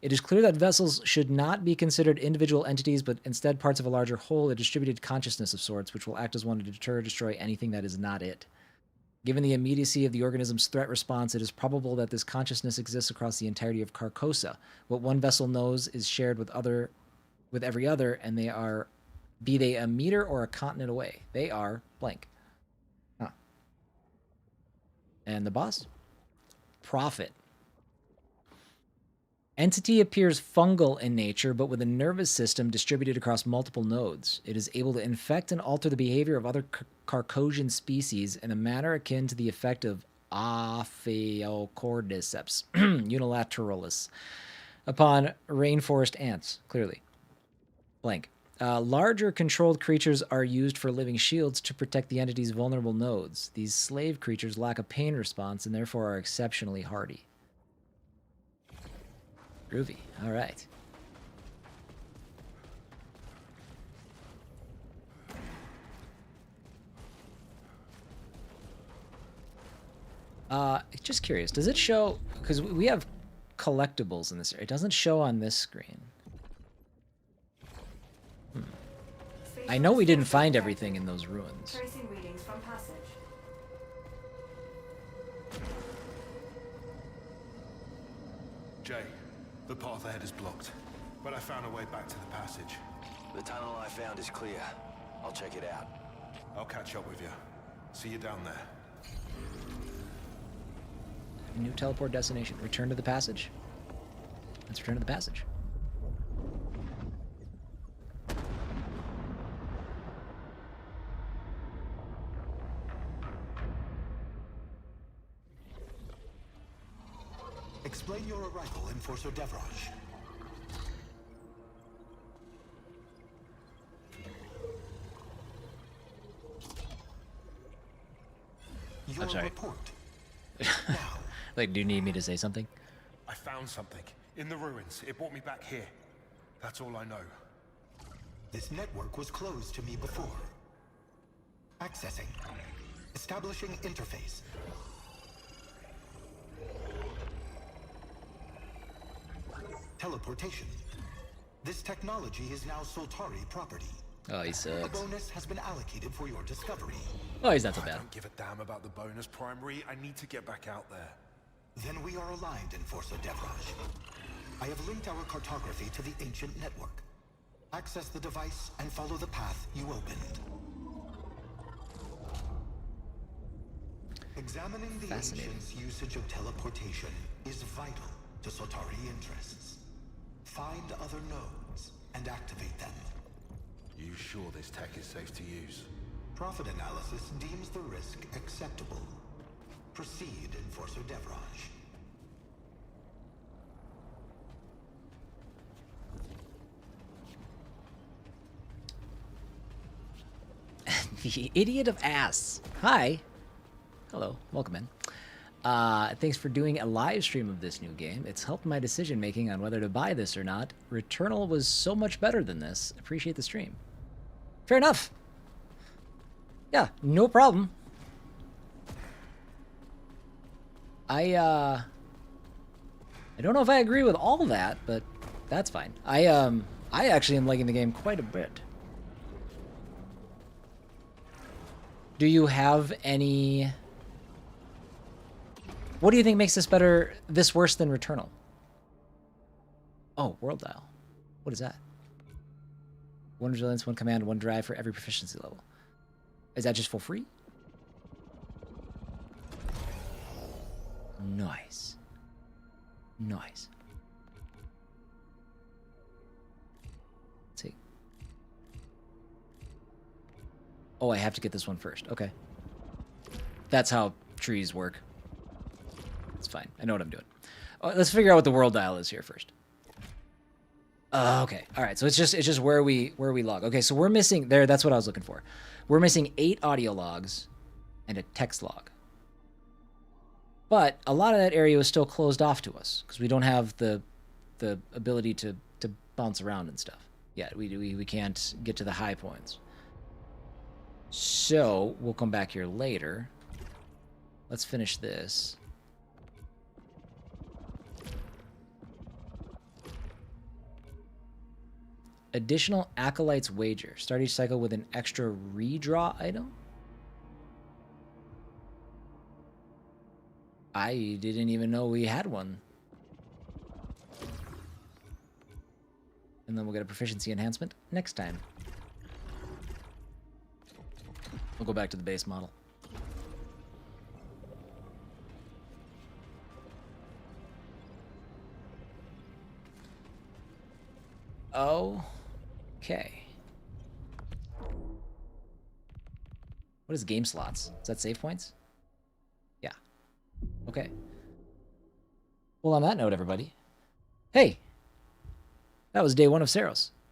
It is clear that vessels should not be considered individual entities, but instead parts of a larger whole, a distributed consciousness of sorts, which will act as one to deter or destroy anything that is not it. Given the immediacy of the organism's threat response, it is probable that this consciousness exists across the entirety of Carcosa. What one vessel knows is shared with every other, and they are, be they a meter or a continent away. They are blank. Huh. And the boss? Prophet. Entity appears fungal in nature, but with a nervous system distributed across multiple nodes. It is able to infect and alter the behavior of other Carcosian species in a manner akin to the effect of Ophiocordyceps unilateralis upon rainforest ants, clearly. Blank. Larger controlled creatures are used for living shields to protect the entity's vulnerable nodes. These slave creatures lack a pain response and therefore are exceptionally hardy. Groovy. All right. Just curious, does it show, because we have collectibles in this area, it doesn't show on this screen. I know we didn't find everything in those ruins. Tracing readings from passage. Jay, the path ahead is blocked, but I found a way back to the passage. The tunnel I found is clear. I'll check it out. I'll catch up with you. See you down there. New teleport destination. Return to the passage. Let's return to the passage. Explain your arrival, Enforcer Devraj. your I'm sorry. report. Now, Like, do you need me to say something? I found something in the ruins. It brought me back here. That's all I know. this network was closed to me before. Accessing. Establishing interface. Teleportation. This technology is now Soltari property. Oh, he A sucks. bonus has been allocated for your discovery. Oh, he's not so I bad. don't give a damn about the bonus primary. I need to get back out there. Then we are aligned in Forza Devraj. I have linked our cartography to the ancient network. Access the device and follow the path you opened. Examining the Fascinating. ancients' usage of teleportation is vital to Soltari interests. Find other nodes and activate them. You sure this tech is safe to use? Profit analysis deems the risk acceptable. Proceed in Forza Devraj. The idiot of ass. Hi. Hello. Welcome in. Thanks for doing a live stream of this new game. It's helped my decision making on whether to buy this or not. Returnal was so much better than this. Appreciate the stream. Fair enough. Yeah, no problem. I don't know if I agree with all of that, but that's fine. I actually am liking the game quite a bit. Do you have any... What do you think makes this worse than Returnal? Oh, World Dial. What is that? One resilience, one command, one drive for every proficiency level. Is that just for free? Nice. Nice. Let's see. Oh, I have to get this one first. Okay. That's how trees work. It's fine. I know what I'm doing. Let's figure out what the world dial is here first. Okay. All right. So it's just where we log. Okay. So we're missing there. That's what I was looking for. We're missing 8 audio logs and a text log. But a lot of that area was still closed off to us because we don't have the ability to bounce around and stuff. Yeah, we can't get to the high points. So we'll come back here later. Let's finish this. Additional Acolyte's Wager. Start each cycle with an extra redraw item? I didn't even know we had one. And then we'll get a proficiency enhancement next time. We'll go back to the base model. Okay. What is game slots? Is that save points? Yeah. Okay. Well, on that note, everybody. Hey! That was day 1 of Saros.